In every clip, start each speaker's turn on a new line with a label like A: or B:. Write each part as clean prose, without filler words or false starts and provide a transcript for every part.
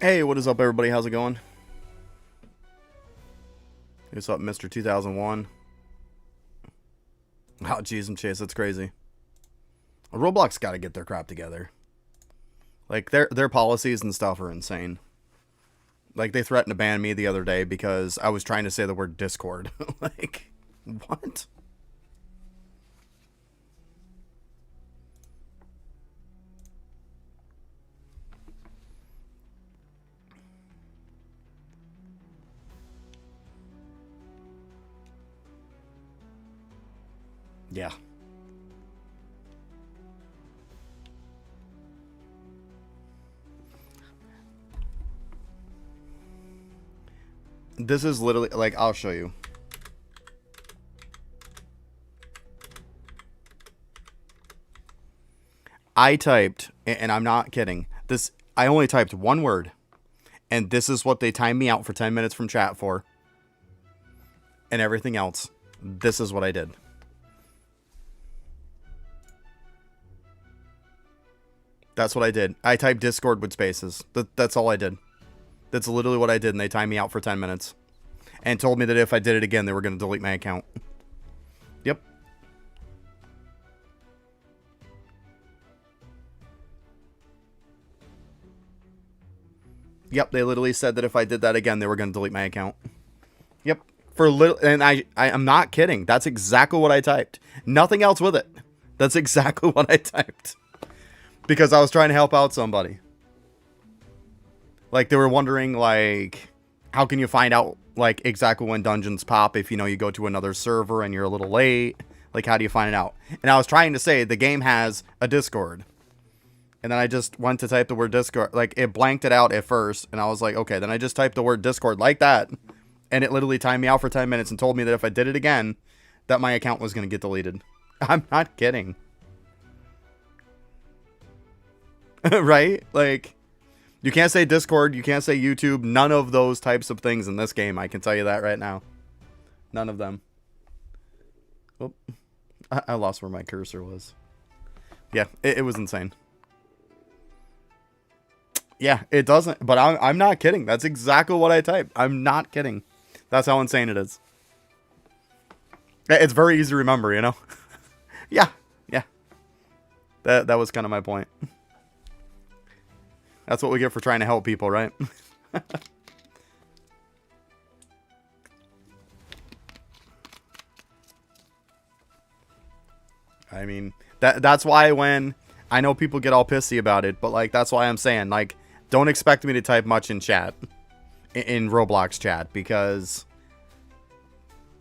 A: Hey, what is up, everybody? How's it going? What's up, Mr. 2001? Oh, jeez, I'm Chase. That's crazy. Roblox got to get their crap together. Like, their policies and stuff are insane. Like, they threatened to ban me the other day because I was trying to say the word Discord. Like, what? Yeah. This is literally, like, I'll show you. I typed, and I'm not kidding, this, I only typed one word, and this is what they timed me out for 10 minutes from chat for. And everything else, this is what I did. That's what I did. I typed Discord with spaces. That's all I did. That's literally what I did, and they timed me out for 10 minutes. And told me that if I did it again, they were going to delete my account. Yep. Yep, they literally said that if I did that again, they were going to delete my account. Yep. For little, and I'm not kidding. That's exactly what I typed. Nothing else with it. That's exactly what I typed. Because I was trying to help out somebody. Like, they were wondering, like, how can you find out, like, exactly when dungeons pop if, you know, you go to another server and you're a little late? Like, how do you find it out? And I was trying to say the game has a Discord. And then I just went to type the word Discord. Like, it blanked it out at first. And I was like, okay. Then I just typed the word Discord like that. And it literally timed me out for 10 minutes and told me that if I did it again, that my account was going to get deleted. I'm not kidding. Right? Like, you can't say Discord. You can't say YouTube. None of those types of things in this game. I can tell you that right now. None of them. Oh, I lost where my cursor was. Yeah, it was insane. Yeah, it doesn't. But I'm not kidding. That's exactly what I typed. I'm not kidding. That's how insane it is. It's very easy to remember, you know? Yeah, yeah. That was kind of my point. That's what we get for trying to help people, right? I mean, that's why when I know people get all pissy about it, but like that's why I'm saying, like, don't expect me to type much in chat, in Roblox chat, because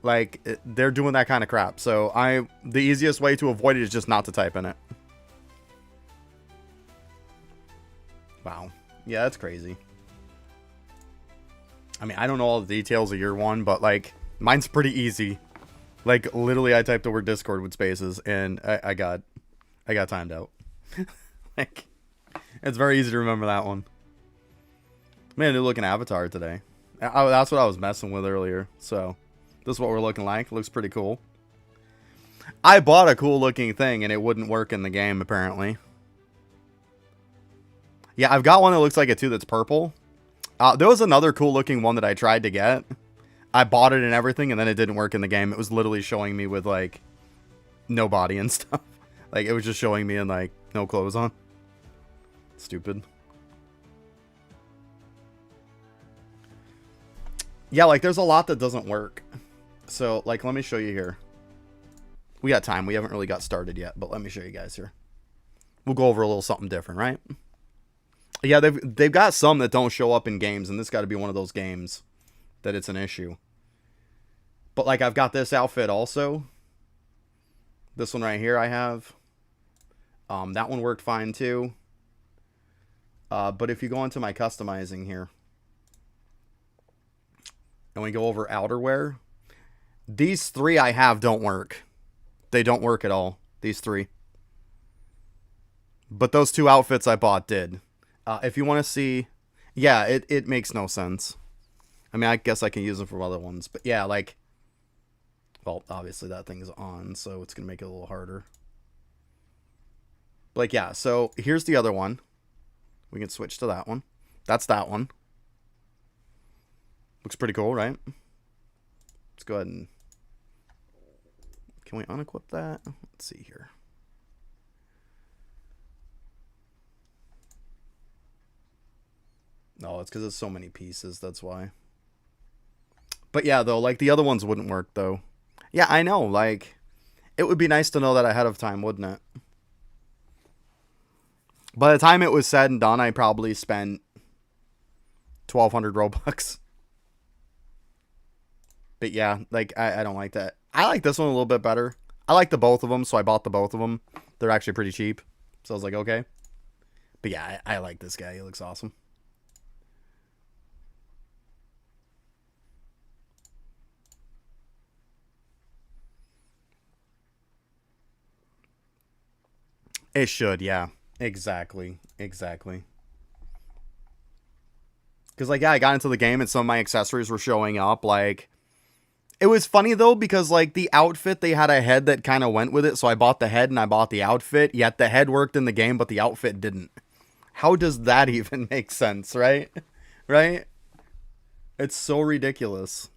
A: like they're doing that kind of crap. So the easiest way to avoid it is just not to type in it. Wow. Yeah, that's crazy. I mean, I don't know all the details of your one, but like mine's pretty easy. Like literally I typed the word Discord with spaces and I got timed out. Like it's very easy to remember that one. Man, new looking avatar today. That's what I was messing with earlier. So this is what we're looking like. Looks pretty cool. I bought a cool looking thing and it wouldn't work in the game apparently. Yeah, I've got one that looks like it too that's purple. There was another cool looking one that I tried to get. I bought it and everything, and then it didn't work in the game. It was literally showing me with, like, no body and stuff. Like, it was just showing me in, like, no clothes on. Stupid. Yeah, like, there's a lot that doesn't work. So, like, let me show you here. We got time. We haven't really got started yet, but let me show you guys here. We'll go over a little something different, right? Yeah, they've got some that don't show up in games, and this got to be one of those games that it's an issue. But, like, I've got this outfit also. This one right here I have. That one worked fine, too. But if you go into my customizing here, and we go over outerwear, these three I have don't work. They don't work at all, these three. But those two outfits I bought did. If you want to see... Yeah, it makes no sense. I mean, I guess I can use them for other ones. But yeah, like... Well, obviously that thing's on, so it's going to make it a little harder. Like, yeah, so here's the other one. We can switch to that one. That's that one. Looks pretty cool, right? Let's go ahead and... Can we unequip that? Let's see here. No, it's because it's so many pieces. That's why. But yeah, though, like the other ones wouldn't work, though. Yeah, I know. Like, it would be nice to know that ahead of time, wouldn't it? By the time it was said and done, I probably spent 1,200 Robux. But yeah, like, I don't like that. I like this one a little bit better. I like the both of them, so I bought the both of them. They're actually pretty cheap. So I was like, okay. But yeah, I like this guy. He looks awesome. It should, yeah. Exactly. Exactly. Because, like, yeah, I got into the game and some of my accessories were showing up. Like, it was funny, though, because, like, the outfit, they had a head that kind of went with it. So I bought the head and I bought the outfit. Yet the head worked in the game, but the outfit didn't. How does that even make sense, right? Right? It's so ridiculous.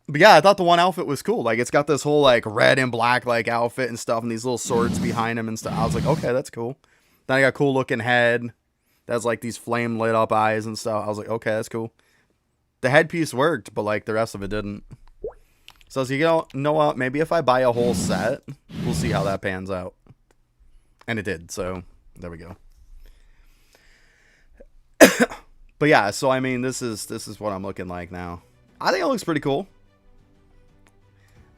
A: But yeah, I thought the one outfit was cool. Like, it's got this whole, like, red and black, like, outfit and stuff, and these little swords behind him and stuff. I was like, okay, that's cool. Then I got a cool looking head. That's, like, these flame lit up eyes and stuff. I was like, okay, that's cool. The headpiece worked, but, like, the rest of it didn't. So, you know what? Maybe if I buy a whole set, we'll see how that pans out. And it did, so there we go. But yeah, so, I mean, this is what I'm looking like now. I think it looks pretty cool.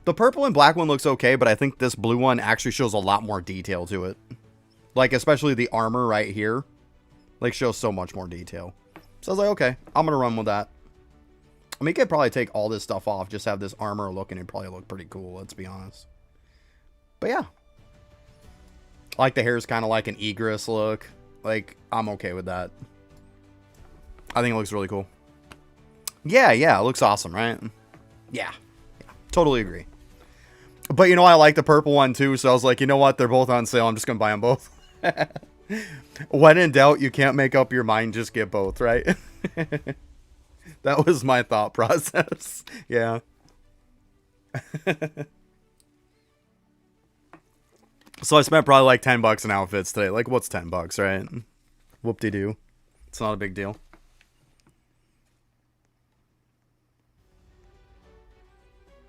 A: The purple and black one looks okay, but I think this blue one actually shows a lot more detail to it. Like, especially the armor right here. Like, shows so much more detail. So I was like, okay, I'm going to run with that. I mean, you could probably take all this stuff off, just have this armor look, and it'd probably look pretty cool, let's be honest. But yeah. Like, the hair's kind of like an egress look. Like, I'm okay with that. I think it looks really cool. Yeah, it looks awesome, right? Yeah, totally agree. But, you know, I like the purple one, too, so I was like, you know what? They're both on sale. I'm just going to buy them both. When in doubt, you can't make up your mind. Just get both, right? That was my thought process. Yeah. So I spent probably like $10 in outfits today. Like, what's $10, right? Whoop-de-doo. It's not a big deal.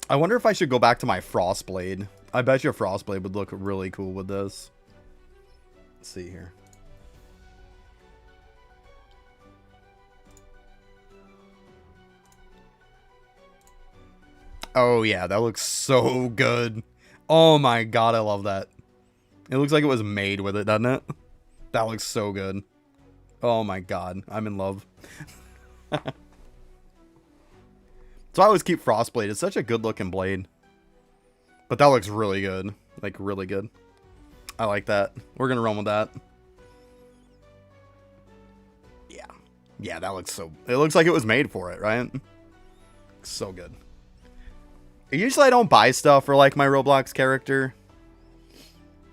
A: I wonder if I should go back to my Frostblade. I bet your Frostblade would look really cool with this. Let's see here. Oh, yeah, that looks so good. Oh my god, I love that. It looks like it was made with it, doesn't it? That looks so good. Oh my god, I'm in love. So I always keep Frostblade. It's such a good looking blade. But that looks really good. Like, really good. I like that. We're going to run with that. Yeah. Yeah, that looks so... It looks like it was made for it, right? So good. Usually I don't buy stuff for, like, my Roblox character.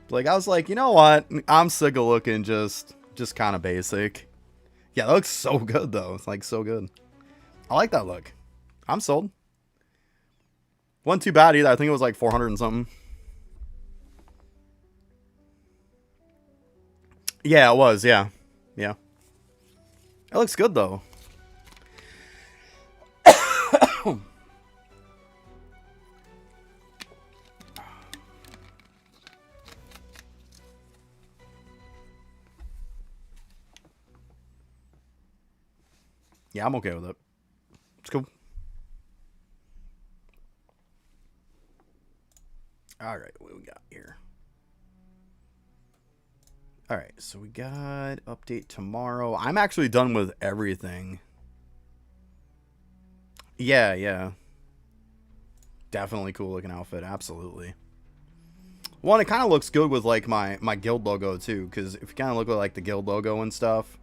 A: Like, I was like, you know what? I'm sick of looking just kind of basic. Yeah, that looks so good, though. It's, like, so good. I like that look. I'm sold. Wasn't too bad either. I think it was like 400 and something. Yeah, it was. Yeah. Yeah. It looks good, though. Yeah, I'm okay with it. It's cool. Alright, what do we got here? Alright, so we got update tomorrow. I'm actually done with everything. Yeah. Definitely cool looking outfit, absolutely. One, it kind of looks good with like my guild logo too, because if you kind of look at like the guild logo and stuff,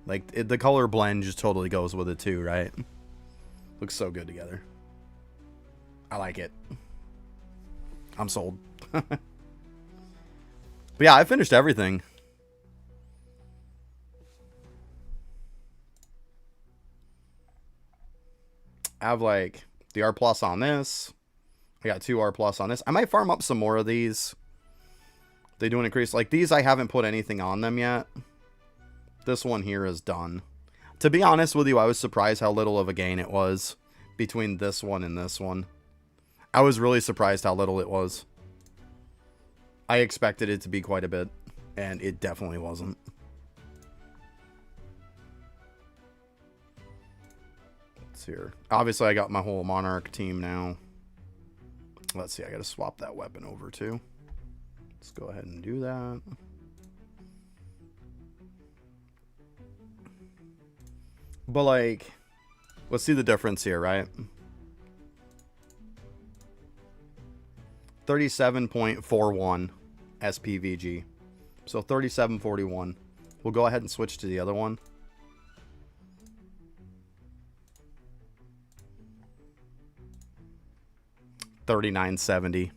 A: like the color blend just totally goes with it too, right? Looks so good together. I like it. I'm sold. But yeah, I finished everything. I have like the R plus on this. I got 2 R plus on this. I might farm up some more of these. They do an increase. Like these, I haven't put anything on them yet. This one here is done. To be honest with you, I was surprised how little of a gain it was between this one and this one. I was really surprised how little it was. I expected it to be quite a bit, and it definitely wasn't. Let's see here. Obviously, I got my whole Monarch team now. Let's see, I gotta swap that weapon over too. Let's go ahead and do that. But like, let's see the difference here, right? 37.41 SPVG. So 37.41. We'll go ahead and switch to the other one. $39.70.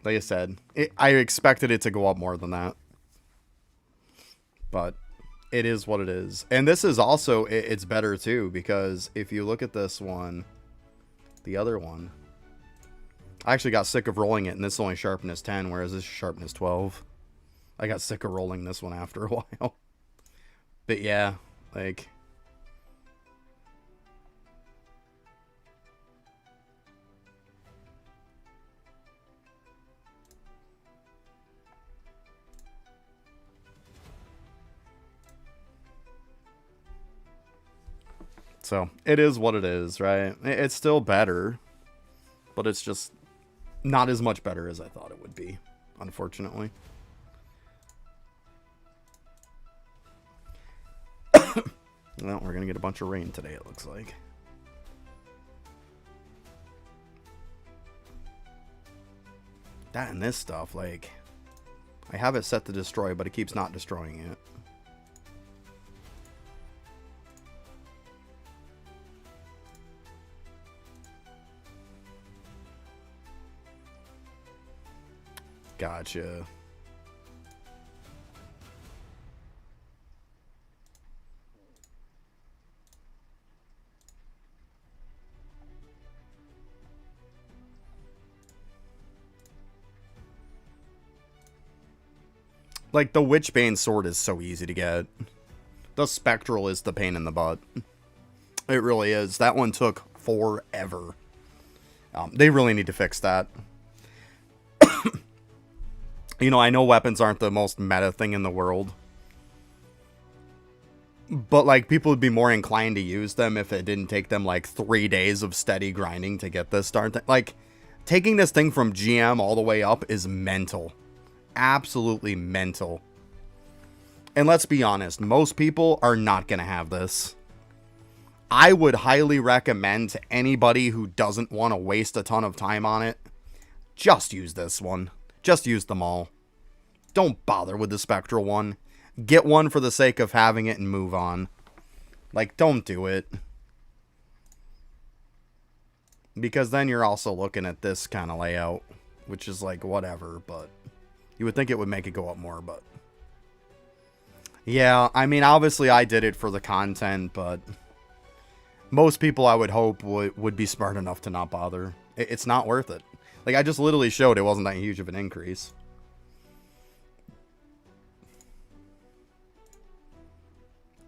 A: Like I said, I expected it to go up more than that. But it is what it is. And this is also, it's better too, because if you look at this one, the other one, I actually got sick of rolling it, and this is only sharpness 10, whereas this is sharpness 12. I got sick of rolling this one after a while. But yeah, like... So, it is what it is, right? It's still better, but it's just not as much better as I thought it would be, unfortunately. Well, we're going to get a bunch of rain today, it looks like. That and this stuff, like, I have it set to destroy, but it keeps not destroying it. Gotcha. Like, the Witchbane sword is so easy to get. The Spectral is the pain in the butt. It really is. That one took forever. They really need to fix that. You know, I know weapons aren't the most meta thing in the world. But, like, people would be more inclined to use them if it didn't take them, like, 3 days of steady grinding to get this darn thing. Like, taking this thing from GM all the way up is mental. Absolutely mental. And let's be honest, most people are not going to have this. I would highly recommend to anybody who doesn't want to waste a ton of time on it, just use this one. Just use them all. Don't bother with the Spectral one. Get one for the sake of having it and move on. Like, don't do it. Because then you're also looking at this kind of layout, which is like, whatever, but you would think it would make it go up more, but... Yeah, I mean, obviously I did it for the content, but... most people, I would hope, would be smart enough to not bother. It's not worth it. Like, I just literally showed it wasn't that huge of an increase.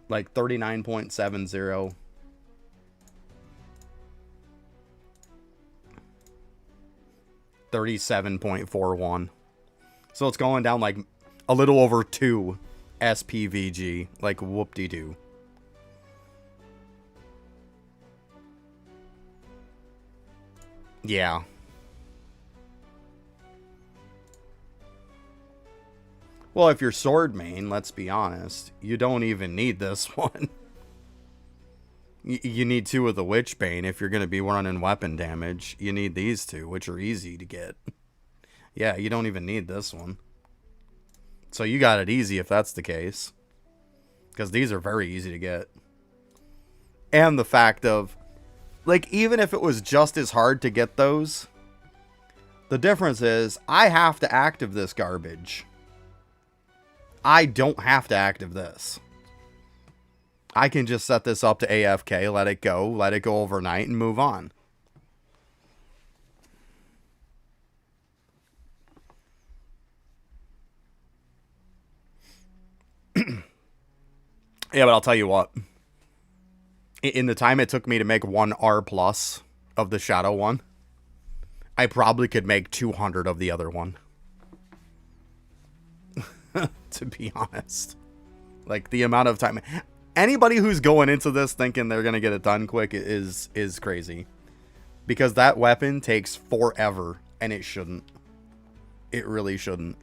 A: Like, 39.70. $37.41. So it's going down, like, a little over 2 SPVG. Like, whoop-de-doo. Yeah. Well, if you're sword main, let's be honest, you don't even need this one. You need 2 of the Witchbane if you're going to be running weapon damage. You need these 2, which are easy to get. Yeah, you don't even need this one. So you got it easy if that's the case. Because these are very easy to get. And the fact of, like, even if it was just as hard to get those, the difference is I have to active this garbage. I don't have to active this. I can just set this up to AFK, let it go overnight, and move on. Yeah, but I'll tell you what. In the time it took me to make one R plus of the Shadow one, I probably could make 200 of the other one. To be honest. Like, the amount of time... Anybody who's going into this thinking they're going to get it done quick is crazy. Because that weapon takes forever, and it shouldn't. It really shouldn't.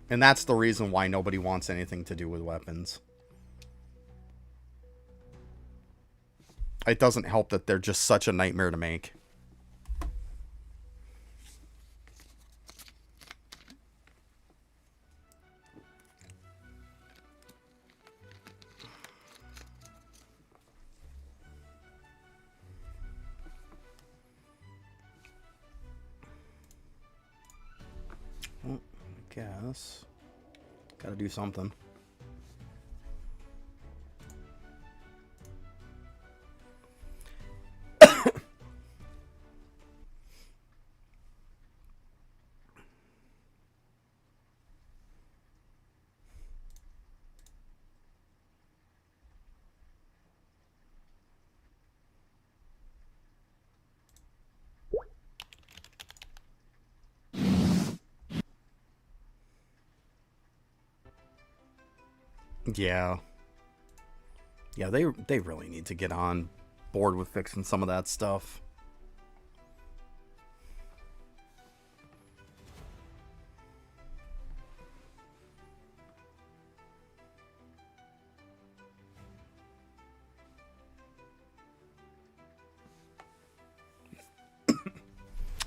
A: And that's the reason why nobody wants anything to do with weapons. It doesn't help that they're just such a nightmare to make. Well, I guess. Gotta do something. Yeah. Yeah, they really need to get on board with fixing some of that stuff.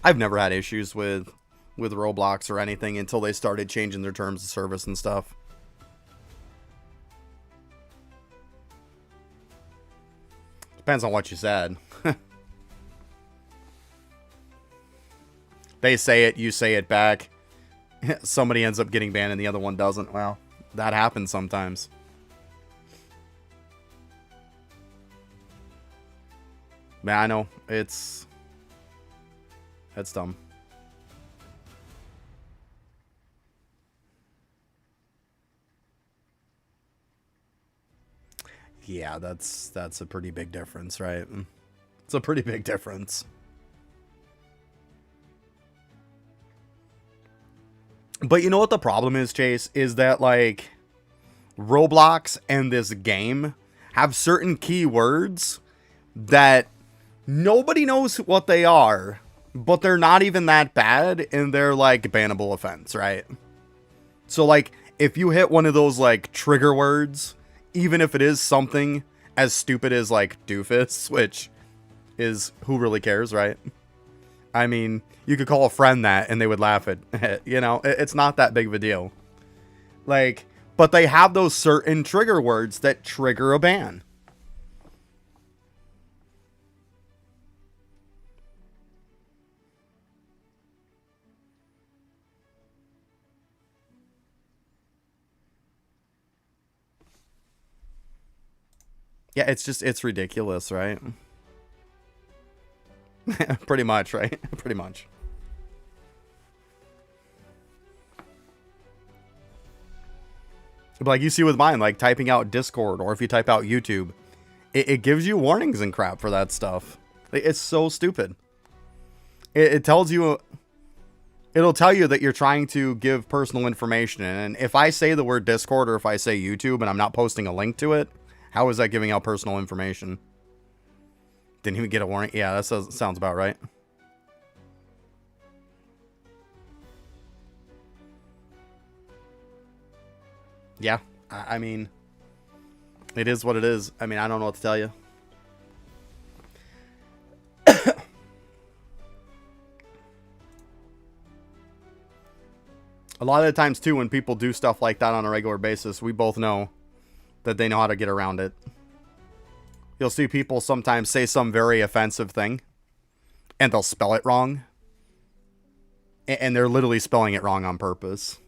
A: I've never had issues with Roblox or anything until they started changing their terms of service and stuff. Depends on what you said. They say it, you say it back. Somebody ends up getting banned and the other one doesn't. Well, that happens sometimes. Man, I know. It's dumb. Yeah, that's a pretty big difference, right? It's a pretty big difference. But you know what the problem is, Chase? Is that, like, Roblox and this game have certain keywords that nobody knows what they are, but they're not even that bad, and they're, like, bannable offense, right? So, like, if you hit one of those, like, trigger words, even if it is something as stupid as, like, doofus, which is, who really cares, right? I mean, you could call a friend that, and they would laugh at it, you know? It's not that big of a deal. Like, but they have those certain trigger words that trigger a ban. Yeah, it's ridiculous, right? Pretty much, right? Pretty much. But like you see with mine, like typing out Discord, or if you type out YouTube, it gives you warnings and crap for that stuff. It's so stupid. It tells you... It'll tell you that you're trying to give personal information. And if I say the word Discord, or if I say YouTube and I'm not posting a link to it, how is that giving out personal information? Didn't even get a warning. Yeah, that sounds about right. Yeah, I mean, it is what it is. I mean, I don't know what to tell you. A lot of the times, too, when people do stuff like that on a regular basis, we both know that they know how to get around it. You'll see people sometimes say some very offensive thing, and they'll spell it wrong. And they're literally spelling it wrong on purpose,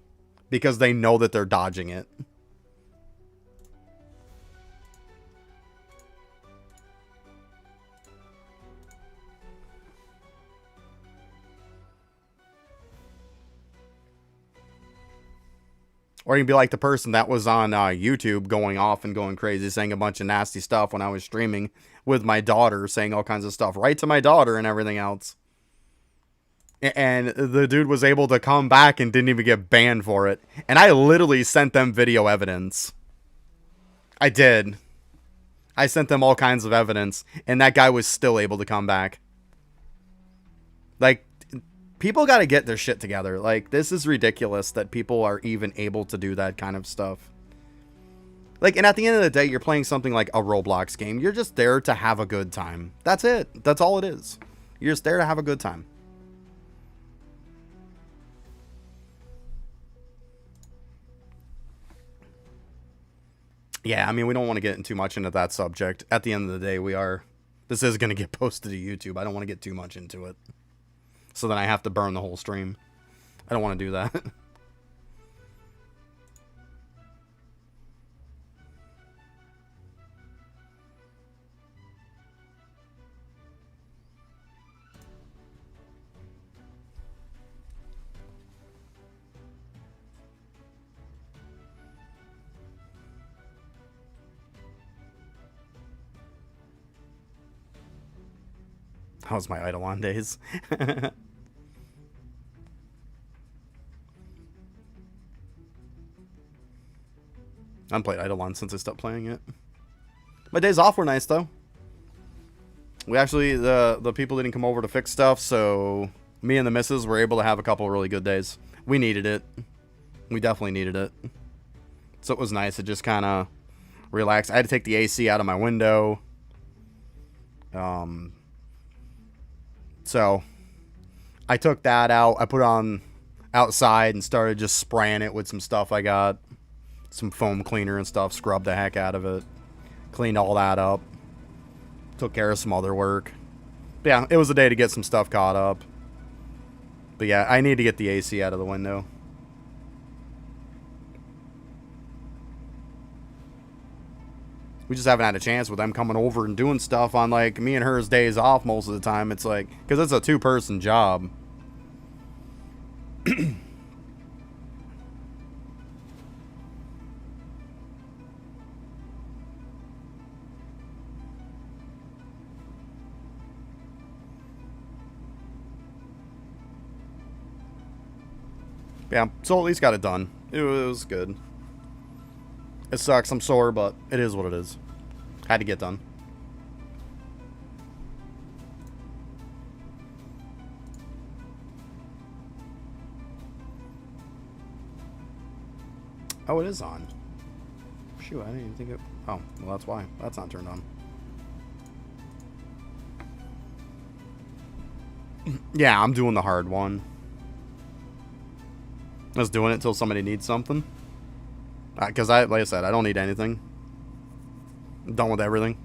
A: because they know that they're dodging it. Or you can be like the person that was on YouTube going off and going crazy, saying a bunch of nasty stuff when I was streaming with my daughter, saying all kinds of stuff right to my daughter and everything else. And the dude was able to come back and didn't even get banned for it. And I literally sent them video evidence. I did. I sent them all kinds of evidence, and that guy was still able to come back. Like, people got to get their shit together. Like, this is ridiculous that people are even able to do that kind of stuff. Like, and at the end of the day, you're playing something like a Roblox game. You're just there to have a good time. That's it. That's all it is. You're just there to have a good time. Yeah, I mean, we don't want to get too much into that subject. At the end of the day, this is going to get posted to YouTube. I don't want to get too much into it. So then I have to burn the whole stream. I don't want to do that. That was my Eidolon days. I haven't played Eidolon since I stopped playing it. My days off were nice, though. We actually, the people didn't come over to fix stuff, so me and the missus were able to have a couple of really good days. We needed it. We definitely needed it. So it was nice to just kind of relax. I had to take the AC out of my window. So I took that out. I put it on outside and started just spraying it with some stuff I got. Some foam cleaner and stuff. Scrubbed the heck out of it. Cleaned all that up. Took care of some other work. But yeah, it was a day to get some stuff caught up. But yeah, I need to get the AC out of the window. We just haven't had a chance with them coming over and doing stuff on, like, me and her's days off most of the time. It's like, because it's a two-person job. Yeah, so at least got it done. It was good. It sucks, I'm sore, but it is what it is. Had to get done. Oh, it is on. Shoot, I didn't even think it... Oh, well, that's why. That's not turned on. Yeah, I'm doing the hard one. I was doing it until somebody needs something. Because, like I said, I don't need anything. I'm done with everything.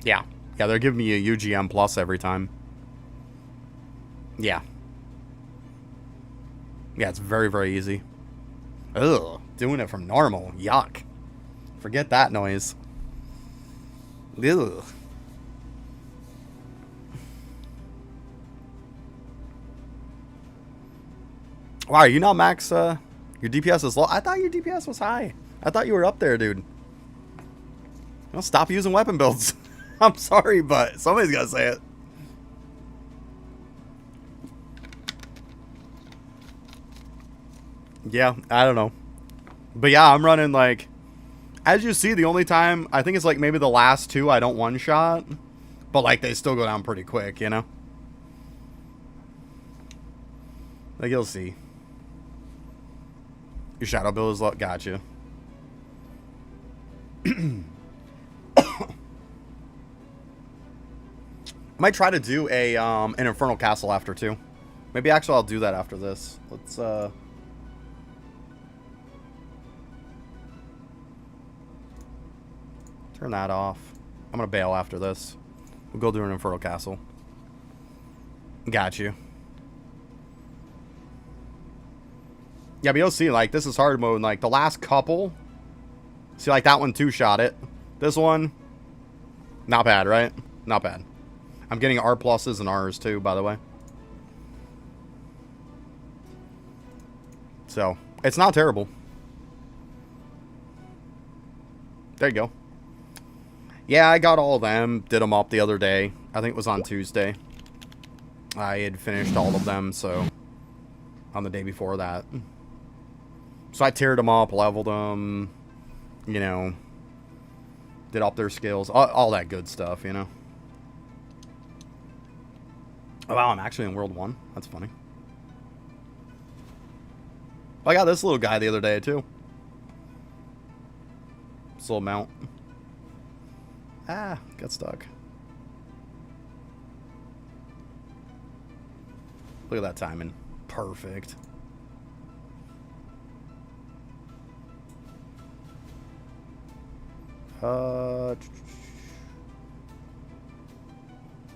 A: Yeah. Yeah, they're giving me a UGM plus every time. Yeah. Yeah, it's very, very easy. Ugh. Doing it from normal. Yuck. Forget that noise. Ugh. Wow, are you not max, your DPS is low? I thought your DPS was high. I thought you were up there, dude. Well, stop using weapon builds. I'm sorry, but somebody's gotta say it. Yeah, I don't know. But yeah, I'm running, like, as you see, the only time, I think it's like maybe the last two I don't one-shot. But, like, they still go down pretty quick, you know? Like, you'll see. Your shadow build is low. Gotcha. I might try to do a an Infernal Castle after too. Maybe actually I'll do that after this. Let's turn that off. I'm gonna bail after this. We'll go do an Infernal Castle. Got you. Yeah, but you'll see, like, this is hard mode. Like, the last couple... See, like, that one two-shot it. This one... Not bad, right? Not bad. I'm getting R pluses and R's too, by the way. So, it's not terrible. There you go. Yeah, I got all of them. Did them up the other day. I think it was on Tuesday. I had finished all of them, so... on the day before that. So I tiered them up, leveled them, you know... did up their skills. All that good stuff, you know. Oh, wow, I'm actually in World 1. That's funny. I got this little guy the other day, too. This little mount. Ah, got stuck. Look at that timing. Perfect.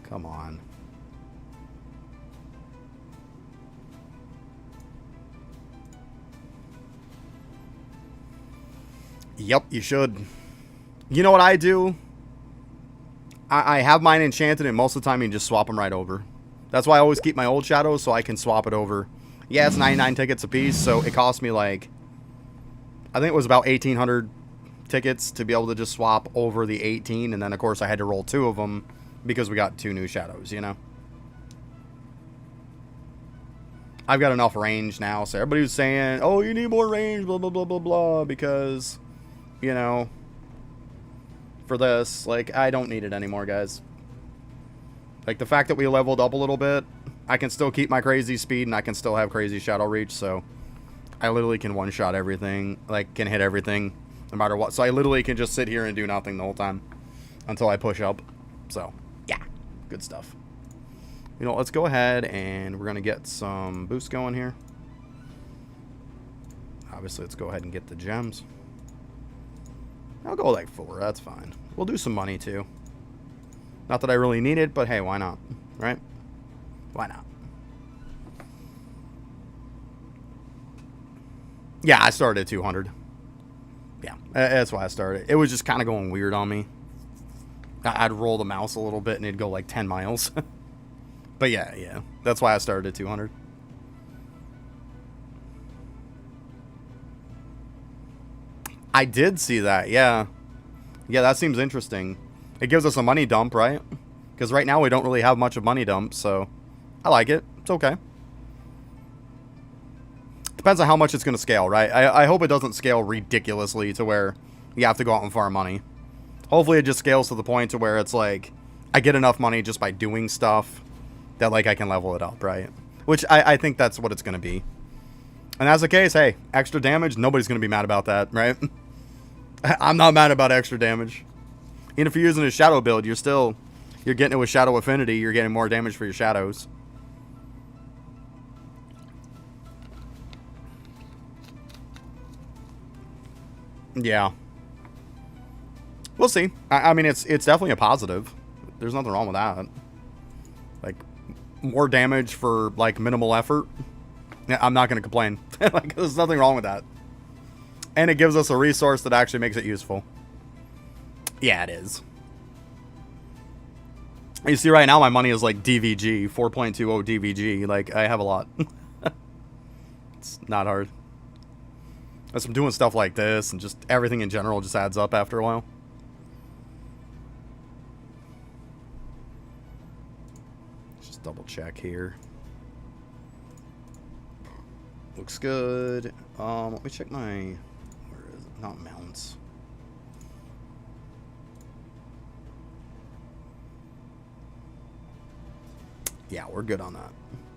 A: Come on. Yep, you should. You know what I do? I have mine enchanted, and most of the time you can just swap them right over. That's why I always keep my old shadows, so I can swap it over. Yeah, it's 99 tickets a piece, so it cost me like... I think it was about 1,800 tickets to be able to just swap over the 18, and then of course I had to roll 2 of them because we got 2 new shadows, you know? I've got enough range now, so everybody was saying, oh, you need more range, blah, blah, blah, blah, blah, because, you know, for this, like, I don't need it anymore, guys. Like, the fact that we leveled up a little bit, I can still keep my crazy speed, and I can still have crazy shadow reach, so I literally can one-shot everything, like, can hit everything, no matter what. So I literally can just sit here and do nothing the whole time until I push up. So, yeah, good stuff. You know, let's go ahead and we're going to get some boost going here. Obviously, let's go ahead and get the gems. I'll go like 4, that's fine. We'll do some money too. Not that I really need it, but hey, why not, right? Why not? Yeah, I started at 200. Yeah, that's why I started. It was just kind of going weird on me. I'd roll the mouse a little bit and it'd go like 10 miles. But yeah, that's why I started at 200. I did see that, yeah. Yeah, that seems interesting. It gives us a money dump, right? Because right now we don't really have much of money dump, so I like it. It's okay. Depends on how much it's going to scale, right? I hope it doesn't scale ridiculously to where you have to go out and farm money. Hopefully it just scales to the point to where it's like, I get enough money just by doing stuff that like I can level it up, right? Which I think that's what it's going to be. And as the case, hey, extra damage, nobody's going to be mad about that, right? I'm not mad about extra damage. Even if you're using a shadow build, you're getting it with Shadow Affinity, you're getting more damage for your shadows. Yeah. We'll see. I mean, it's definitely a positive. There's nothing wrong with that. Like, more damage for, like, minimal effort. Yeah, I'm not going to complain. Like, there's nothing wrong with that. And it gives us a resource that actually makes it useful. Yeah, it is. You see right now my money is like DVG, 4.20 DVG. Like, I have a lot. It's not hard. As I'm doing stuff like this and just everything in general just adds up after a while. Just double check here. Looks good. Let me check my... Where is it? Not mounts. Yeah, we're good on that.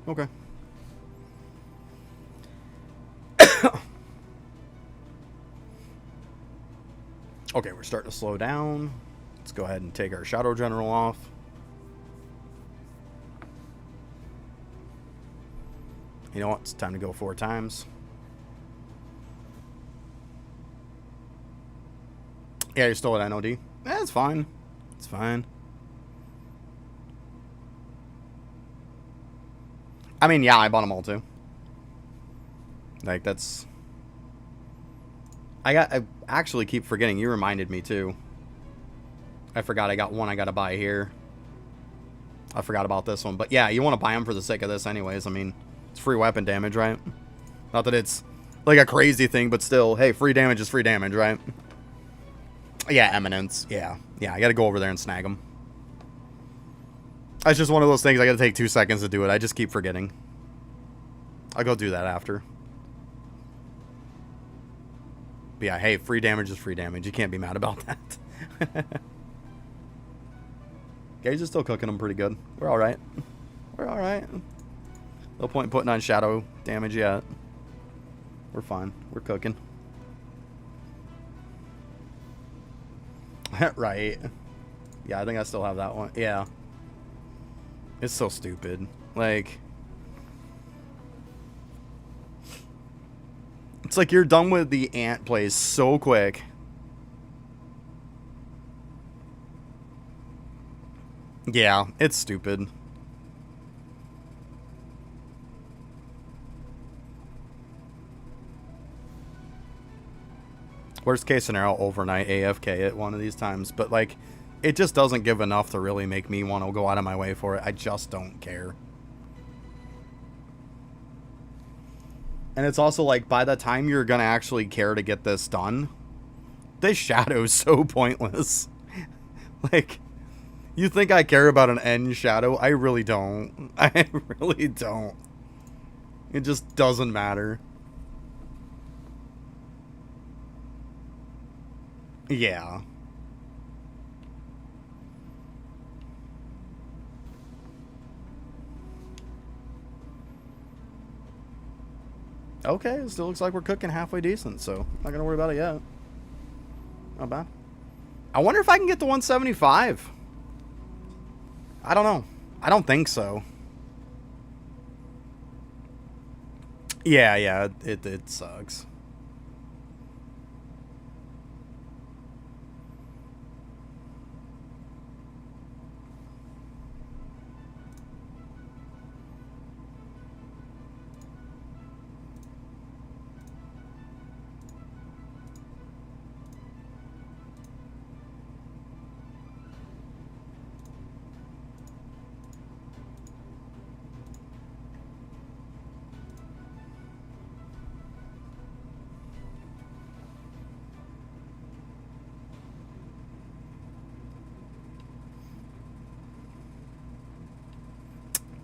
A: Okay. Okay, we're starting to slow down. Let's go ahead and take our Shadow General off. You know what? It's time to go 4 times. Yeah, you're still at NOD. That's fine. It's fine. I mean, yeah, I bought them all too. Like, that's... I actually keep forgetting. You reminded me too. I forgot I got one I got to buy here. I forgot about this one. But yeah, you want to buy them for the sake of this anyways. I mean, it's free weapon damage, right? Not that it's like a crazy thing, but still, hey, free damage is free damage, right? Yeah, Eminence. Yeah. Yeah, I got to go over there and snag them. It's just one of those things I got to take 2 seconds to do it. I just keep forgetting. I'll go do that after. But yeah, hey, free damage is free damage. You can't be mad about that. Gage is still cooking them pretty good. We're alright. We're alright. No point in putting on shadow damage yet. We're fine. We're cooking. Right. Yeah, I think I still have that one. Yeah. It's so stupid. Like... It's like you're done with the ant plays so quick. Yeah, it's stupid. Worst case scenario, overnight AFK at one of these times. But, like, it just doesn't give enough to really make me want to go out of my way for it. I just don't care. And it's also, like, by the time you're going to actually care to get this done, this shadow's so pointless. Like, you think I care about an end shadow? I really don't. I really don't. It just doesn't matter. Yeah. Okay, it still looks like we're cooking halfway decent, so not gonna worry about it yet. Not bad. I wonder if I can get to 175. I don't know. I don't think so. Yeah, it sucks.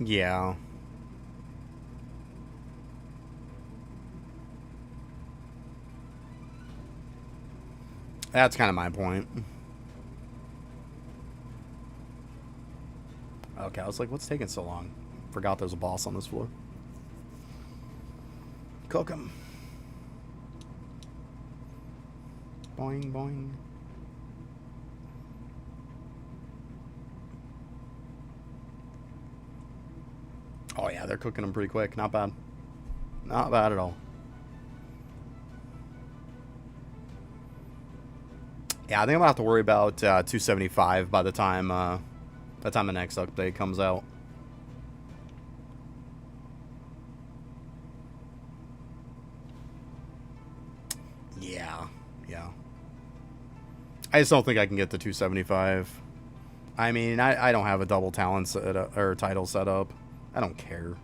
A: Yeah. That's kind of my point. Okay, I was like, what's taking so long? Forgot there's a boss on this floor. Cook him. Boing, boing. Oh, yeah, they're cooking them pretty quick. Not bad. Not bad at all. Yeah, I think I'm going to have to worry about 275 by the time the next update comes out. Yeah. I just don't think I can get to 275. I mean, I don't have a double talent or title set up. I don't care.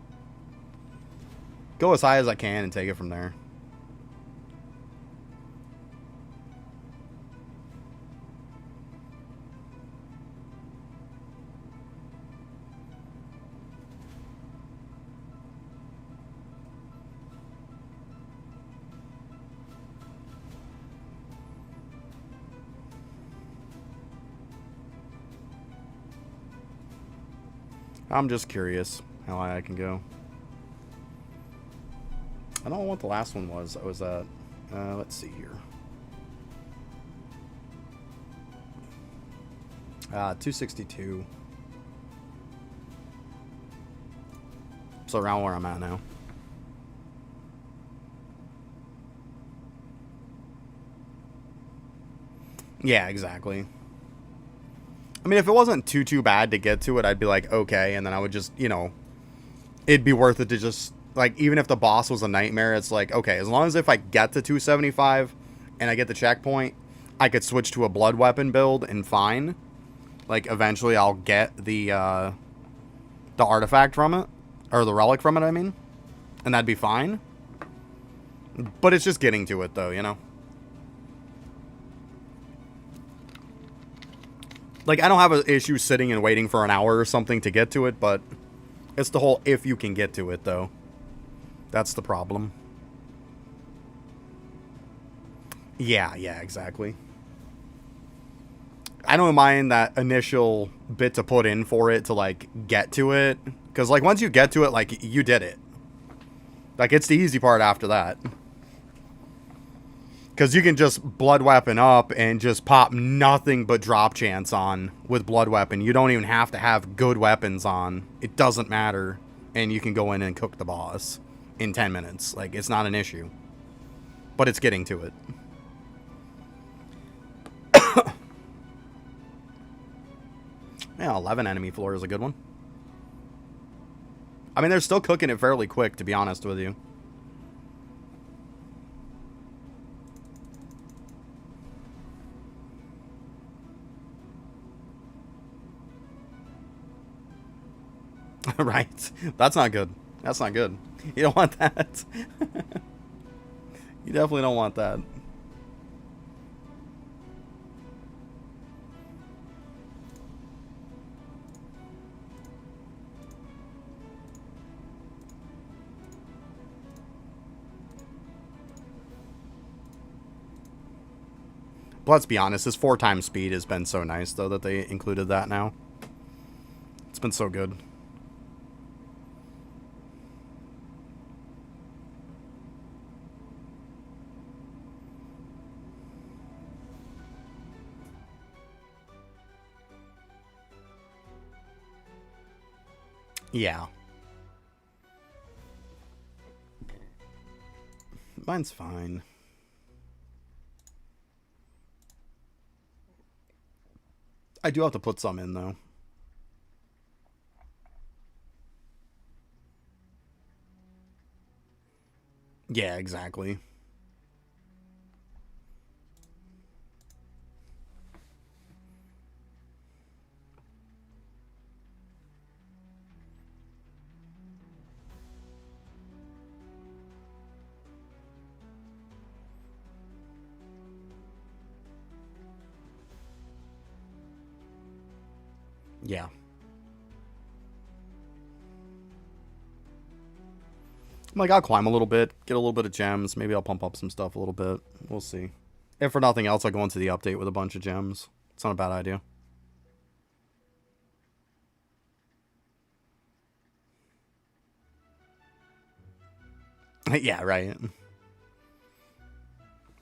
A: Go as high as I can and take it from there. I'm just curious how high I can go. I don't know what the last one was. I was at, let's see here. 262. So around where I'm at now. Yeah, exactly. I mean, if it wasn't too bad to get to it, I'd be like, okay, and then I would just, you know, it'd be worth it to just, like, even if the boss was a nightmare, it's like, okay, as long as if I get to 275 and I get the checkpoint, I could switch to a blood weapon build and fine. Like, eventually I'll get the artifact from it. Or the relic from it, I mean. And that'd be fine. But it's just getting to it, though, you know? Like, I don't have an issue sitting and waiting for an hour or something to get to it, but it's the whole if you can get to it, though. That's the problem. Yeah, exactly. I don't mind that initial bit to put in for it to, like, get to it. Because, like, once you get to it, like, you did it. Like, it's the easy part after that. Because you can just blood weapon up and just pop nothing but drop chance on with blood weapon. You don't even have to have good weapons on. It doesn't matter. And you can go in and cook the boss in 10 minutes. Like, it's not an issue. But it's getting to it. Yeah, 11 enemy floor is a good one. I mean, they're still cooking it fairly quick, to be honest with you. Right. That's not good. That's not good. You don't want that. You definitely don't want that. But let's be honest, this 4 times speed has been so nice, though, that they included that now. It's been so good. Yeah. Mine's fine. I do have to put some in, though. Yeah, exactly. Yeah. Like, I'll climb a little bit, get a little bit of gems. Maybe I'll pump up some stuff a little bit. We'll see. If for nothing else, I'll go into the update with a bunch of gems. It's not a bad idea. Yeah, right.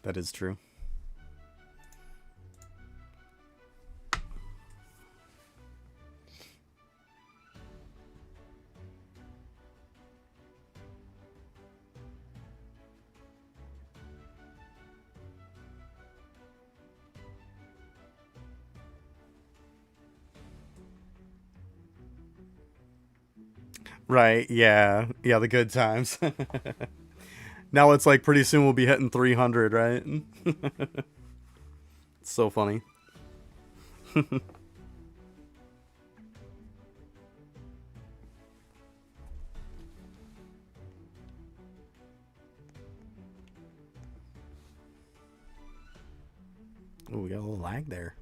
A: That is true. Right, yeah. Yeah, the good times. Now it's like pretty soon we'll be hitting 300, right? It's so funny. Oh, we got a little lag there.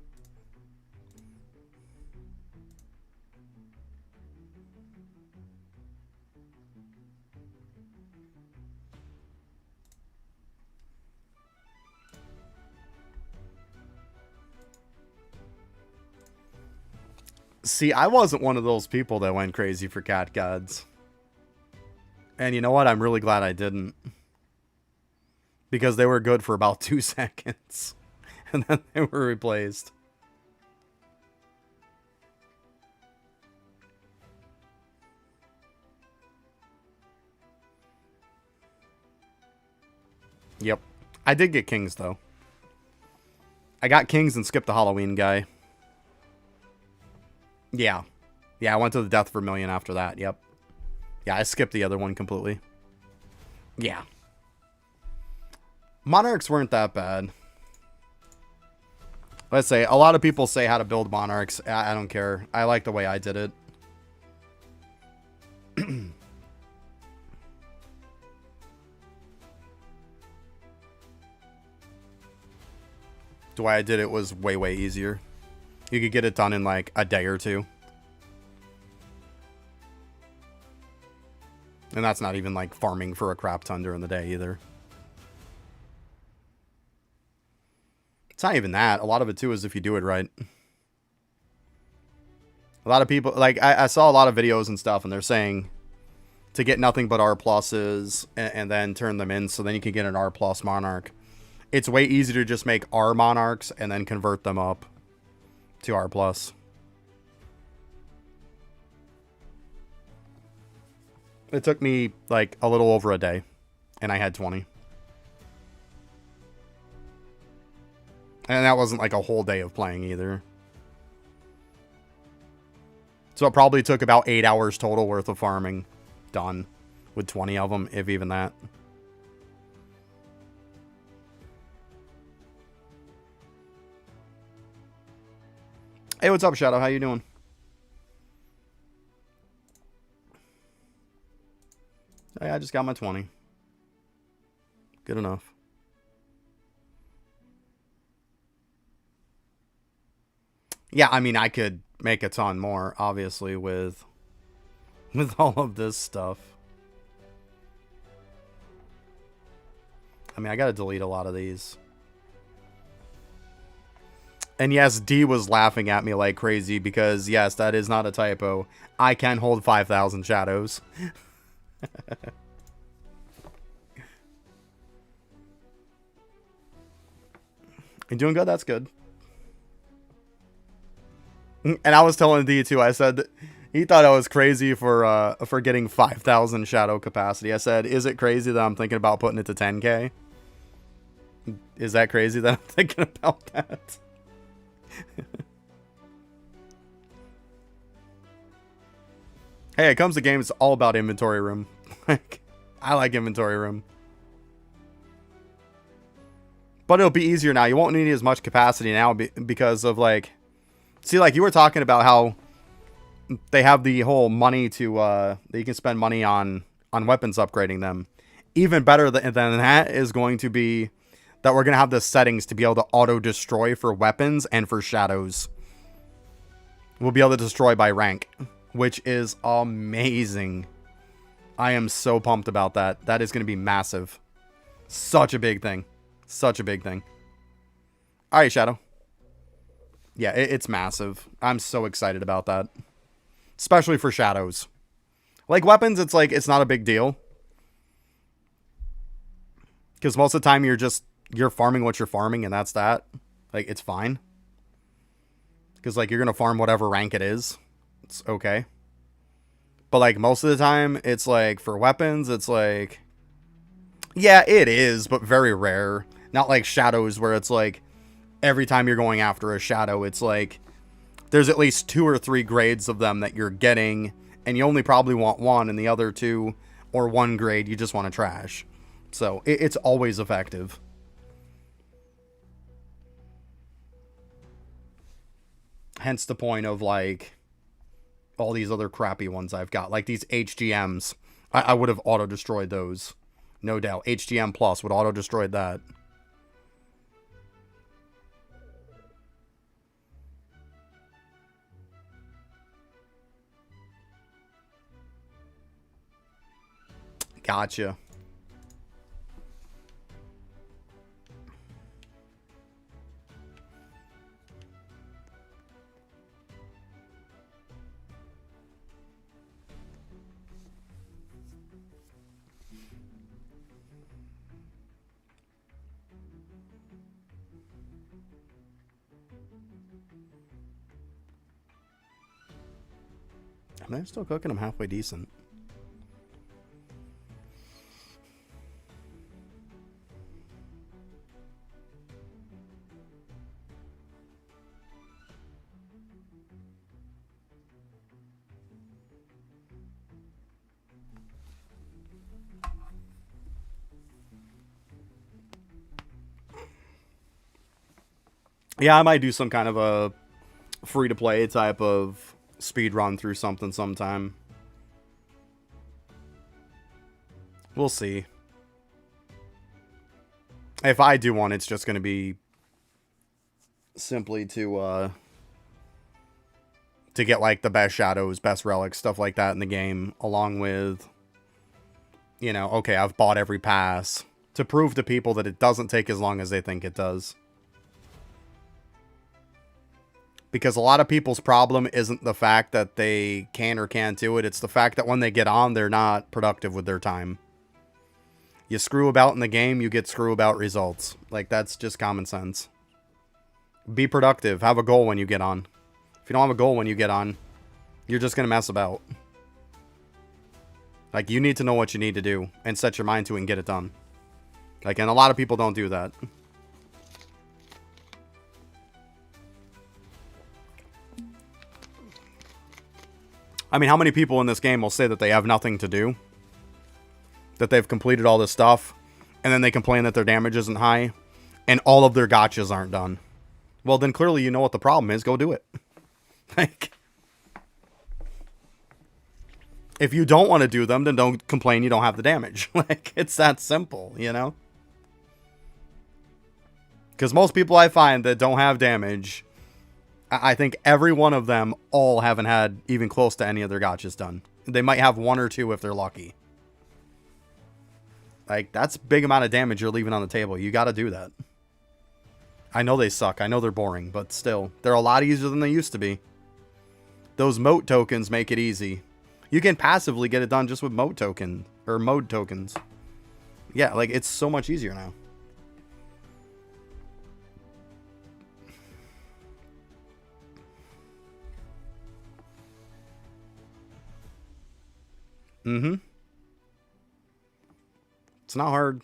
A: See, I wasn't one of those people that went crazy for cat gods. And you know what? I'm really glad I didn't. Because they were good for about 2 seconds. And then they were replaced. Yep. I did get kings, though. I got kings and skipped the Halloween guy. Yeah. Yeah, I went to the Death Vermilion after that, yep. Yeah, I skipped the other one completely. Yeah. Monarchs weren't that bad. Let's say a lot of people say how to build monarchs. I don't care. I like the way I did it. The way I did it was way, way easier. You could get it done in like a day or two. And that's not even like farming for a crap ton during the day either. It's not even that. A lot of it too is if you do it right. A lot of people, like I saw a lot of videos and stuff, and they're saying to get nothing but R pluses and then turn them in so then you can get an R plus monarch. It's way easier to just make R monarchs and then convert them up to R plus. It took me like a little over a day, and I had 20. And that wasn't like a whole day of playing either. So it probably took about 8 hours total worth of farming done with 20 of them, if even that. Hey, what's up, Shadow? How you doing? Hey, I just got my 20. Good enough. Yeah, I mean, I could make a ton more, obviously, with all of this stuff. I mean, I gotta delete a lot of these. And yes, D was laughing at me like crazy because, yes, that is not a typo. I can hold 5,000 shadows. You doing good? That's good. And I was telling D too, I said he thought I was crazy for getting 5,000 shadow capacity. I said, is it crazy that I'm thinking about putting it to 10k? Is that crazy that I'm thinking about that? Hey, it comes to games, it's all about inventory room. Like, I like inventory room. But it'll be easier now. You won't need as much capacity now because of like... See, like you were talking about how they have the whole money to... that you can spend money on weapons upgrading them. Even better than that is going to be that we're going to have the settings to be able to auto-destroy for weapons and for shadows. We'll be able to destroy by rank, which is amazing. I am so pumped about that. That is going to be massive. Such a big thing. Such a big thing. All right, Shadow. Yeah, it's massive. I'm so excited about that. Especially for shadows. Like weapons, it's like, it's not a big deal. Because most of the time you're farming what you're farming and that's that. Like, it's fine. Because like, you're going to farm whatever rank it is. It's okay. But like, most of the time, it's like, for weapons, it's like... Yeah, it is, but very rare. Not like shadows where it's like, every time you're going after a shadow, it's like, there's at least 2 or 3 grades of them that you're getting, and you only probably want 1, and the other 2 or 1 grade you just want to trash. So, it's always effective. Hence the point of, like, all these other crappy ones I've got. Like these HGMs. I would have auto-destroyed those. No doubt. HGM Plus would auto-destroy that. Gotcha. I mean, they're still cooking them halfway decent. Yeah, I might do some kind of a free-to-play type of speed run through something sometime. We'll see. If I do one, it's just going to be simply to get like the best shadows, best relics, stuff like that in the game, along with, you know, okay, I've bought every pass to prove to people that it doesn't take as long as they think it does. Because a lot of people's problem isn't the fact that they can or can't do it. It's the fact that when they get on, they're not productive with their time. You screw about in the game, you get screw about results. Like, that's just common sense. Be productive. Have a goal when you get on. If you don't have a goal when you get on, you're just going to mess about. Like, you need to know what you need to do and set your mind to it and get it done. Like, and a lot of people don't do that. I mean, how many people in this game will say that they have nothing to do? That they've completed all this stuff, and then they complain that their damage isn't high, and all of their gotchas aren't done. Well, then clearly you know what the problem is. Go do it. Like, if you don't want to do them, then don't complain you don't have the damage. Like, it's that simple, you know? Because most people I find that don't have damage, I think every one of them all haven't had even close to any of their gotchas done. They might have one or two if they're lucky. Like, that's a big amount of damage you're leaving on the table. You got to do that. I know they suck. I know they're boring, but still, they're a lot easier than they used to be. Those moat tokens make it easy. You can passively get it done just with moat token or mode tokens. Yeah, like, it's so much easier now. Mm-hmm. It's not hard.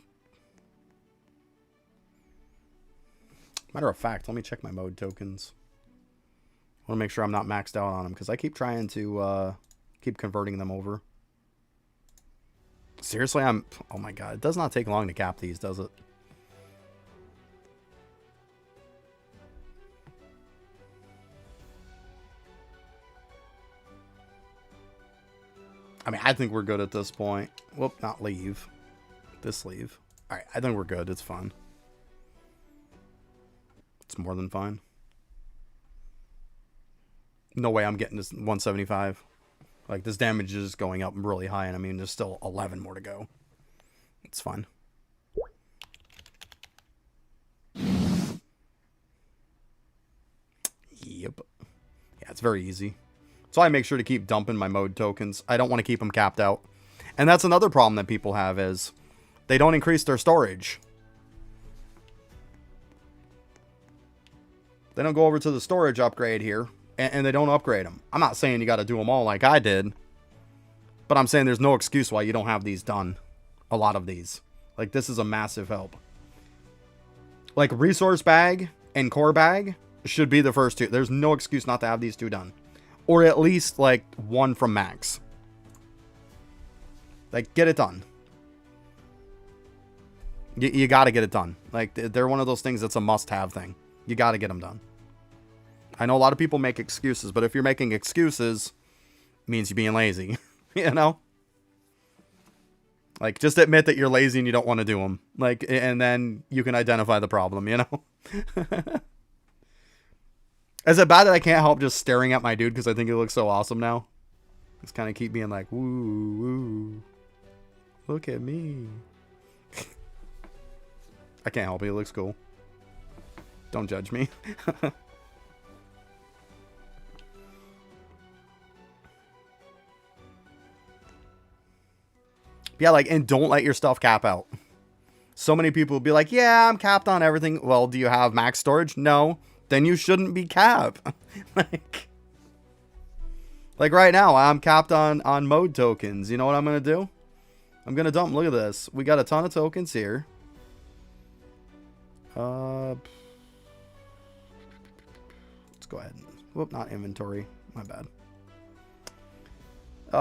A: Matter of fact, let me check my mode tokens. I want to make sure I'm not maxed out on them, because I keep trying to keep converting them over. Seriously, oh my god, it does not take long to cap these, does it? I mean, I think we're good at this point. Whoop, not leave. This leave. Alright, I think we're good. It's fine. It's more than fine. No way I'm getting this 175. Like, this damage is going up really high, and I mean, there's still 11 more to go. It's fine. Yep. Yeah, it's very easy. So I make sure to keep dumping my mode tokens. I don't want to keep them capped out. And that's another problem that people have is they don't increase their storage. They don't go over to the storage upgrade here, and they don't upgrade them. I'm not saying you got to do them all like I did, but I'm saying there's no excuse why you don't have these done. A lot of these. Like, this is a massive help. Like, resource bag and core bag should be the first two. There's no excuse not to have these two done. Or at least, like, one from max. Like, get it done. You got to get it done. Like, they're one of those things that's a must-have thing. You got to get them done. I know a lot of people make excuses, but if you're making excuses, it means you're being lazy. You know? Like, just admit that you're lazy and you don't want to do them. Like, and then you can identify the problem, you know? Is it bad that I can't help just staring at my dude because I think he looks so awesome now? Just kind of keep being like, woo, woo. Look at me. I can't help it. He looks cool. Don't judge me. Yeah, like, and don't let your stuff cap out. So many people will be like, yeah, I'm capped on everything. Well, do you have max storage? No. Then you shouldn't be capped. like right now, I'm capped on mode tokens. You know what I'm going to do? I'm going to dump. Look at this. We got a ton of tokens here. Let's go ahead. Whoop, not inventory. My bad.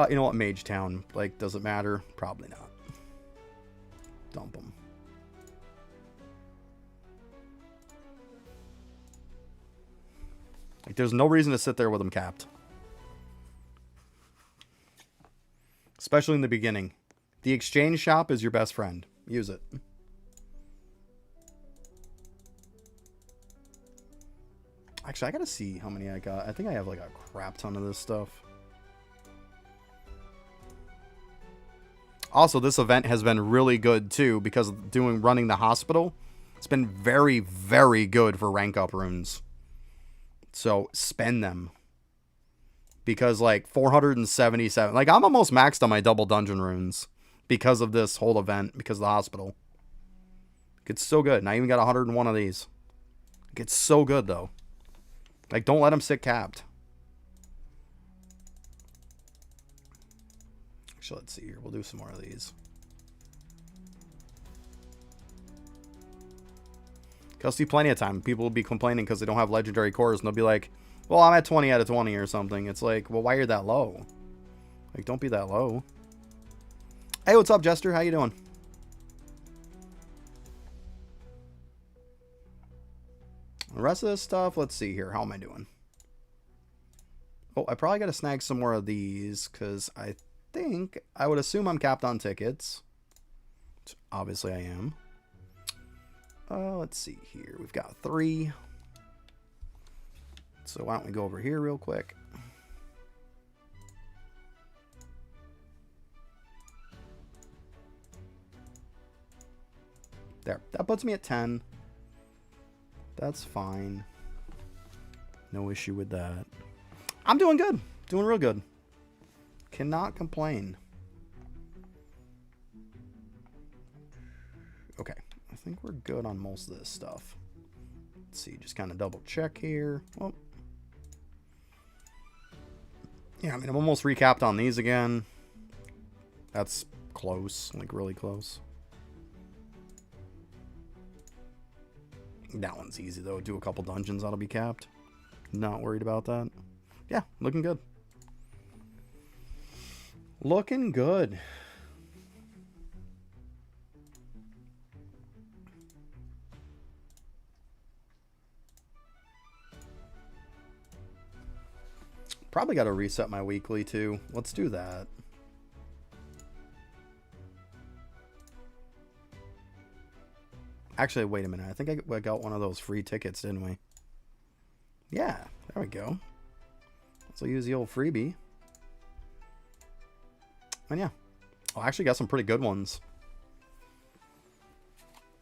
A: You know what? Mage Town. Like, does it matter? Probably not. Dump them. Like, there's no reason to sit there with them capped. Especially in the beginning. The exchange shop is your best friend. Use it. Actually, I gotta see how many I got. I think I have like a crap ton of this stuff. Also, this event has been really good too because running the hospital. It's been very, very good for rank up runes. So spend them. Because like 477, like I'm almost maxed on my double dungeon runes because of this whole event, because of the hospital. It's so good. And I even got 101 of these. It's so good though. Like, don't let them sit capped. Actually, let's see here. We'll do some more of these. I'll see plenty of time. People will be complaining because they don't have legendary cores, and they'll be like, well, I'm at 20 out of 20 or something. It's like, well, why are you that low? Like, don't be that low. Hey, what's up, Jester? How you doing? The rest of this stuff, let's see here. How am I doing? Oh, I probably got to snag some more of these because I think, I would assume I'm capped on tickets. Which obviously I am. Let's see here. We've got 3. So why don't we go over here real quick. There. That puts me at 10. That's fine. No issue with that. I'm doing good. Doing real good. Cannot complain. Okay. I think we're good on most of this stuff. Let's see. Just kind of double check here. Oh. Yeah, I mean, I'm almost recapped on these again. That's close. Like, really close. That one's easy, though. Do a couple dungeons, that'll be capped. Not worried about that. Yeah, looking good. Looking good. Probably got to reset my weekly, too. Let's do that. Actually, wait a minute. I think I got one of those free tickets, didn't we? Yeah, there we go. So use the old freebie. And yeah. Oh, I actually got some pretty good ones.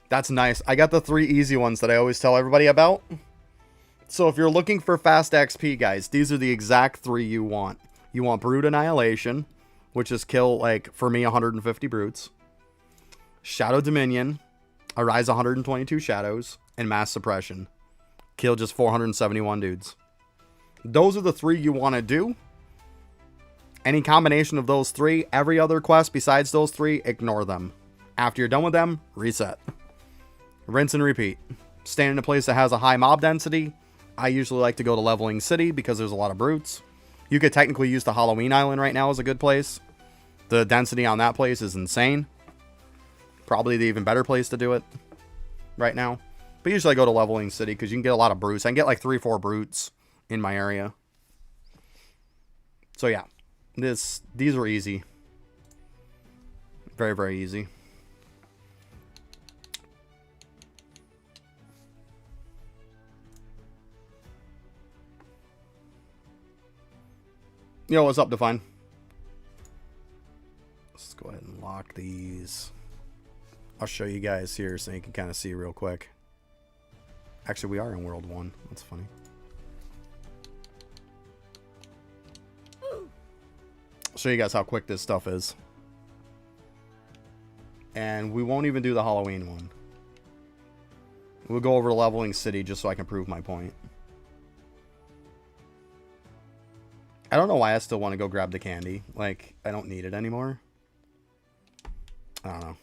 A: That's nice. I got the 3 easy ones that I always tell everybody about. So if you're looking for fast XP, guys, these are the exact 3 you want. You want Brute Annihilation, which is kill, like, for me, 150 Brutes. Shadow Dominion. Arise 122 Shadows. And Mass Suppression. Kill just 471 dudes. Those are the 3 you want to do. Any combination of those 3, every other quest besides those 3, ignore them. After you're done with them, reset. Rinse and repeat. Stand in a place that has a high mob density. I usually like to go to Leveling City because there's a lot of brutes. You could technically use the Halloween Island right now as a good place. The density on that place is insane. Probably the even better place to do it right now. But usually I go to Leveling City because you can get a lot of brutes. I can get like 3-4 brutes in my area. So yeah, these are easy. Very, very easy. Yo, what's up, Define? Let's go ahead and lock these. I'll show you guys here so you can kind of see real quick. Actually, we are in World 1. That's funny. I'll show you guys how quick this stuff is. And we won't even do the Halloween one. We'll go over to Leveling City just so I can prove my point. I don't know why I still want to go grab the candy. Like, I don't need it anymore. I don't know.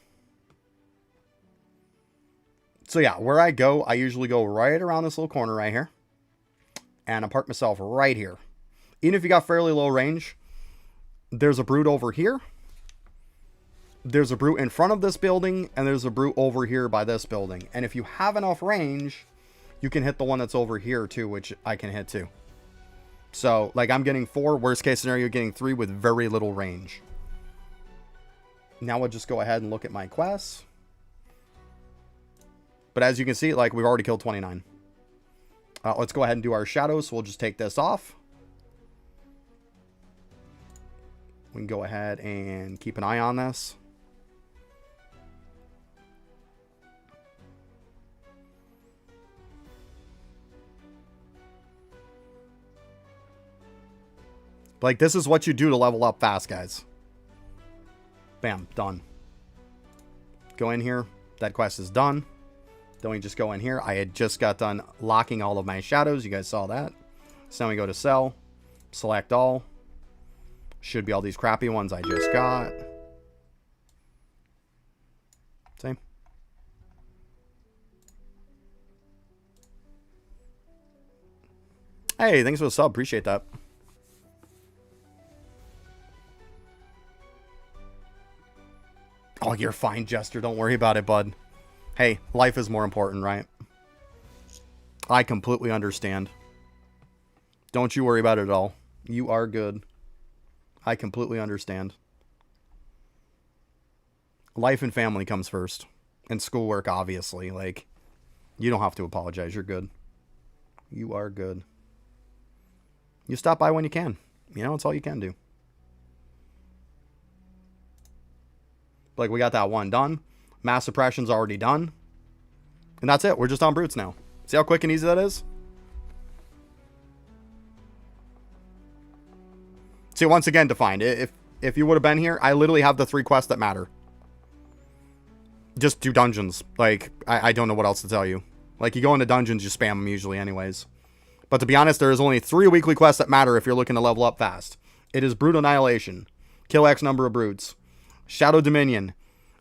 A: So yeah, where I go, I usually go right around this little corner right here. And I park myself right here. Even if you got fairly low range, there's a brute over here. There's a brute in front of this building. And there's a brute over here by this building. And if you have enough range, you can hit the one that's over here too, which I can hit too. So, like, I'm getting 4. Worst case scenario, getting 3 with very little range. Now we'll just go ahead and look at my quests. But as you can see, like, we've already killed 29. Let's go ahead and do our shadows. So we'll just take this off. We can go ahead and keep an eye on this. Like, this is what you do to level up fast, guys. Bam, done. Go in here. That quest is done. Then we just go in here. I had just got done locking all of my shadows. You guys saw that. So now we go to sell. Select all. Should be all these crappy ones I just got. Same. Hey, thanks for the sub. Appreciate that. Oh, you're fine, Jester. Don't worry about it, bud. Hey, life is more important, right? I completely understand. Don't you worry about it at all. You are good. I completely understand. Life and family comes first. And schoolwork, obviously. Like, you don't have to apologize. You're good. You are good. You stop by when you can. You know, it's all you can do. Like, we got that one done. Mass suppression's already done. And that's it. We're just on brutes now. See how quick and easy that is? See, once again, defined. If you would have been here, I literally have the 3 quests that matter. Just do dungeons. Like, I don't know what else to tell you. Like, you go into dungeons, you spam them usually anyways. But to be honest, there is only 3 weekly quests that matter if you're looking to level up fast. It is Brute Annihilation. Kill X number of brutes. Shadow Dominion.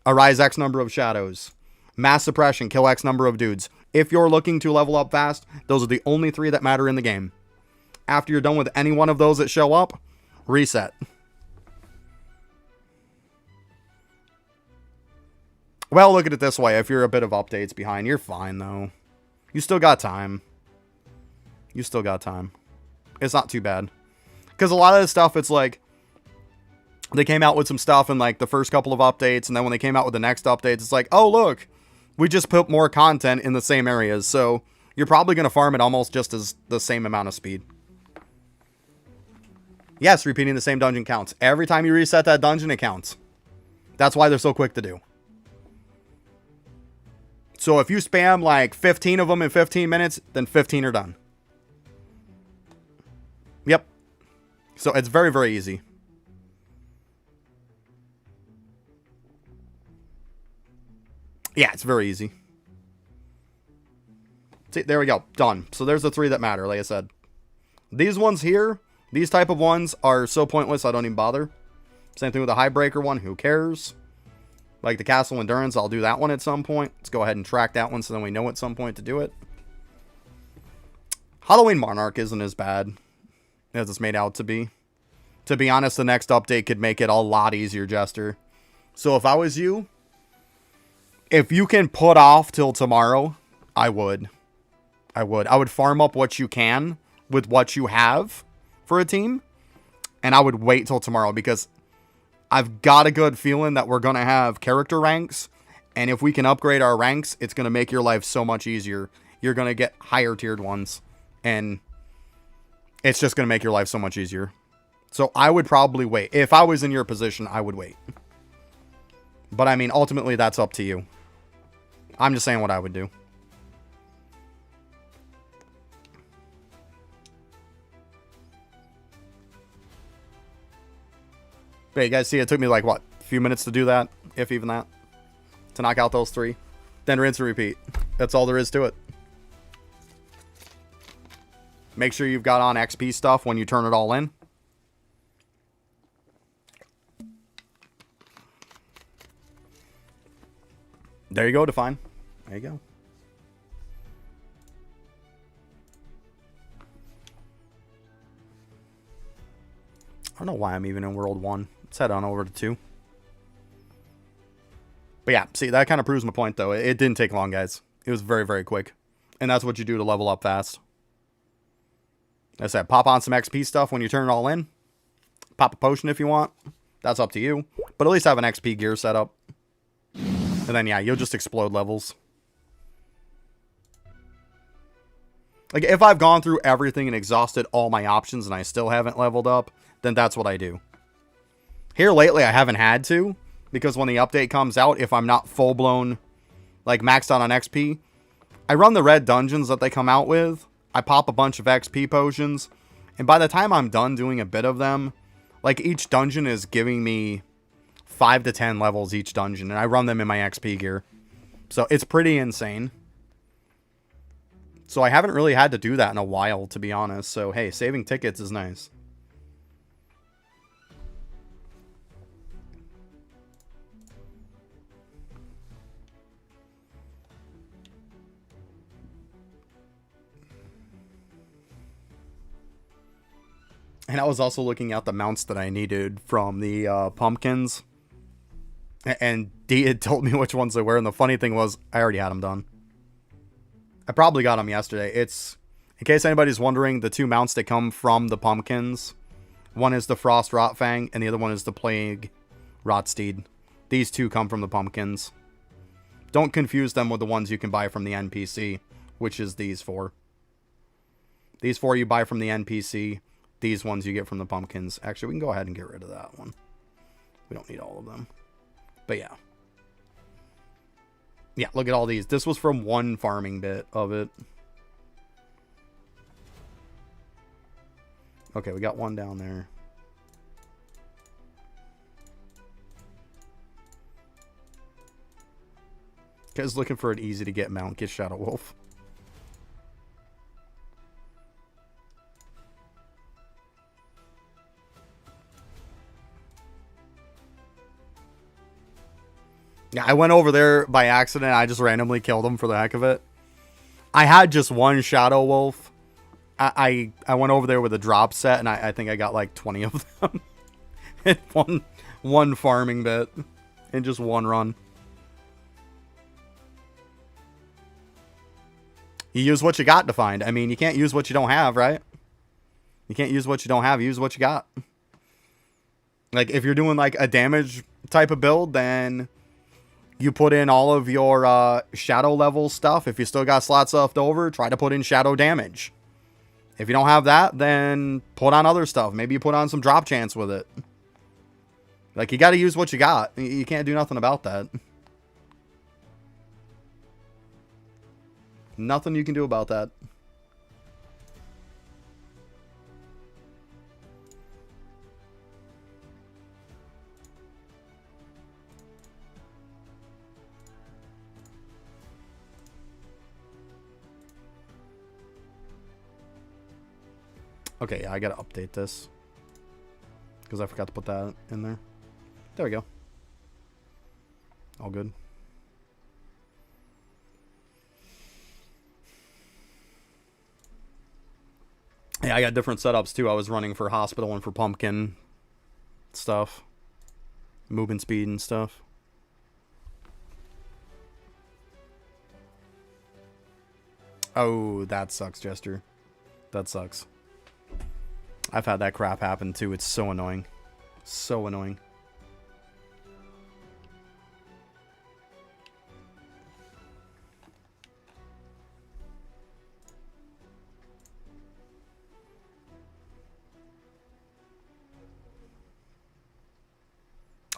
A: Arise X number of shadows. Mass Suppression. Kill X number of dudes. If you're looking to level up fast, those are the only 3 that matter in the game. After you're done with any one of those that show up, reset. Well, look at it this way. If you're a bit of updates behind, you're fine, though. You still got time. You still got time. It's not too bad. Because a lot of this stuff, it's like, they came out with some stuff in like the first couple of updates, and then when they came out with the next updates, it's like, oh look, we just put more content in the same areas, so you're probably going to farm it almost just as the same amount of speed. Yes, repeating the same dungeon counts. Every time you reset that dungeon, it counts. That's why they're so quick to do. So if you spam like 15 of them in 15 minutes, then 15 are done. Yep. So it's very, very easy. Yeah, it's very easy. See, there we go. Done. So there's the 3 that matter, like I said. These ones here, these type of ones are so pointless, I don't even bother. Same thing with the Highbreaker one. Who cares? Like the Castle Endurance, I'll do that one at some point. Let's go ahead and track that one so then we know at some point to do it. Halloween Monarch isn't as bad as it's made out to be. To be honest, the next update could make it a lot easier, Jester. So if I was you, if you can put off till tomorrow, I would. I would farm up what you can with what you have for a team. And I would wait till tomorrow because I've got a good feeling that we're going to have character ranks. And if we can upgrade our ranks, it's going to make your life so much easier. You're going to get higher tiered ones. And it's just going to make your life so much easier. So I would probably wait. If I was in your position, I would wait. But I mean, ultimately, that's up to you. I'm just saying what I would do. But you guys see, it took me like, what, a few minutes to do that? If even that. To knock out those 3. Then rinse and repeat. That's all there is to it. Make sure you've got on XP stuff when you turn it all in. There you go, Define. There you go. I don't know why I'm even in World 1. Let's head on over to 2. But yeah, see, that kind of proves my point, though. It didn't take long, guys. It was very, very quick. And that's what you do to level up fast. I said, pop on some XP stuff when you turn it all in. Pop a potion if you want. That's up to you. But at least have an XP gear set up. And then, yeah, you'll just explode levels. Like, if I've gone through everything and exhausted all my options and I still haven't leveled up, then that's what I do. Here lately, I haven't had to. Because when the update comes out, if I'm not full-blown, like, maxed out on XP, I run the red dungeons that they come out with. I pop a bunch of XP potions. And by the time I'm done doing a bit of them, like, each dungeon is giving me 5 to 10 levels each dungeon. And I run them in my XP gear. So, it's pretty insane. So, I haven't really had to do that in a while, to be honest. So, hey, saving tickets is nice. And I was also looking at the mounts that I needed from the pumpkins. And D had told me which ones they were. And the funny thing was, I already had them done. I probably got them yesterday. It's, in case anybody's wondering, the 2 mounts that come from the pumpkins. One is the Frost Rotfang, and the other one is the Plague Rotsteed. These 2 come from the pumpkins. Don't confuse them with the ones you can buy from the NPC, which is these 4. These 4 you buy from the NPC. These ones you get from the pumpkins. Actually, we can go ahead and get rid of that one. We don't need all of them. But yeah. Yeah, look at all these. This was from one farming bit of it. Okay, we got one down there. Guys looking for an easy to get mount. Get Shadow Wolf. Yeah, I went over there by accident. I just randomly killed him for the heck of it. I had just one Shadow Wolf. I went over there with a drop set, and I think I got like 20 of them. in one farming bit. In just one run. You use what you got to find. I mean, you can't use what you don't have, right? You can't use what you don't have. Use what you got. Like, if you're doing like a damage type of build, then you put in all of your shadow level stuff. If you still got slots left over, try to put in shadow damage. If you don't have that, then put on other stuff. Maybe you put on some drop chance with it. Like, you got to use what you got. You can't do nothing about that. Nothing you can do about that. Okay, yeah, I gotta update this. Because I forgot to put that in there. There we go. All good. Yeah, I got different setups too. I was running for hospital and for pumpkin stuff. Movement speed and stuff. Oh, that sucks, Jester. That sucks. I've had that crap happen too. It's so annoying. So annoying.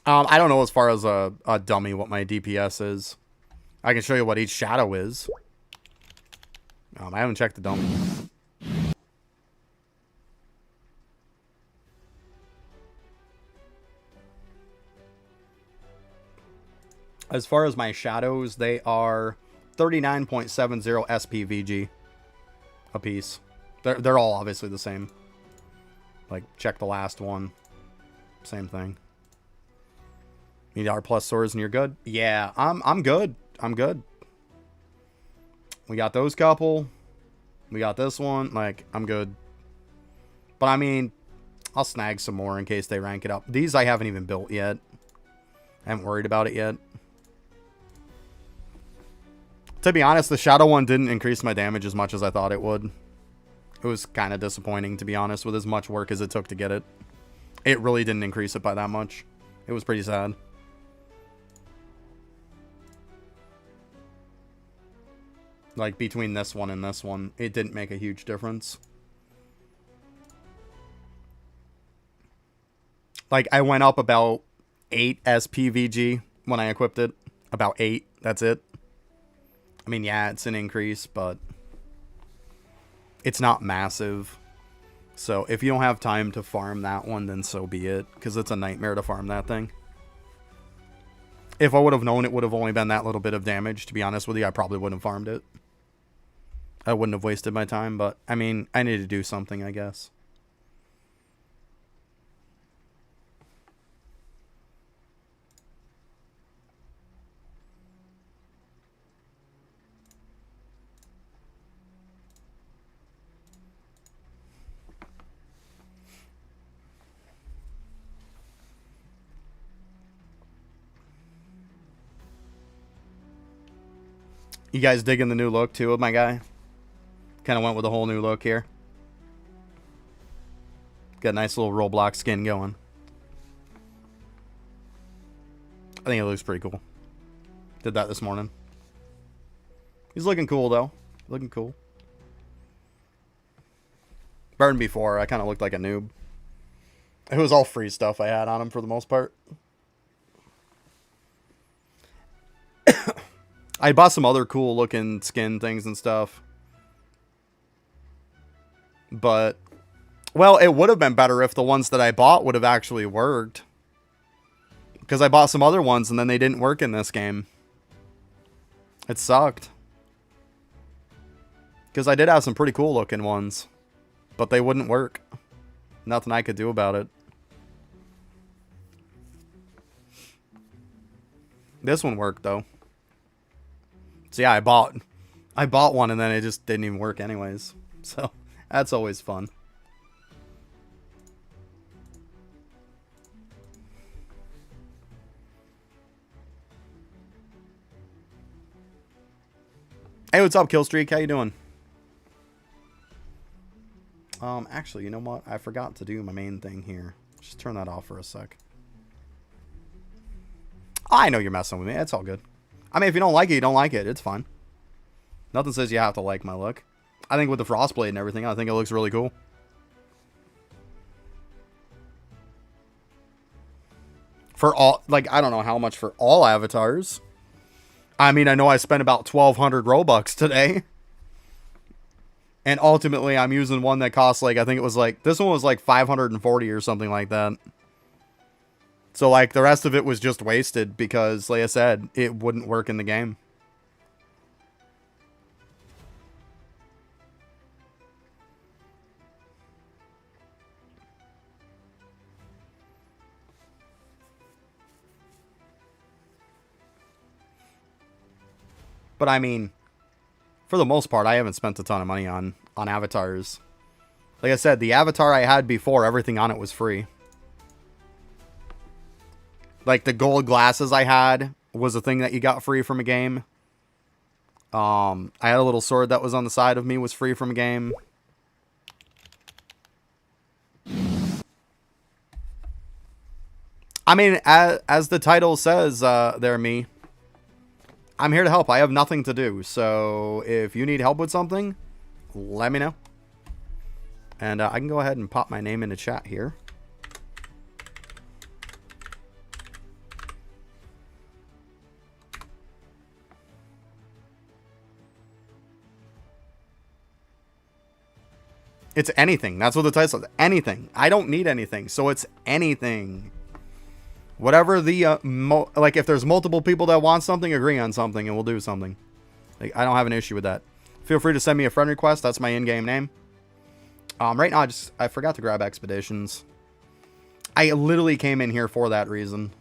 A: I don't know as far as a dummy what my DPS is. I can show you what each shadow is. I haven't checked the dummy. As far as my shadows, they are 39.70 SPVG a piece. They're all obviously the same. Like, check the last one. Same thing. Need R+ swords and you're good? Yeah, I'm good. I'm good. We got those couple. We got this one. Like, I'm good. But I mean, I'll snag some more in case they rank it up. These I haven't even built yet. I haven't worried about it yet. To be honest, the shadow one didn't increase my damage as much as I thought it would. It was kind of disappointing, to be honest, with as much work as it took to get it. It really didn't increase it by that much. It was pretty sad. Like, between this one and this one, it didn't make a huge difference. Like, I went up about 8 SPVG when I equipped it. About 8. That's it. I mean, yeah, it's an increase, but it's not massive. So if you don't have time to farm that one, then so be it. Because it's a nightmare to farm that thing. If I would have known it would have only been that little bit of damage, to be honest with you, I probably wouldn't have farmed it. I wouldn't have wasted my time, but, I mean, I need to do something, I guess. You guys digging the new look, too, of my guy? Kind of went with a whole new look here. Got a nice little Roblox skin going. I think it looks pretty cool. Did that this morning. He's looking cool, though. Looking cool. Better than before. I kind of looked like a noob. It was all free stuff I had on him for the most part. I bought some other cool looking skin things and stuff. But, well, it would have been better if the ones that I bought would have actually worked. Because I bought some other ones and then they didn't work in this game. It sucked. Because I did have some pretty cool looking ones. But they wouldn't work. Nothing I could do about it. This one worked though. So yeah, I bought one and then it just didn't even work anyways. So that's always fun. Hey, what's up, Killstreak? How you doing? Actually, you know what? I forgot to do my main thing here. Just turn that off for a sec. I know you're messing with me. It's all good. I mean, if you don't like it, you don't like it. It's fine. Nothing says you have to like my look. I think with the Frostblade and everything, I think it looks really cool. For all, like, I don't know how much for all avatars. I mean, I know I spent about 1,200 Robux today. And ultimately, I'm using one that costs, like, I think it was, like, this one was, like, 540 or something like that. So, like, the rest of it was just wasted because, like I said, it wouldn't work in the game. But, I mean, for the most part, I haven't spent a ton of money on avatars. Like I said, the avatar I had before, everything on it was free. Like, the gold glasses I had was a thing that you got free from a game. I had a little sword that was on the side of me, was free from a game. I mean, as the title says there, me, I'm here to help. I have nothing to do. So if you need help with something, let me know. And I can go ahead and pop my name into chat here. It's anything. That's what the title says. Anything. I don't need anything. So it's anything. Whatever the, like, if there's multiple people that want something, agree on something and we'll do something. Like, I don't have an issue with that. Feel free to send me a friend request. That's my in-game name. Right now, I forgot to grab Expeditions. I literally came in here for that reason.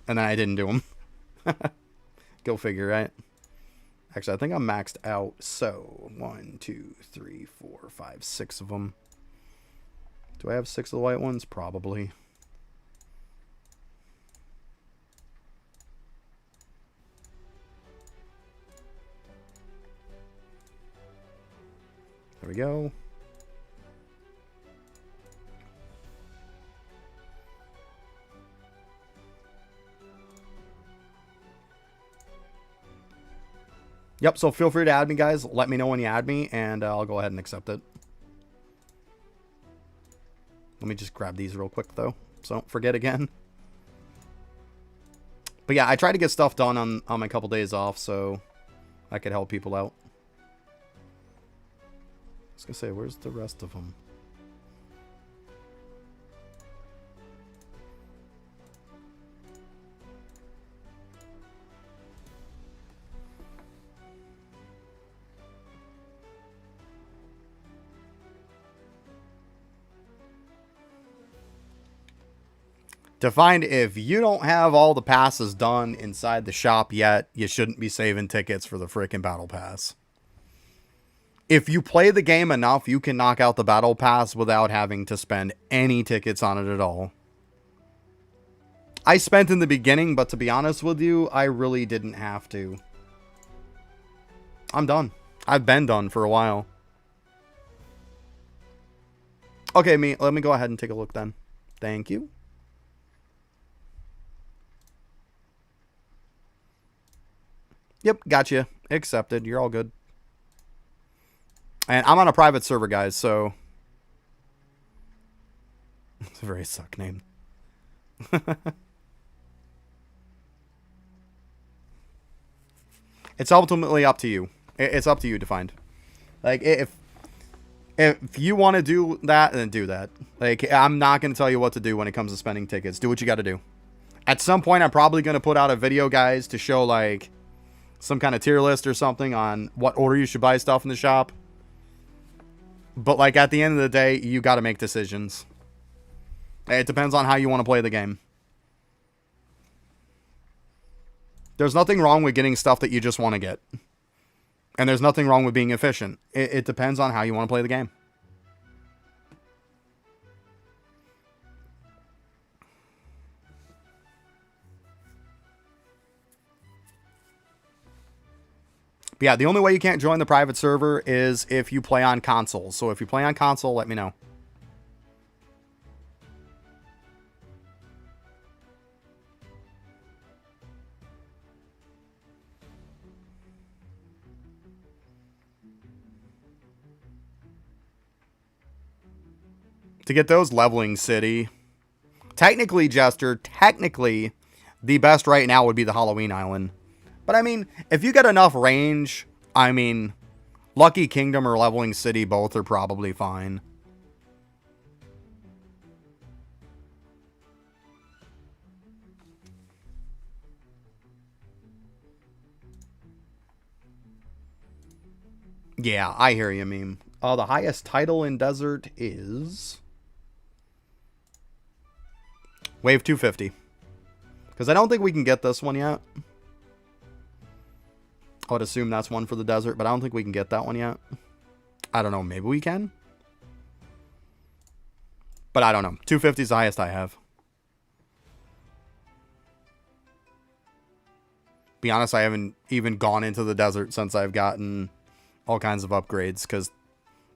A: And then I didn't do them. Go figure, right? Actually, I think I'm maxed out. So, 1, 2, 3, 4, 5, 6 of them. Do I have 6 of the white ones? Probably. There we go. Yep, so feel free to add me, guys. Let me know when you add me, and I'll go ahead and accept it. Let me just grab these real quick, though, so don't forget again. But yeah, I try to get stuff done on my couple days off, so I could help people out. I was going to say, where's the rest of them? To find if you don't have all the passes done inside the shop yet, you shouldn't be saving tickets for the freaking battle pass. If you play the game enough, you can knock out the battle pass without having to spend any tickets on it at all. I spent in the beginning, but to be honest with you, I really didn't have to. I'm done. I've been done for a while. Okay, let me go ahead and take a look then. Thank you. Yep, gotcha. Accepted. You're all good. And I'm on a private server, guys, so... It's a very suck name. It's ultimately up to you. It's up to you to find. Like, if you want to do that, then do that. Like, I'm not going to tell you what to do when it comes to spending tickets. Do what you got to do. At some point, I'm probably going to put out a video, guys, to show, like... some kind of tier list or something on what order you should buy stuff in the shop. But, like, at the end of the day, you got to make decisions. It depends on how you want to play the game. There's nothing wrong with getting stuff that you just want to get. And there's nothing wrong with being efficient. It depends on how you want to play the game. But yeah, the only way you can't join the private server is if you play on console. So if you play on console, let me know. To get those, leveling city. Technically, Jester, the best right now would be the Halloween Island. But, I mean, if you get enough range, I mean, Lucky Kingdom or Leveling City, both are probably fine. Yeah, I hear you, meme. The highest title in Desert is... Wave 250. Because I don't think we can get this one yet. I would assume that's one for the desert, but I don't think we can get that one yet. I don't know. Maybe we can. But I don't know. 250 is the highest I have. Be honest, I haven't even gone into the desert since I've gotten all kinds of upgrades, because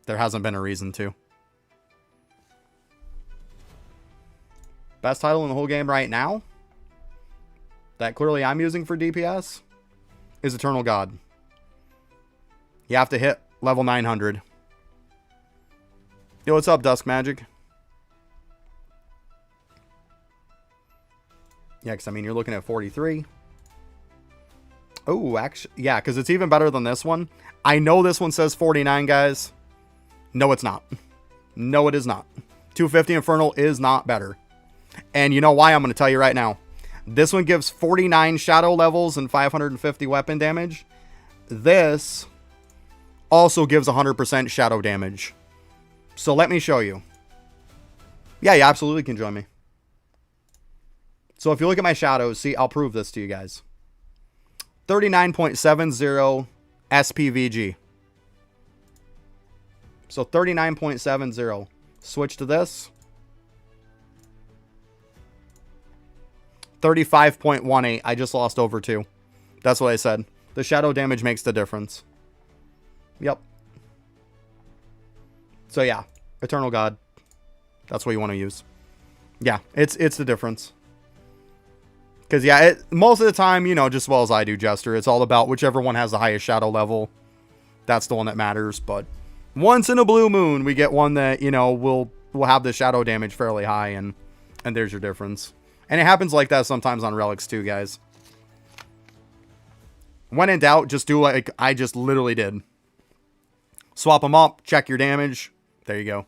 A: there hasn't been a reason to. Best title in the whole game right now, that clearly I'm using for DPS, is Eternal God. You have to hit level 900. Yo, what's up, Dusk Magic? Yeah, because, I mean, you're looking at 43. Oh, actually, yeah, because it's even better than this one. I know this one says 49, guys. No, it's not. No, it is not. 250 Infernal is not better. And you know why? I'm going to tell you right now. This one gives 49 shadow levels and 550 weapon damage. This also gives 100% shadow damage. So let me show you. Yeah, you absolutely can join me. So if you look at my shadows, see, I'll prove this to you guys. 39.70 SPVG. So 39.70. Switch to this. 35.18. I just lost over 2. That's what I said. The shadow damage makes the difference. Yep. So yeah, Eternal God. That's what you want to use. Yeah, it's the difference. Because, yeah, most of the time, you know, just as well as I do, Jester, it's all about whichever one has the highest shadow level. That's the one that matters. But once in a blue moon, we get one that, you know, will have the shadow damage fairly high, and there's your difference. And it happens like that sometimes on relics too, guys. When in doubt, just do like I just literally did. Swap them up, check your damage. There you go.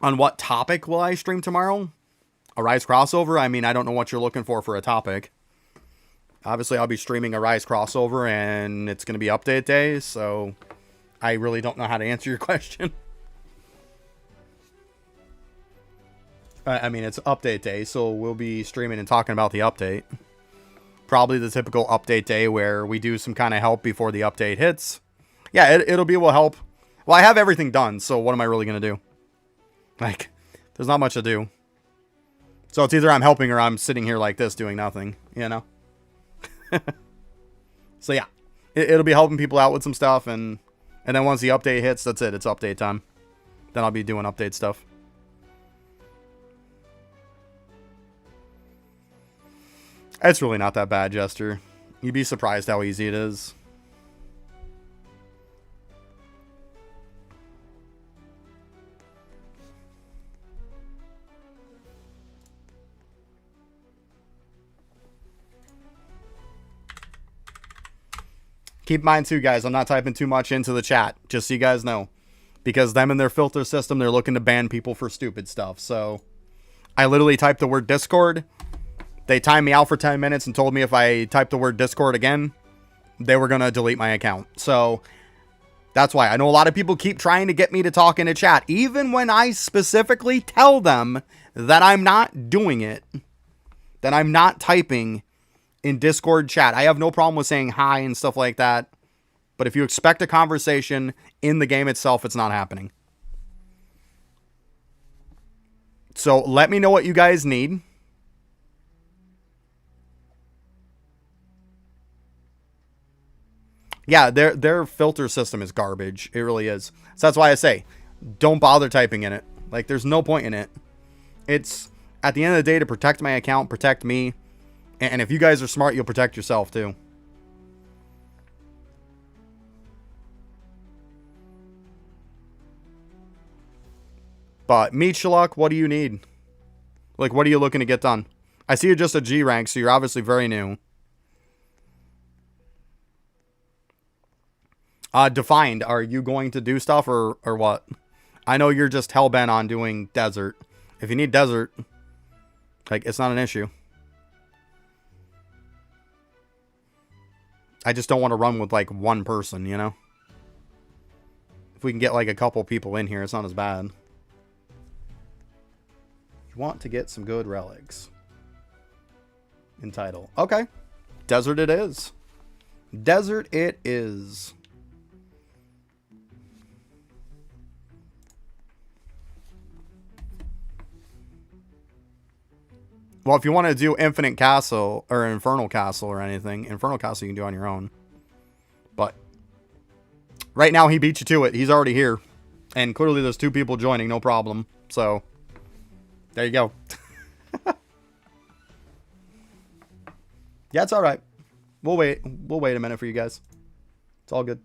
A: On what topic will I stream tomorrow? Arise crossover? I mean, I don't know what you're looking for a topic. Obviously, I'll be streaming Arise crossover, and it's going to be update day, so I really don't know how to answer your question. I mean, it's update day, so we'll be streaming and talking about the update. Probably the typical update day where we do some kind of help before the update hits. Yeah, it'll be we'll help. Well, I have everything done, so what am I really going to do? Like, there's not much to do. So it's either I'm helping or I'm sitting here like this doing nothing, you know? So yeah, it'll be helping people out with some stuff, and then once the update hits, that's it. It's update time. Then I'll be doing update stuff. It's really not that bad, Jester. You'd be surprised how easy it is. Keep in mind, too, guys, I'm not typing too much into the chat, just so you guys know. Because them and their filter system, they're looking to ban people for stupid stuff. So, I literally typed the word Discord. They timed me out for 10 minutes and told me if I typed the word Discord again, they were going to delete my account. So, that's why. I know a lot of people keep trying to get me to talk in a chat, even when I specifically tell them that I'm not doing it. That I'm not typing in Discord chat. I have no problem with saying hi and stuff like that. But if you expect a conversation in the game itself, it's not happening. So let me know what you guys need. Yeah, their filter system is garbage. It really is. So that's why I say, don't bother typing in it. Like, there's no point in it. It's, at the end of the day, to protect my account, protect me. And if you guys are smart, you'll protect yourself, too. But, Meechaluk, what do you need? Like, what are you looking to get done? I see you're just a G rank, so you're obviously very new. Defined, are you going to do stuff or what? I know you're just hellbent on doing desert. If you need desert, like, it's not an issue. I just don't want to run with, like, one person, you know? If we can get, like, a couple people in here, it's not as bad. You want to get some good relics. In title. Okay. Desert it is. Desert it is. Well, if you want to do Infinite Castle or Infernal Castle or anything, Infernal Castle you can do on your own. But right now he beat you to it. He's already here. And clearly there's 2 people joining, no problem. So there you go. Yeah, it's all right. We'll wait. We'll wait a minute for you guys. It's all good.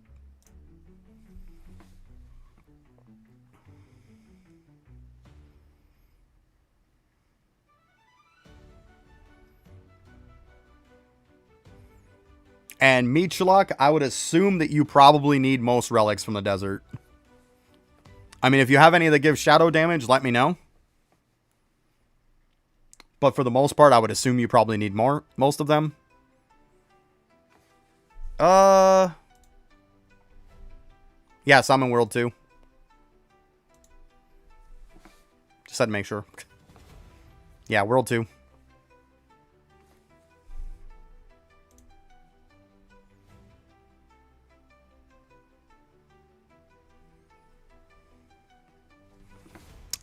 A: And Meechaluk, I would assume that you probably need most relics from the desert. I mean, if you have any that give shadow damage, let me know. But for the most part, I would assume you probably need most of them. Yeah, Summon World 2. Just had to make sure. Yeah, World 2.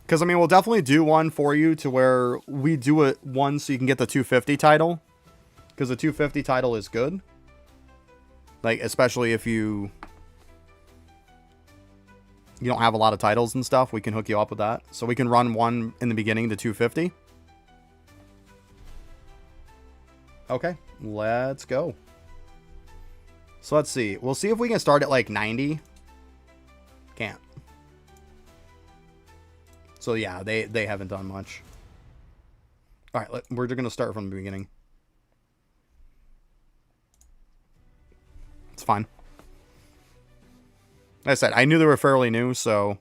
A: Because, I mean, we'll definitely do one for you to where we do it one so you can get the 250 title. Because the 250 title is good. Like, especially if you don't have a lot of titles and stuff, we can hook you up with that. So we can run one in the beginning to 250. Okay, let's go. So let's see. We'll see if we can start at like 90. Can't. So yeah, they haven't done much. All right, we're just going to start from the beginning. It's fine. Like I said, I knew they were fairly new, so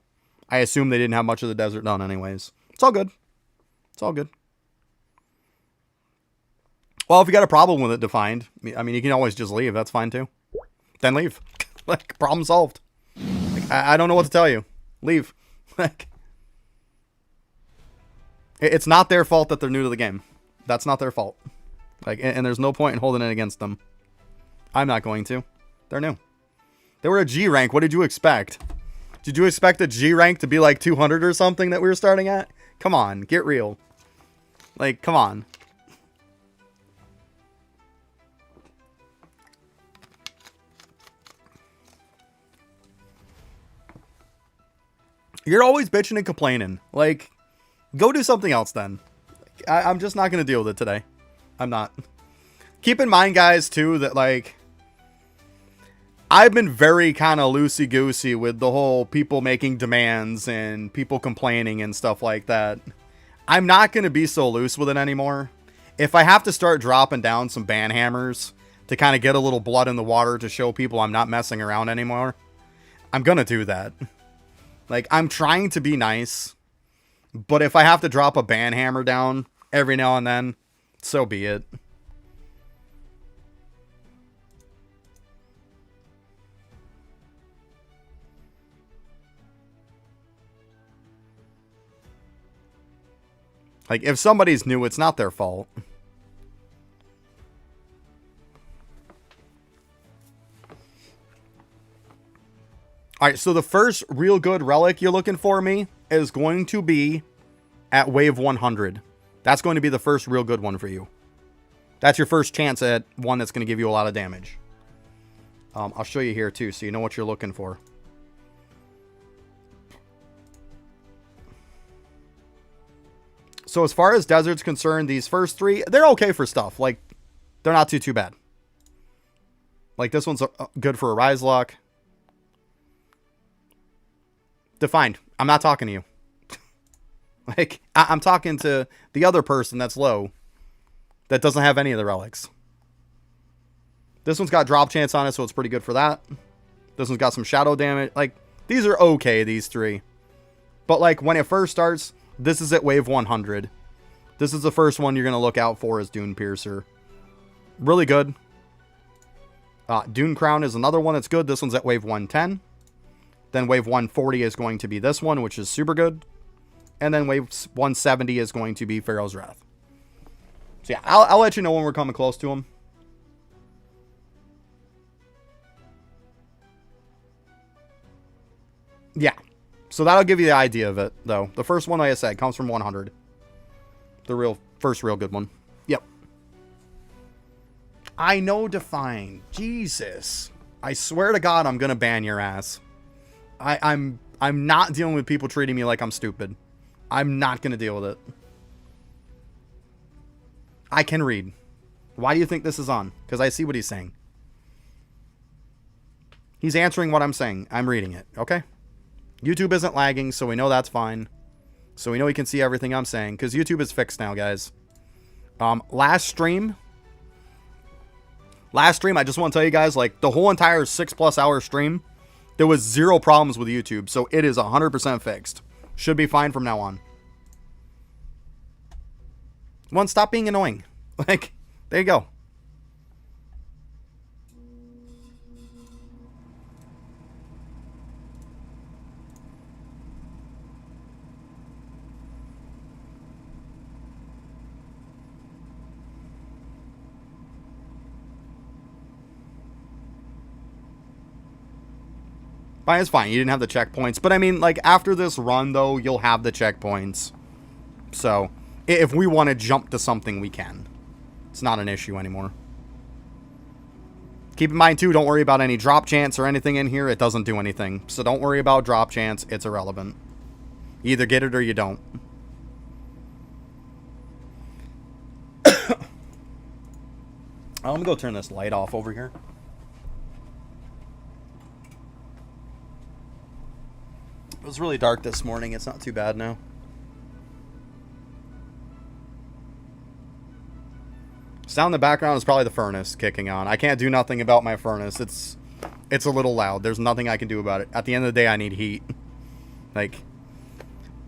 A: I assumed they didn't have much of the desert done anyways. It's all good. It's all good. Well, if you got a problem with it defined, I mean, you can always just leave. That's fine too. Then leave. Like, problem solved. Like, I don't know what to tell you. Leave. Like, it's not their fault that they're new to the game. That's not their fault. Like, and there's no point in holding it against them. I'm not going to. They're new. They were a G rank. What did you expect? Did you expect a G rank to be like 200 or something that we were starting at? Come on, get real. Like, come on. You're always bitching and complaining. Like, go do something else then. I'm just not going to deal with it today. I'm not. Keep in mind, guys, too, that, like, I've been very kind of loosey-goosey with the whole people making demands and people complaining and stuff like that. I'm not going to be so loose with it anymore. If I have to start dropping down some ban hammers to kind of get a little blood in the water to show people I'm not messing around anymore, I'm going to do that. Like, I'm trying to be nice, but if I have to drop a ban hammer down every now and then, so be it. Like, if somebody's new, it's not their fault. Alright, so the first real good relic you're looking for me is going to be at wave 100. That's going to be the first real good one for you. That's your first chance at one that's going to give you a lot of damage. I'll show you here too, so you know what you're looking for. So as far as desert's concerned, these first three, they're okay for stuff. Like, they're not too bad. Like, this one's good for a rise lock. Defined. I'm not talking to you. Like, I'm talking to the other person that's low that doesn't have any of the relics. This one's got drop chance on it, so it's pretty good for that. This one's got some shadow damage. Like, these are okay, these three. But, like, when it first starts, this is at wave 100. This is the first one you're going to look out for is Dune Piercer. Really good. Dune Crown is another one that's good. This one's at wave 110. Then wave 140 is going to be this one, which is super good. And then wave 170 is going to be Pharaoh's Wrath. So yeah, I'll let you know when we're coming close to them. Yeah. So that'll give you the idea of it, though. The first one, like I said, comes from 100. The first real good one. Yep. I know Define. Jesus. I swear to God, I'm going to ban your ass. I'm not dealing with people treating me like I'm stupid. I'm not going to deal with it. I can read. Why do you think this is on? Because I see what he's saying. He's answering what I'm saying. I'm reading it. Okay? YouTube isn't lagging, so we know that's fine. So we know he can see everything I'm saying. Because YouTube is fixed now, guys. Last stream, I just want to tell you guys, like, the whole entire 6+ hour stream, there was 0 problems with YouTube, so it is 100% fixed. Should be fine from now on. One, stop being annoying. Like, there you go. Fine, it's fine. You didn't have the checkpoints. But I mean, like, after this run, though, you'll have the checkpoints. So, if we want to jump to something, we can. It's not an issue anymore. Keep in mind, too, don't worry about any drop chance or anything in here. It doesn't do anything. So don't worry about drop chance. It's irrelevant. You either get it or you don't. I'm gonna go turn this light off over here. It was really dark this morning. It's not too bad now. Sound in the background is probably the furnace kicking on. I can't do nothing about my furnace. It's a little loud. There's nothing I can do about it. At the end of the day, I need heat. Like,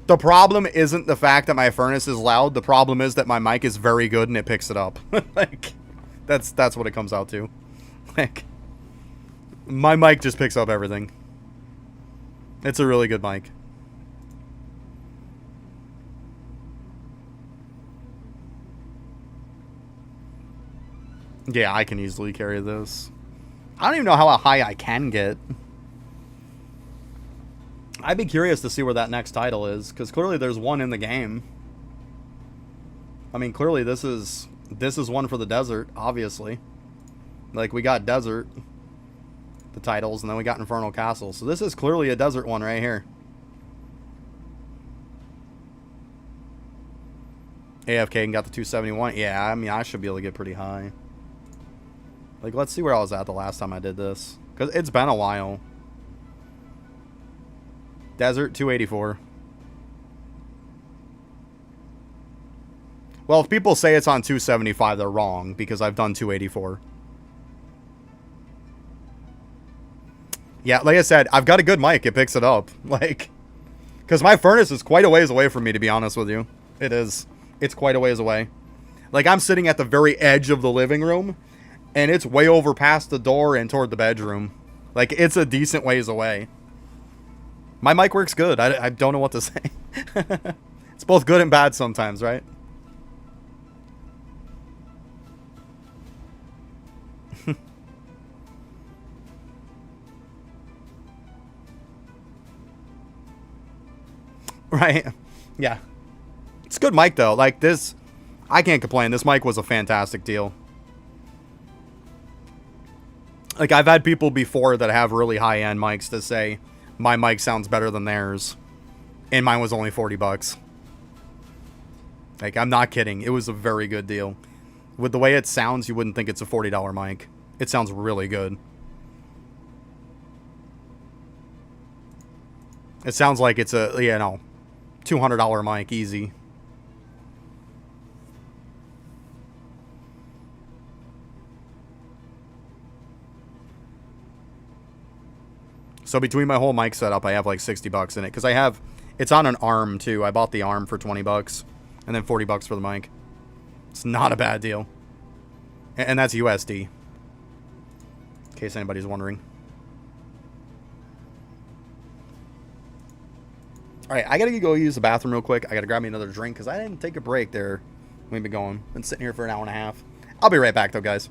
A: the problem isn't the fact that my furnace is loud. The problem is that my mic is very good and it picks it up. Like, that's what it comes out to. Like, my mic just picks up everything. It's a really good mic. Yeah, I can easily carry this. I don't even know how high I can get. I'd be curious to see where that next title is, because clearly there's one in the game. I mean, clearly this is one for the desert, obviously. Like, we got desert, the titles, and then we got Infernal Castle. So this is clearly a desert one right here. AFK and got the 271. Yeah, I mean, I should be able to get pretty high. Like, let's see where I was at the last time I did this, because it's been a while. Desert, 284. Well, if people say it's on 275, they're wrong, because I've done 284. Yeah, like I said, I've got a good mic. It picks it up. Like, because my furnace is quite a ways away from me, to be honest with you. It is. It's quite a ways away. Like, I'm sitting at the very edge of the living room, and it's way over past the door and toward the bedroom. Like, it's a decent ways away. My mic works good. I don't know what to say. It's both good and bad sometimes, right? Right? Yeah. It's a good mic, though. Like, this, I can't complain. This mic was a fantastic deal. Like, I've had people before that have really high-end mics that say, my mic sounds better than theirs. And mine was only 40 bucks. Like, I'm not kidding. It was a very good deal. With the way it sounds, you wouldn't think it's a $40 mic. It sounds really good. It sounds like it's a, you know, $200 mic, easy. So between my whole mic setup, I have like 60 bucks in it. Because I have, it's on an arm too. I bought the arm for 20 bucks. And then 40 bucks for the mic. It's not a bad deal. And that's USD. In case anybody's wondering. Alright, I gotta go use the bathroom real quick. I gotta grab me another drink because I didn't take a break there. We've been going. Been sitting here for an hour and a half. I'll be right back though, guys.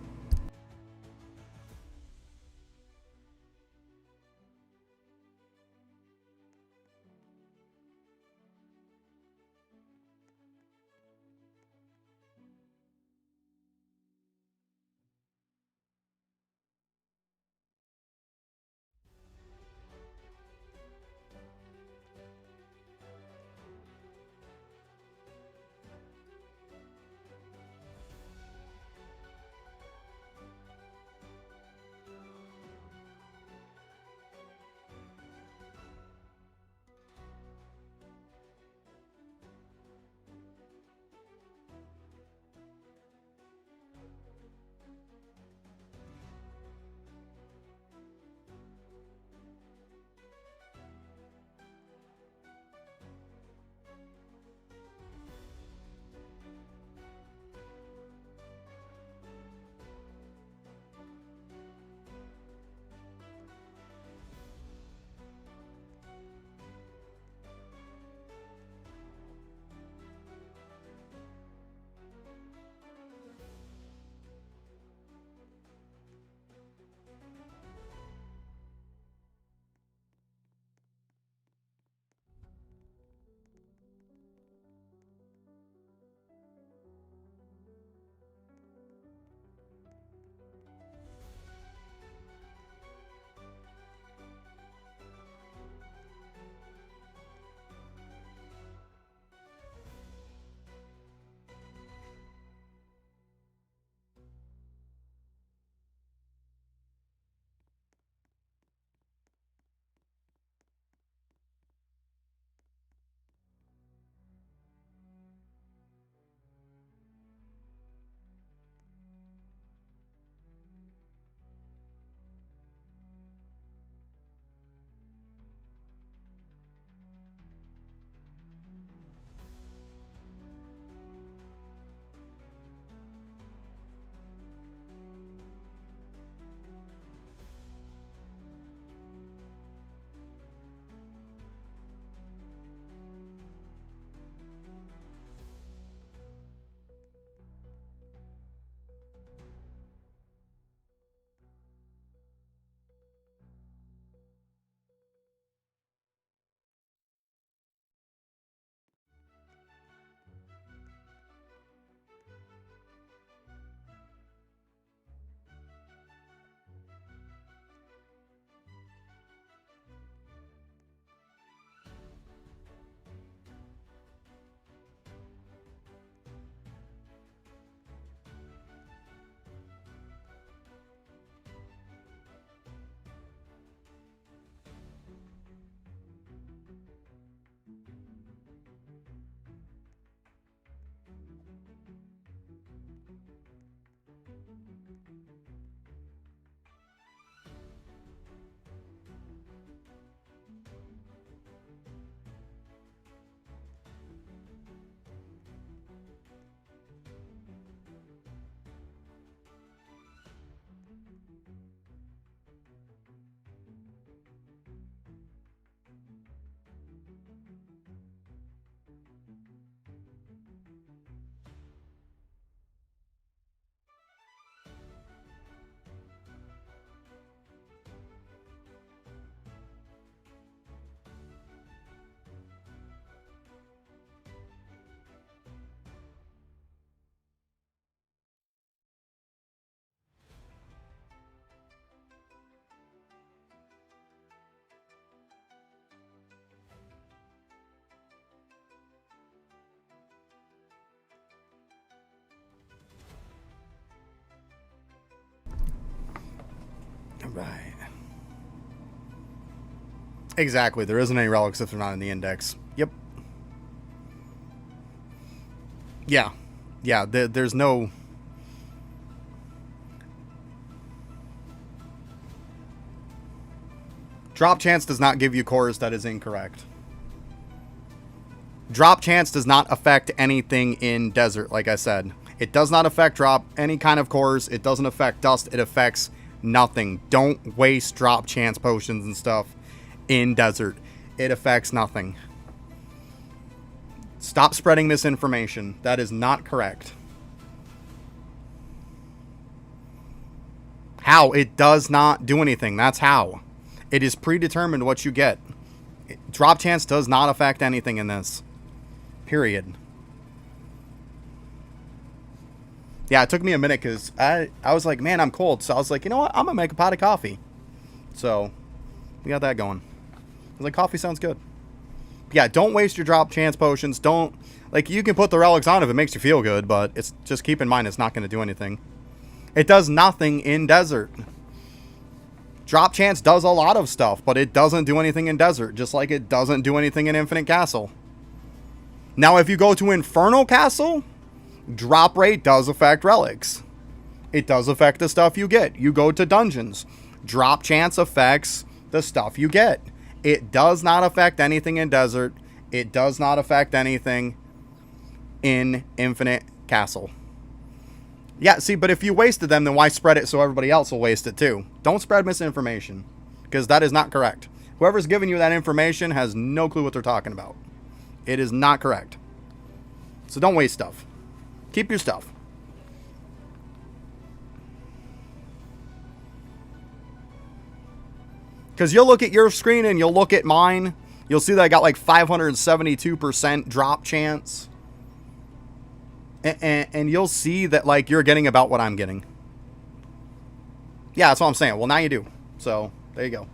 A: Right. Exactly. There isn't any relics if they're not in the index. Yep. Yeah. Yeah, there's no... Drop chance does not give you cores. That is incorrect. Drop chance does not affect anything in desert, like I said. It does not affect drop any kind of cores. It doesn't affect dust. It affects nothing. Don't waste drop chance potions and stuff in desert. It affects nothing. Stop spreading misinformation. That is not correct. How? It does not do anything. That's how. It is predetermined what you get. Drop chance does not affect anything in this. Period. Yeah, it took me a minute because I was like, man, I'm cold. So I was like, you know what? I'm going to make a pot of coffee. So we got that going. I was like, coffee sounds good. Yeah, don't waste your drop chance potions. Don't, like, you can put the relics on if it makes you feel good, but it's just keep in mind it's not going to do anything. It does nothing in desert. Drop chance does a lot of stuff, but it doesn't do anything in desert, just like it doesn't do anything in Infinite Castle. Now, if you go to Infernal Castle, drop rate does affect relics. It does affect the stuff you get. You go to dungeons. Drop chance affects the stuff you get. It does not affect anything in desert. It does not affect anything in Infinite Castle. Yeah, see, but if you wasted them, then why spread it so everybody else will waste it too? Don't spread misinformation, because that is not correct. Whoever's giving you that information has no clue what they're talking about. It is not correct. So don't waste stuff. Keep your stuff. Because you'll look at your screen and you'll look at mine. You'll see that I got like 572% drop chance. And you'll see that, like, you're getting about what I'm getting. Yeah, that's what I'm saying. Well, now you do. So, there you go.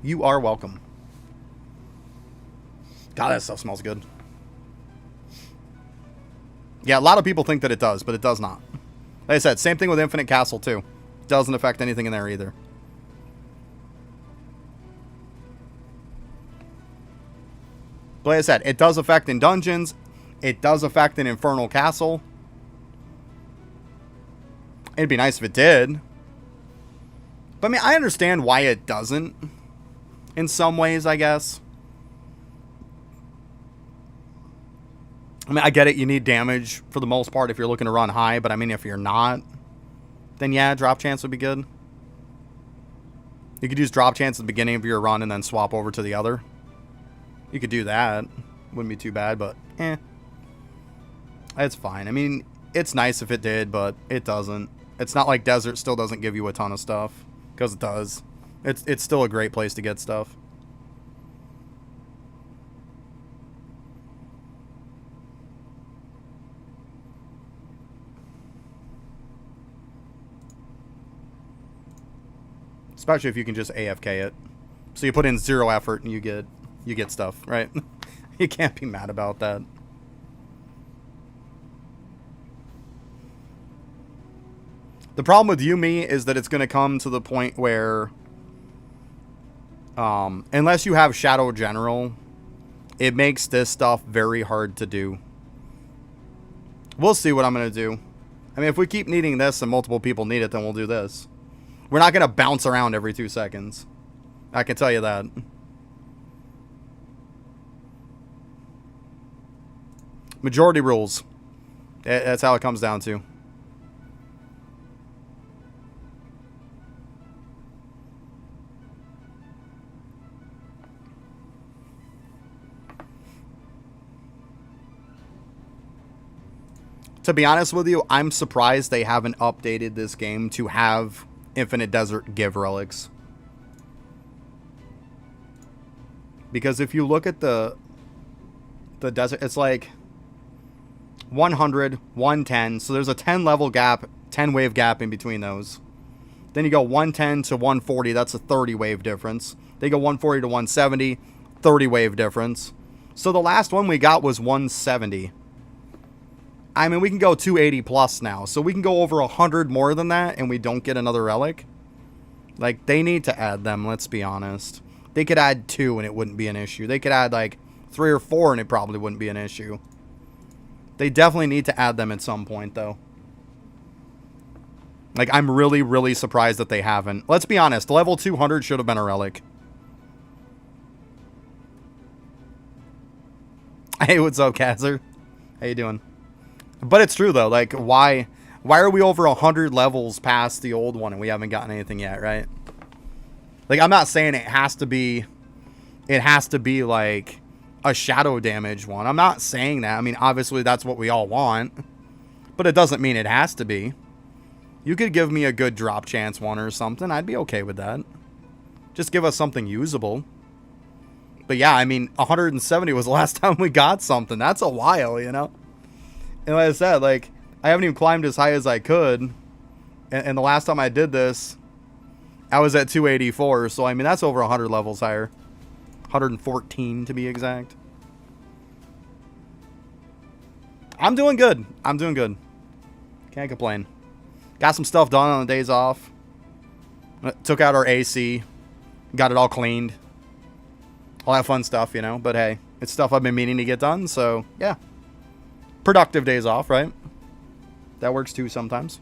A: You are welcome. God, that stuff smells good. Yeah, a lot of people think that it does, but it does not. Like I said, same thing with Infinite Castle, too. Doesn't affect anything in there either. But like I said, it does affect in dungeons. It does affect an Infernal Castle. It'd be nice if it did. But I mean, I understand why it doesn't. In some ways, I guess. I mean, I get it. You need damage for the most part if you're looking to run high. But I mean, if you're not, then yeah, drop chance would be good. You could use drop chance at the beginning of your run and then swap over to the other. You could do that. Wouldn't be too bad, but it's fine. I mean, it's nice if it did, but it doesn't. It's not like desert still doesn't give you a ton of stuff, because it does. It's still a great place to get stuff. Especially if you can just AFK it. So you put in 0 effort and you get stuff, right? You can't be mad about that. The problem with Yuumi is that it's going to come to the point where, unless you have Shadow General, it makes this stuff very hard to do. We'll see what I'm going to do. I mean, if we keep needing this and multiple people need it, then we'll do this. We're not going to bounce around every 2 seconds. I can tell you that. Majority rules. That's how it comes down to. To be honest with you, I'm surprised they haven't updated this game to have Infinite Desert give relics. Because if you look at the desert, it's like 100, 110. So there's a 10 level gap, 10 wave gap in between those. Then you go 110 to 140. That's a 30 wave difference. They go 140 to 170, 30 wave difference. So the last one we got was 170. I mean, we can go 280 plus now. So we can go over 100 more than that and we don't get another relic. Like, they need to add them, let's be honest. They could add 2 and it wouldn't be an issue. They could add, like, 3 or 4 and it probably wouldn't be an issue. They definitely need to add them at some point, though. Like, I'm really, really surprised that they haven't. Let's be honest, level 200 should have been a relic. Hey, what's up, Kazzer? How you doing? But it's true, though. Like, why are we over 100 levels past the old one and we haven't gotten anything yet, right? Like, I'm not saying it has to be, like, a shadow damage one. I'm not saying that. I mean, obviously, that's what we all want. But it doesn't mean it has to be. You could give me a good drop chance one or something. I'd be okay with that. Just give us something usable. But yeah, I mean, 170 was the last time we got something. That's a while, you know? And like I said, like, I haven't even climbed as high as I could. And the last time I did this, I was at 284. So, I mean, that's over 100 levels higher. 114 to be exact. I'm doing good. I'm doing good. Can't complain. Got some stuff done on the days off. Took out our AC. Got it all cleaned. All that fun stuff, you know. But hey, it's stuff I've been meaning to get done. So, yeah. Productive days off, right? That works too sometimes.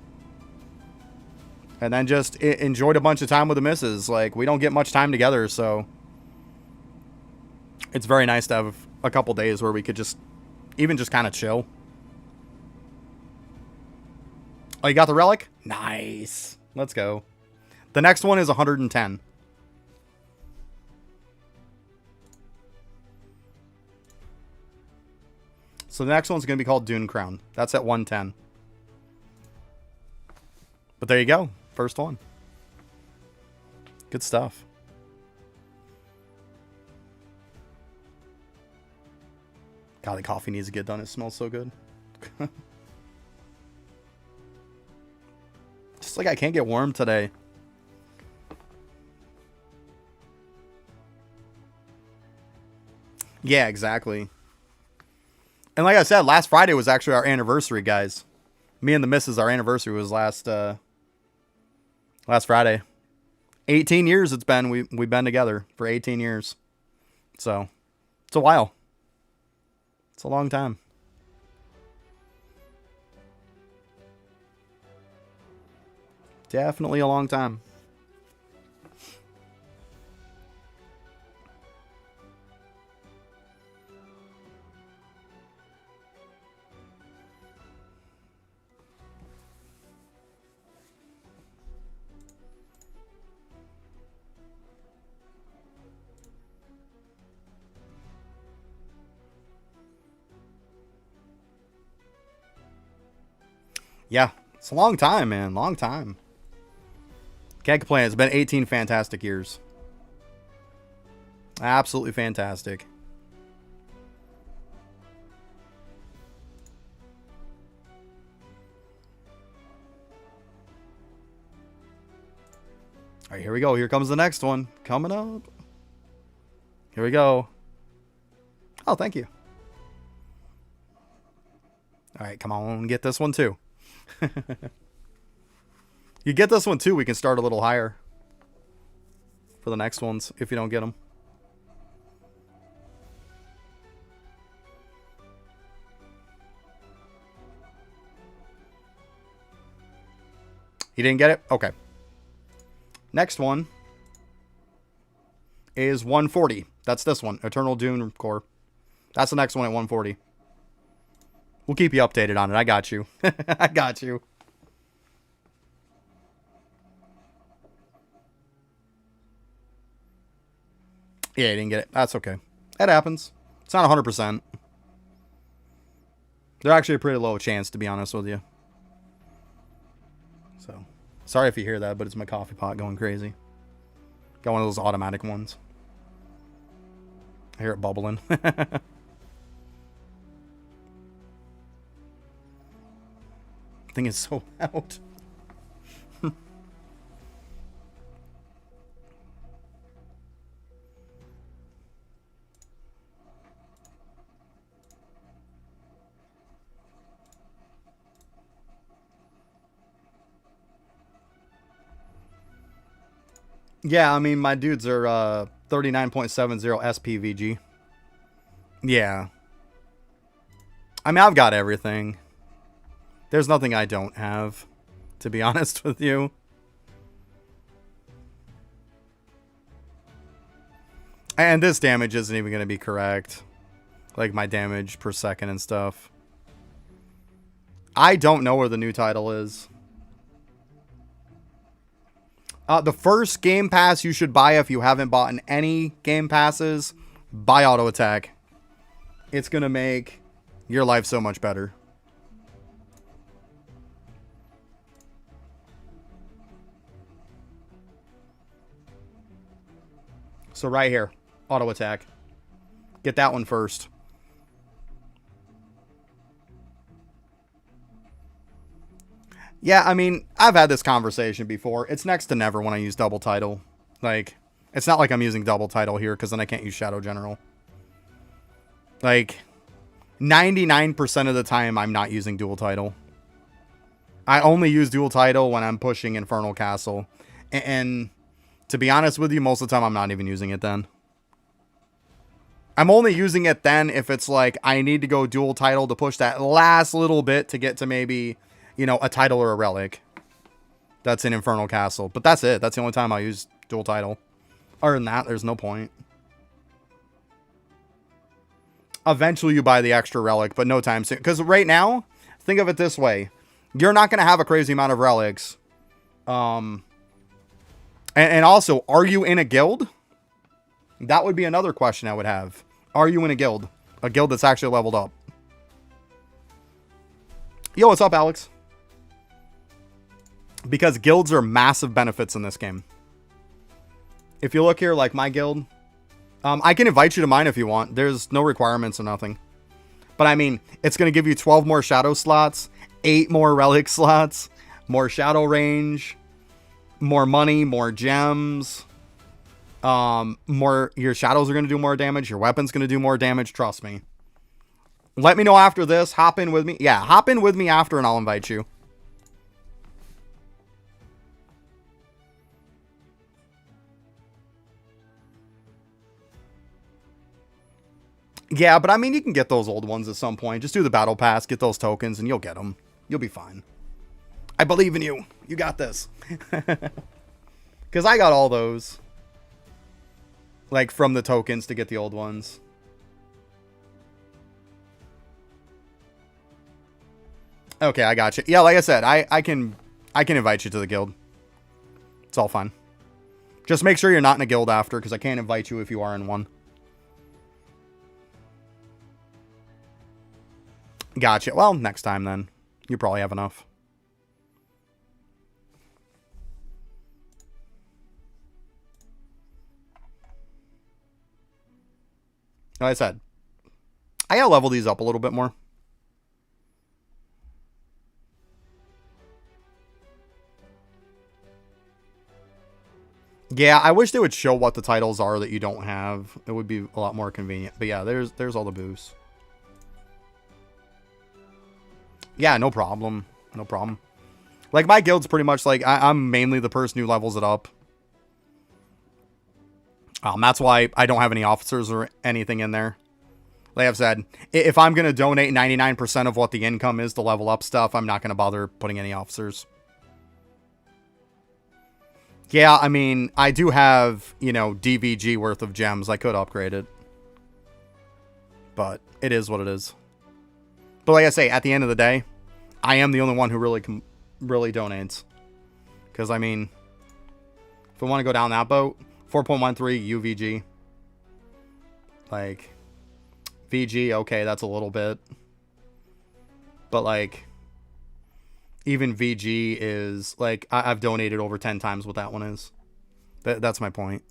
A: And then just enjoyed a bunch of time with the missus. Like, we don't get much time together, so it's very nice to have a couple days where we could just, even just kind of chill. Oh, you got the relic? Nice. Let's go. The next one is 110. So the next one's going to be called Dune Crown. That's at 110. But there you go. First one. Good stuff. God, the coffee needs to get done. It smells so good. Just like I can't get warm today. Yeah, exactly. And like I said, last Friday was actually our anniversary, guys. Me and the missus, our anniversary was last Friday. 18 years it's been. We've been together for 18 years. So, it's a while. It's a long time. Definitely a long time. Yeah, it's a long time, man. Long time. Can't complain. It's been 18 fantastic years. Absolutely fantastic. All right, here we go. Here comes the next one. Coming up. Here we go. Oh, thank you. All right, come on. Get this one, too. You get this one, too. We can start a little higher for the next ones if you don't get them. You didn't get it? Okay. Next one is 140. That's this one. Eternal Dune Core. That's the next one at 140. We'll keep you updated on it. I got you. I got you. Yeah, you didn't get it. That's okay. That happens. It's not 100%. They're actually a pretty low chance, to be honest with you. So, sorry if you hear that, but it's my coffee pot going crazy. Got one of those automatic ones. I hear it bubbling. Thing is so loud. Yeah, I mean, my dudes are 39.70 SPVG. Yeah. I mean, I've got everything. There's nothing I don't have, to be honest with you. And this damage isn't even going to be correct. Like my damage per second and stuff. I don't know where the new title is. The first Game Pass you should buy if you haven't bought in any Game Passes, buy Auto Attack. It's going to make your life so much better. So right here, Auto Attack. Get that one first. Yeah, I mean, I've had this conversation before. It's next to never when I use double title. Like, it's not like I'm using double title here because then I can't use Shadow General. Like, 99% of the time I'm not using dual title. I only use dual title when I'm pushing Infernal Castle. And to be honest with you, most of the time I'm not even using it then. I'm only using it then if it's like I need to go dual title to push that last little bit to get to maybe, you know, a title or a relic. That's in Infernal Castle. But that's it. That's the only time I use dual title. Other than that, there's no point. Eventually you buy the extra relic, but no time soon. Because right now, think of it this way. You're not going to have a crazy amount of relics. And also, are you in a guild? That would be another question I would have. Are you in a guild? A guild that's actually leveled up. Yo, what's up, Alex? Because guilds are massive benefits in this game. If you look here, like my guild, I can invite you to mine if you want. There's no requirements or nothing. But I mean, it's going to give you 12 more shadow slots, 8 more relic slots, more shadow range, more money, more gems. Your shadows are going to do more damage. Your weapon's going to do more damage. Trust me. Let me know after this. Hop in with me. Yeah, hop in with me after and I'll invite you. Yeah, but I mean, you can get those old ones at some point. Just do the battle pass, get those tokens, and you'll get them. You'll be fine. I believe in you. You got this. Because I got all those. Like, from the tokens to get the old ones. Okay, I got you. Yeah, like I said, I can invite you to the guild. It's all fine. Just make sure you're not in a guild after, because I can't invite you if you are in one. Gotcha. Well, next time then. You probably have enough. Like I said, I gotta level these up a little bit more. Yeah, I wish they would show what the titles are that you don't have. It would be a lot more convenient. But yeah, there's all the boosts. Yeah, no problem. No problem. Like, my guild's pretty much like, I'm mainly the person who levels it up. That's why I don't have any officers or anything in there. Like I've said, if I'm going to donate 99% of what the income is to level up stuff, I'm not going to bother putting any officers. Yeah, I mean, I do have, you know, DVG worth of gems. I could upgrade it. But it is what it is. But like I say, at the end of the day, I am the only one who really donates. Because, I mean, if I want to go down that boat, 4.13 UVG. Like, VG, okay, that's a little bit. But, like, even VG is, like, I've donated over 10 times what that one is. That's my point.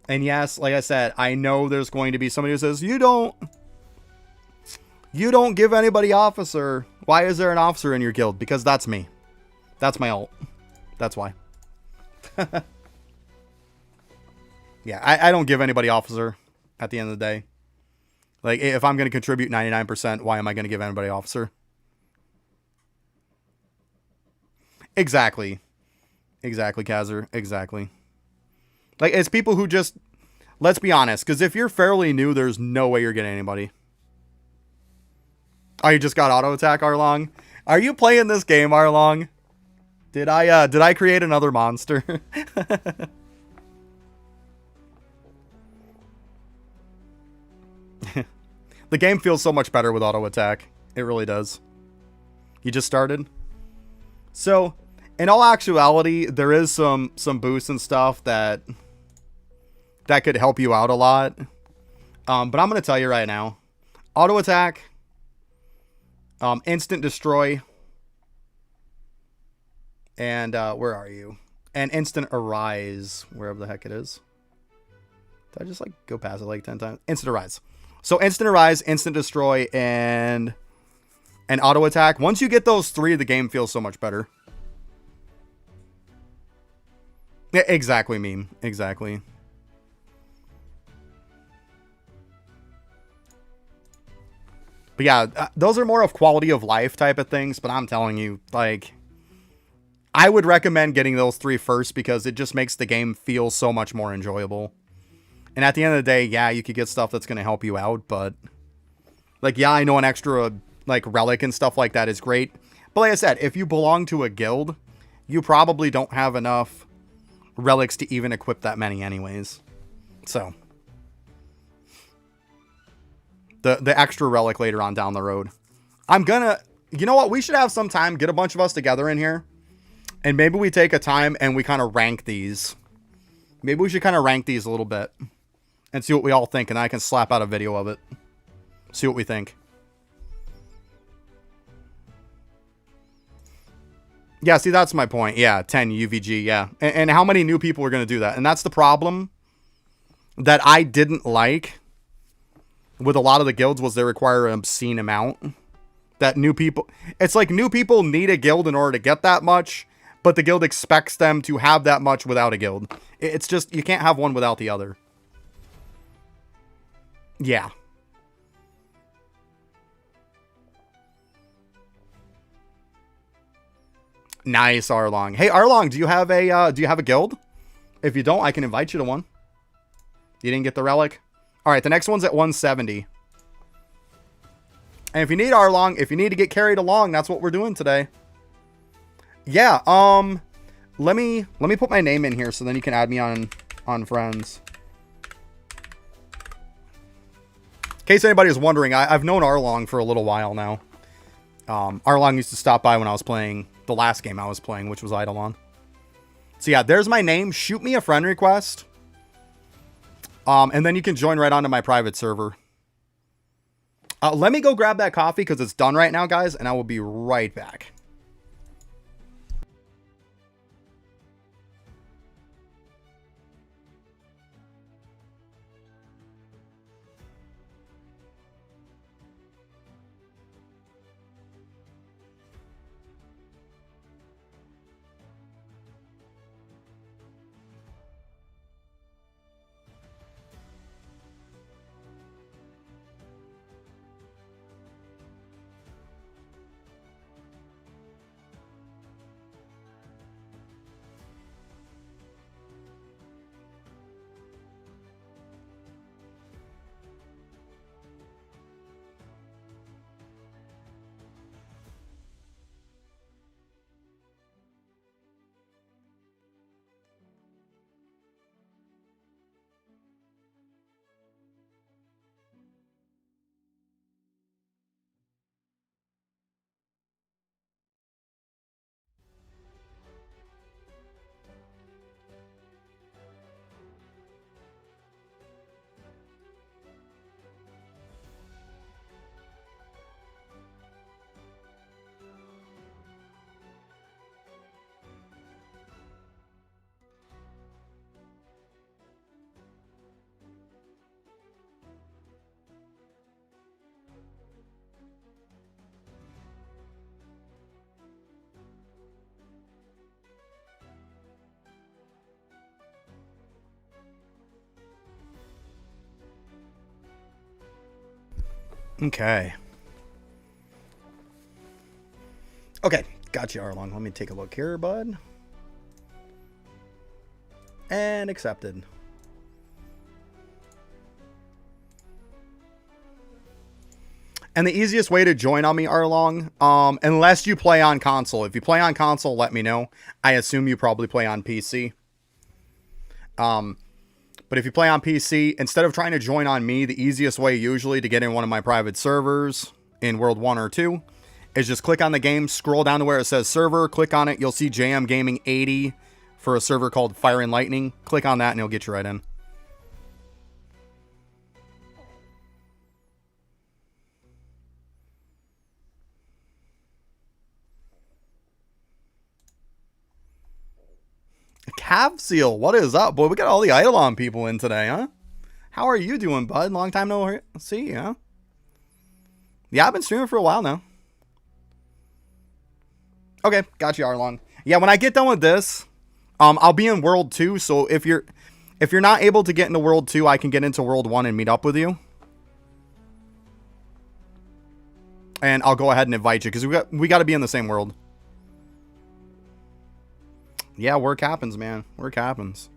A: And yes, like I said, I know there's going to be somebody who says, you don't give anybody officer. Why is there an officer in your guild? Because that's me. That's my ult. That's why. Yeah, I don't give anybody officer at the end of the day. Like, if I'm going to contribute 99%, why am I going to give anybody officer? Exactly. Exactly, Kazir. Exactly. Like, it's people who just... Let's be honest, because if you're fairly new, there's no way you're getting anybody. Oh, you just got auto attack, Arlong? Are you playing this game, Arlong? Did I create another monster? The game feels so much better with auto attack. It really does. You just started? So, in all actuality, there is some boosts and stuff that could help you out a lot. But I'm going to tell you right now. Auto attack. Instant destroy. And, where are you? And instant arise. Wherever the heck it is. Did I just, like, go past it like 10 times? Instant arise. So, instant arise, instant destroy, and auto attack. Once you get those three, the game feels so much better. Yeah, exactly, meme. Exactly. But yeah, those are more of quality of life type of things. But I'm telling you, like, I would recommend getting those three first because it just makes the game feel so much more enjoyable. And at the end of the day, yeah, you could get stuff that's going to help you out. But, like, yeah, I know an extra, like, relic and stuff like that is great. But like I said, if you belong to a guild, you probably don't have enough relics to even equip that many anyways. So, the extra relic later on down the road. I'm gonna... You know what? We should have some time, get a bunch of us together in here. And maybe we take a time and we kind of rank these. Maybe we should kind of rank these a little bit. And see what we all think. And I can slap out a video of it. See what we think. Yeah, see, that's my point. Yeah, 10 UVG, yeah. And how many new people are going to do that? And that's the problem that I didn't like with a lot of the guilds was they require an obscene amount. That new people... It's like new people need a guild in order to get that much, but the guild expects them to have that much without a guild. It's just, you can't have one without the other. Yeah. Nice, Arlong. Hey, Arlong, do you have a guild? If you don't, I can invite you to one. You didn't get the relic? All right, the next one's at 170. And if you need Arlong, if you need to get carried along, that's what we're doing today. Yeah, let me put my name in here so then you can add me on friends. In case anybody is wondering, I've known Arlong for a little while now. Arlong used to stop by when I was playing the last game I was playing, which was Eidolon. So yeah, there's my name. Shoot me a friend request. And then you can join right onto my private server. Let me go grab that coffee because it's done right now, guys, and I will be right back. Okay. Okay, got you, Arlong. Let me take a look here, bud. And accepted. And the easiest way to join on me, Arlong, unless you play on console. If you play on console, let me know. I assume you probably play on PC. But if you play on PC, instead of trying to join on me, the easiest way usually to get in one of my private servers in World 1 or 2 is just click on the game, scroll down to where it says server, click on it. You'll see JM Gaming 80 for a server called Fire and Lightning. Click on that and it'll get you right in. Cav Seal, what is up, boy? We got all the Eidolon people in today, huh? How are you doing, bud? Long time no see, huh? Yeah, I've been streaming for a while now. Okay, got you, Arlong. Yeah, when I get done with this, I'll be in World 2, so if you're not able to get into World 2, I can get into World 1 and meet up with you. And I'll go ahead and invite you, because we got to be in the same world. Yeah, work happens, man. Work happens.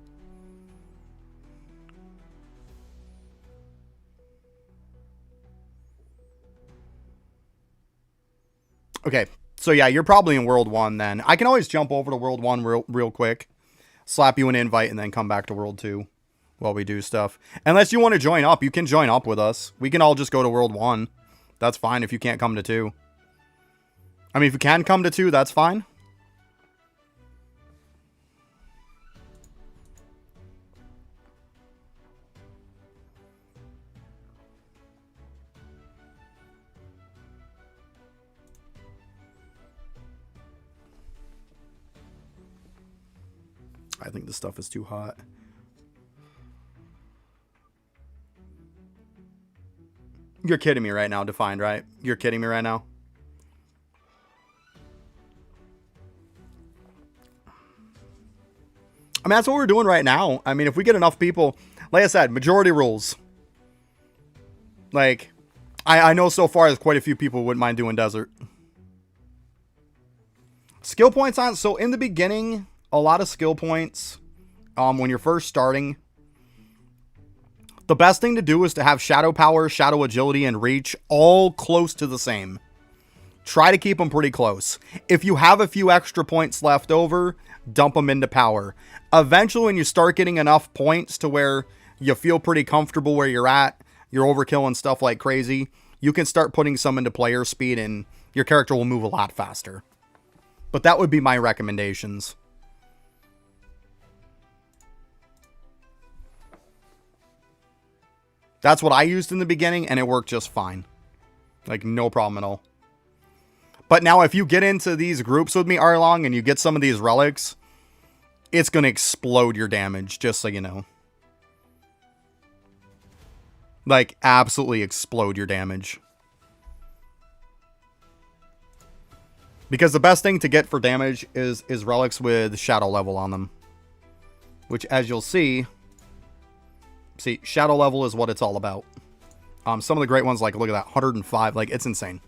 A: Okay, so yeah, you're probably in World 1 then. I can always jump over to World 1 real quick, slap you an invite, and then come back to World 2 while we do stuff. Unless you want to join up, you can join up with us. We can all just go to World 1. That's fine if you can't come to 2. I mean, if you can come to 2, that's fine. I think this stuff is too hot. You're kidding me right now, Defined, right? You're kidding me right now? I mean, that's what we're doing right now. I mean, if we get enough people, like I said, majority rules. Like, I know so far there's quite a few people who wouldn't mind doing desert. Skill points on, so in the beginning, a lot of skill points when you're first starting. The best thing to do is to have shadow power, shadow agility, and reach all close to the same. Try to keep them pretty close. If you have a few extra points left over, dump them into power. Eventually, when you start getting enough points to where you feel pretty comfortable where you're at, you're overkilling stuff like crazy, you can start putting some into player speed and your character will move a lot faster. But that would be my recommendations. That's what I used in the beginning, and it worked just fine. Like, no problem at all. But now, if you get into these groups with me, Arlong, and you get some of these relics, it's going to explode your damage, just so you know. Like, absolutely explode your damage. Because the best thing to get for damage is relics with shadow level on them. Which, as you'll see, shadow level is what it's all about. Some of the great ones, like, look at that, 105. Like, it's insane.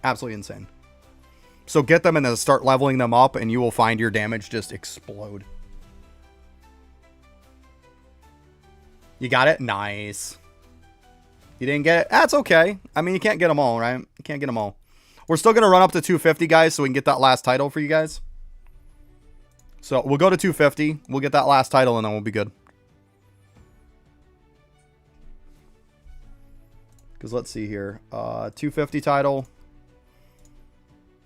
A: Absolutely insane. So get them and then start leveling them up, and you will find your damage just explode. You got it? Nice. You didn't get it? That's okay. I mean, you can't get them all, right? You can't get them all. We're still going to run up to 250, guys, so we can get that last title for you guys. So we'll go to 250. We'll get that last title, and then we'll be good. Because let's see here. 250 title.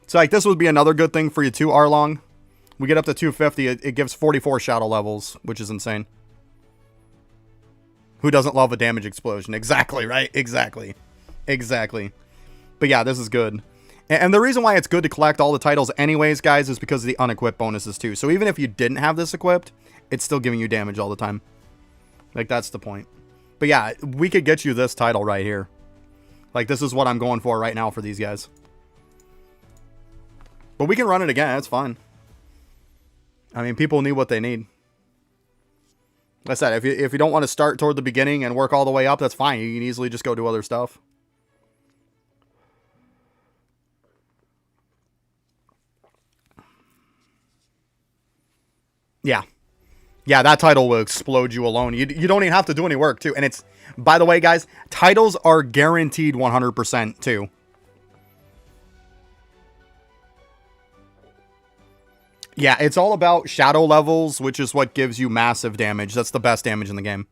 A: So like this would be another good thing for you too, Arlong. We get up to 250. It gives 44 shadow levels, which is insane. Who doesn't love a damage explosion? Exactly, right? Exactly. Exactly. But yeah, this is good. And the reason why it's good to collect all the titles anyways, guys, is because of the unequipped bonuses too. So even if you didn't have this equipped, it's still giving you damage all the time. Like, that's the point. But yeah, we could get you this title right here. Like, this is what I'm going for right now for these guys. But we can run it again. That's fine. I mean, people need what they need. Like I said, if you don't want to start toward the beginning and work all the way up, that's fine. You can easily just go do other stuff. Yeah. Yeah, that title will explode you alone. You don't even have to do any work, too. And it's, by the way, guys, titles are guaranteed 100%, too. Yeah, it's all about shadow levels, which is what gives you massive damage. That's the best damage in the game.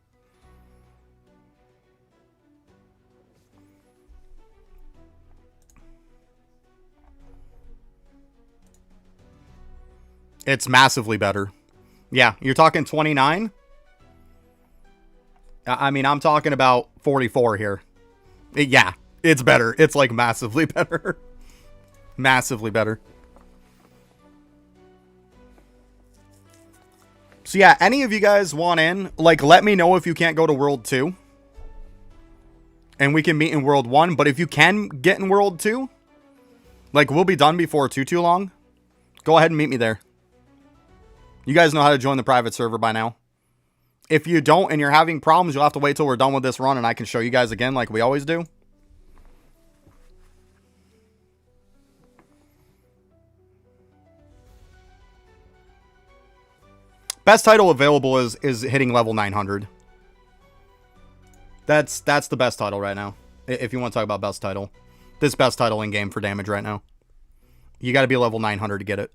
A: It's massively better. Yeah, you're talking 29? I mean, I'm talking about 44 here. Yeah, it's better. It's like massively better. Massively better. So yeah, any of you guys want in, like, let me know if you can't go to World 2. And we can meet in World 1. But if you can get in World 2, like, we'll be done before too long. Go ahead and meet me there. You guys know how to join the private server by now. If you don't and you're having problems, you'll have to wait till we're done with this run and I can show you guys again like we always do. Best title available is hitting level 900. That's the best title right now. If you want to talk about best title. This best title in game for damage right now. You got to be level 900 to get it.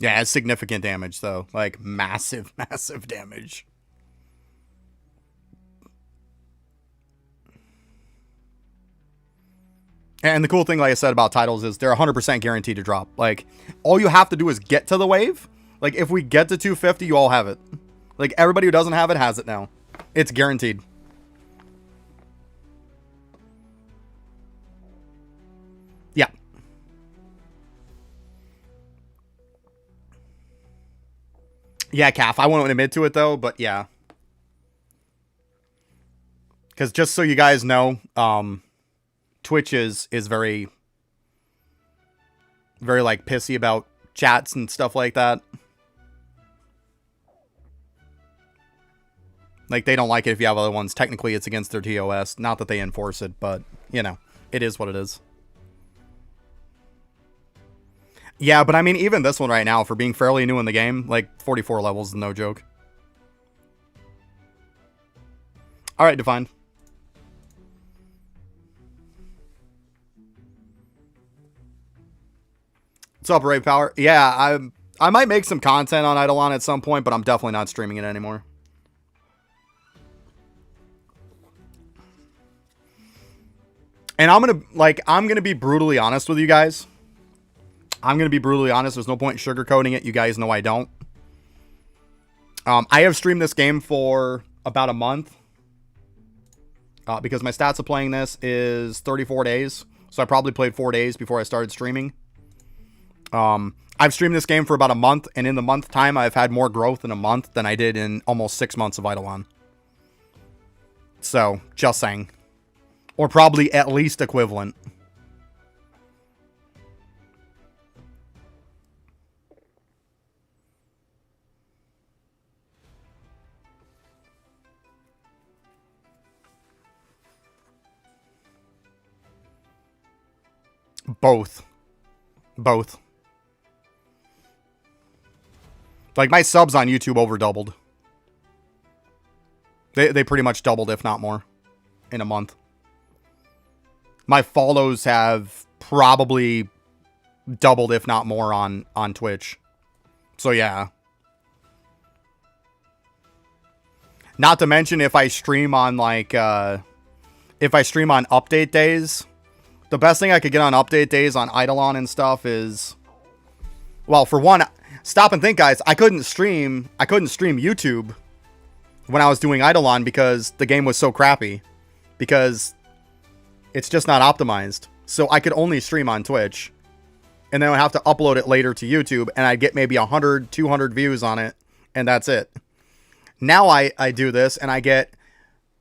A: Yeah, it's significant damage though. Like massive, massive damage. And the cool thing, like I said, about titles is they're 100% guaranteed to drop. Like, all you have to do is get to the wave. Like, if we get to 250, you all have it. Like, everybody who doesn't have it has it now. It's guaranteed. Yeah. Yeah, Calf. I won't admit to it, though, but yeah. Because just so you guys know, Twitch is very, very, like, pissy about chats and stuff like that. Like, they don't like it if you have other ones. Technically, it's against their TOS. Not that they enforce it, but, you know, it is what it is. Yeah, but I mean, even this one right now, for being fairly new in the game, like, 44 levels is no joke. Alright, Defined. What's up, Ray Power? Yeah, I might make some content on Eidolon at some point, but I'm definitely not streaming it anymore. And I'm gonna be brutally honest with you guys. I'm gonna be brutally honest. There's no point in sugarcoating it. You guys know I don't. I have streamed this game for about a month. Because my stats of playing this is 34 days. So I probably played 4 days before I started streaming. I've streamed this game for about a month, and in the month time, I've had more growth in a month than I did in almost 6 months of Eidolon. So, just saying. Or probably at least equivalent. Both. Both. Like, my subs on YouTube over doubled. They pretty much doubled, if not more, in a month. My follows have probably doubled, if not more, on Twitch. So, yeah. Not to mention, if I stream on, like, if I stream on update days, the best thing I could get on update days on Eidolon and stuff is, well, for one, stop and think, guys. I couldn't stream YouTube when I was doing Eidolon because the game was so crappy. Because it's just not optimized. So I could only stream on Twitch. And then I'd have to upload it later to YouTube. And I'd get maybe 100, 200 views on it. And that's it. Now I do this and I get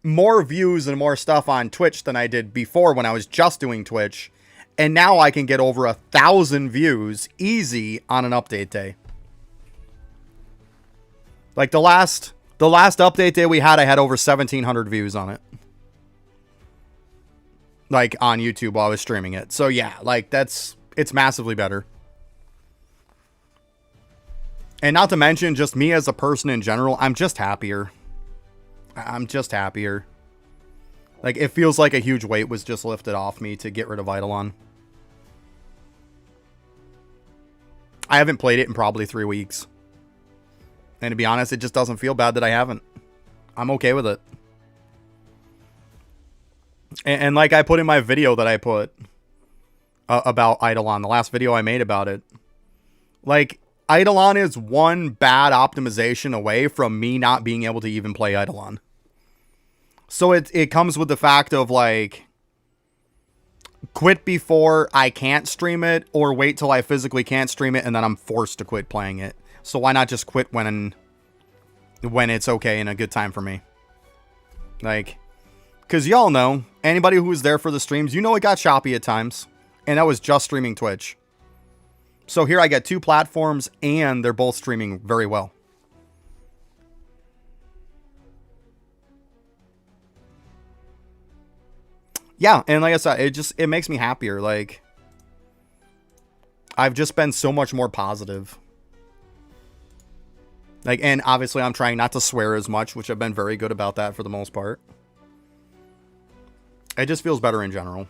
A: more views and more stuff on Twitch than I did before when I was just doing Twitch. And now I can get over 1,000 views easy on an update day. Like the last update day we had, I had over 1,700 views on it. like on YouTube while I was streaming it. So yeah, like it's massively better. And not to mention just me as a person in general, I'm just happier. I'm just happier. Like it feels like a huge weight was just lifted off me to get rid of Eidolon. I haven't played it in probably 3 weeks. And to be honest, it just doesn't feel bad that I haven't. I'm okay with it. And like I put in my video that I put about Eidolon, the last video I made about it. Like, Eidolon is one bad optimization away from me not being able to even play Eidolon. So it comes with the fact of, like, quit before I can't stream it, or wait till I physically can't stream it, and then I'm forced to quit playing it. So why not just quit when it's okay and a good time for me? Like, because y'all know, anybody who was there for the streams, you know it got choppy at times. And that was just streaming Twitch. So here I get 2 platforms, and they're both streaming very well. Yeah, and like I said, it makes me happier. Like, I've just been so much more positive. Like, and obviously I'm trying not to swear as much, which I've been very good about that for the most part. It just feels better in general.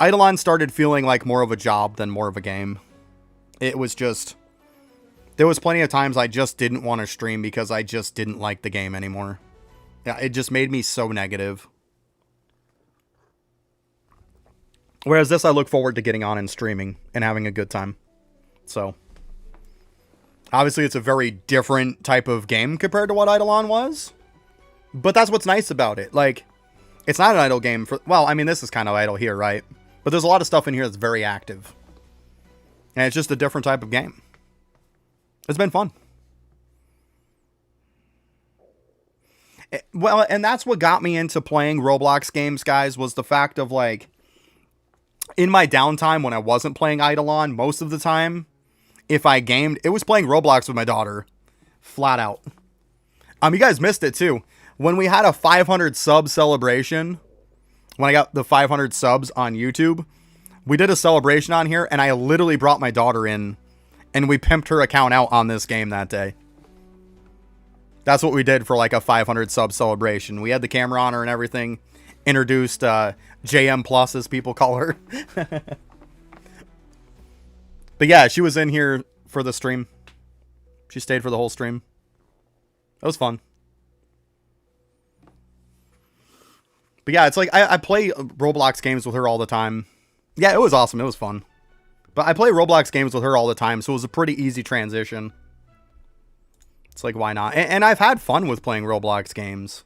A: Eidolon started feeling like more of a job than more of a game. It was just... There was plenty of times I just didn't want to stream because I just didn't like the game anymore. Yeah, it just made me so negative. Whereas this, I look forward to getting on and streaming and having a good time. So, obviously it's a very different type of game compared to what Eidolon was. But that's what's nice about it. Like, it's not an idle game for... Well, I mean, this is kind of idle here, right? But there's a lot of stuff in here that's very active. And it's just a different type of game. It's been fun. Well, and that's what got me into playing Roblox games, guys, was the fact of, like, in my downtime when I wasn't playing Eidolon, most of the time, if I gamed, it was playing Roblox with my daughter. Flat out. You guys missed it, too. When we had a 500 sub celebration, when I got the 500 subs on YouTube, we did a celebration on here, and I literally brought my daughter in, and we pimped her account out on this game that day. That's what we did for like a 500 sub celebration. We had the camera on her and everything. Introduced JM Plus, as people call her. But yeah, she was in here for the stream. She stayed for the whole stream. It was fun. But yeah, it's like I play Roblox games with her all the time. Yeah, it was awesome. It was fun. But I play Roblox games with her all the time, so it was a pretty easy transition. It's like, why not? And I've had fun with playing Roblox games.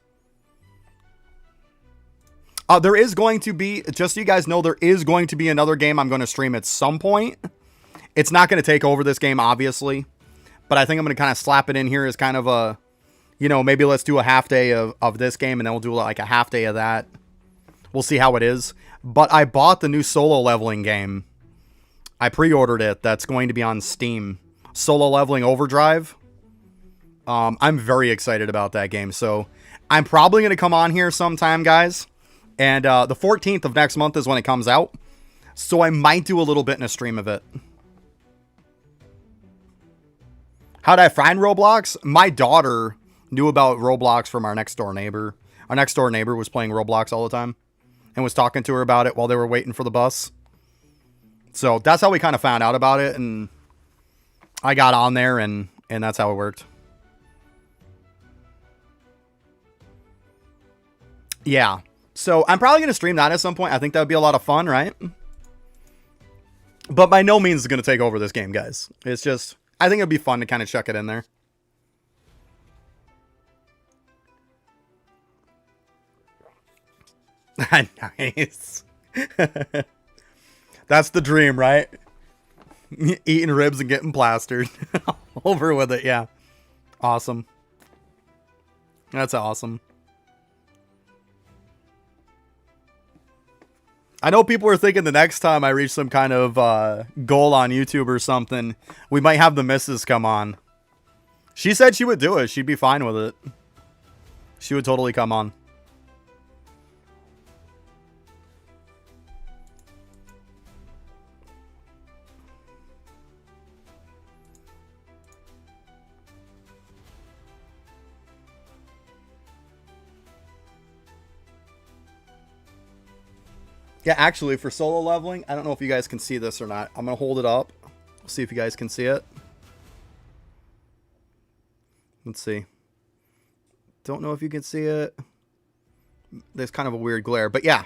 A: There is going to be, just so you guys know, there is going to be another game I'm going to stream at some point. It's not going to take over this game, obviously. But I think I'm going to kind of slap it in here as kind of a, you know, maybe let's do a half day of this game, and then we'll do like a half day of that. We'll see how it is. But I bought the new solo leveling game. I pre-ordered it. That's going to be on Steam. Solo Leveling Overdrive. I'm very excited about that game. So I'm probably going to come on here sometime, guys. And the 14th of next month is when it comes out. So I might do a little bit in a stream of it. How did I find Roblox? My daughter knew about Roblox from our next door neighbor. Our next door neighbor was playing Roblox all the time. And was talking to her about it while they were waiting for the bus. So that's how we kind of found out about it. And I got on there and that's how it worked. Yeah. So I'm probably going to stream that at some point. I think that would be a lot of fun, right? But by no means is going to take over this game, guys. It's just, I think it'd be fun to kind of chuck it in there. Nice. That's the dream, right? Eating ribs and getting plastered. Over with it, yeah. Awesome. That's awesome. I know people are thinking the next time I reach some kind of goal on YouTube or something, we might have the missus come on. She said she would do it. She'd be fine with it. She would totally come on. Yeah, actually, for solo leveling, I don't know if you guys can see this or not. I'm going to hold it up. See if you guys can see it. Let's see. Don't know if you can see it. There's kind of a weird glare. But yeah.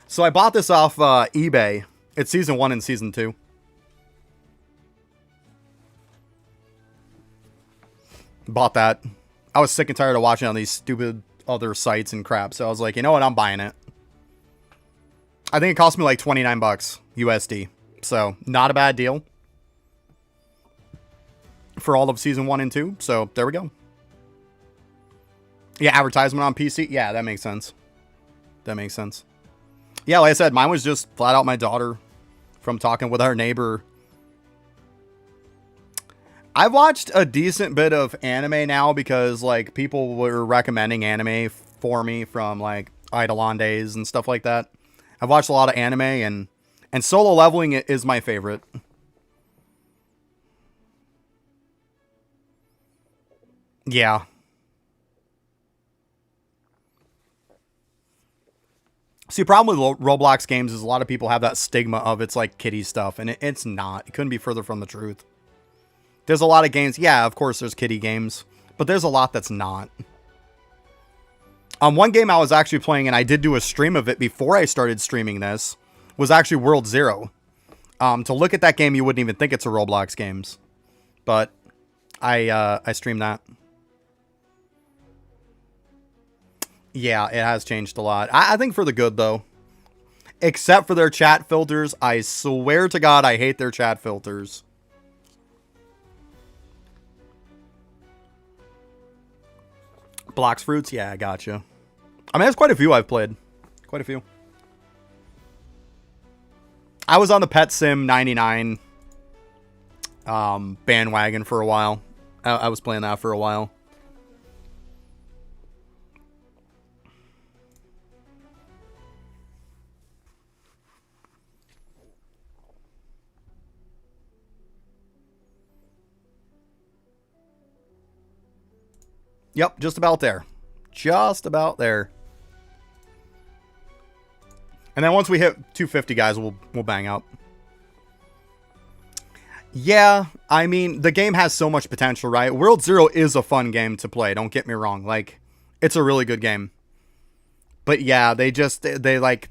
A: So I bought this off eBay. It's Season 1 and Season 2. Bought that. I was sick and tired of watching on these stupid other sites and crap. So I was like, you know what? I'm buying it. I think it cost me like 29 bucks USD. So not a bad deal for all of Season 1 and 2. So there we go. Yeah, advertisement on PC. Yeah, that makes sense. That makes sense. Yeah, like I said, mine was just flat out my daughter from talking with our neighbor. I've watched a decent bit of anime now because like people were recommending anime for me from like Eidolon days and stuff like that. I've watched a lot of anime and solo leveling is my favorite. Yeah. See, the problem with Roblox games is a lot of people have that stigma of it's like kiddie stuff, and it's not. It couldn't be further from the truth. There's a lot of games. Yeah, of course there's kiddie games, but there's a lot that's not. One game I was actually playing, and I did do a stream of it before I started streaming this, was actually World Zero. To look at that game, you wouldn't even think it's a Roblox games, but I streamed that. Yeah, it has changed a lot. I think for the good, though. Except for their chat filters. I swear to God, I hate their chat filters. Blocks Fruits? Yeah, I gotcha. I mean, there's quite a few I've played. Quite a few. I was on the Pet Sim 99 bandwagon for a while. I was playing that for a while. Yep, just about there. Just about there. And then once we hit 250, guys, we'll bang out. Yeah, I mean, the game has so much potential, right? World Zero is a fun game to play, don't get me wrong. Like, it's a really good game. But yeah, they like,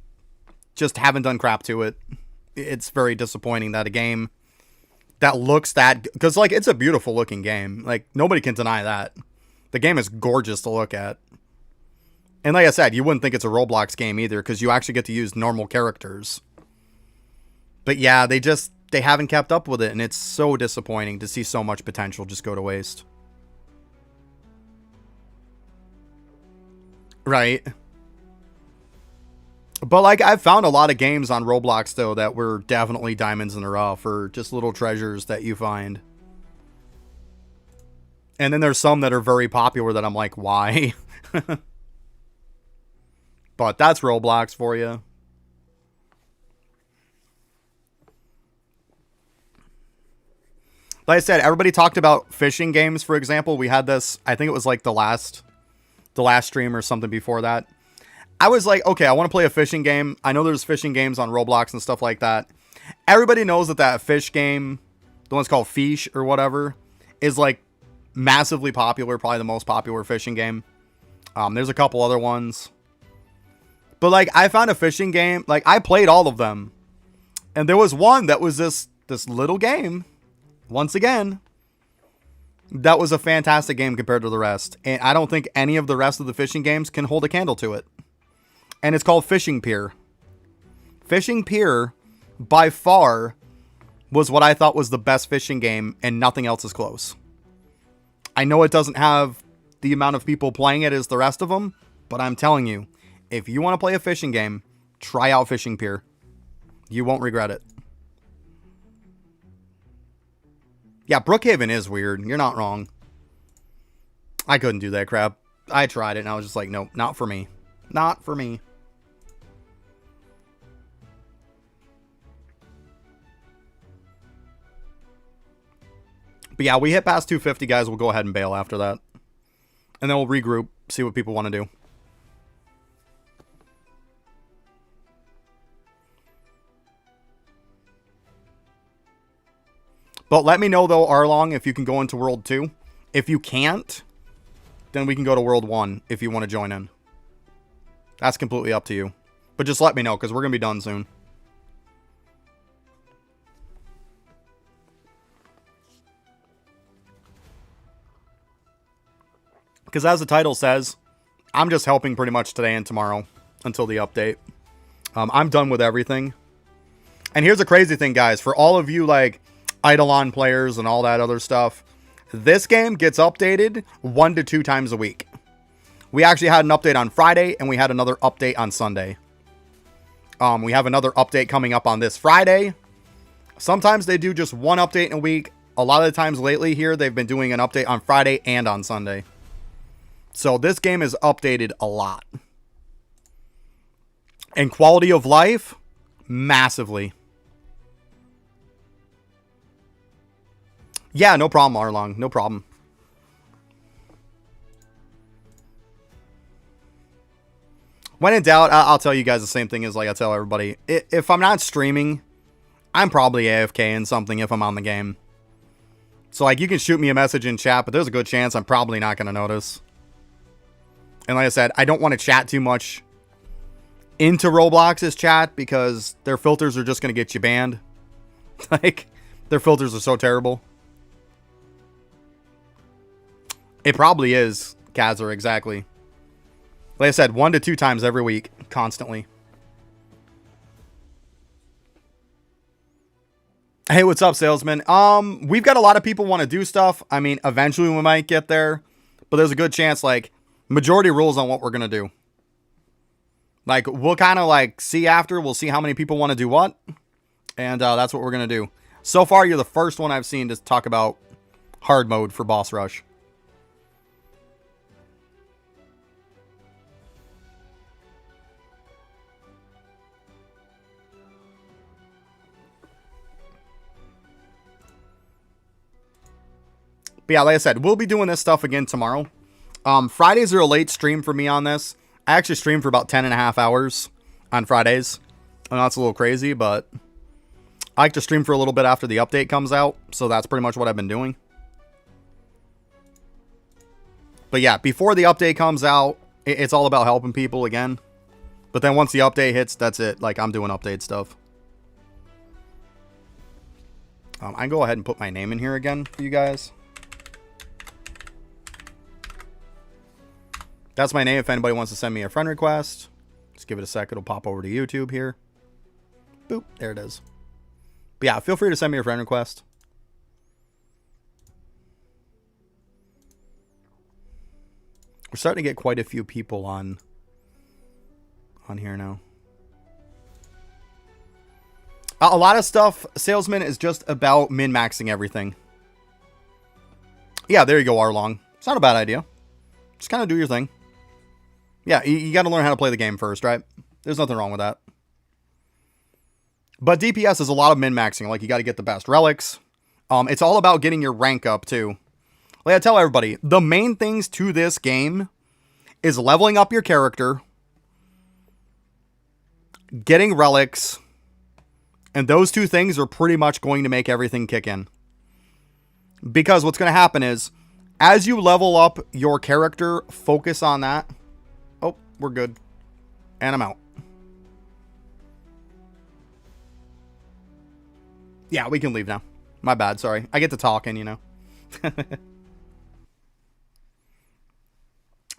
A: just haven't done crap to it. It's very disappointing that a game that looks that... Because, like, it's a beautiful looking game. Like, nobody can deny that. The game is gorgeous to look at. And like I said, you wouldn't think it's a Roblox game either, because you actually get to use normal characters. But yeah, they haven't kept up with it, and it's so disappointing to see so much potential just go to waste. Right. But like, I've found a lot of games on Roblox, though, that were definitely diamonds in the rough, or just little treasures that you find. And then there's some that are very popular that I'm like, why? But that's Roblox for you. Like I said, everybody talked about fishing games, for example. We had this, I think it was like the last stream or something before that. I was like, okay, I want to play a fishing game. I know there's fishing games on Roblox and stuff like that. Everybody knows that fish game, the one's called Fish or whatever, is like massively popular, probably the most popular fishing game. There's a couple other ones. But like, I found a fishing game, like I played all of them. And there was one that was this little game, once again, that was a fantastic game compared to the rest. And I don't think any of the rest of the fishing games can hold a candle to it. And it's called Fishing Pier. Fishing Pier, by far, was what I thought was the best fishing game, and nothing else is close. I know it doesn't have the amount of people playing it as the rest of them, but I'm telling you, if you want to play a fishing game, try out Fishing Pier. You won't regret it. Yeah, Brookhaven is weird. You're not wrong. I couldn't do that crap. I tried it and I was just like, nope, not for me. Not for me. But yeah, we hit past 250, guys. We'll go ahead and bail after that. And then we'll regroup, see what people want to do. But let me know, though, Arlong, if you can go into World 2. If you can't, then we can go to World 1 if you want to join in. That's completely up to you. But just let me know, because we're going to be done soon. Because as the title says, I'm just helping pretty much today and tomorrow until the update. I'm done with everything. And here's the crazy thing, guys. For all of you, like, Eidolon players and all that other stuff, this game gets updated 1 to 2 times a week. We actually had an update on Friday, and we had another update on Sunday. We have another update coming up on this Friday. Sometimes they do just one update in a week. A lot of the times lately here, they've been doing an update on Friday and on Sunday. So this game is updated a lot. And quality of life, massively. Yeah, no problem, Arlong. No problem. When in doubt, I'll tell you guys the same thing as like I tell everybody. If I'm not streaming, I'm probably AFK in something if I'm on the game. So like you can shoot me a message in chat, but there's a good chance I'm probably not going to notice. And like I said, I don't want to chat too much into Roblox's chat because their filters are just going to get you banned. Like, their filters are so terrible. It probably is, Kazar, exactly. Like I said, 1 to 2 times every week, constantly. Hey, what's up, salesman? We've got a lot of people want to do stuff. I mean, eventually we might get there. But there's a good chance, like, majority rules on what we're going to do. Like, we'll kind of, like, see after. We'll see how many people want to do what. And that's what we're going to do. So far, you're the first one I've seen to talk about hard mode for Boss Rush. But yeah, like I said, we'll be doing this stuff again tomorrow. Fridays are a late stream for me on this. I actually stream for about 10.5 hours on Fridays. I know that's a little crazy, but I like to stream for a little bit after the update comes out. So that's pretty much what I've been doing. But yeah, before the update comes out, it's all about helping people again. But then once the update hits, that's it. Like, I'm doing update stuff. I can go ahead and put my name in here again for you guys. That's my name if anybody wants to send me a friend request. Just give it a sec. It'll pop over to YouTube here. Boop. There it is. But yeah, feel free to send me a friend request. We're starting to get quite a few people on here now. A lot of stuff, Salesman, is just about min-maxing everything. Yeah, there you go, Arlong. It's not a bad idea. Just kind of do your thing. Yeah, you got to learn how to play the game first, right? There's nothing wrong with that. But DPS is a lot of min-maxing. Like, you got to get the best relics. It's all about getting your rank up, too. Like I tell everybody, the main things to this game is leveling up your character, getting relics, and those two things are pretty much going to make everything kick in. Because what's going to happen is, as you level up your character, focus on that. Oh, we're good. And I'm out. Yeah, we can leave now. My bad, sorry. I get to talking, you know.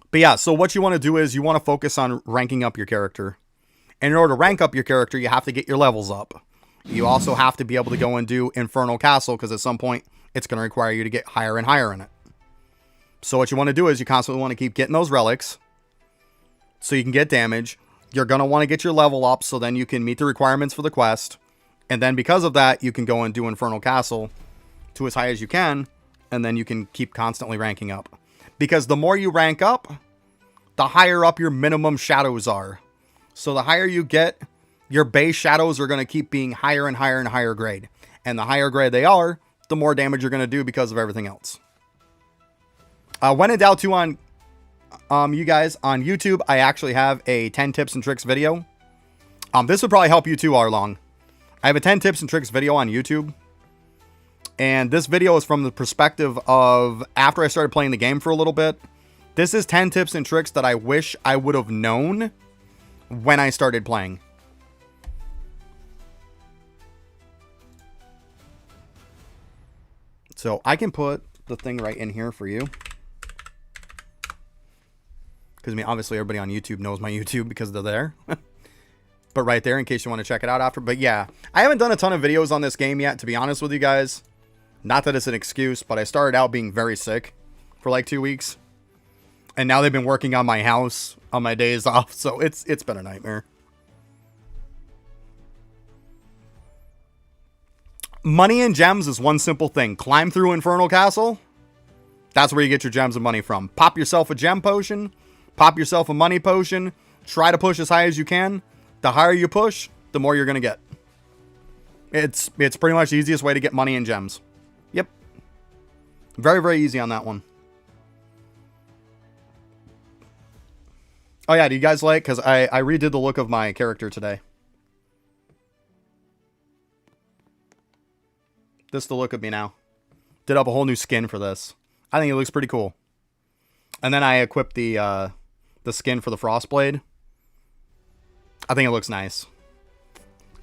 A: But yeah, so what you want to do is you want to focus on ranking up your character. And in order to rank up your character, you have to get your levels up. You also have to be able to go and do Infernal Castle, because at some point, it's going to require you to get higher and higher in it. So what you want to do is you constantly want to keep getting those relics so you can get damage. You're going to want to get your level up so then you can meet the requirements for the quest. And then because of that, you can go and do Infernal Castle to as high as you can, and then you can keep constantly ranking up. Because the more you rank up, the higher up your minimum shadows are. So the higher you get, your base shadows are going to keep being higher and higher and higher grade. And the higher grade they are, the more damage you're going to do because of everything else. When in doubt too on you guys, on YouTube, I actually have a 10 tips and tricks video. This would probably help you too, Arlong. I have a 10 tips and tricks video on YouTube. And this video is from the perspective of after I started playing the game for a little bit. This is 10 tips and tricks that I wish I would have known when I started playing. So I can put the thing right in here for you. Because, I mean, obviously everybody on YouTube knows my YouTube because they're there. But right there in case you want to check it out after. But yeah, I haven't done a ton of videos on this game yet, to be honest with you guys. Not that it's an excuse, but I started out being very sick for like 2 weeks. And now they've been working on my house on my days off. So it's been a nightmare. Money and gems is one simple thing. Climb through Infernal Castle. That's where you get your gems and money from. Pop yourself a gem potion. Pop yourself a money potion. Try to push as high as you can. The higher you push, the more you're going to get. It's pretty much the easiest way to get money and gems. Yep. Very, very easy on that one. Oh yeah, do you guys like? Because I redid the look of my character today. This is the look of me now. Did up a whole new skin for this. I think it looks pretty cool. And then I equipped the skin for the Frostblade. I think it looks nice.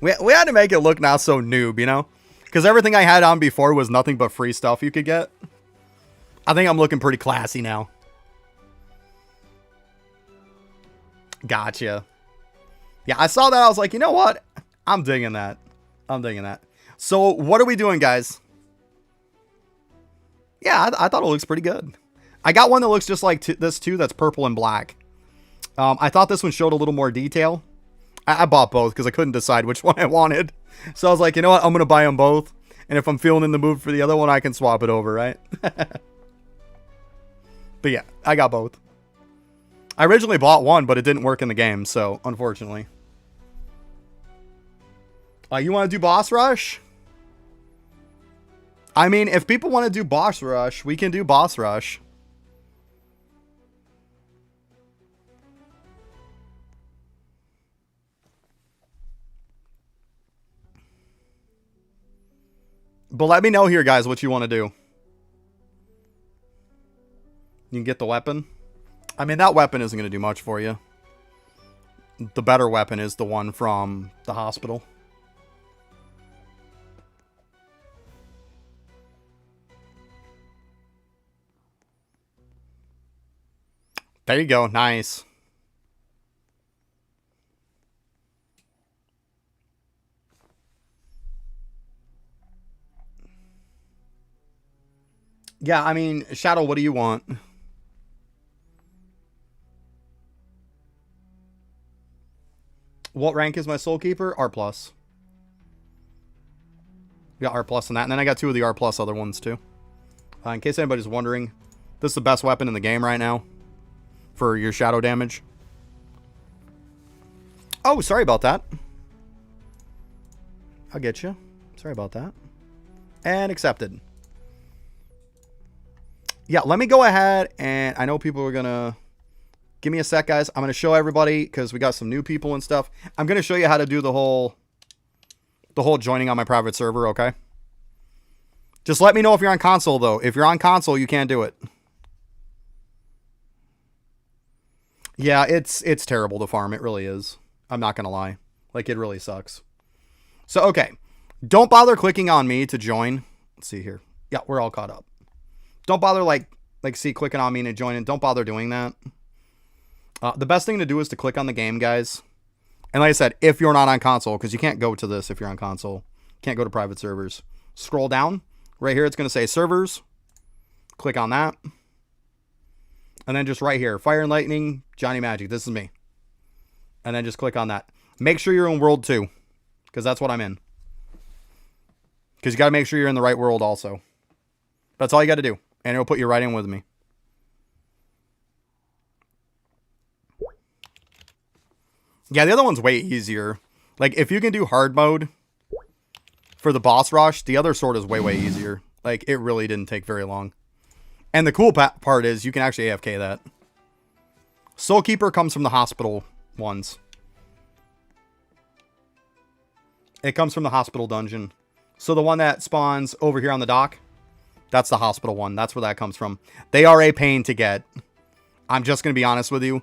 A: We had to make it look not so noob, you know? Because everything I had on before was nothing but free stuff you could get. I think I'm looking pretty classy now. Gotcha. Yeah, I saw that. I was like, you know what? I'm digging that. I'm digging that. So, what are we doing, guys? Yeah, I thought it looks pretty good. I got one that looks just like this, too, that's purple and black. I thought this one showed a little more detail. I bought both because I couldn't decide which one I wanted. So I was like, you know what? I'm going to buy them both. And if I'm feeling in the mood for the other one, I can swap it over, right? But yeah, I got both. I originally bought one, but it didn't work in the game. So, unfortunately. You want to do Boss Rush? I mean, if people want to do Boss Rush, we can do Boss Rush. But let me know here, guys, what you want to do. You can get the weapon. I mean, that weapon isn't going to do much for you. The better weapon is the one from the hospital. There you go. Nice. Yeah, I mean, Shadow, what do you want? What rank is my Soul Keeper? R+. We got R+ on that. And then I got 2 of the R+ other ones, too. In case anybody's wondering, this is the best weapon in the game right now for your shadow damage. Oh, sorry about that. I'll get you. Sorry about that. And accepted. Yeah, let me go ahead, and I know people are going to... Give me a sec, guys. I'm going to show everybody, because we got some new people and stuff. I'm going to show you how to do the whole joining on my private server, okay? Just let me know if you're on console, though. If you're on console, you can't do it. Yeah, it's terrible to farm. It really is. I'm not going to lie. Like, it really sucks. So, okay. Don't bother clicking on me to join. Let's see here. Yeah, we're all caught up. Don't bother, clicking on me to join it. Don't bother doing that. The best thing to do is to click on the game, guys. And like I said, if you're not on console, because you can't go to this if you're on console. Can't go to private servers. Scroll down. Right here, it's going to say servers. Click on that. And then just right here, Fire and Lightning, Johnny Magic. This is me. And then just click on that. Make sure you're in World 2. Because that's what I'm in. Because you got to make sure you're in the right world also. That's all you got to do. And it'll put you right in with me. Yeah, the other one's way easier. Like, if you can do hard mode for the boss rush, the other sword is way, way easier. Like, it really didn't take very long. And the cool part is you can actually AFK that. Soul Keeper comes from the hospital ones. It comes from the hospital dungeon. So the one that spawns over here on the dock, that's the hospital one. That's where that comes from. They are a pain to get. I'm just going to be honest with you.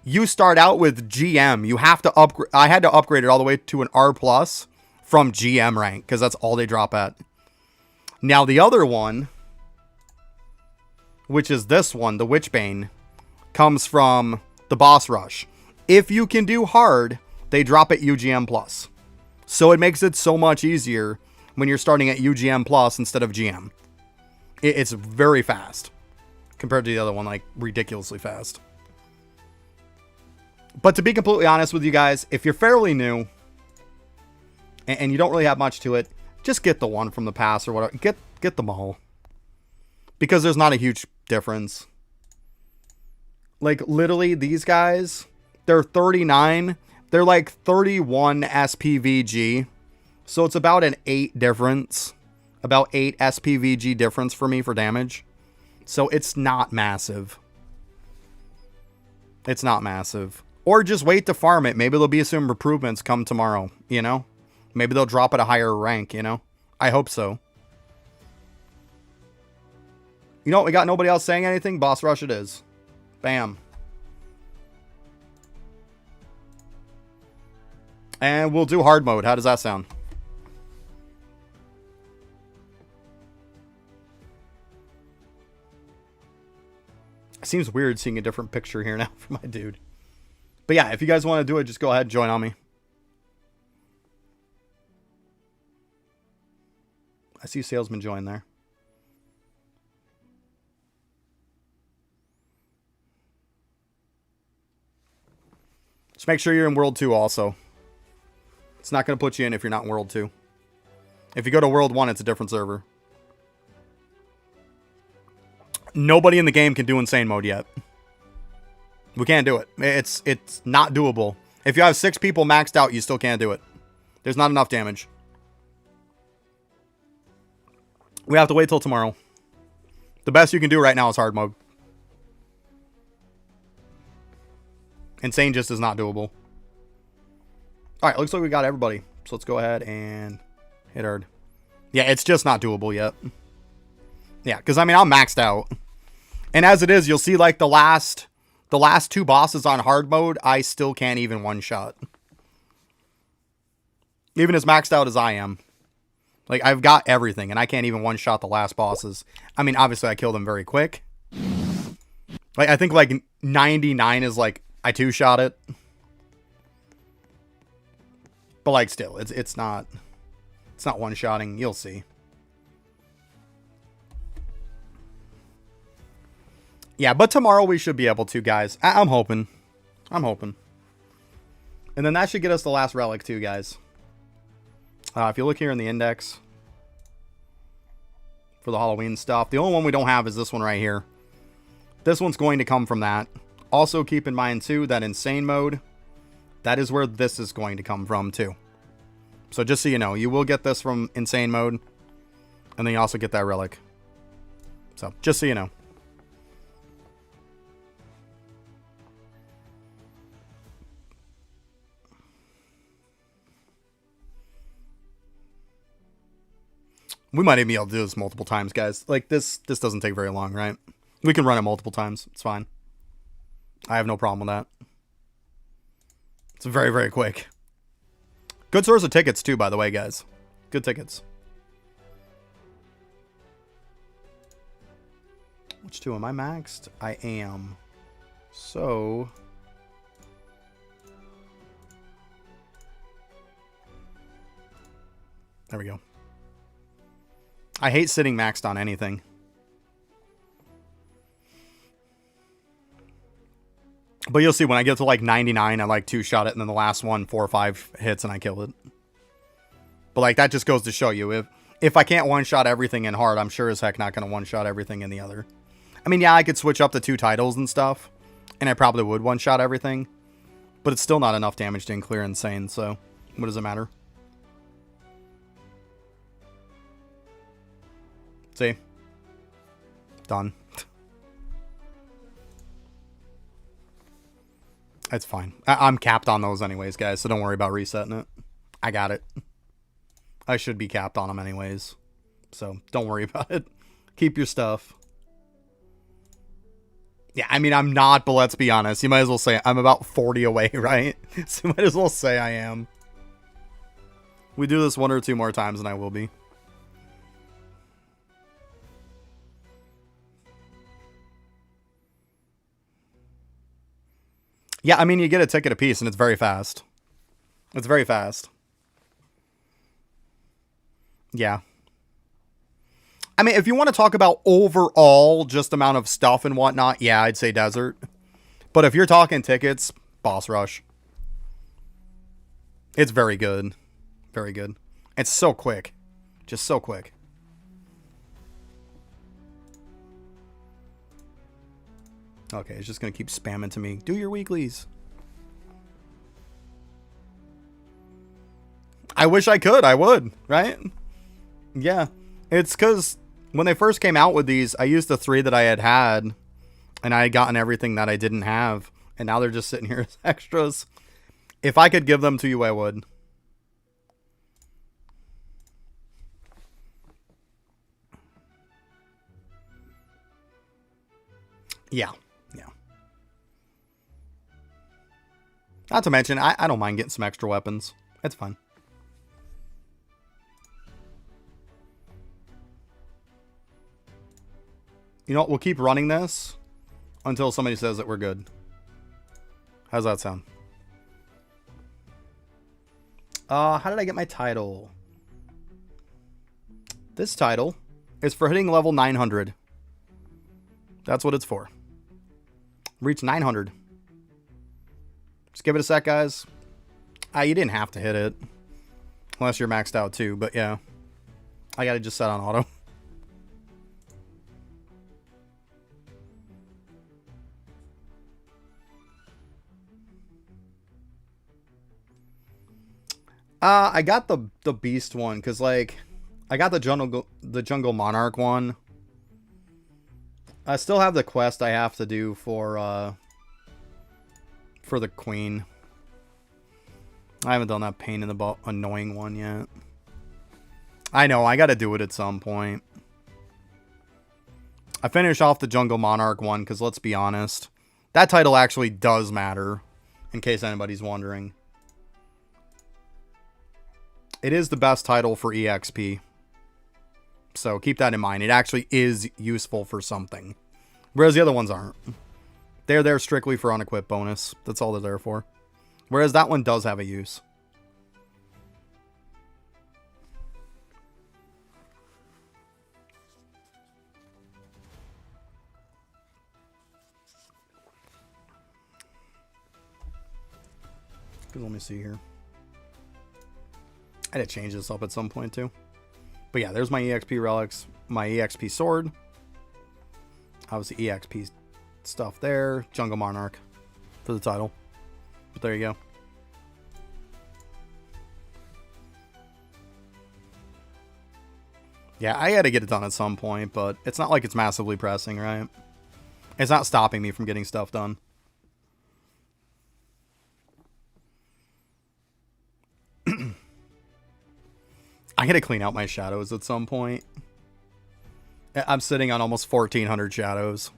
A: You start out with GM. You have to upgrade. I had to upgrade it all the way to an R+ from GM rank because that's all they drop at. Now the other one, which is this one, the Witchbane, comes from the boss rush. If you can do hard, they drop at UGM+. So it makes it so much easier when you're starting at UGM+ instead of GM. It's very fast compared to the other one, like ridiculously fast. But to be completely honest with you guys, if you're fairly new and you don't really have much to it, just get the one from the past or whatever. Get them all. Because there's not a huge difference. Like, literally, these guys, they're 39. They're like 31 SPVG. So it's about an 8 difference. About 8 SPVG difference for me for damage. So it's not massive. It's not massive. Or just wait to farm it. Maybe there'll be some improvements come tomorrow, you know? Maybe they'll drop at a higher rank, you know? I hope so. You know what? We got nobody else saying anything. Boss rush it is. Bam. And we'll do hard mode. How does that sound? It seems weird seeing a different picture here now for my dude. But yeah, if you guys want to do it, just go ahead and join on me. I see Salesman join there. Just make sure you're in World 2 also. It's not going to put you in if you're not in World 2. If you go to World 1, it's a different server. Nobody in the game can do insane mode yet. We can't do it. It's not doable. If you have 6 people maxed out, you still can't do it. There's not enough damage. We have to wait till tomorrow. The best you can do right now is hard mode. Insane just is not doable. Alright, looks like we got everybody. So let's go ahead and hit hard. Yeah, it's just not doable yet. Yeah, because I mean, I'm maxed out. And as it is, you'll see like the last 2 bosses on hard mode, I still can't even one-shot. Even as maxed out as I am. Like, I've got everything, and I can't even one-shot the last bosses. I mean, obviously, I kill them very quick. Like, I think, like, 99 is, like, I 2-shot it. But, like, still, it's not one-shotting. You'll see. Yeah, but tomorrow we should be able to, guys. I'm hoping. I'm hoping. And then that should get us the last relic, too, guys. If you look here in the index for the Halloween stuff, the only one we don't have is this one right here. This one's going to come from that. Also, keep in mind, too, that insane mode, that is where this is going to come from, too. So just so you know, you will get this from insane mode, and then you also get that relic. So, just so you know. We might even be able to do this multiple times, guys. Like, this doesn't take very long, right? We can run it multiple times. It's fine. I have no problem with that. It's very, very quick. Good source of tickets, too, by the way, guys. Good tickets. Which 2 am I maxed? I am. So... there we go. I hate sitting maxed on anything. But you'll see when I get to like 99, I like 2-shot it, and then the last one, 4 or 5 hits, and I kill it. But like, that just goes to show you, if I can't one-shot everything in hard, I'm sure as heck not going to one-shot everything in the other. I mean, yeah, I could switch up the 2 titles and stuff, and I probably would one-shot everything. But it's still not enough damage to clear Insane, so what does it matter? See? Done. It's fine. I'm capped on those anyways, guys, so don't worry about resetting it. I got it. I should be capped on them anyways, so don't worry about it. Keep your stuff. Yeah, I mean, I'm not, but let's be honest. You might as well say I'm about 40 away, right? So you might as well say I am. We do this 1 or 2 more times and I will be. Yeah, I mean, you get a ticket apiece and it's very fast. It's very fast. Yeah. I mean, if you want to talk about overall just amount of stuff and whatnot, yeah, I'd say Desert. But if you're talking tickets, Boss Rush. It's very good. Very good. It's so quick. Just so quick. Okay, it's just going to keep spamming to me. Do your weeklies. I wish I could. I would, right? Yeah. It's because when they first came out with these, I used the 3 that I had, and I had gotten everything that I didn't have. And now they're just sitting here as extras. If I could give them to you, I would. Yeah. Yeah. Not to mention, I don't mind getting some extra weapons. It's fun. You know what? We'll keep running this until somebody says that we're good. How's that sound? How did I get my title? This title is for hitting level 900. That's what it's for. Reach 900. Just give it a sec, guys. You didn't have to hit it. Unless you're maxed out too, but yeah. I gotta just set on auto. I got the beast one because like I got the jungle monarch one. I still have the quest I have to do for the queen. I haven't done that pain in the butt annoying one yet. I know, I got to do it at some point. I finished off the jungle monarch one because let's be honest, that title actually does matter. In case anybody's wondering. It is the best title for EXP. So keep that in mind. It actually is useful for something. Whereas the other ones aren't. They're there strictly for unequipped bonus. That's all they're there for. Whereas that one does have a use. Let me see here. I had to change this up at some point too. But yeah, there's my EXP relics, my EXP sword. Obviously EXP stuff there. Jungle Monarch for the title. But there you go. Yeah, I gotta get it done at some point, but it's not like it's massively pressing, right? It's not stopping me from getting stuff done. I gotta clean out my shadows at some point. I'm sitting on almost 1,400 shadows.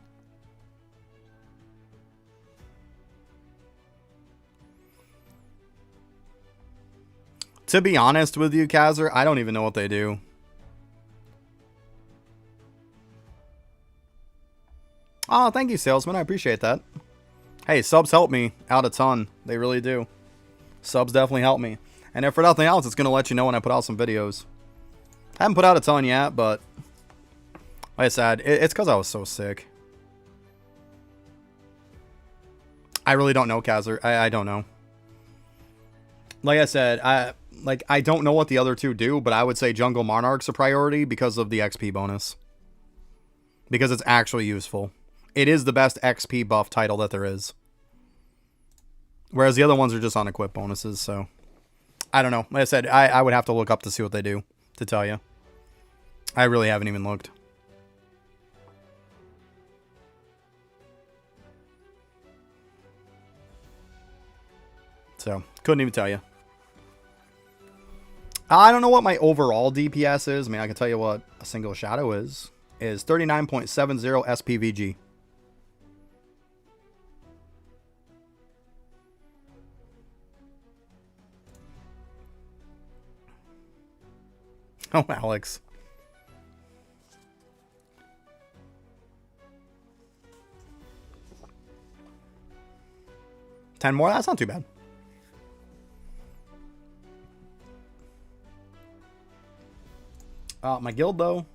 A: To be honest with you, Kazzer, I don't even know what they do. Oh, thank you, salesman. I appreciate that. Hey, subs help me out a ton. They really do. Subs definitely help me. And if for nothing else, it's going to let you know when I put out some videos. I haven't put out a ton yet, but like I said, it's because I was so sick. I really don't know, Kazzer. I don't know. Like I said, I don't know what the other two do, but I would say Jungle Monarch's a priority because of the XP bonus. Because it's actually useful. It is the best XP buff title that there is. Whereas the other ones are just on equip bonuses, so I don't know. Like I said, I would have to look up to see what they do to tell you. I really haven't even looked. So, couldn't even tell you. I don't know what my overall DPS is. I mean, I can tell you what a single shadow is 39.70 SPVG. Oh, Alex. $10 more? That's not too bad. My guild, though.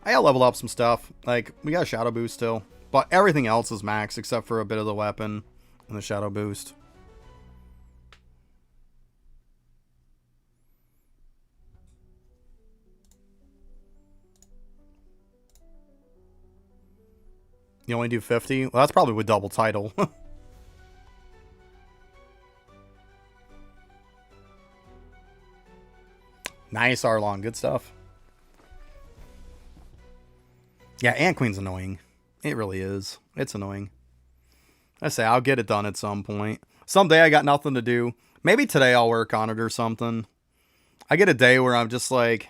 A: I gotta level up some stuff. Like, we got a shadow boost still. But everything else is max except for a bit of the weapon and the shadow boost. You only do 50? Well, that's probably with double title. Nice, Arlong. Good stuff. Yeah, Ant Queen's annoying. It really is. It's annoying. I say, I'll get it done at some point. Someday I got nothing to do. Maybe today I'll work on it or something. I get a day where I'm just like,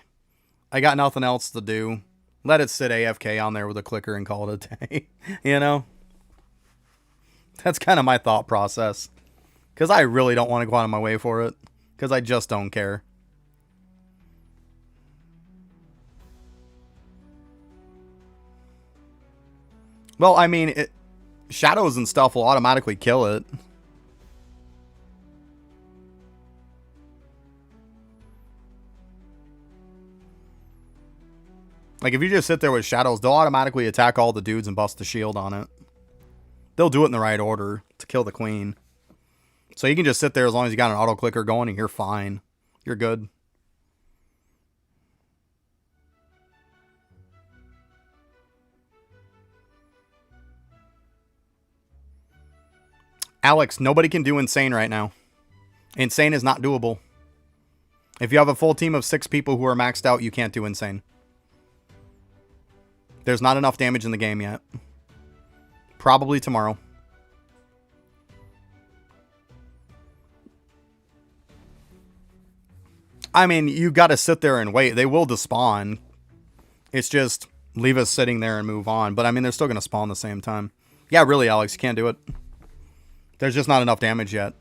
A: I got nothing else to do. Let it sit AFK on there with a clicker and call it a day. You know? That's kind of my thought process. Because I really don't want to go out of my way for it. Because I just don't care. Well, I mean, shadows and stuff will automatically kill it. Like, if you just sit there with shadows, they'll automatically attack all the dudes and bust the shield on it. They'll do it in the right order to kill the queen. So you can just sit there as long as you got an auto clicker going and you're fine. You're good. Alex, nobody can do Insane right now. Insane is not doable. If you have a full team of 6 people who are maxed out, you can't do Insane. There's not enough damage in the game yet. Probably tomorrow. I mean, you got to sit there and wait. They will despawn. It's just leave us sitting there and move on. But I mean, they're still going to spawn the same time. Yeah, really, Alex, you can't do it. There's just not enough damage yet.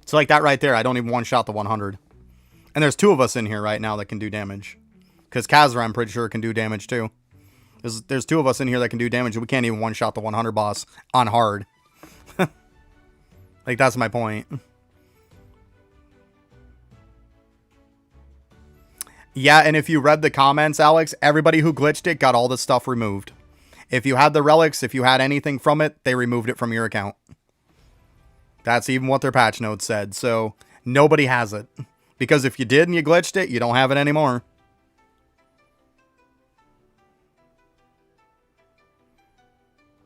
A: So like that right there, I don't even one-shot the 100. And there's 2 of us in here right now that can do damage. Because Kazra, I'm pretty sure, can do damage too. There's 2 of us in here that can do damage, and we can't even one-shot the 100 boss on hard. Like, that's my point. Yeah, and if you read the comments, Alex, everybody who glitched it got all the stuff removed. If you had the relics, if you had anything from it, they removed it from your account. That's even what their patch notes said. So, nobody has it. Because if you did and you glitched it, you don't have it anymore.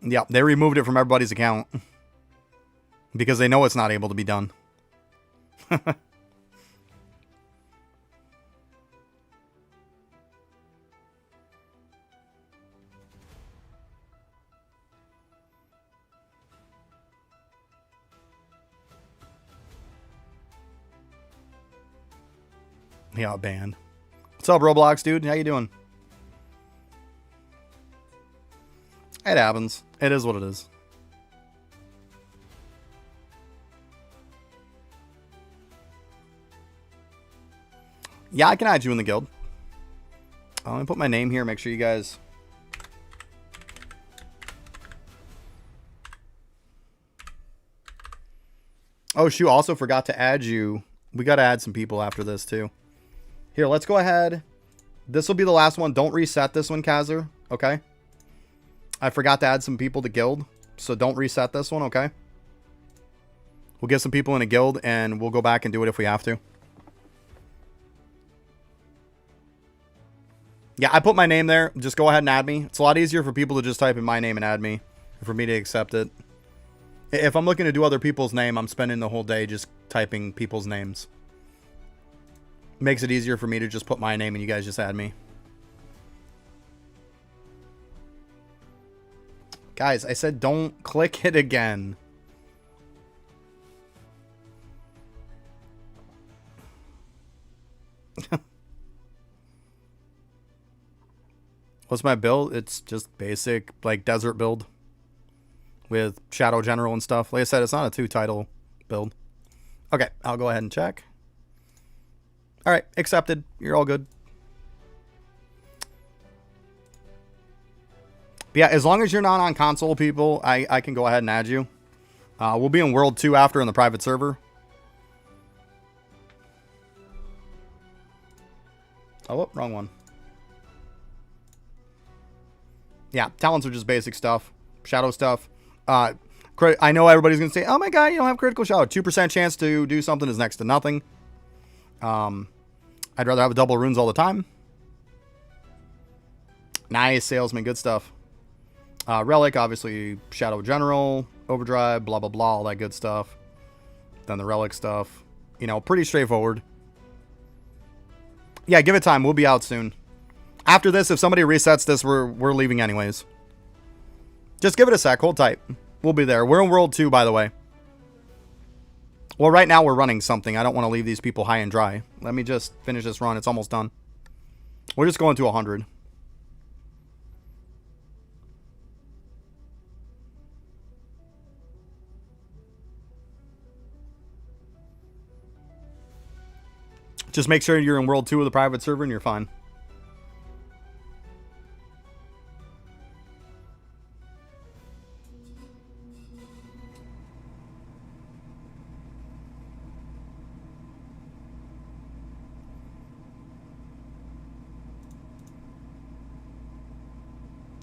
A: Yeah, they removed it from everybody's account. Because they know it's not able to be done. Yeah, banned. What's up, Roblox, dude? How you doing? It happens. It is what it is. Yeah, I can add you in the guild. Let me put my name here. Make sure you guys... Oh, shoot. Also forgot to add you. We got to add some people after this, too. Here, let's go ahead. This will be the last one. Don't reset this one, Kazir. Okay? I forgot to add some people to guild. So don't reset this one, okay? We'll get some people in a guild, and we'll go back and do it if we have to. Yeah, I put my name there. Just go ahead and add me. It's a lot easier for people to just type in my name and add me, for me to accept it. If I'm looking to do other people's name, I'm spending the whole day just typing people's names. Makes it easier for me to just put my name and you guys just add me. Guys, I said don't click it again. What's my build? It's just basic, like, desert build. With Shadow General and stuff. Like I said, it's not a 2-title build. Okay, I'll go ahead and check. Alright, accepted. You're all good. But yeah, as long as you're not on console, people, I can go ahead and add you. We'll be in World 2 after in the private server. Oh, wrong one. Yeah, talents are just basic stuff. Shadow stuff. I know everybody's going to say, oh my god, you don't have critical shadow. 2% chance to do something is next to nothing. I'd rather have a double runes all the time. Nice, salesman, good stuff. Relic, obviously, Shadow General, Overdrive, blah, blah, blah, all that good stuff. Then the Relic stuff. You know, pretty straightforward. Yeah, give it time. We'll be out soon. After this, if somebody resets this, we're leaving anyways. Just give it a sec. Hold tight. We'll be there. We're in World 2, by the way. Well, right now we're running something. I don't want to leave these people high and dry. Let me just finish this run. It's almost done. We're just going to 100. Just make sure you're in World 2 of the private server and you're fine.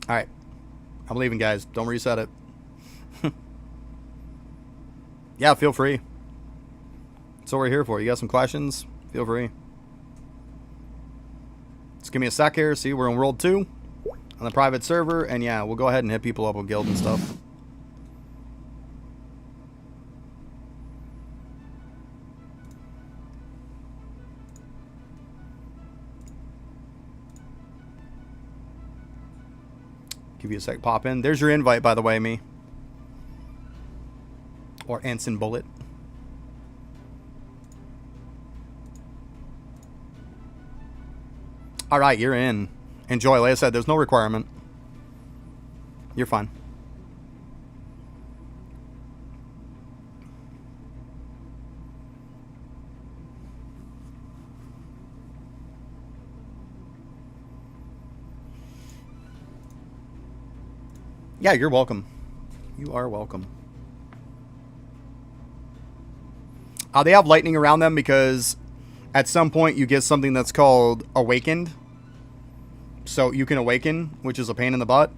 A: Alright. I'm leaving, guys. Don't reset it. Yeah, feel free. That's what we're here for. You got some questions? Feel free. Just give me a sec here. See, we're in World 2 on the private server. And yeah, we'll go ahead and hit people up with guild and stuff. Give you a sec, pop in. There's your invite, by the way, me. Or Ensign Bullet. Alright, you're in. Enjoy. Like I said, there's no requirement. You're fine. Yeah, you're welcome. You are welcome. They have lightning around them because at some point you get something that's called Awakened. So you can awaken, which is a pain in the butt,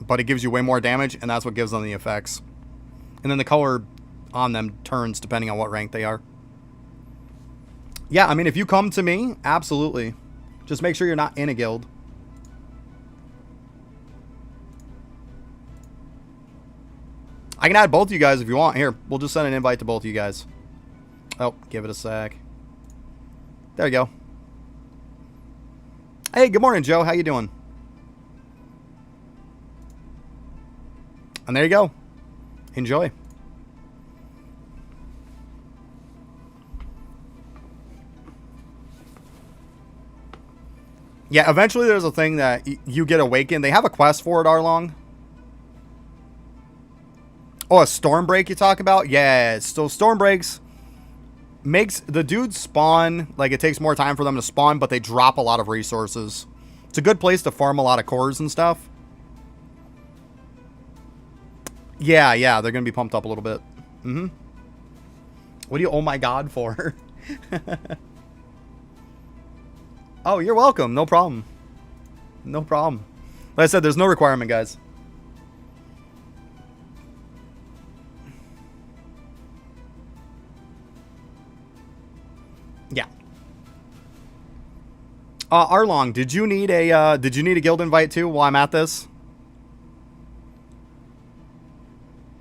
A: but it gives you way more damage, and that's what gives them the effects. And then the color on them turns depending on what rank they are. Yeah, I mean, if you come to me, absolutely. Just make sure you're not in a guild. I can add both of you guys if you want. Here, we'll just send an invite to both of you guys. Oh, give it a sec. There you go. Hey, good morning, Joe. How you doing? And there you go. Enjoy. Yeah, eventually there's a thing that you get awakened. They have a quest for it, Arlong. Oh, a storm break you talk about? Yeah, so storm breaks makes the dudes spawn, like it takes more time for them to spawn, but they drop a lot of resources. It's a good place to farm a lot of cores and stuff. Yeah, they're going to be pumped up a little bit. Mm-hmm. What do you oh my god for? Oh, you're welcome. No problem. No problem. Like I said, there's no requirement, guys. Arlong, did you need a guild invite too while I'm at this?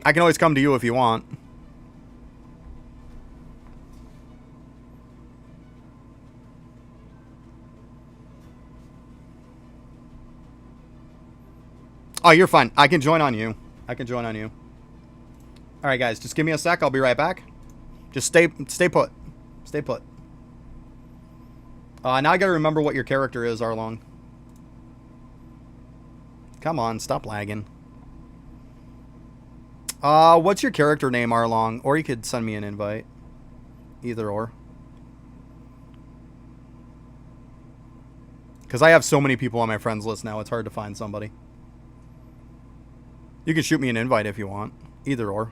A: I can always come to you if you want. Oh, you're fine. I can join on you. I can join on you. All right, guys, just give me a sec. I'll be right back. Just stay put. Stay put. Now I gotta remember what your character is, Arlong. Come on, stop lagging. What's your character name, Arlong? Or you could send me an invite. Either or. Because I have so many people on my friends list now, it's hard to find somebody. You can shoot me an invite if you want. Either or.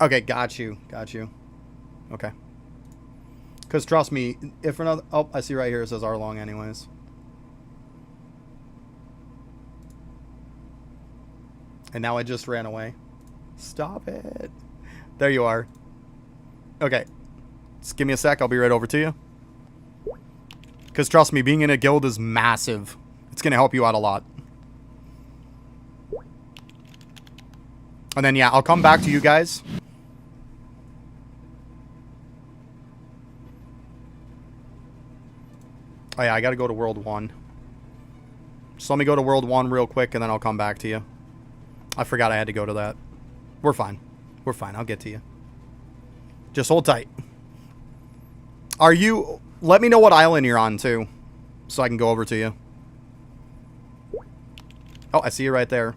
A: Okay, got you. Got you. Okay. Because trust me, if another... Oh, I see right here it says Arlong anyways. And now I just ran away. Stop it. There you are. Okay. Just give me a sec. I'll be right over to you. Because trust me, being in a guild is massive. It's going to help you out a lot. And then, yeah, I'll come back to you guys. Oh, yeah, I got to go to World 1. Just let me go to World 1 real quick, and then I'll come back to you. I forgot I had to go to that. We're fine. We're fine. I'll get to you. Just hold tight. Are you... Let me know what island you're on, too. So I can go over to you. Oh, I see you right there.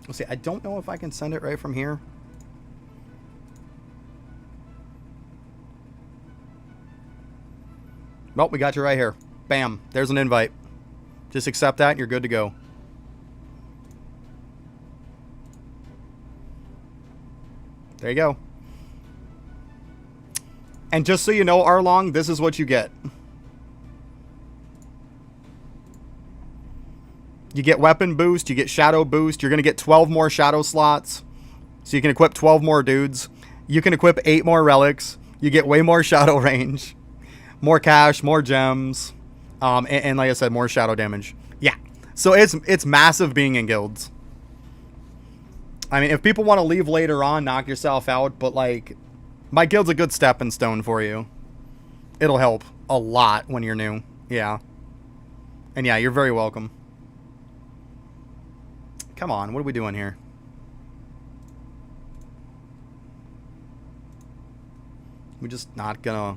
A: Let's see. I don't know if I can send it right from here. Well, we got you right here. Bam. There's an invite. Just accept that and you're good to go. There you go. And just so you know, Arlong, this is what you get. You get weapon boost, you get shadow boost, you're going to get 12 more shadow slots. So you can equip 12 more dudes. You can equip 8 more relics. You get way more shadow range. More cash, more gems. And like I said, more shadow damage. Yeah. So it's massive being in guilds. I mean, if people want to leave later on, knock yourself out. But, like, my guild's a good stepping stone for you. It'll help a lot when you're new. Yeah. And, yeah, you're very welcome. Come on, what are we doing here? We just not gonna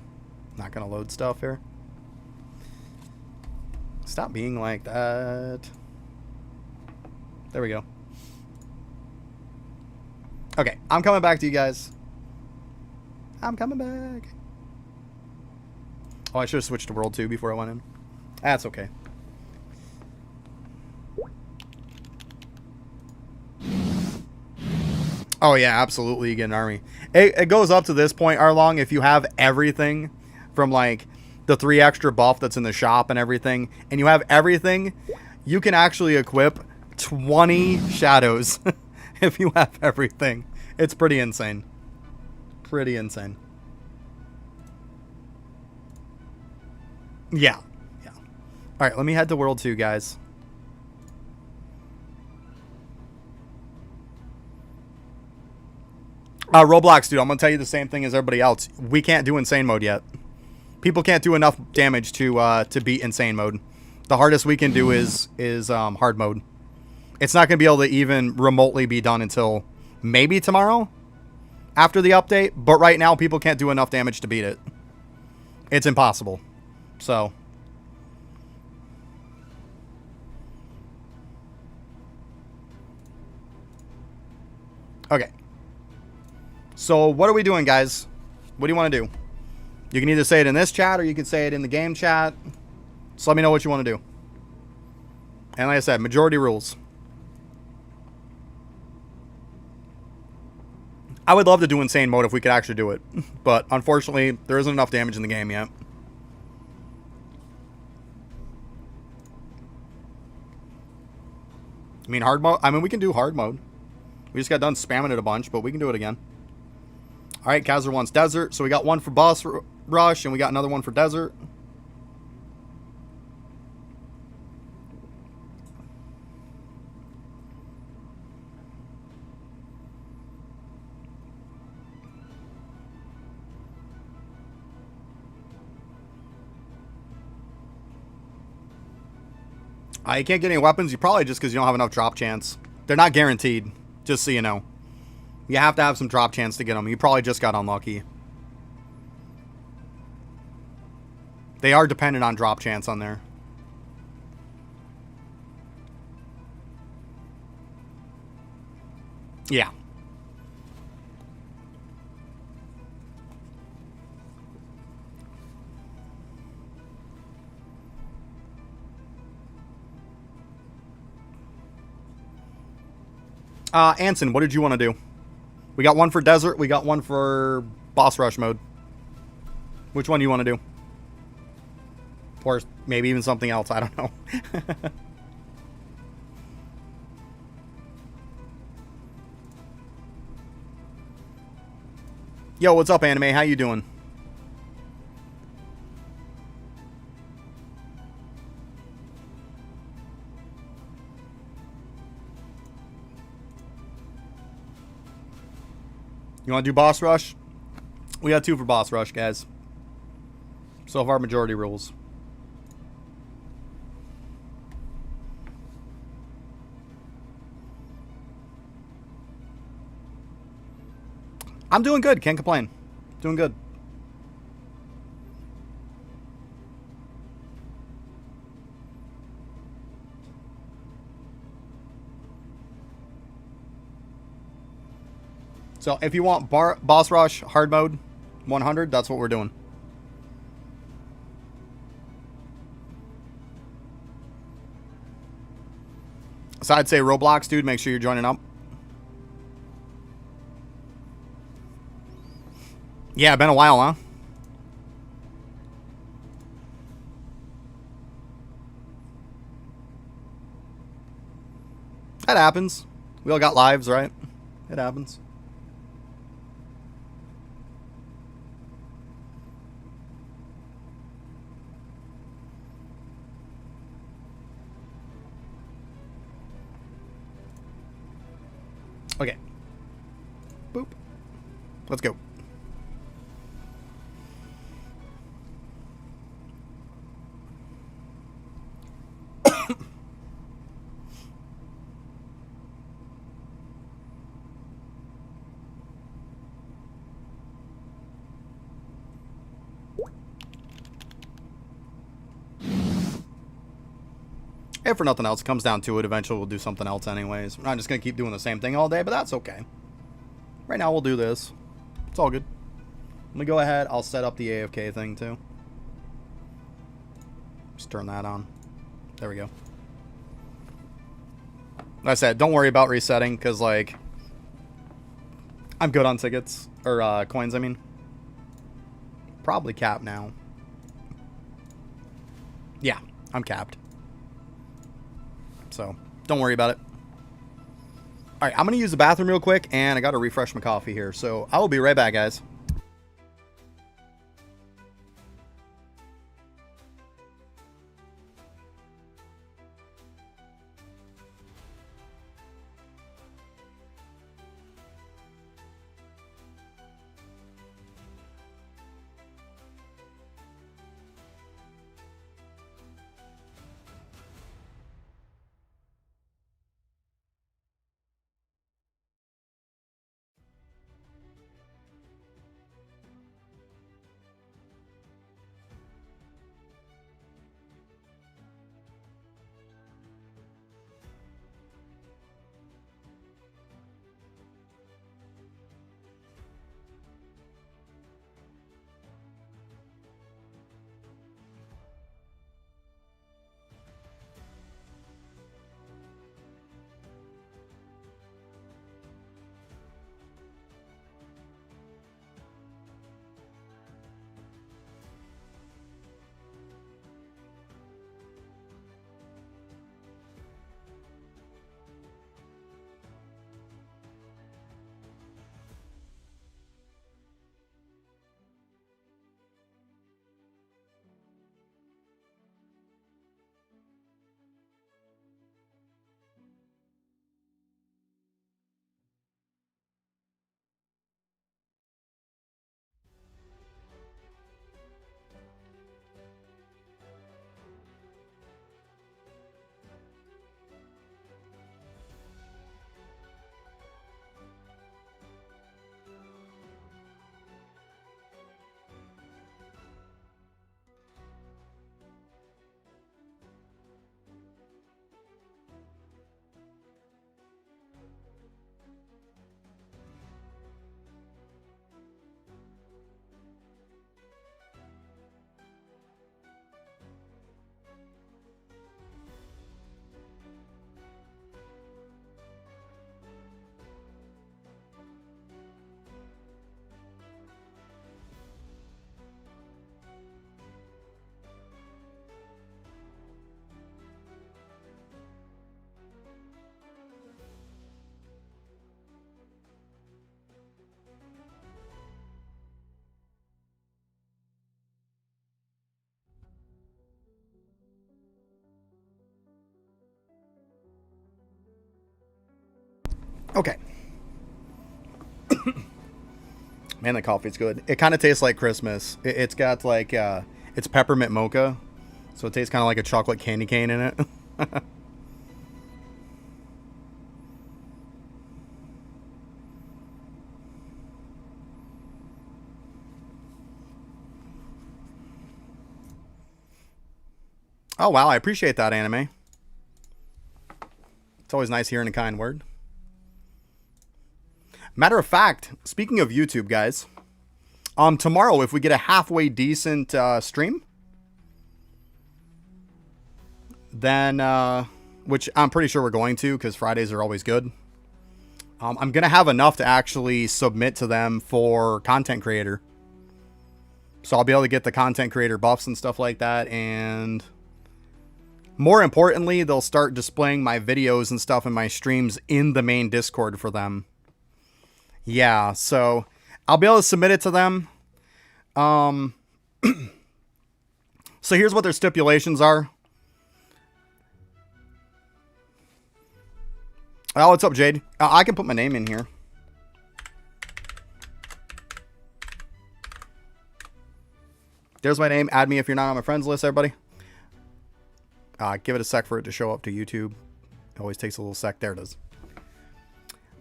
A: load stuff here? Stop being like that. There we go. Okay, I'm coming back to you guys. I'm coming back. Oh, I should have switched to World 2 before I went in. That's okay. Oh, yeah, absolutely. You get an army. It goes up to this point, Arlong, if you have everything from, like, the 3 extra buff that's in the shop and everything, and you have everything, you can actually equip 20 shadows if you have everything. It's pretty insane. Pretty insane. Yeah. Yeah. All right, let me head to World 2, guys. Roblox, dude, I'm going to tell you the same thing as everybody else. We can't do insane mode yet. People can't do enough damage to beat insane mode. The hardest we can do is hard mode. It's not going to be able to even remotely be done until maybe tomorrow after the update. But right now, people can't do enough damage to beat it. It's impossible. So... Okay. So, what are we doing, guys? What do you want to do? You can either say it in this chat or you can say it in the game chat. So let me know what you want to do. And like I said, majority rules. I would love to do insane mode if we could actually do it. But unfortunately, there isn't enough damage in the game yet. I mean, hard mode? I mean, we can do hard mode. We just got done spamming it a bunch, but we can do it again. All right, Kaiser wants desert. So we got one for boss rush, and we got another one for desert. You can't get any weapons. You probably just because you don't have enough drop chance. They're not guaranteed, just so you know. You have to have some drop chance to get them. You probably just got unlucky. They are dependent on drop chance on there. Yeah. Anson, what did you want to do? We got one for desert. We got one for boss rush mode. Which one do you want to do? Or maybe even something else. I don't know. Yo, what's up, Anime? How you doing? You want to do boss rush? We got 2 for boss rush, guys. So far, majority rules. I'm doing good. Can't complain. Doing good. So if you want boss rush hard mode 100, that's what we're doing. So I'd say Roblox, dude, make sure you're joining up. Yeah, been a while, huh? That happens. We all got lives, right? It happens. Okay. Boop. Let's go. If for nothing else, it comes down to it. Eventually, we'll do something else anyways. We're not just going to keep doing the same thing all day, but that's okay. Right now, we'll do this. It's all good. Let me go ahead. I'll set up the AFK thing, too. Just turn that on. There we go. Like I said, don't worry about resetting, because, like, I'm good on tickets. Or, coins, I mean. Probably capped now. Yeah, I'm capped. So, don't worry about it. Alright, I'm going to use the bathroom real quick, and I got to refresh my coffee here. So, I will be right back, guys. Okay. Man, the coffee's good. It kind of tastes like Christmas. It's got like, it's peppermint mocha. So it tastes kind of like a chocolate candy cane in it. Oh, wow. I appreciate that, Anime. It's always nice hearing a kind word. Matter of fact, speaking of YouTube, guys, tomorrow, if we get a halfway decent stream, then, which I'm pretty sure we're going to, because Fridays are always good, I'm going to have enough to actually submit to them for content creator. So I'll be able to get the content creator buffs and stuff like that, and more importantly, they'll start displaying my videos and stuff in my streams in the main Discord for them. Yeah, so I'll be able to submit it to them. So here's what their stipulations are. Oh, what's up, Jade? I can put my name in here. There's my name. Add me if you're not on my friends list, everybody. Give it a sec for it to show up to YouTube. It always takes a little sec. There it is.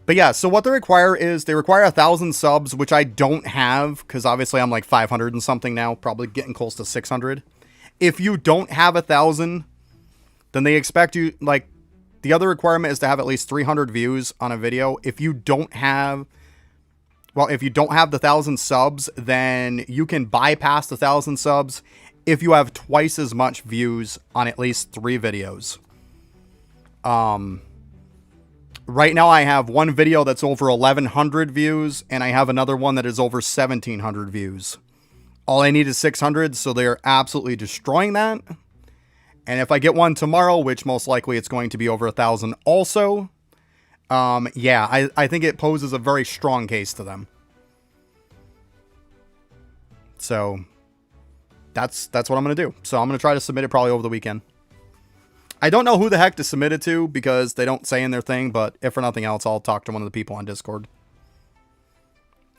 A: But yeah, so what they require is they require 1,000 subs, which I don't have because obviously I'm like 500 and something now, probably getting close to 600. If you don't have 1,000, then they expect you, like, the other requirement is to have at least 300 views on a video. If you don't have, well, if you don't have the 1,000 subs, then you can bypass the 1,000 subs if you have twice as much views on at least 3 videos. Right now I have one video that's over 1,100 views, and I have another one that is over 1,700 views. All I need is 600, so they're absolutely destroying that. And if I get one tomorrow, which most likely it's going to be over 1,000 also, yeah, I think it poses a very strong case to them. So that's what I'm going to do. So I'm going to try to submit it probably over the weekend. I don't know who the heck to submit it to because they don't say in their thing, but if for nothing else, I'll talk to one of the people on Discord.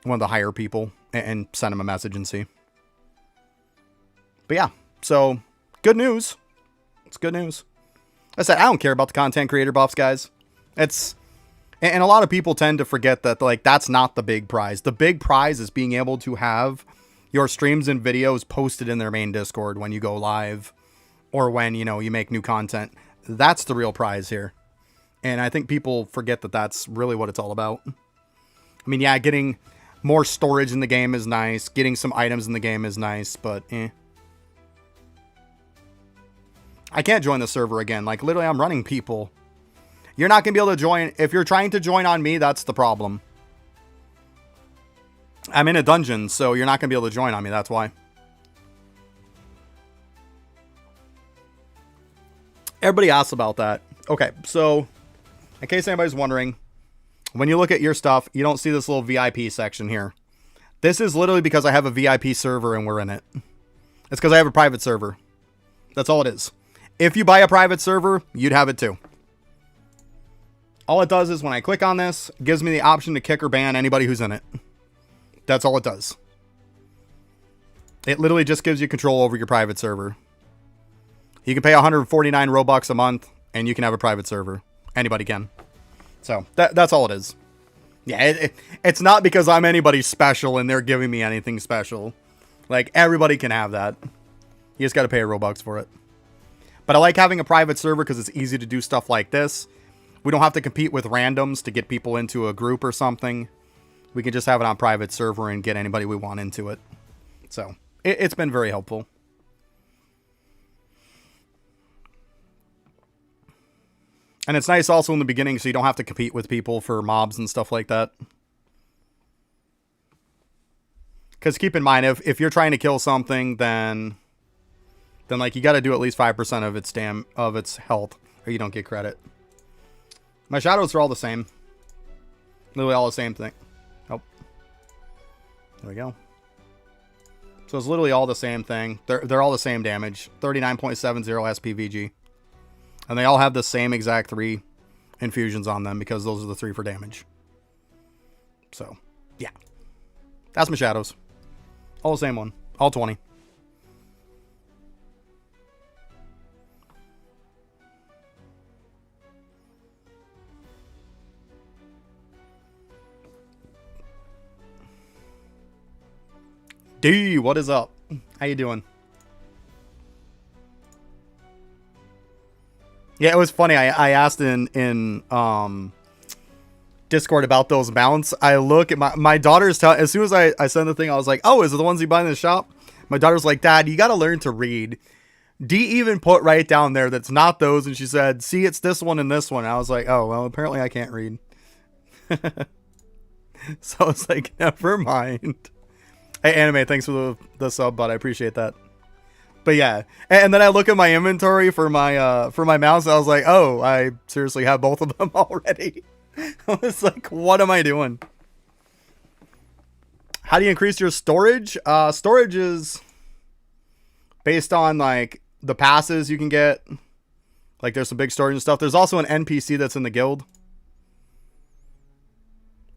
A: One of the higher people and send them a message and see. But yeah, so good news. It's good news. I said, I don't care about the content creator buffs, guys. And a lot of people tend to forget that, like, that's not the big prize. The big prize is being able to have your streams and videos posted in their main Discord when you go live or when, you know, you make new content. That's the real prize here. And I think people forget that that's really what it's all about. I mean, yeah, getting more storage in the game is nice. Getting some items in the game is nice, but I can't join the server again. Like, literally, I'm running people. You're not going to be able to join. If you're trying to join on me, that's the problem. I'm in a dungeon, so you're not going to be able to join on me. That's why. Everybody asks about that. Okay, so in case anybody's wondering, when you look at your stuff, you don't see this little VIP section here. This is literally because I have a VIP server and we're in it. It's because I have a private server. That's all it is. If you buy a private server, you'd have it too. All it does is when I click on this, it gives me the option to kick or ban anybody who's in it. That's all it does. It literally just gives you control over your private server. You can pay 149 Robux a month, and you can have a private server. Anybody can. So, that's all it is. Yeah, it's not because I'm anybody special and they're giving me anything special. Like, everybody can have that. You just got to pay a Robux for it. But I like having a private server because it's easy to do stuff like this. We don't have to compete with randoms to get people into a group or something. We can just have it on private server and get anybody we want into it. So, it's been very helpful. And it's nice also in the beginning so you don't have to compete with people for mobs and stuff like that. Because keep in mind, if you're trying to kill something, then like you got to do at least 5% of its health, or you don't get credit. My shadows are all the same. Literally all the same thing. Oh. There we go. So it's literally all the same thing. They're all the same damage. 39.70 SPVG. And they all have the same exact 3 infusions on them because those are the 3 for damage. So, yeah. That's my shadows. All the same one. All 20. D, what is up? How you doing? Yeah, it was funny. I asked in Discord about those mounts. I look at my daughter's as soon as I send the thing, I was like, oh, is it the ones you buy in the shop? My daughter's like, Dad, you got to learn to read. D even put right down there that's not those, and she said, see, it's this one and this one. And I was like, oh, well, apparently I can't read. So I was like, never mind. Hey, Anime, thanks for the sub, bud. I appreciate that. But yeah, and then I look at my inventory for my mouse, and I was like, oh, I seriously have both of them already. I was like, what am I doing? How do you increase your storage? Storage is based on like the passes you can get. Like there's some big storage and stuff. There's also an NPC that's in the guild.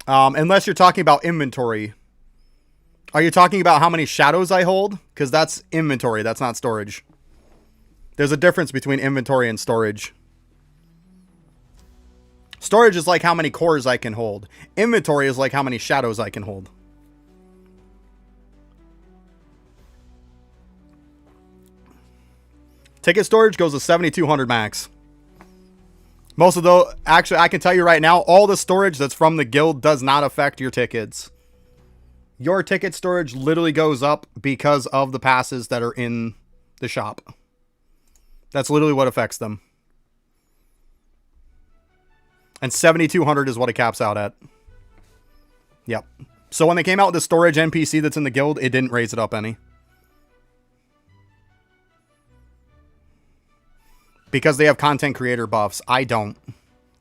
A: Unless you're talking about inventory. Are you talking about how many shadows I hold? Because that's inventory. That's not storage. There's a difference between inventory and storage. Storage is like how many cores I can hold. Inventory is like how many shadows I can hold. Ticket storage goes to 7,200 max. Most of those, actually, I can tell you right now, all the storage that's from the guild does not affect your tickets. Your ticket storage literally goes up because of the passes that are in the shop. That's literally what affects them. And 7,200 is what it caps out at. Yep. So when they came out with the storage NPC that's in the guild, it didn't raise it up any. Because they have content creator buffs. I don't.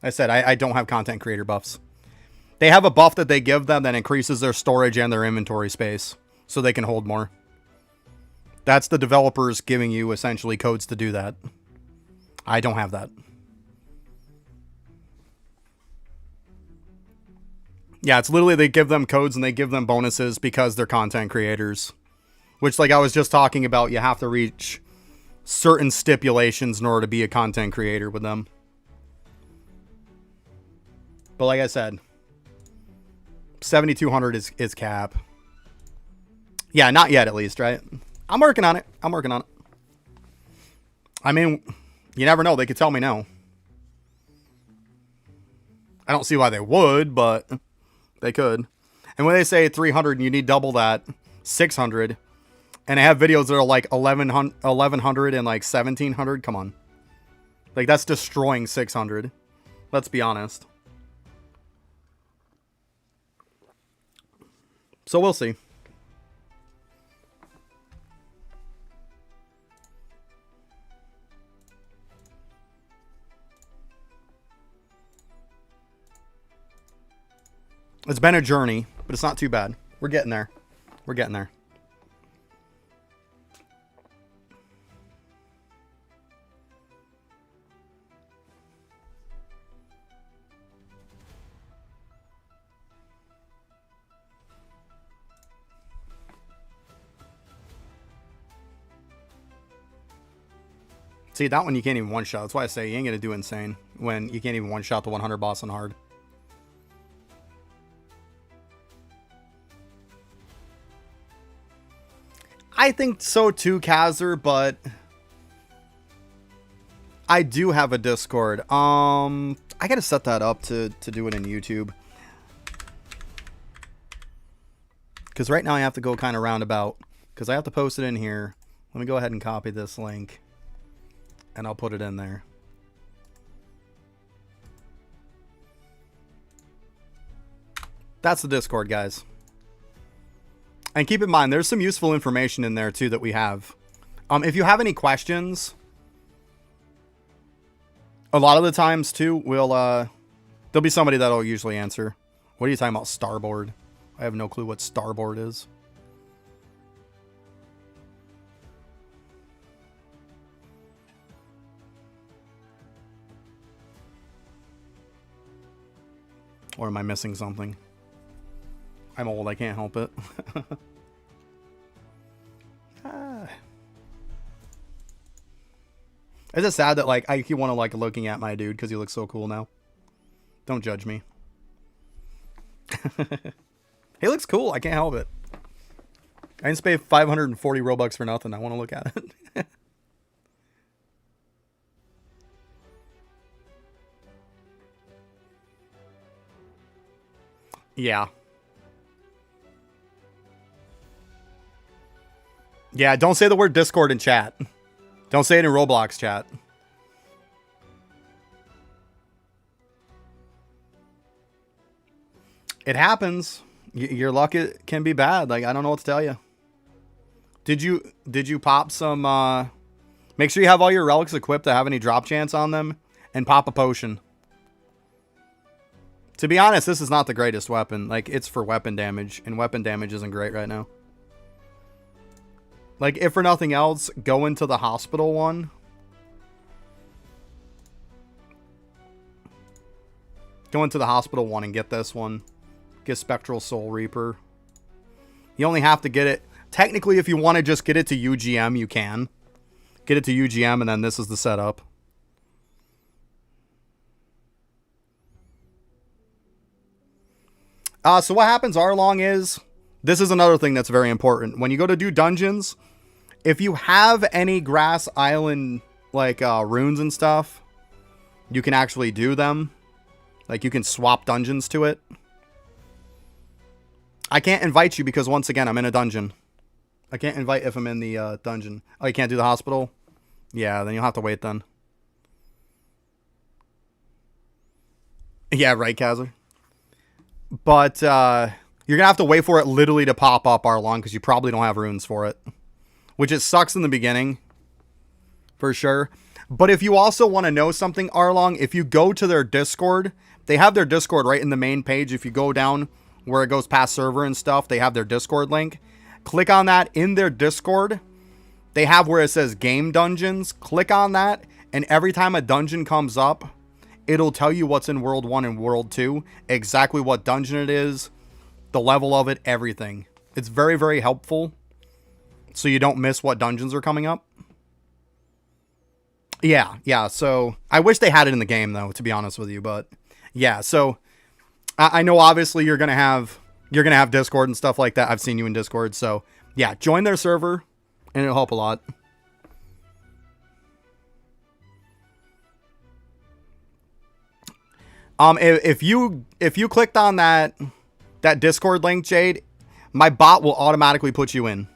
A: I said I don't have content creator buffs. They have a buff that they give them that increases their storage and their inventory space so they can hold more. That's the developers giving you essentially codes to do that. I don't have that. Yeah, it's literally they give them codes and they give them bonuses because they're content creators. Which, like I was just talking about, you have to reach certain stipulations in order to be a content creator with them. But like I said, 7,200 is cap. Yeah, not yet at least, right? I'm working on it. I mean, you never know. They could tell me no. I don't see why they would, but they could. And when they say 300 and you need double that, 600, and I have videos that are like 1,100 and like 1,700, come on. Like, that's destroying 600. Let's be honest. So we'll see. It's been a journey, but it's not too bad. We're getting there. We're getting there. See, that one you can't even one-shot. That's why I say you ain't going to do insane when you can't even one-shot the 100 boss on hard. I think so too, Kazzer, but I do have a Discord. I got to set that up to do it in YouTube. Because right now I have to go kind of roundabout. Because I have to post it in here. Let me go ahead and copy this link. And I'll put it in there. That's the Discord, guys. And keep in mind, there's some useful information in there, too, that we have. If you have any questions, a lot of the times, too, there'll be somebody that'll usually answer. What are you talking about, Starboard? I have no clue what Starboard is. Or am I missing something? I'm old, I can't help it. Is it sad that like I keep want to like looking at my dude because he looks so cool now? Don't judge me. He looks cool. I can't help it. I didn't pay 540 Robux for nothing. I want to look at it. Yeah. Yeah, don't say the word Discord in chat. Don't say it in Roblox chat. It happens. Your luck can be bad. Like, I don't know what to tell you. Did you pop some make sure you have all your relics equipped to have any drop chance on them and pop a potion. To be honest, this is not the greatest weapon. Like, it's for weapon damage, and weapon damage isn't great right now. Like, if for nothing else, go into the hospital one. Go into the hospital one and get this one. Get Spectral Soul Reaper. You only have to get it. Technically, if you want to just get it to UGM, you can. Get it to UGM, and then this is the setup. So what happens, Arlong, is... This is another thing that's very important. When you go to do dungeons, if you have any Grass Island, like, runes and stuff, you can actually do them. Like, you can swap dungeons to it. I can't invite you because, once again, I'm in a dungeon. I can't invite if I'm in the dungeon. Oh, you can't do the hospital? Yeah, then you'll have to wait then. Yeah, right, Kazzer. But, you're going to have to wait for it literally to pop up, Arlong, because you probably don't have runes for it. Which it sucks in the beginning. For sure. But if you also want to know something, Arlong, if you go to their Discord, they have their Discord right in the main page. If you go down where it goes past server and stuff, they have their Discord link. Click on that in their Discord. They have where it says Game Dungeons. Click on that, and every time a dungeon comes up, it'll tell you what's in World 1 and World 2, exactly what dungeon it is, the level of it, everything. It's very, very helpful, so you don't miss what dungeons are coming up. Yeah, so I wish they had it in the game, though, to be honest with you, but yeah, so I know obviously you're gonna have Discord and stuff like that. I've seen you in Discord, so yeah, join their server, and it'll help a lot. If you clicked on that Discord link, Jade, my bot will automatically put you in.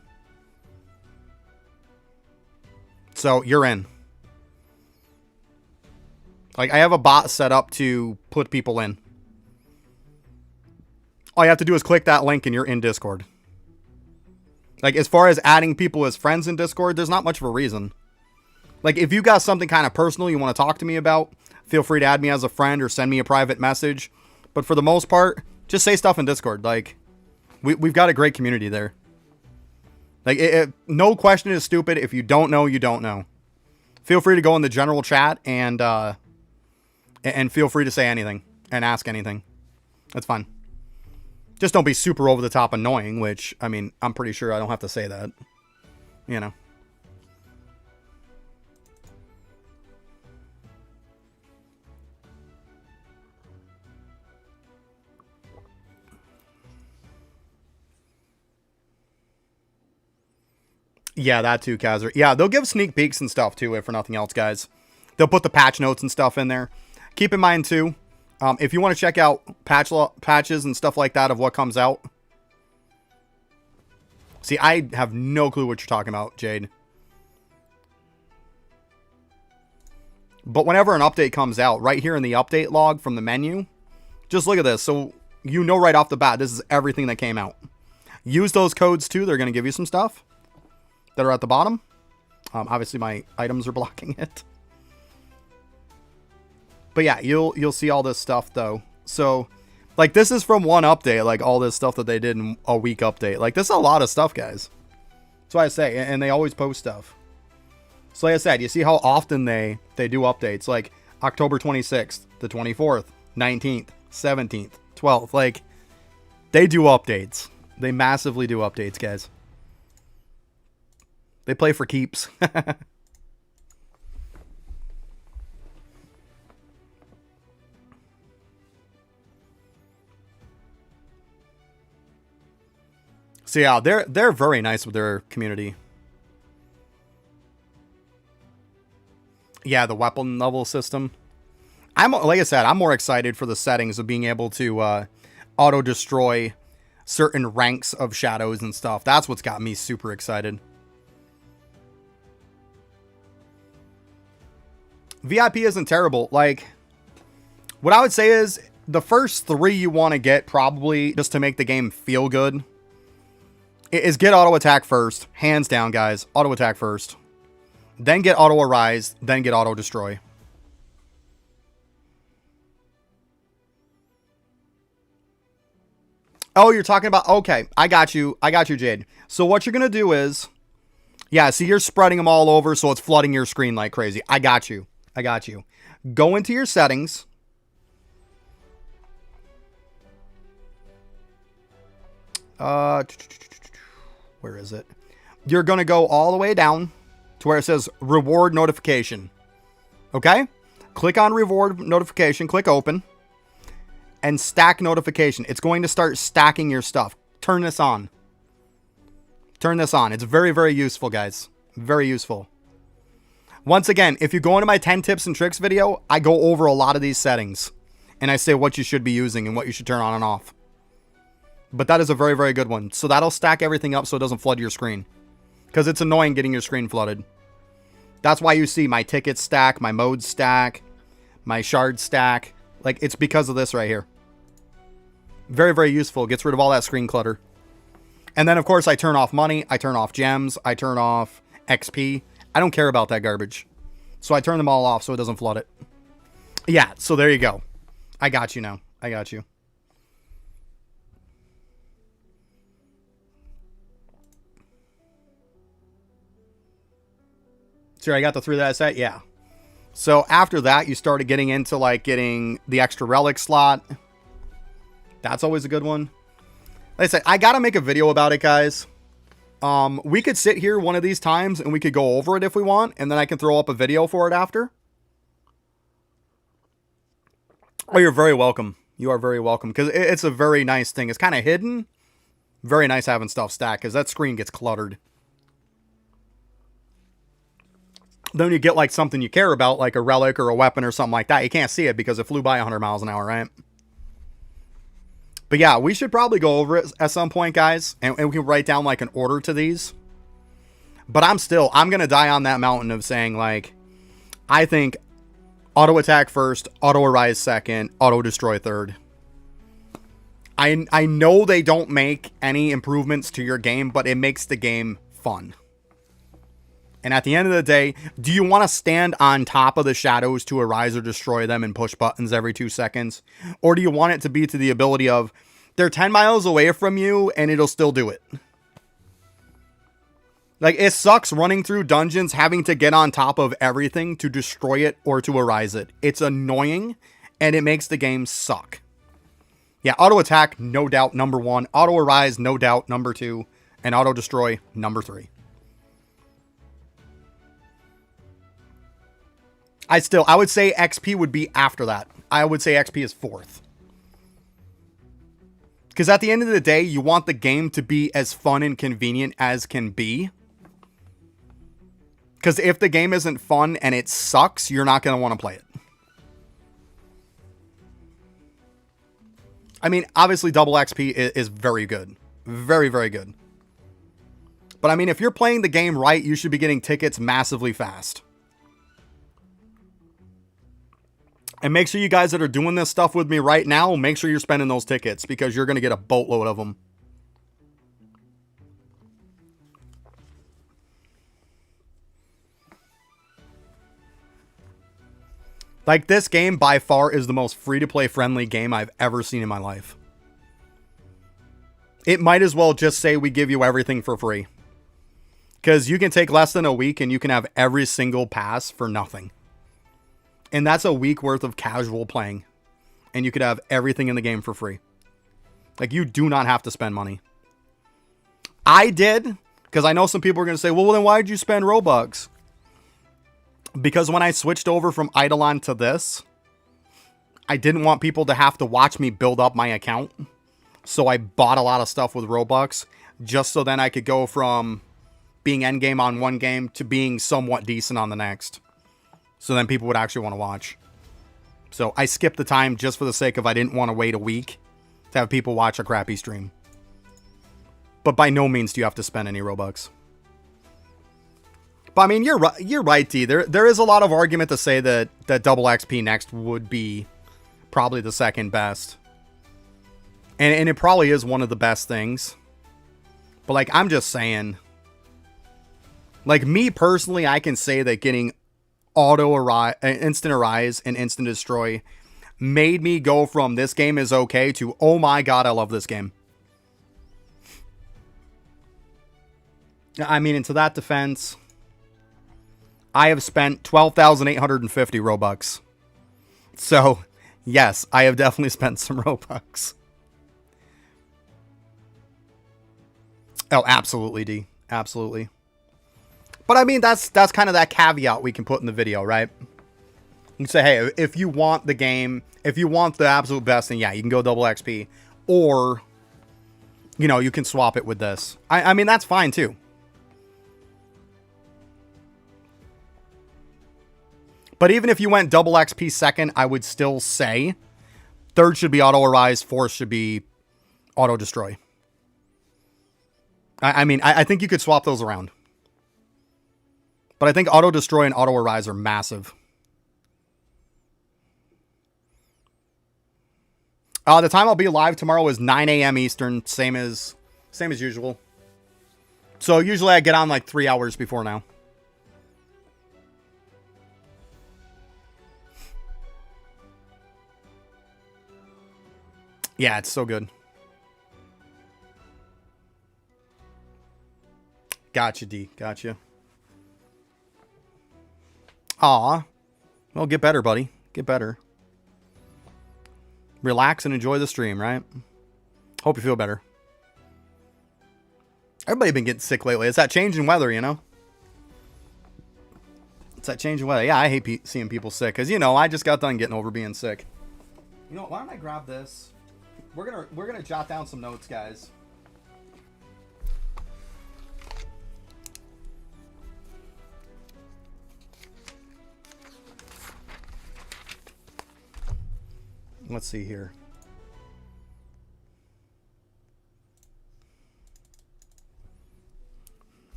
A: So you're in. Like, I have a bot set up to put people in. All you have to do is click that link and you're in Discord. Like, as far as adding people as friends in Discord, there's not much of a reason. Like, if you got something kind of personal you want to talk to me about, feel free to add me as a friend or send me a private message. But for the most part, just say stuff in Discord. Like, we've got a great community there. Like, no question is stupid. If you don't know, you don't know. Feel free to go in the general chat and feel free to say anything and ask anything. That's fine. Just don't be super over the top annoying, which, I mean, I'm pretty sure I don't have to say that. You know. Yeah, that too, Kazzer. Yeah, they'll give sneak peeks and stuff too, if for nothing else, guys. They'll put the patch notes and stuff in there. Keep in mind too, if you want to check out patches and stuff like that of what comes out. See, I have no clue what you're talking about, Jade. But whenever an update comes out, right here in the update log from the menu, just look at this. So you know right off the bat, this is everything that came out. Use those codes too. They're going to give you some stuff that are at the bottom. Obviously, my items are blocking it. But yeah, you'll see all this stuff though. So, like, this is from one update, like all this stuff that they did in a week update. Like, this is a lot of stuff, guys. That's why I say, and they always post stuff. So like I said, you see how often they do updates, like October 26th, the 24th, 19th, 17th, 12th. Like, they do updates. They massively do updates, guys. They play for keeps. So yeah, they're very nice with their community. Yeah, the weapon level system. Like I said, I'm more excited for the settings of being able to auto destroy certain ranks of shadows and stuff. That's what's got me super excited. VIP isn't terrible. Like, what I would say is the first 3 you want to get, probably just to make the game feel good, is get auto attack first. Hands down, guys. Auto attack first. Then get auto arise. Then get auto destroy. Oh, you're talking about... Okay, I got you. I got you, Jade. So what you're going to do is... Yeah, see, you're spreading them all over, so it's flooding your screen like crazy. I got you. I got you. Go into your settings. Where is it? You're going to go all the way down to where it says reward notification. Okay? Click on reward notification. Click open. And stack notification. It's going to start stacking your stuff. Turn this on. Turn this on. It's very, very useful, guys. Very useful. Once again, if you go into my 10 tips and tricks video, I go over a lot of these settings. And I say what you should be using and what you should turn on and off. But that is a very, very good one. So that'll stack everything up so it doesn't flood your screen. Because it's annoying getting your screen flooded. That's why you see my tickets stack, my modes stack, my shard stack. Like, it's because of this right here. Very, very useful. Gets rid of all that screen clutter. And then, of course, I turn off money. I turn off gems. I turn off XP. I don't care about that garbage. So I turn them all off so it doesn't flood it. Yeah, so there you go. I got you now. I got you. Sure, I got the 3 that I set? Yeah. So after that, you started getting into, like, getting the extra relic slot. That's always a good one. Like I said, I got to make a video about it, guys. We could sit here one of these times and we could go over it if we want. And then I can throw up a video for it after. Oh, you're very welcome. You are very welcome. Because it's a very nice thing. It's kind of hidden. Very nice having stuff stacked. Because that screen gets cluttered. Then you get like something you care about, like a relic or a weapon or something like that. You can't see it because it flew by 100 miles an hour, right? But yeah, we should probably go over it at some point, guys. And we can write down like an order to these. But I'm going to die on that mountain of saying, like, I think auto attack first, auto arise second, auto destroy third. I know they don't make any improvements to your game, but it makes the game fun. And at the end of the day, do you want to stand on top of the shadows to arise or destroy them and push buttons every 2 seconds? Or do you want it to be to the ability of, they're 10 miles away from you and it'll still do it? Like, it sucks running through dungeons, having to get on top of everything to destroy it or to arise it. It's annoying and it makes the game suck. Yeah, auto attack, no doubt, number 1. Auto arise, no doubt, number 2. And auto destroy, number 3. I would say XP would be after that. I would say XP is 4th. Because at the end of the day, you want the game to be as fun and convenient as can be. Because if the game isn't fun and it sucks, you're not going to want to play it. I mean, obviously double XP is very good. Very, very good. But I mean, if you're playing the game right, you should be getting tickets massively fast. And make sure you guys that are doing this stuff with me right now, make sure you're spending those tickets because you're going to get a boatload of them. Like, this game by far is the most free-to-play friendly game I've ever seen in my life. It might as well just say we give you everything for free. Because you can take less than a week and you can have every single pass for nothing. And that's a week worth of casual playing. and you could have everything in the game for free. Like, you do not have to spend money. I did, because I know some people are going to say, well, then why did you spend Robux? Because when I switched over from Eidolon to this, I didn't want people to have to watch me build up my account. So I bought a lot of stuff with Robux, just so then I could go from being endgame on one game to being somewhat decent on the next. So then people would actually want to watch. So I skipped the time just for the sake of I didn't want to wait a week to have people watch a crappy stream. But by no means do you have to spend any Robux. But I mean, you're right, D. There is a lot of argument to say that double XP next would be probably the second best. And it probably is one of the best things. But like, I'm just saying, like, me personally, I can say that getting instant arise and instant destroy made me go from this game is okay to, oh my god, I love this game. I mean, and to that defense, I have spent 12,850 Robux. So, yes, I have definitely spent some Robux. Oh, absolutely, D. Absolutely. But I mean, that's kind of that caveat we can put in the video, right? You can say, hey, if you want the game, if you want the absolute best, then yeah, you can go double XP. Or, you know, you can swap it with this. I mean, that's fine too. But even if you went double XP second, I would still say third should be auto arise, fourth should be auto destroy. I mean, I think you could swap those around. But I think auto destroy and auto arise are massive. The time I'll be live tomorrow is 9 a.m. Eastern, same as usual. So usually I get on like 3 hours before now. Yeah, it's so good. Gotcha, D. Gotcha. Aw. Well, get better, buddy. Get better. Relax and enjoy the stream, right? Hope you feel better. Everybody been getting sick lately. It's that change in weather, you know? It's that change in weather. Yeah, I hate seeing people sick. Because, you know, I just got done getting over being sick. You know what? Why don't I grab this? We're gonna jot down some notes, guys. Let's see here.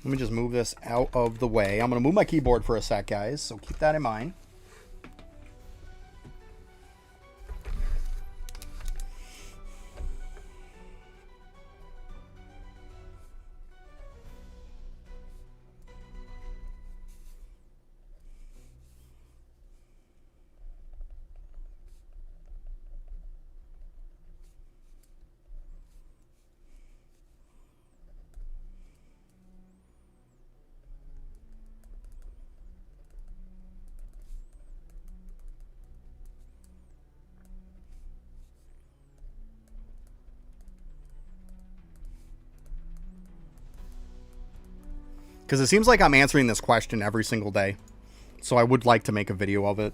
A: Let me just move this out of the way. I'm going to move my keyboard for a sec, guys, so keep that in mind. Because it seems like I'm answering this question every single day. So I would like to make a video of it.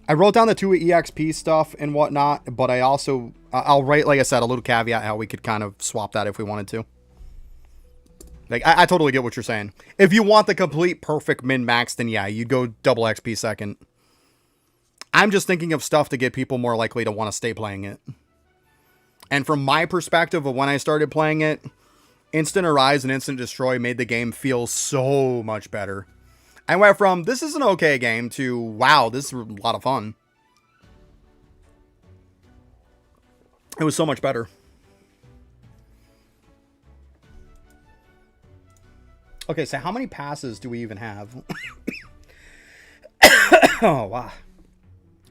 A: I wrote down the 2 EXP stuff and whatnot, but I also... I'll write, like I said, a little caveat how we could kind of swap that if we wanted to. Like, I totally get what you're saying. If you want the complete perfect min-max, then yeah, you'd go double XP second. I'm just thinking of stuff to get people more likely to want to stay playing it. And from my perspective of when I started playing it, Instant Arise and Instant Destroy made the game feel so much better. I went from, this is an okay game, to, wow, this is a lot of fun. It was so much better. Okay, so how many passes do we even have? Oh, wow.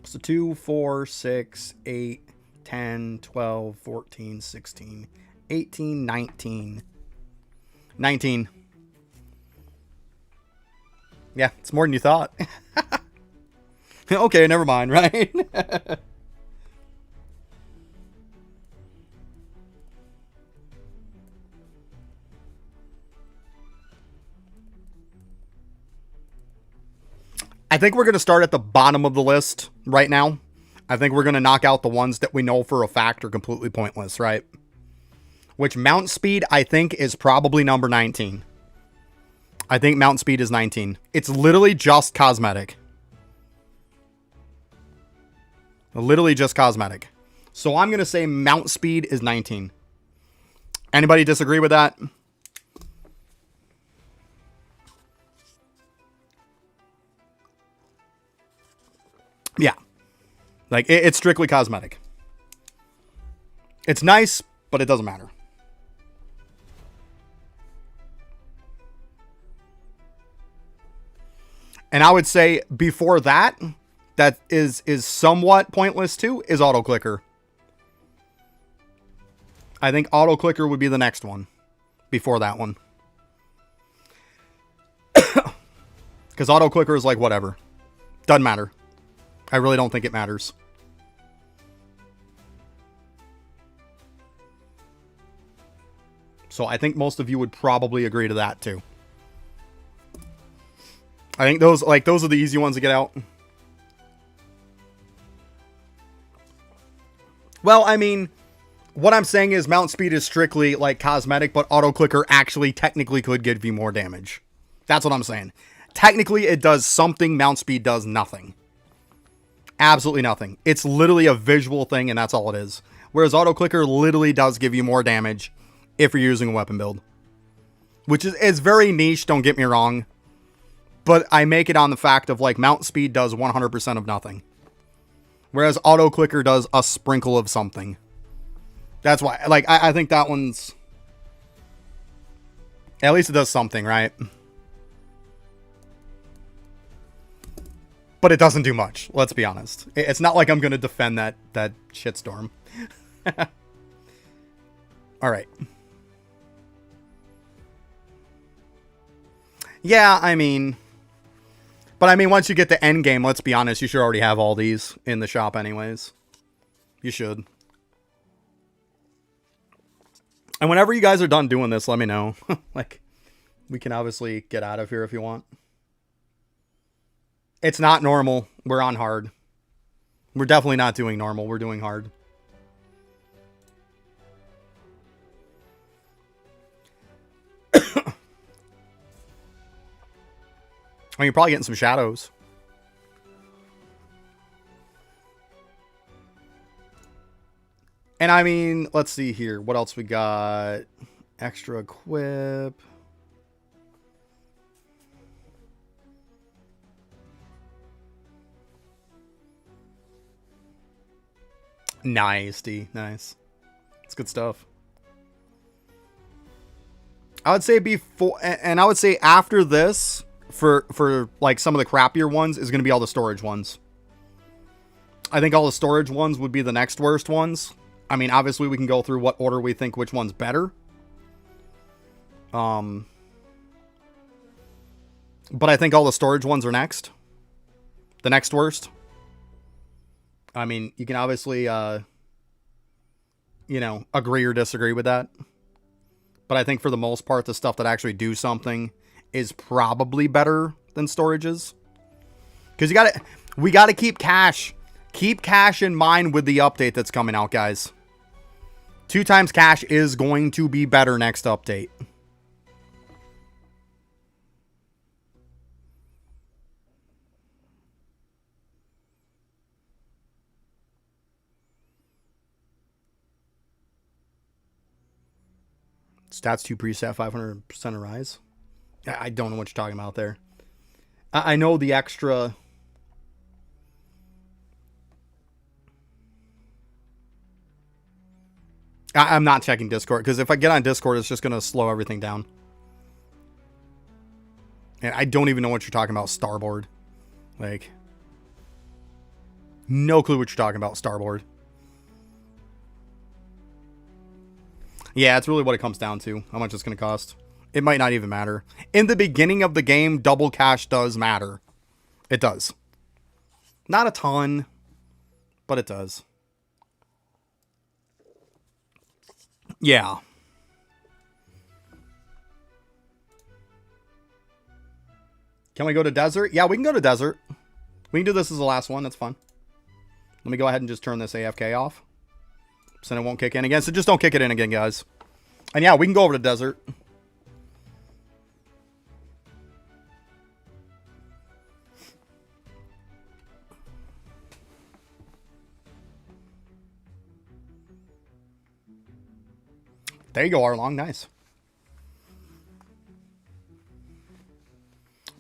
A: So 2, 4, 6, 8... 10, 12, 14, 16, 18, 19. 19. Yeah, it's more than you thought. Okay, never mind, right? I think we're going to start at the bottom of the list right now. I think we're going to knock out the ones that we know for a fact are completely pointless, right? Which mount speed, I think, is probably number 19. I think mount speed is 19. It's literally just cosmetic. Literally just cosmetic. So I'm going to say mount speed is 19. Anybody disagree with that? Yeah. Like, it's strictly cosmetic. It's nice, but it doesn't matter. And I would say before that, that is somewhat pointless too, is auto clicker. I think auto clicker would be the next one before that one. Because auto clicker is like whatever. Doesn't matter. I really don't think it matters. So I think most of you would probably agree to that too. I think those are the easy ones to get out. Well, I mean, what I'm saying is mount speed is strictly like cosmetic, but auto clicker actually technically could give you more damage. That's what I'm saying. Technically, it does something. Mount speed does nothing. Absolutely nothing. It's literally a visual thing, and that's all it is. Whereas auto clicker literally does give you more damage if you're using a weapon build. Which is very niche, don't get me wrong. But I make it on the fact of like mount speed does 100% of nothing. Whereas auto clicker does a sprinkle of something. That's why, like, I think that one's... At least it does something, right? But it doesn't do much, let's be honest. It's not like I'm going to defend that shitstorm. Alright. Yeah, I mean... But I mean, once you get to endgame, let's be honest, you should already have all these in the shop anyways. You should. And whenever you guys are done doing this, let me know. Like, we can obviously get out of here if you want. It's not normal. We're on hard. We're definitely not doing normal. We're doing hard. I mean, you're probably getting some shadows. And I mean, let's see here. What else we got? Extra equip. Nice, D. Nice. It's good stuff. I would say before, and I would say after this, for like some of the crappier ones, is going to be all the storage ones. I think all the storage ones would be the next worst ones. I mean, obviously we can go through what order we think which one's better. But I think all the storage ones are next. The next worst. I mean, you can obviously, you know, agree or disagree with that. But I think for the most part, the stuff that actually do something is probably better than storages. Because we gotta keep cash. Keep cash in mind with the update that's coming out, guys. 2 times cash is going to be better next update. Stats 2 preset 500% of rise. I don't know what you're talking about there. I know the extra... I'm not checking Discord, because if I get on Discord, it's just going to slow everything down. And I don't even know what you're talking about, Starboard. Like, no clue what you're talking about, Starboard. Yeah, it's really what it comes down to. How much it's going to cost. It might not even matter. In the beginning of the game, double cash does matter. It does. Not a ton, but it does. Yeah. Can we go to desert? Yeah, we can go to desert. We can do this as the last one. That's fun. Let me go ahead and just turn this AFK off. So it won't kick in again. So just don't kick it in again, guys. And yeah, we can go over to desert. There you go, Arlong. Nice.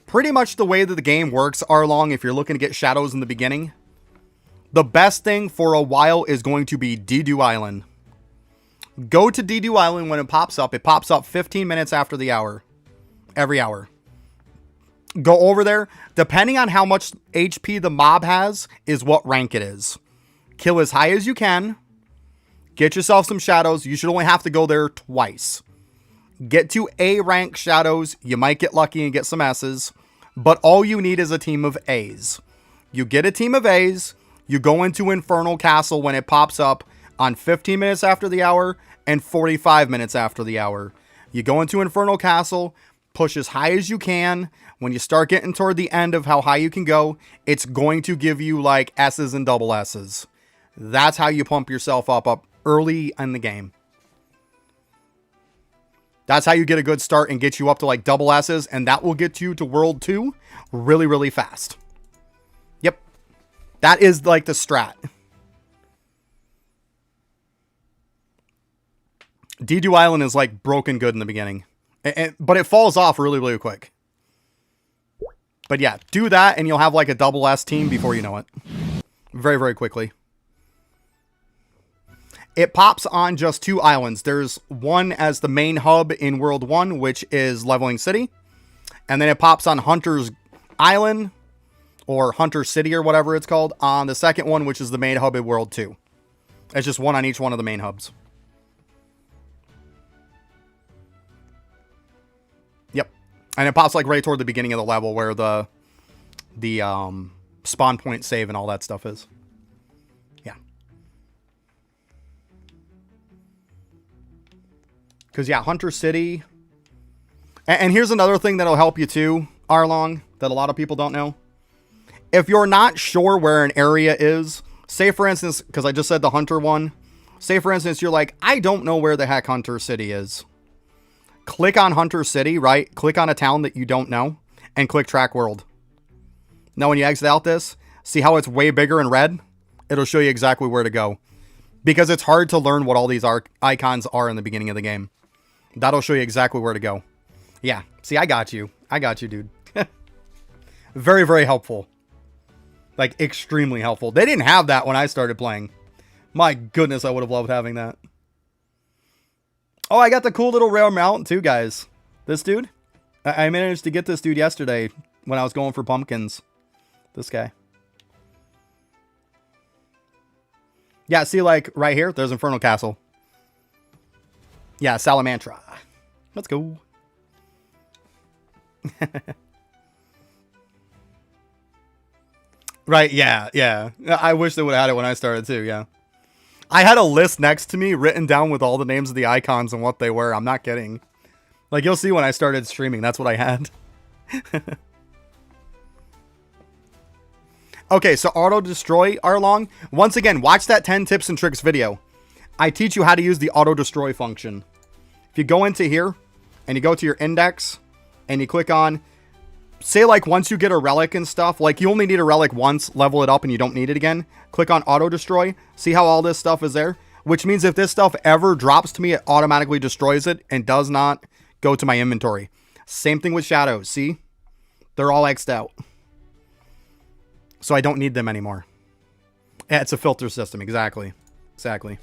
A: Pretty much the way that the game works, Arlong, if you're looking to get shadows in the beginning, the best thing for a while is going to be Dedu Island. Go to Dedu Island when it pops up. It pops up 15 minutes after the hour. Every hour. Go over there. Depending on how much HP the mob has, is what rank it is. Kill as high as you can. Get yourself some shadows. You should only have to go there twice. Get to A rank shadows. You might get lucky and get some S's. But all you need is a team of A's. You get a team of A's. You go into Infernal Castle when it pops up on 15 minutes after the hour and 45 minutes after the hour. You go into Infernal Castle. Push as high as you can. When you start getting toward the end of how high you can go, it's going to give you like S's and double S's. That's how you pump yourself up early in the game. That's how you get a good start and get you up to like double S's, and that will get you to World 2 really, really fast. Yep. That is like the strat. Dedu Island is like broken good in the beginning. But it falls off really, really quick. But yeah, do that and you'll have like a double S team before you know it. Very, very quickly. It pops on just 2 islands. There's one as the main hub in World 1, which is Leveling City. And then it pops on Hunter's Island, or Hunter City, or whatever it's called, on the second one, which is the main hub in World 2. It's just one on each one of the main hubs. Yep. And it pops like right toward the beginning of the level where the spawn point save and all that stuff is. Because, yeah, Hunter City. And here's another thing that'll help you too, Arlong, that a lot of people don't know. If you're not sure where an area is, say, for instance, because I just said the Hunter one. Say, for instance, you're like, I don't know where the heck Hunter City is. Click on Hunter City, right? Click on a town that you don't know, and click Track World. Now, when you exit out this, see how it's way bigger in red? It'll show you exactly where to go. Because it's hard to learn what all these icons are in the beginning of the game. That'll show you exactly where to go. Yeah. See, I got you. I got you, dude. Very, very helpful. Like, extremely helpful. They didn't have that when I started playing. My goodness, I would have loved having that. Oh, I got the cool little rare mount too, guys. This dude. I managed to get this dude yesterday when I was going for pumpkins. This guy. Yeah, see, like, right here, there's Infernal Castle. Yeah, Salamantra. Let's go. Right, yeah, yeah. I wish they would have had it when I started, too, yeah. I had a list next to me written down with all the names of the icons and what they were. I'm not kidding. Like, you'll see when I started streaming, that's what I had. Okay, so auto-destroy, Arlong. Once again, watch that 10 tips and tricks video. I teach you how to use the auto-destroy function. If you go into here, and you go to your index, and you click on, say like once you get a relic and stuff, like you only need a relic once, level it up, and you don't need it again. Click on auto-destroy. See how all this stuff is there? Which means if this stuff ever drops to me, it automatically destroys it, and does not go to my inventory. Same thing with shadows, see? They're all X'd out. So I don't need them anymore. Yeah, it's a filter system. Exactly. Exactly.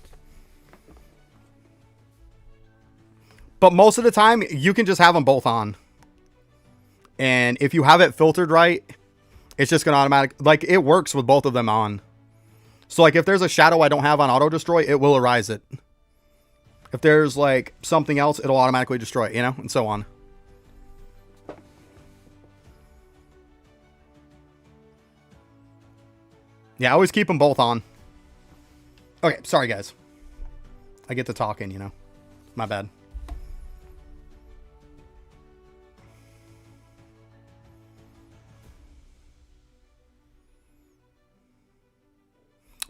A: But most of the time, you can just have them both on. And if you have it filtered right, it's just going to automatically... Like, it works with both of them on. So, like, if there's a shadow I don't have on auto-destroy, it will arise it. If there's, like, something else, it'll automatically destroy it, you know? And so on. Yeah, I always keep them both on. Okay, sorry guys. I get to talking, you know. My bad.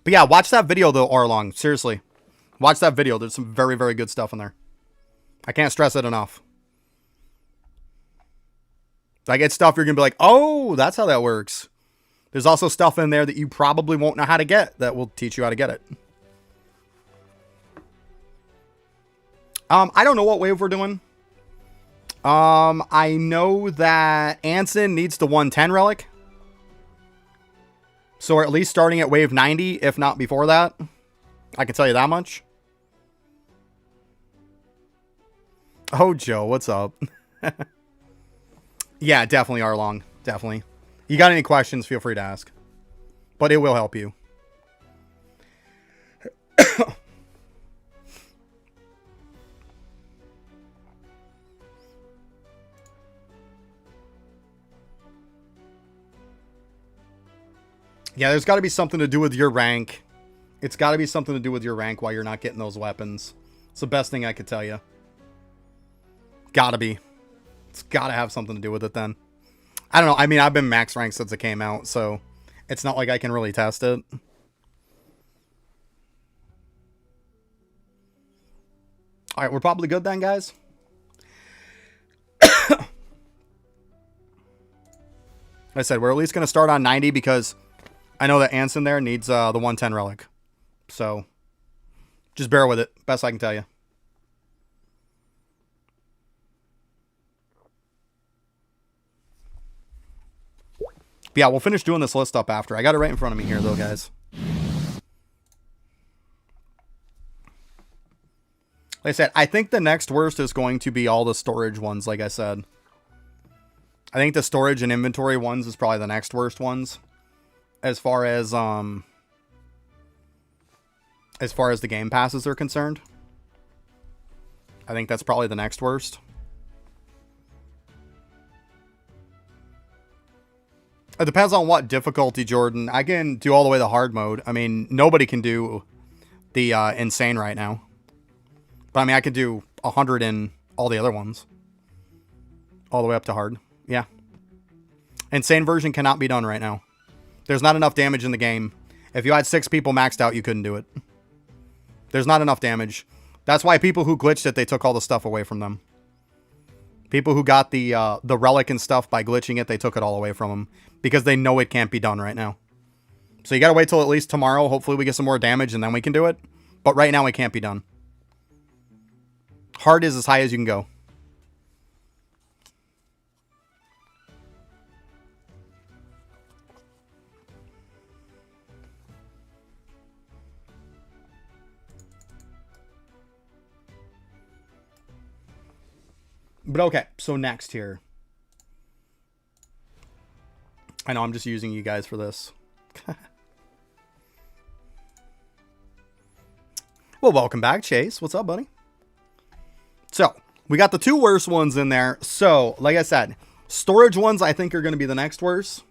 A: But yeah, watch that video though, Arlong. Seriously. Watch that video. There's some very, very good stuff in there. I can't stress it enough. Like, it's stuff you're going to be like, oh, that's how that works. There's also stuff in there that you probably won't know how to get that will teach you how to get it. I don't know what wave we're doing. I know that Ansem needs the 110 relic. So we're at least starting at wave 90, if not before that. I can tell you that much. Oh, Joe, what's up? Yeah, definitely, Arlong. Definitely. You got any questions, feel free to ask. But it will help you. Yeah, there's got to be something to do with your rank. It's got to be something to do with your rank while you're not getting those weapons. It's the best thing I could tell you. Gotta be. It's gotta have something to do with it then. I don't know. I mean, I've been max ranked since it came out, so it's not like I can really test it. Alright, we're probably good then, guys. Like I said, we're at least going to start on 90 because I know that Ansem there needs the 110 relic. So, just bear with it. Best I can tell you. But yeah, we'll finish doing this list up after. I got it right in front of me here, though, guys. Like I said, I think the next worst is going to be all the storage ones, like I said. I think the storage and inventory ones is probably the next worst ones. As far as the game passes are concerned. I think that's probably the next worst. It depends on what difficulty, Jordan. I can do all the way to hard mode. I mean, nobody can do the insane right now. But I mean, I could do 100 in all the other ones. All the way up to hard. Yeah. Insane version cannot be done right now. There's not enough damage in the game. If you had 6 people maxed out, you couldn't do it. There's not enough damage. That's why people who glitched it, they took all the stuff away from them. People who got the relic and stuff by glitching it, they took it all away from them. Because they know it can't be done right now. So you gotta wait till at least tomorrow. Hopefully we get some more damage and then we can do it. But right now it can't be done. Hard is as high as you can go. But okay, so next here. I know I'm just using you guys for this. Well, welcome back, Chase. What's up, buddy? So, we got the 2 worst ones in there. So, like I said, storage ones I think are going to be the next worst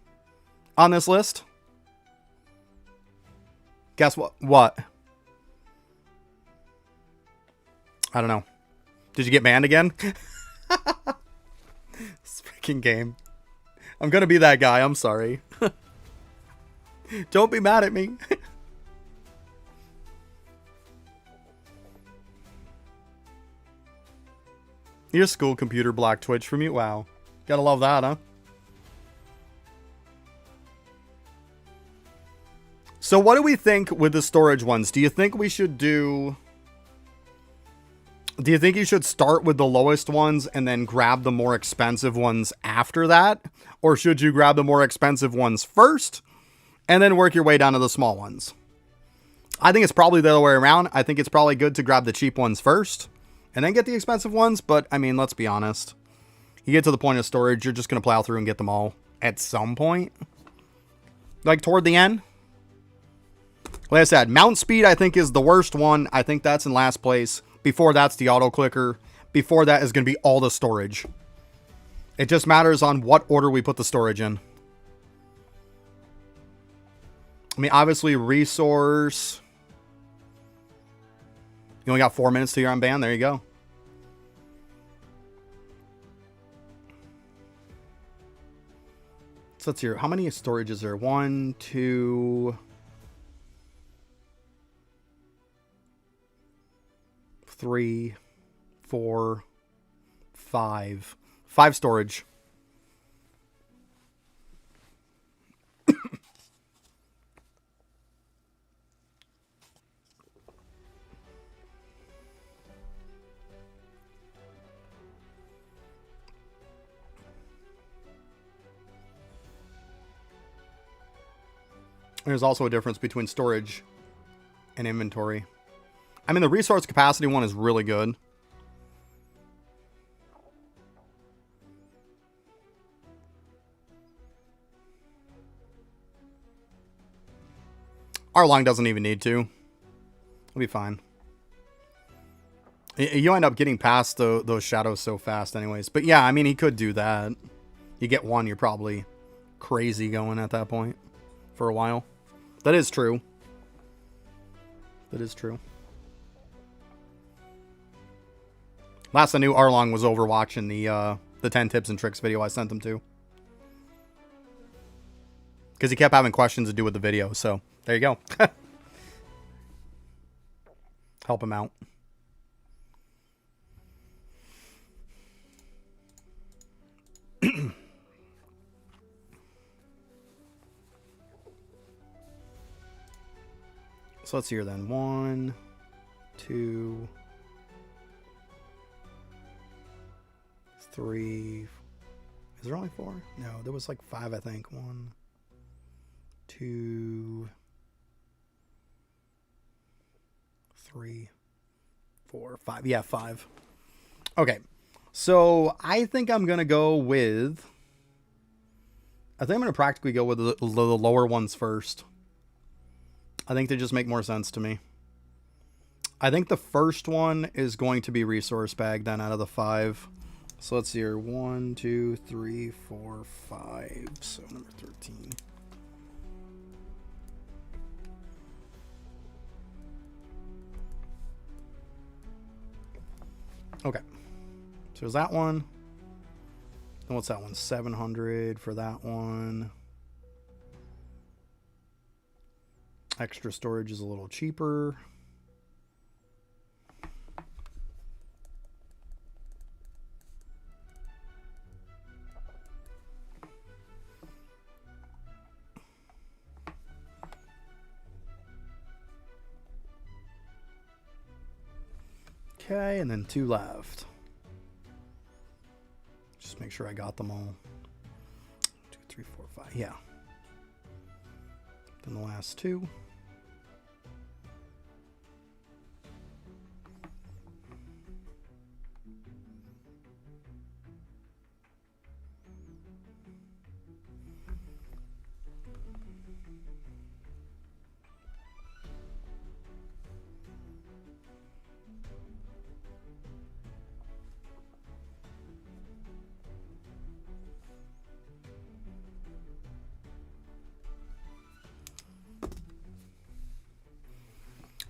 A: on this list. Guess what? What? I don't know. Did you get banned again? This freaking game. I'm gonna be that guy. I'm sorry. Don't be mad at me. Your school computer blocked Twitch from you? Wow. Gotta love that, huh? So what do we think with the storage ones? Do you think we should do... Do you think you should start with the lowest ones and then grab the more expensive ones after that? Or should you grab the more expensive ones first and then work your way down to the small ones? I think it's probably the other way around. I think it's probably good to grab the cheap ones first and then get the expensive ones. But, I mean, let's be honest. You get to the point of storage, you're just going to plow through and get them all at some point. Like, toward the end. Like I said, mount speed, I think, is the worst one. I think that's in last place. Before that's the auto clicker. Before that is going to be all the storage. It just matters on what order we put the storage in. I mean, obviously, resource. You only got 4 minutes till you're on ban. There you go. So let's hear. How many storage is there? 1, 2, 3, 4, 5. 5 storage. There's also a difference between storage and inventory. I mean, the resource capacity one is really good. Arlong doesn't even need to. It'll be fine. You end up getting past those shadows so fast anyways. But yeah, I mean, he could do that. You get one, you're probably crazy going at that point for a while. That is true. That is true. Last I knew, Arlong was over watching the 10 tips and tricks video I sent him to. Because he kept having questions to do with the video, so there you go. Help him out. So let's see here then. 1, 2, 3. Is there only 4? No, there was like 5, I think. 1, 2, 3, 4, 5. Yeah, 5. Okay. So I think I'm going to go with... I think I'm going to practically go with the lower ones first. I think they just make more sense to me. I think the first one is going to be resource bag then out of the 5. So let's see here. 1, 2, 3, 4, 5. So number 13. Okay. So there's that one. Then what's that one? 700 for that one. Extra storage is a little cheaper. Okay, and then 2 left. Just make sure I got them all. 2, 3, 4, 5. Yeah. Then the last 2.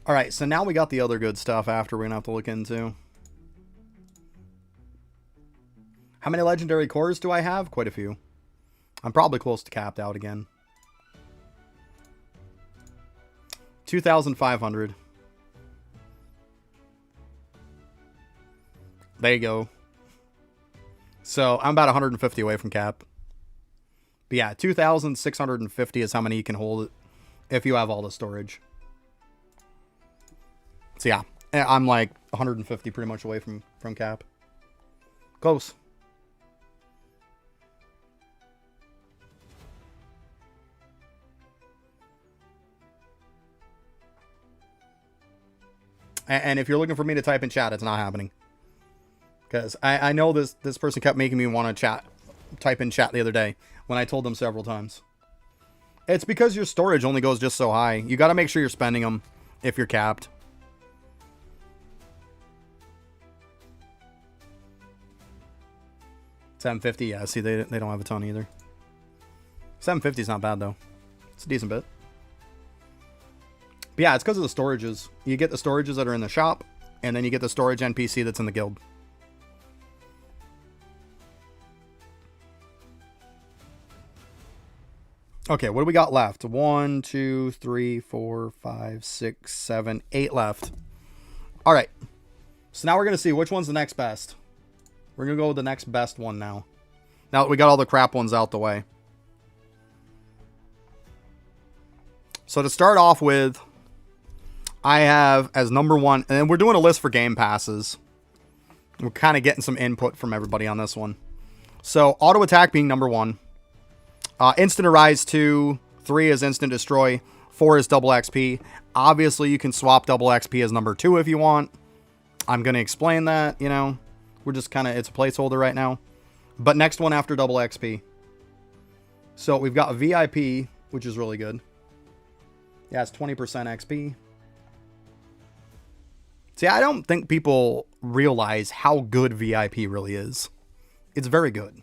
A: All right, so now we got the other good stuff after we're going to have to look into. How many legendary cores do I have? Quite a few. I'm probably close to capped out again. 2,500. There you go. So I'm about 150 away from cap. But yeah, 2,650 is how many you can hold if you have all the storage. So yeah, I'm like 150 pretty much away from cap. Close. And if you're looking for me to type in chat, it's not happening. Because I know this person kept making me want to type in chat the other day when I told them several times. It's because your storage only goes just so high. You got to make sure you're spending them if you're capped. $750, yeah. See, they don't have a ton either. $750 is not bad though. It's a decent bit. But yeah, it's because of the storages. You get the storages that are in the shop, and then you get the storage NPC that's in the guild. Okay, what do we got left? 1, 2, 3, 4, 5, 6, 7, 8 left. All right. So now we're going to see which one's the next best. We're going to go with the next best one now. Now that we got all the crap ones out the way. So to start off with, I have as number 1, and we're doing a list for game passes. We're kind of getting some input from everybody on this one. So auto attack being number 1. Instant Arise 2, 3 is Instant Destroy, 4 is double XP. Obviously, you can swap double XP as number 2 if you want. I'm going to explain that, you know. We're just kind of, it's a placeholder right now. But next one after double XP. So we've got VIP, which is really good. Yeah, it's 20% XP. See, I don't think people realize how good VIP really is. It's very good.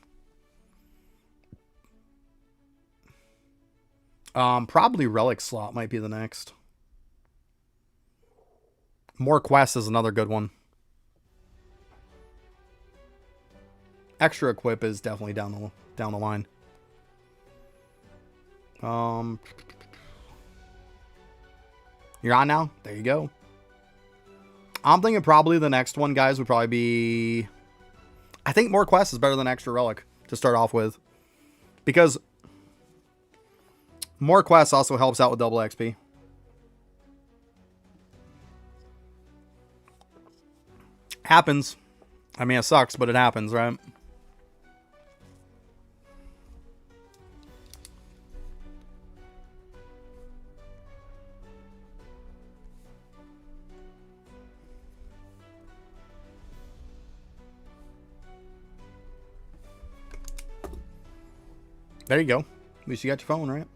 A: Probably Relic slot might be the next. More quests is another good one. Extra equip is definitely down the line. You're on now? There you go. I'm thinking probably the next one, guys, would probably be... I think more quests is better than extra relic to start off with. Because more quests also helps out with double XP. Happens. I mean, it sucks, but it happens, right? There you go. At least you got your phone, right?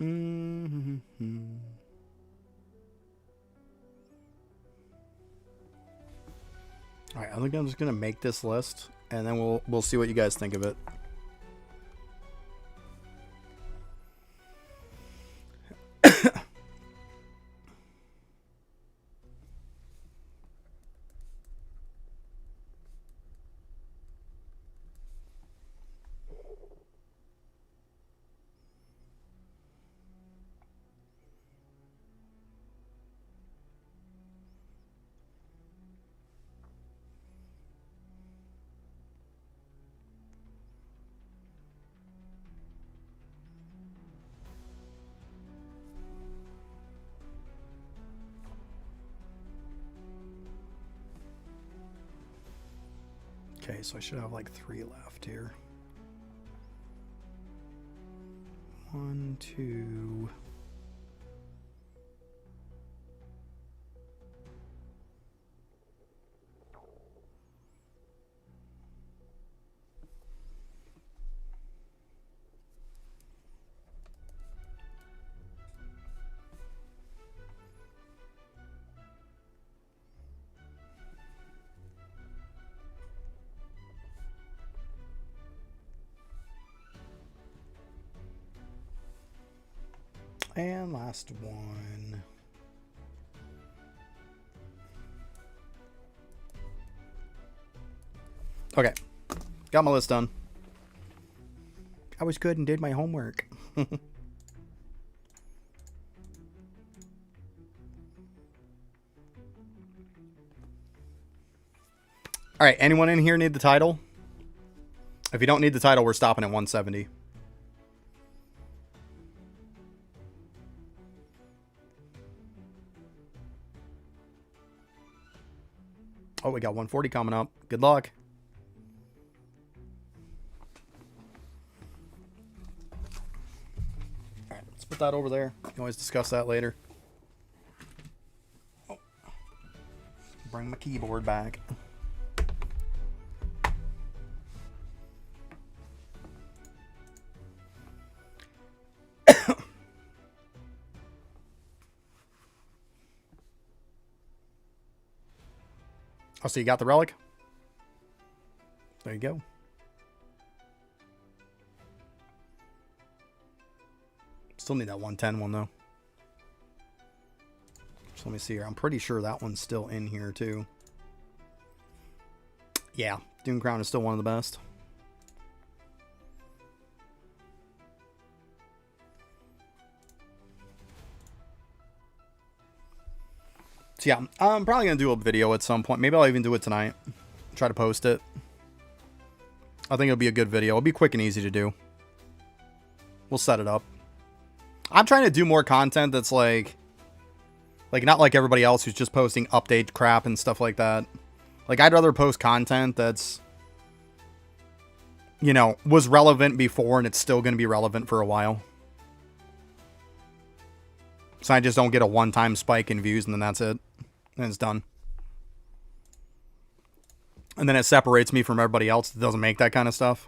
A: All right, I think I'm just gonna make this list, and then we'll see what you guys think of it. Okay, so I should have like 3 left here. 1, 2. And last one. Okay. Got my list done. I was good and did my homework. All right, anyone in here need the title? If you don't need the title, we're stopping at 170. Oh, we got 140 coming up. Good luck. All right, let's put that over there. We can always discuss that later. Oh. Bring my keyboard back. Oh, so you got the relic? There you go. Still need that 110 one, though. So let me see here. I'm pretty sure that one's still in here, too. Yeah, Dune Crown is still one of the best. So yeah, I'm probably going to do a video at some point. Maybe I'll even do it tonight. Try to post it. I think it'll be a good video. It'll be quick and easy to do. We'll set it up. I'm trying to do more content that's like not like everybody else who's just posting update crap and stuff like that. Like, I'd rather post content that's, you know, was relevant before and it's still going to be relevant for a while. So I just don't get a one-time spike in views and then that's it. And it's done. And then it separates me from everybody else that doesn't make that kind of stuff.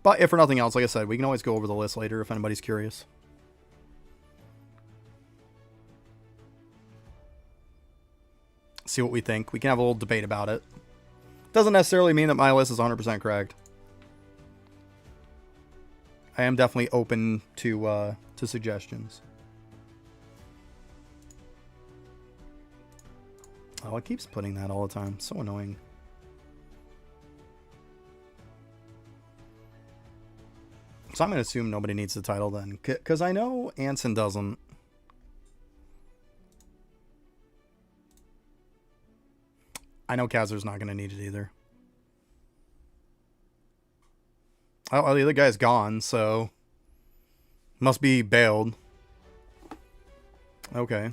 A: But if for nothing else, like I said, we can always go over the list later if anybody's curious. See what we think. We can have a little debate about it. Doesn't necessarily mean that my list is 100% correct. I am definitely open to suggestions. Oh, it keeps putting that all the time. So annoying. So I'm going to assume nobody needs the title then. Because I know Anson doesn't. I know Kazer's not going to need it either. Oh, the other guy's gone, so... Must be bailed. Okay.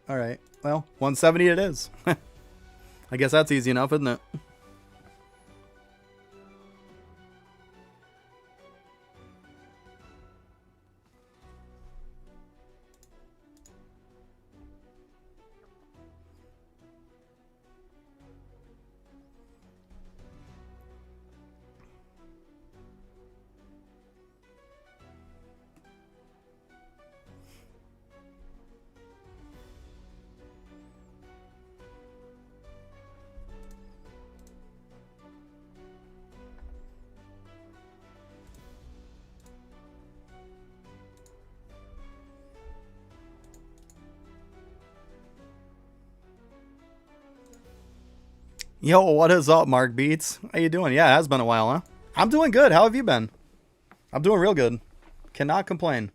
A: Alright. Well, 170 it is. I guess that's easy enough, isn't it? Yo, what is up, Mark Beats? How you doing? Yeah, it has been a while, huh? I'm doing good. How have you been? I'm doing real good. Cannot complain.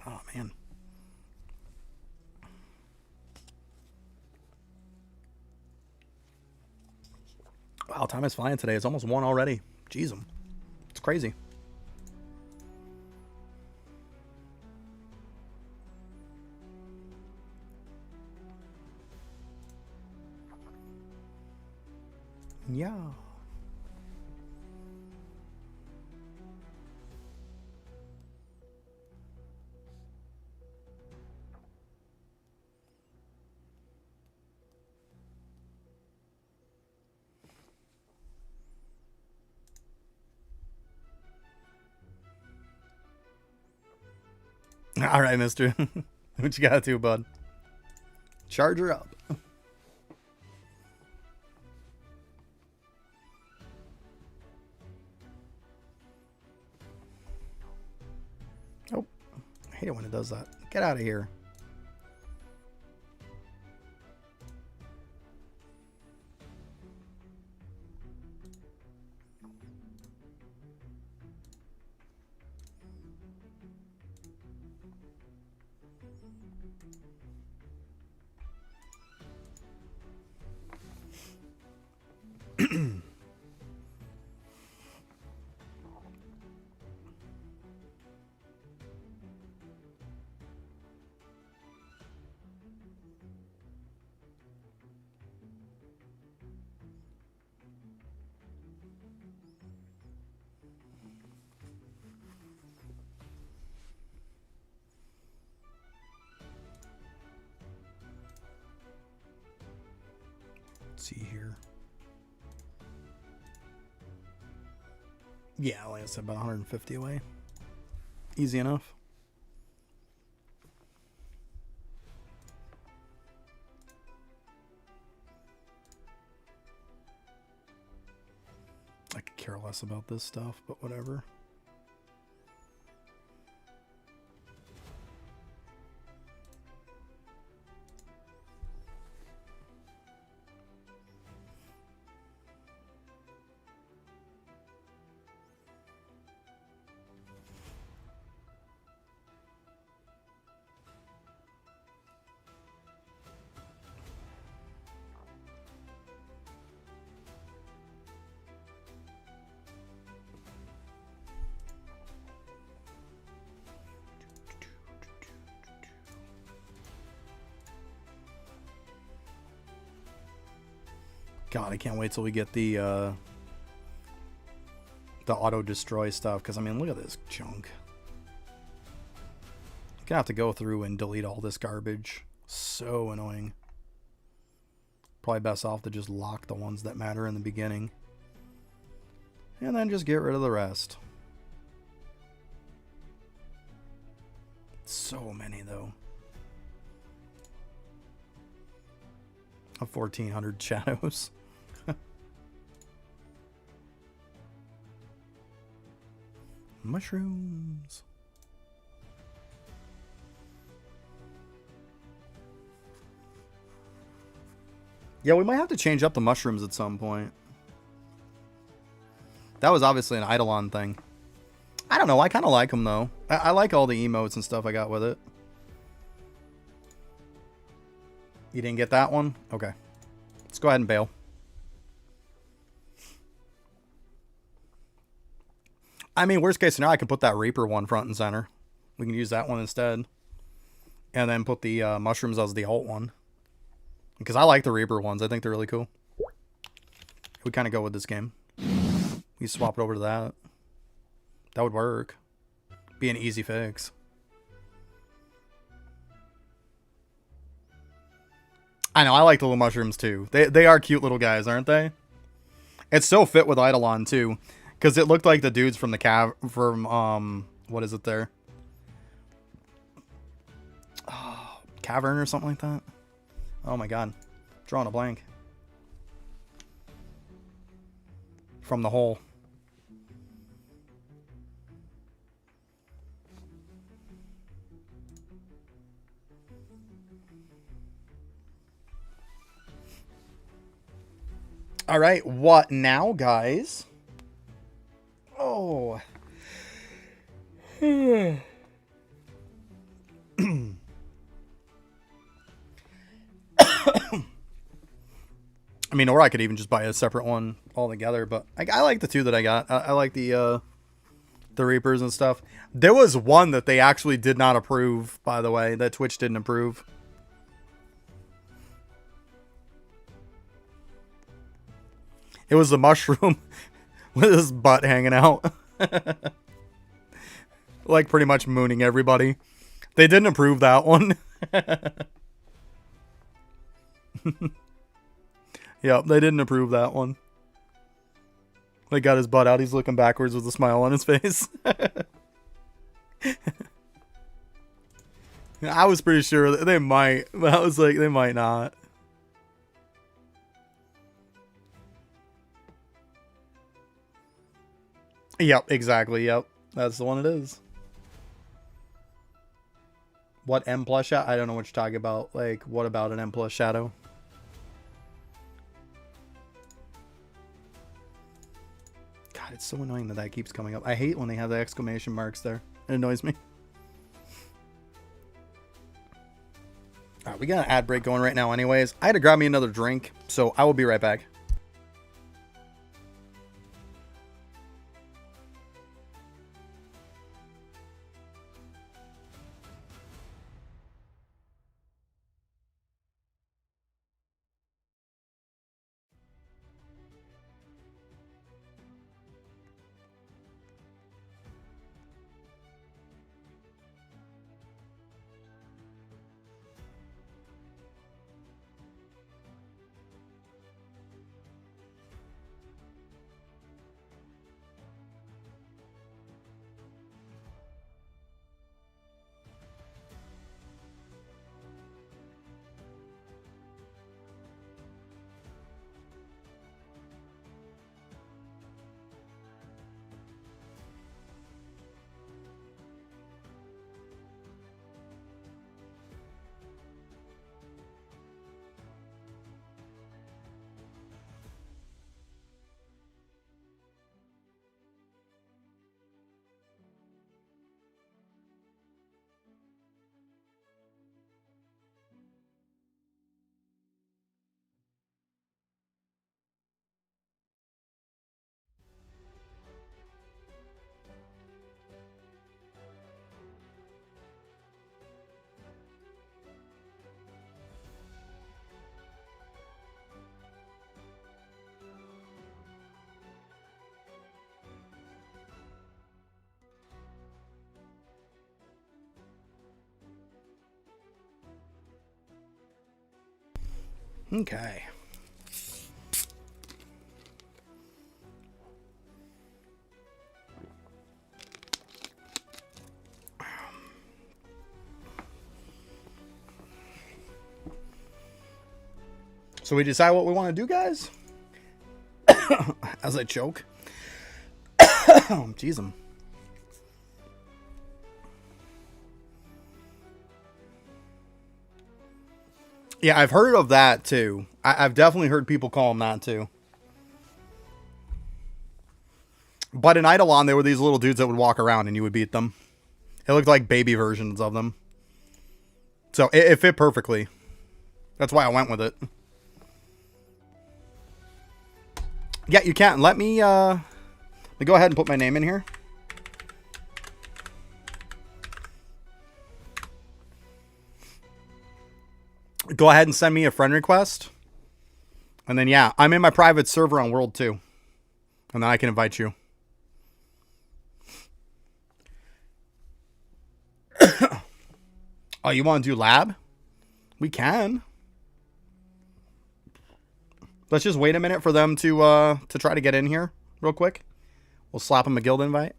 A: Oh, man. Wow, time is flying today. It's almost 1 already. Jeez, it's crazy. Yeah. All right, mister. What you got to do, bud? Charge her up. Oh, I hate it when it does that. Get out of here. see here. Yeah, like I said, about 150 away. Easy enough. I could care less about this stuff, but whatever. God, I can't wait till we get the auto destroy stuff, because I mean, look at this junk. Gonna have to go through and delete all this garbage. So annoying. Probably best off to just lock the ones that matter in the beginning, and then just get rid of the rest. So many though. Of 1,400 shadows. Mushrooms. Yeah, we might have to change up the mushrooms at some point. That was obviously an Eidolon thing. I don't know. I kind of like them, though. I like all the emotes and stuff I got with it. You didn't get that one? Okay. Let's go ahead and bail. I mean, worst case scenario, I can put that Reaper one front and center. We can use that one instead. And then put the mushrooms as the alt one. Because I like the Reaper ones. I think they're really cool. We kind of go with this game. We swap it over to that. That would work. Be an easy fix. I know, I like the little mushrooms too. They are cute little guys, aren't they? It's so fit with Eidolon too. Because it looked like the dudes from the what is it there? Oh, Cavern or something like that? Oh my god. Drawing a blank. From the hole. Alright, what now, guys? Oh. I mean, or I could even just buy a separate one altogether, but I like the two that I got. I like the Reapers and stuff. There was one that they actually did not approve, by the way, that Twitch didn't approve. It was the mushroom with his butt hanging out. Like pretty much mooning everybody. They didn't approve that one. Yep, they didn't approve that one. They got his butt out. He's looking backwards with a smile on his face. I was pretty sure that they might, but I was like, they might not. Yep, exactly. Yep, that's the one it is. What M plus shadow? I don't know what you're talking about. Like, what about an M plus shadow? God, it's so annoying that keeps coming up. I hate when they have the exclamation marks there. It annoys me. Alright, we got an ad break going right now anyways. I had to grab me another drink, so I will be right back. Okay. So we decide what we want to do, guys? As I choke. Jeez, yeah, I've heard of that too. I've definitely heard people call them that too. But in Eidolon, there were these little dudes that would walk around and you would beat them. It looked like baby versions of them. So it fit perfectly. That's why I went with it. Yeah, you can. Let me go ahead and put my name in here. Go ahead and send me a friend request. And then, yeah, I'm in my private server on World 2. And then I can invite you. Oh, you want to do lab? We can. Let's just wait a minute for them to try to get in here real quick. We'll slap them a guild invite.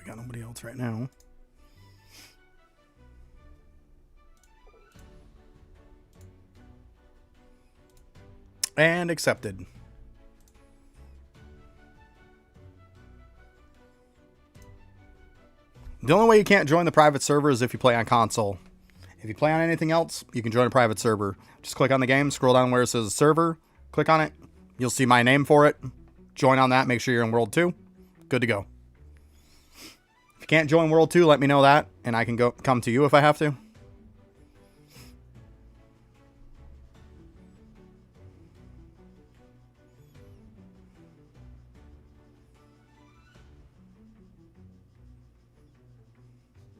A: Got nobody else right now. And accepted. The only way you can't join the private server is if you play on console. If you play on anything else, you can join a private server. Just click on the game, scroll down where it says server, click on it. You'll see my name for it. Join on that, make sure you're in World 2. Good to go. If you can't join World 2, let me know that, and I can come to you if I have to.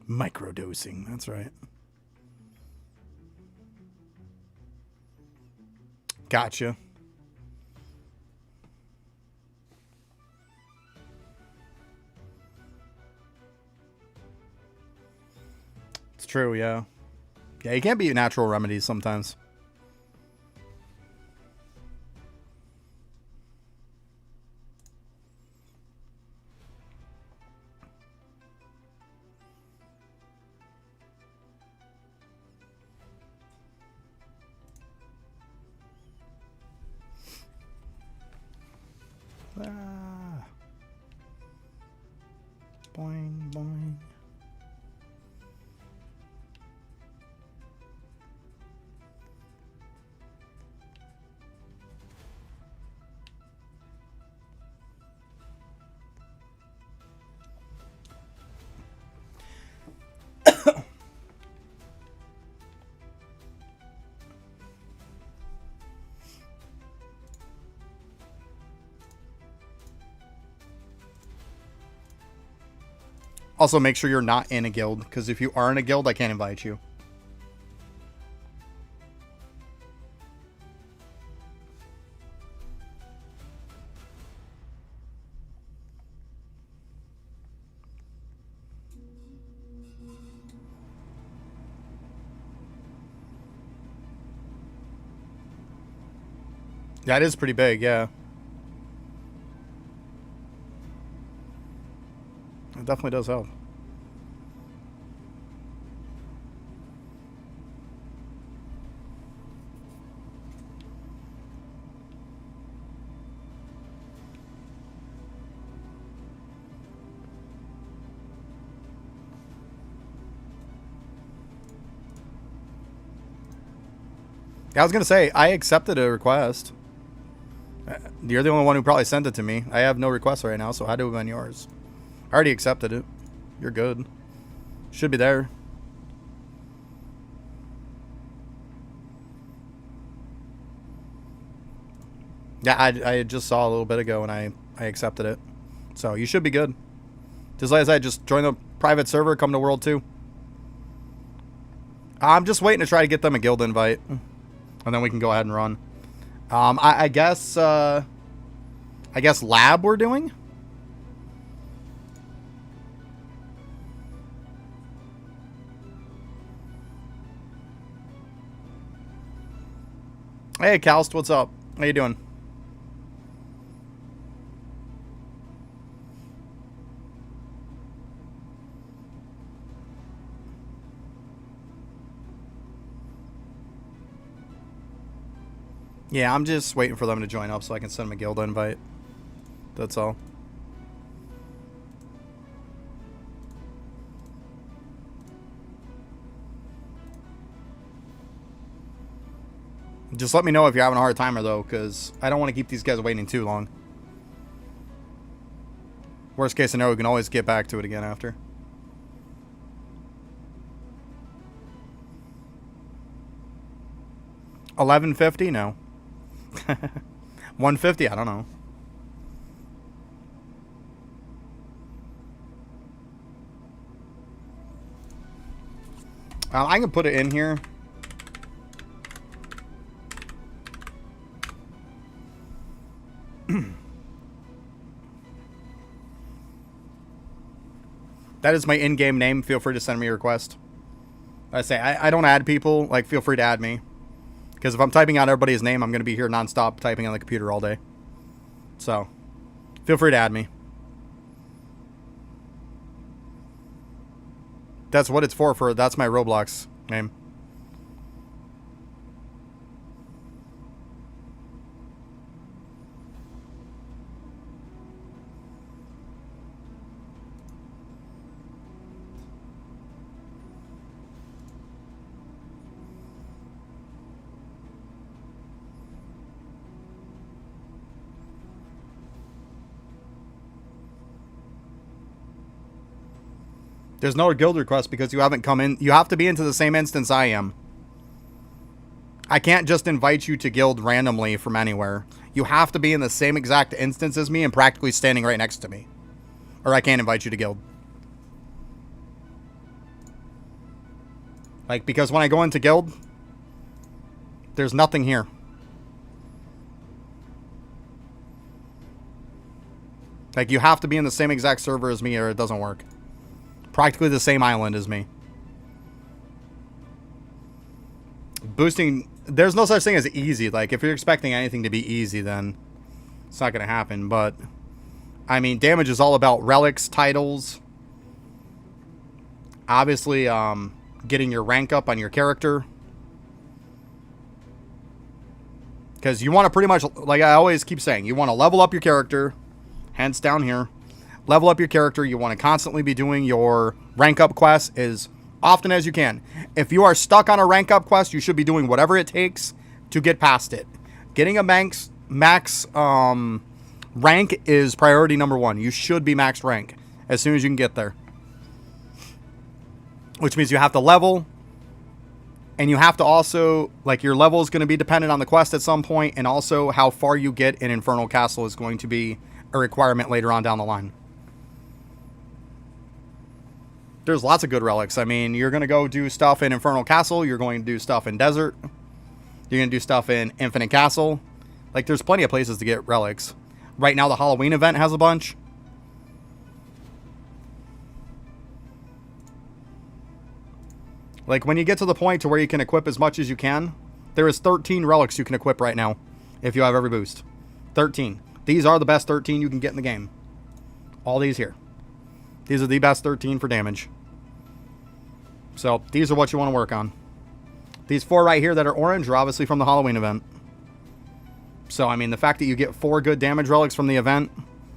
A: Microdosing, that's right. Gotcha. It's true, yeah. Yeah, you can't beat natural remedies sometimes. Boing, boing. Also, make sure you're not in a guild, because if you are in a guild, I can't invite you. That is pretty big, yeah. It definitely does help. I was going to say, I accepted a request. You're the only one who probably sent it to me. I have no requests right now, so how do it on yours? I already accepted it. You're good. Should be there. Yeah, I just saw a little bit ago and I accepted it. So you should be good. Just like I said, just join the private server, come to World 2. I'm just waiting to try to get them a guild invite. And then we can go ahead and run. I guess lab we're doing? Hey, Calst, what's up? How you doing? Yeah, I'm just waiting for them to join up so I can send them a guild invite. That's all. Just let me know if you're having a hard time, though, because I don't want to keep these guys waiting too long. Worst case scenario, we can always get back to it again after. $11.50? No. $150? I don't know. I can put it in here. That is my in-game name. Feel free to send me a request. I say I don't add people. Like, feel free to add me. Because if I'm typing out everybody's name, I'm going to be here nonstop typing on the computer all day. So, feel free to add me. That's what it's for. That's my Roblox name. There's no guild request because you haven't come in. You have to be into the same instance I am. I can't just invite you to guild randomly from anywhere. You have to be in the same exact instance as me and practically standing right next to me. Or I can't invite you to guild. Like, because when I go into guild, there's nothing here. Like, you have to be in the same exact server as me or it doesn't work. Practically the same island as me. Boosting, there's no such thing as easy. Like, if you're expecting anything to be easy, then it's not going to happen. But, I mean, damage is all about relics, titles. Obviously, getting your rank up on your character. Because you want to pretty much, like I always keep saying, you want to level up your character. Hence down here. Level up your character. You want to constantly be doing your rank up quests as often as you can. If you are stuck on a rank up quest, you should be doing whatever it takes to get past it. Getting a max rank is priority number one. You should be max rank as soon as you can get there. Which means you have to level. And you have to also, like, your level is going to be dependent on the quest at some point. And also how far you get in Infernal Castle is going to be a requirement later on down the line. There's lots of good relics. I mean, you're going to go do stuff in Infernal Castle. You're going to do stuff in Desert. You're going to do stuff in Infinite Castle. Like, there's plenty of places to get relics. Right now, the Halloween event has a bunch. Like, when you get to the point to where you can equip as much as you can, there is 13 relics you can equip right now if you have every boost. 13. These are the best 13 you can get in the game. All these here. These are the best 13 for damage. So, these are what you want to work on. These 4 right here that are orange are obviously from the Halloween event. So, I mean, the fact that you get 4 good damage relics from the event,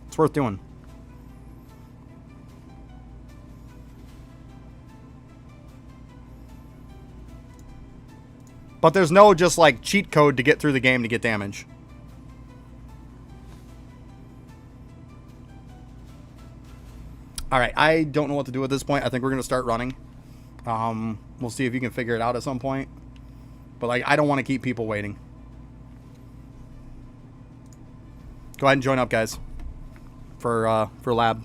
A: it's worth doing. But there's no just, like, cheat code to get through the game to get damage. All right, I don't know what to do at this point. I think we're going to start running. We'll see if you can figure it out at some point. But, like, I don't want to keep people waiting. Go ahead and join up, guys, for lab.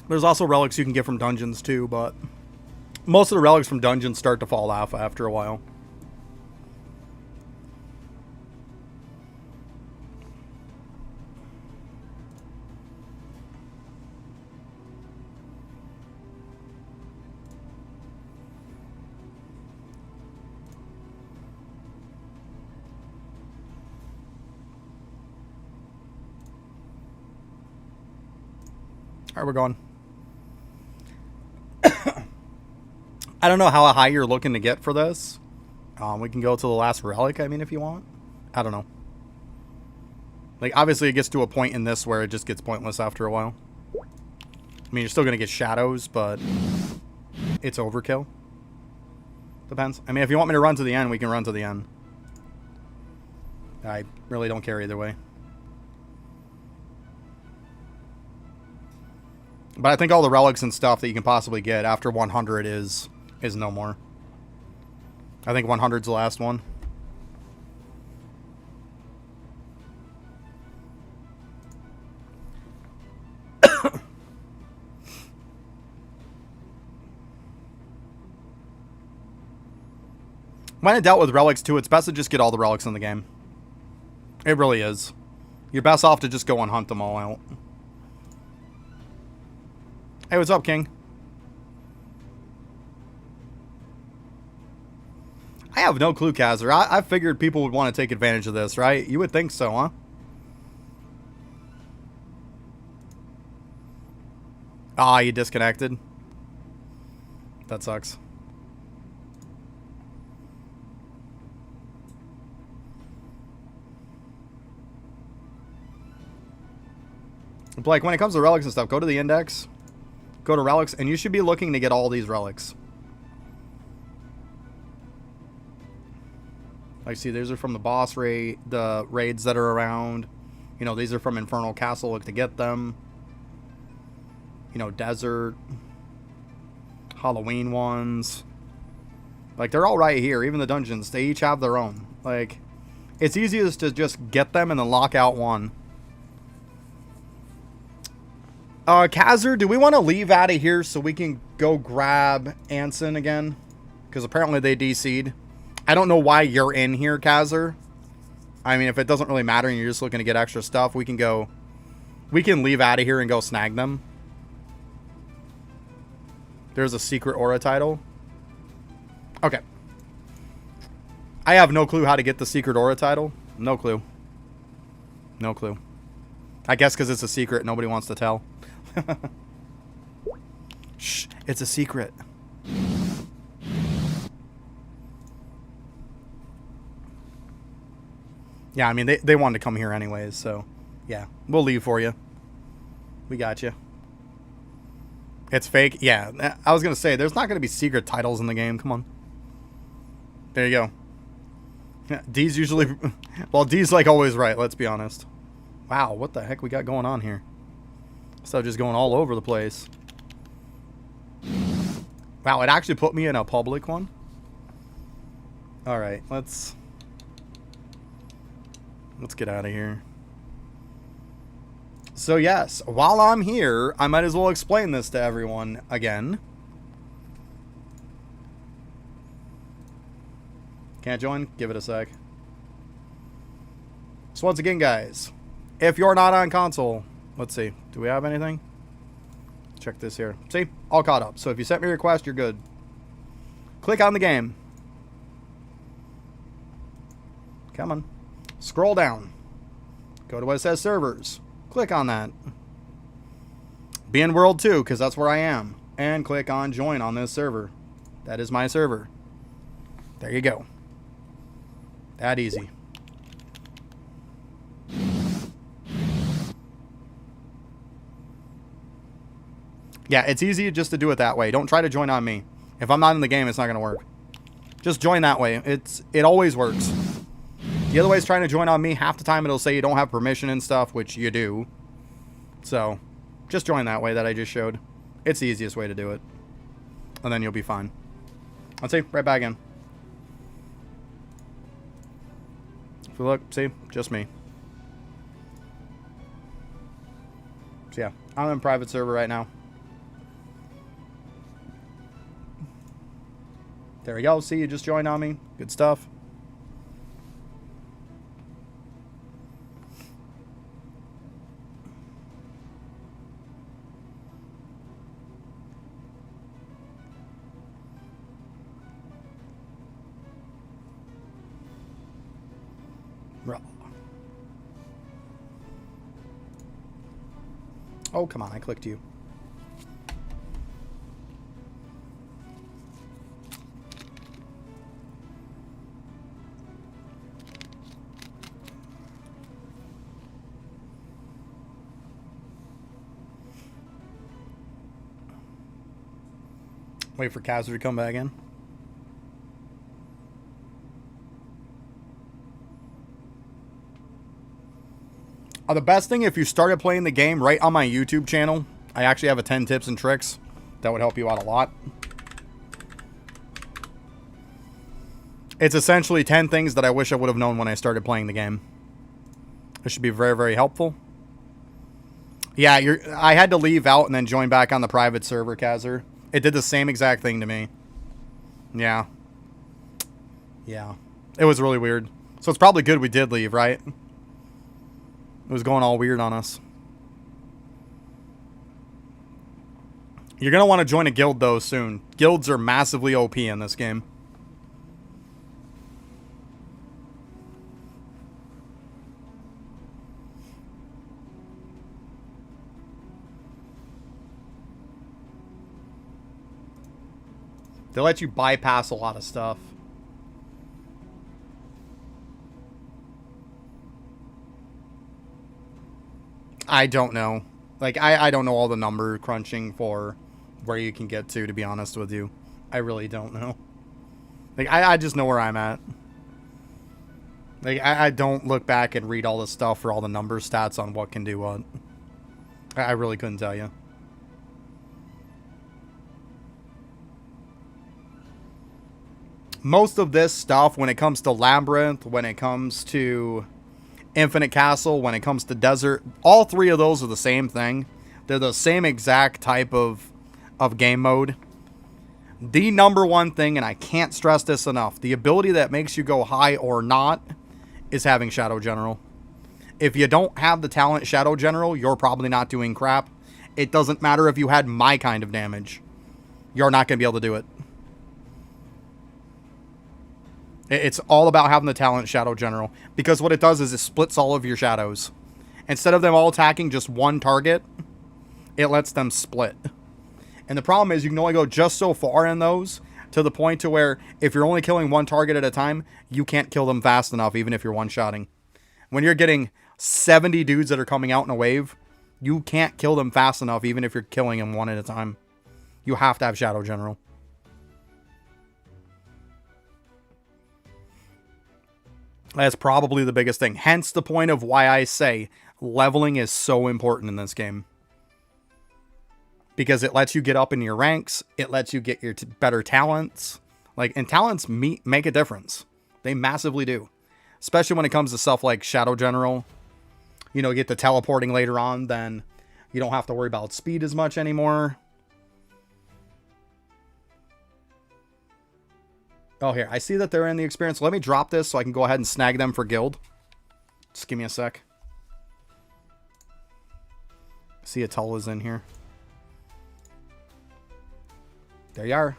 A: There's also relics you can get from dungeons too, but most of the relics from dungeons start to fall off after a while. All right, we're going. I don't know how high you're looking to get for this. We can go to the last relic, I mean, if you want. I don't know. Like, obviously it gets to a point in this where it just gets pointless after a while. I mean, you're still going to get shadows, but it's overkill. Depends. I mean, if you want me to run to the end, we can run to the end. I really don't care either way. But I think all the relics and stuff that you can possibly get after 100 is no more. I think 100's the last one. When I dealt with relics too, it's best to just get all the relics in the game. It really is. You're best off to just go and hunt them all out. Hey, what's up, King? I have no clue, Kazzer. I figured people would want to take advantage of this, right? You would think so, huh? Ah, you disconnected. That sucks. Blake, when it comes to relics and stuff, go to the index. Go to relics, and you should be looking to get all these relics. Like, see, these are from the boss raid, the raids that are around. You know, these are from Infernal Castle. Look to get them. You know, desert. Halloween ones. Like, they're all right here. Even the dungeons, they each have their own. Like, it's easiest to just get them and then lock out one. Kazzer, do we want to leave out of here so we can go grab Anson again? Because apparently they DC'd. I don't know why you're in here, Kazzer. I mean, if it doesn't really matter and you're just looking to get extra stuff, we can go... We can leave out of here and go snag them. There's a secret aura title. Okay. I have no clue how to get the secret aura title. No clue. No clue. I guess because it's a secret, nobody wants to tell. Shh, it's a secret. Yeah, I mean, they wanted to come here anyways, so yeah, we'll leave for you. We got you. It's fake? Yeah, I was going to say, there's not going to be secret titles in the game. Come on. There you go. Yeah, D's usually... Well, D's like always right, let's be honest. Wow, what the heck we got going on here? Stuff just going all over the place. Wow, it actually put me in a public one. Alright, let's get out of here. So yes, while I'm here, I might as well explain this to everyone again. Can't join? Give it a sec. So once again, guys, if you're not on console, let's see, do we have anything? Check this here. See, all caught up. So if you sent me a request, you're good. Click on the game. Come on. Scroll down. Go to what it says servers. Click on that. Be in World 2, because that's where I am. And click on join on this server. That is my server. There you go. That easy. Yeah, it's easy just to do it that way. Don't try to join on me. If I'm not in the game, it's not going to work. Just join that way. It always works. The other way is trying to join on me. Half the time it'll say you don't have permission and stuff, which you do. So, just join that way that I just showed. It's the easiest way to do it. And then you'll be fine. Let's see, right back in. If you look, see, just me. So yeah, I'm in private server right now. There we go. See, you just joined on me. Good stuff. Oh, come on. I clicked you. Wait for Kazir to come back in. The best thing, if you started playing the game right on my YouTube channel, I actually have a 10 tips and tricks that would help you out a lot. It's essentially 10 things that I wish I would have known when I started playing the game. This should be very, very helpful. Yeah, I had to leave out and then join back on the private server, Kazir. It did the same exact thing to me. Yeah. Yeah. It was really weird. So it's probably good we did leave, right? It was going all weird on us. You're going to want to join a guild, though, soon. Guilds are massively OP in this game. They let you bypass a lot of stuff. I don't know. Like, I don't know all the number crunching for where you can get to be honest with you. I really don't know. Like, I just know where I'm at. Like, I don't look back and read all the stuff for all the number stats on what can do what. I really couldn't tell you. Most of this stuff, when it comes to Labyrinth, when it comes to Infinite Castle, when it comes to Desert, all three of those are the same thing. They're the same exact type of game mode. The number one thing, and I can't stress this enough, the ability that makes you go high or not is having Shadow General. If you don't have the talent Shadow General, you're probably not doing crap. It doesn't matter if you had my kind of damage. You're not going to be able to do it. It's all about having the talent Shadow General. Because what it does is it splits all of your shadows. Instead of them all attacking just one target, it lets them split. And the problem is you can only go just so far in those, to the point to where if you're only killing one target at a time, you can't kill them fast enough, even if you're one-shotting. When you're getting 70 dudes that are coming out in a wave, you can't kill them fast enough, even if you're killing them one at a time. You have to have Shadow General. That's probably the biggest thing. Hence the point of why I say leveling is so important in this game. Because it lets you get up in your ranks. It lets you get your better talents. And talents make a difference. They massively do. Especially when it comes to stuff like Shadow General. You know, get the teleporting later on, then you don't have to worry about speed as much anymore. Oh, here. I see that they're in the experience. Let me drop this so I can go ahead and snag them for guild. Just give me a sec. See Atula's in here. There you are.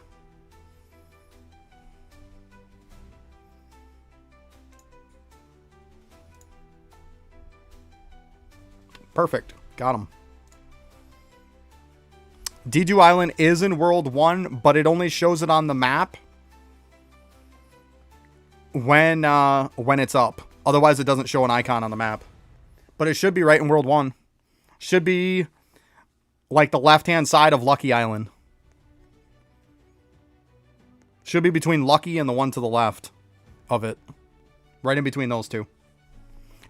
A: Perfect. Got him. Deju Island is in World 1, but it only shows it on the map when it's up. Otherwise, it doesn't show an icon on the map. But it should be right in World 1. Should be like the left-hand side of Lucky Island. Should be between Lucky and the one to the left of it. Right in between those two.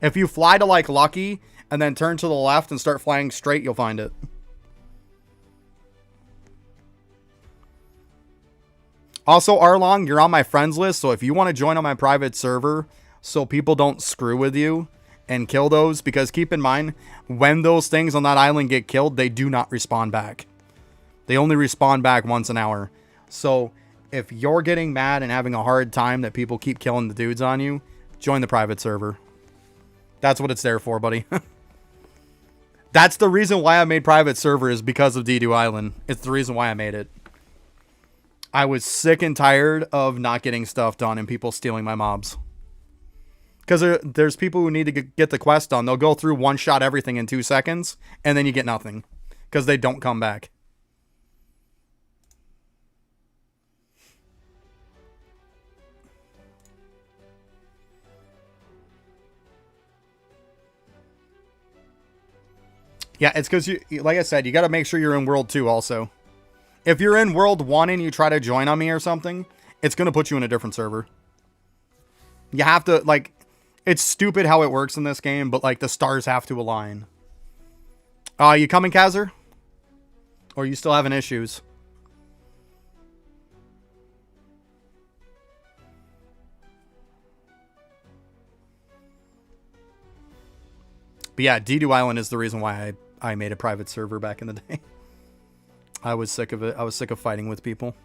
A: If you fly to like Lucky and then turn to the left and start flying straight, you'll find it. Also, Arlong, you're on my friends list, so if you want to join on my private server so people don't screw with you and kill those, because keep in mind, when those things on that island get killed, they do not respawn back. They only respawn back once an hour. So if you're getting mad and having a hard time that people keep killing the dudes on you, join the private server. That's what it's there for, buddy. That's the reason why I made private server, is because of Dedu Island. It's the reason why I made it. I was sick and tired of not getting stuff done and people stealing my mobs. Because there's people who need to get the quest done. They'll go through one-shot everything in 2 seconds, and then you get nothing. Because they don't come back. Yeah, it's because, like I said, you got to make sure you're in World 2 also. If you're in World 1 and you try to join on me or something, it's going to put you in a different server. You have to, like, it's stupid how it works in this game, but, like, the stars have to align. You coming, Kazir? Or are you still having issues? But yeah, Dedu Island is the reason why I made a private server back in the day. I was sick of it. I was sick of fighting with people.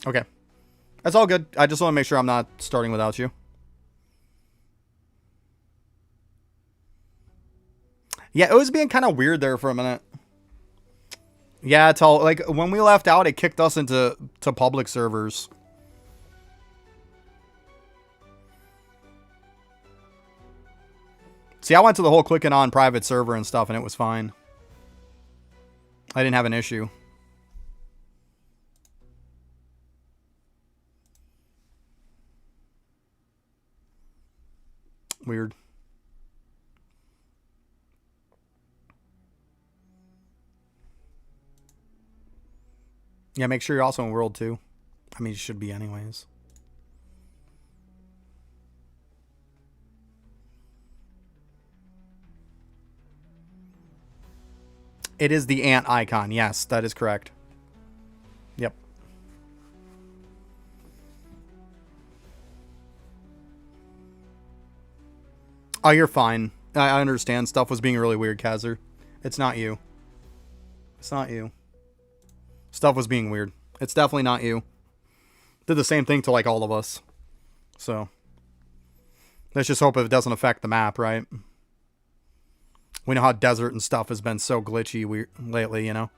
A: Okay. That's all good. I just want to make sure I'm not starting without you. Yeah, it was being kind of weird there for a minute. Yeah, it's all, like, when we left out, it kicked us into public servers. See, I went to the whole clicking on private server and stuff, and it was fine. I didn't have an issue. Weird. Yeah, make sure you're also in World 2. I mean, you should be anyways. It is the ant icon. Yes, that is correct. Yep. Oh, you're fine. I understand. Stuff was being really weird, Kazir. It's not you. It's not you. Stuff was being weird. It's definitely not you. Did the same thing to, like, all of us. So let's just hope it doesn't affect the map, right? We know how desert and stuff has been so glitchy lately, you know?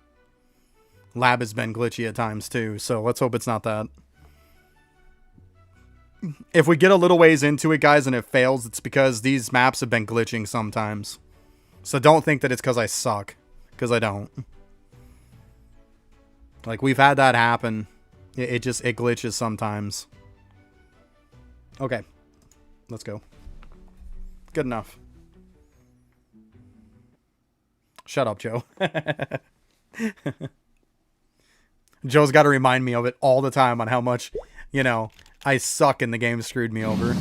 A: Lab has been glitchy at times too, so let's hope it's not that. If we get a little ways into it, guys, and it fails, it's because these maps have been glitching sometimes. So don't think that it's because I suck, because I don't. Like, we've had that happen. It glitches sometimes. Okay. Let's go. Good enough. Shut up, Joe. Joe's got to remind me of it all the time on how much, you know, I suck and the game screwed me over.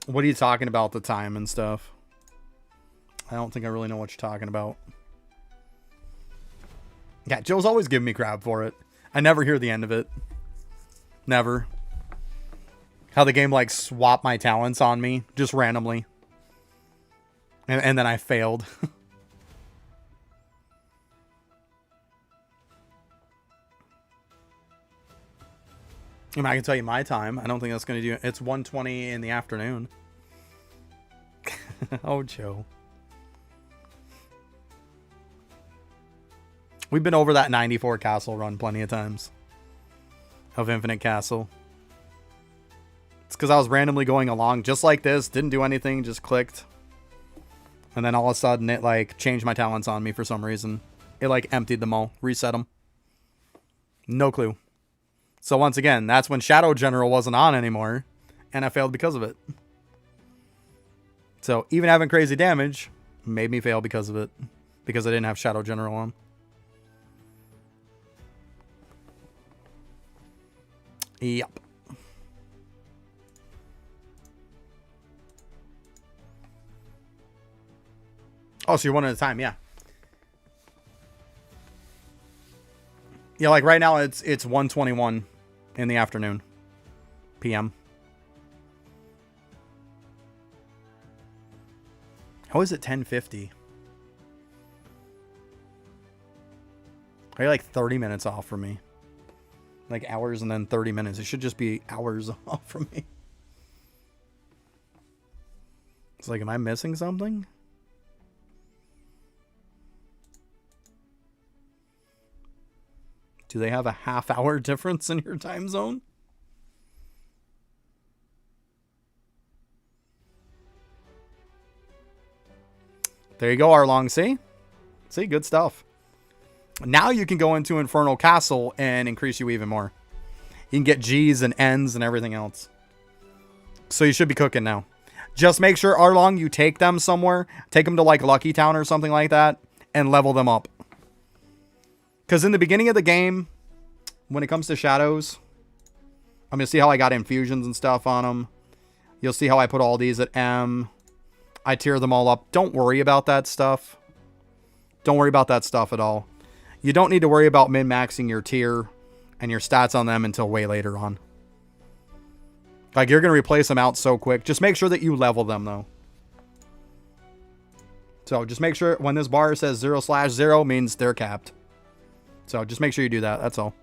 A: What are you talking about, the time and stuff? I don't think I really know what you're talking about. Yeah, Joe's always giving me crap for it. I never hear the end of it. Never. How the game, like, swapped my talents on me just randomly. And then I failed. I mean, I can tell you my time. I don't think that's going to do it. It's 1:20 in the afternoon. Oh, Joe. We've been over that 94 castle run plenty of times. Of Infinite Castle. It's because I was randomly going along just like this. Didn't do anything. Just clicked. And then all of a sudden it like changed my talents on me for some reason. It like emptied them all, reset them. No clue. So once again, that's when Shadow General wasn't on anymore, and I failed because of it. So even having crazy damage made me fail because of it, because I didn't have Shadow General on. Yep. Oh, so you're one at a time, yeah. Yeah, like right now it's 1:21 in the afternoon, PM. How is it 10:50? Are you like 30 minutes off from me? Like hours and then 30 minutes. It should just be hours off from me. It's like, am I missing something? Do they have a half-hour difference in your time zone? There you go, Arlong. See? See, good stuff. Now you can go into Infernal Castle and increase you even more. You can get G's and N's and everything else. So you should be cooking now. Just make sure, Arlong, you take them somewhere. Take them to like Lucky Town or something like that and level them up. Because in the beginning of the game, when it comes to shadows, I'm going to see how I got infusions and stuff on them. You'll see how I put all these at M. I tier them all up. Don't worry about that stuff. Don't worry about that stuff at all. You don't need to worry about min-maxing your tier and your stats on them until way later on. Like, you're going to replace them out so quick. Just make sure that you level them, though. So, just make sure when this bar says 0/0 means they're capped. So, just make sure you do that. That's all.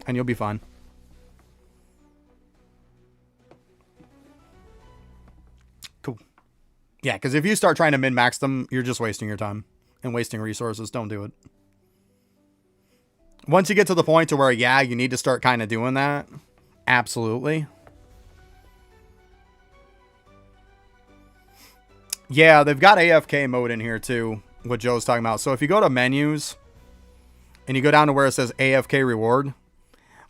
A: And you'll be fine. Cool. Yeah, because if you start trying to min-max them, you're just wasting your time and wasting resources. Don't do it. Once you get to the point to where, yeah, you need to start kind of doing that. Absolutely. Yeah, they've got AFK mode in here too, what Joe's talking about. So if you go to menus and you go down to where it says AFK reward,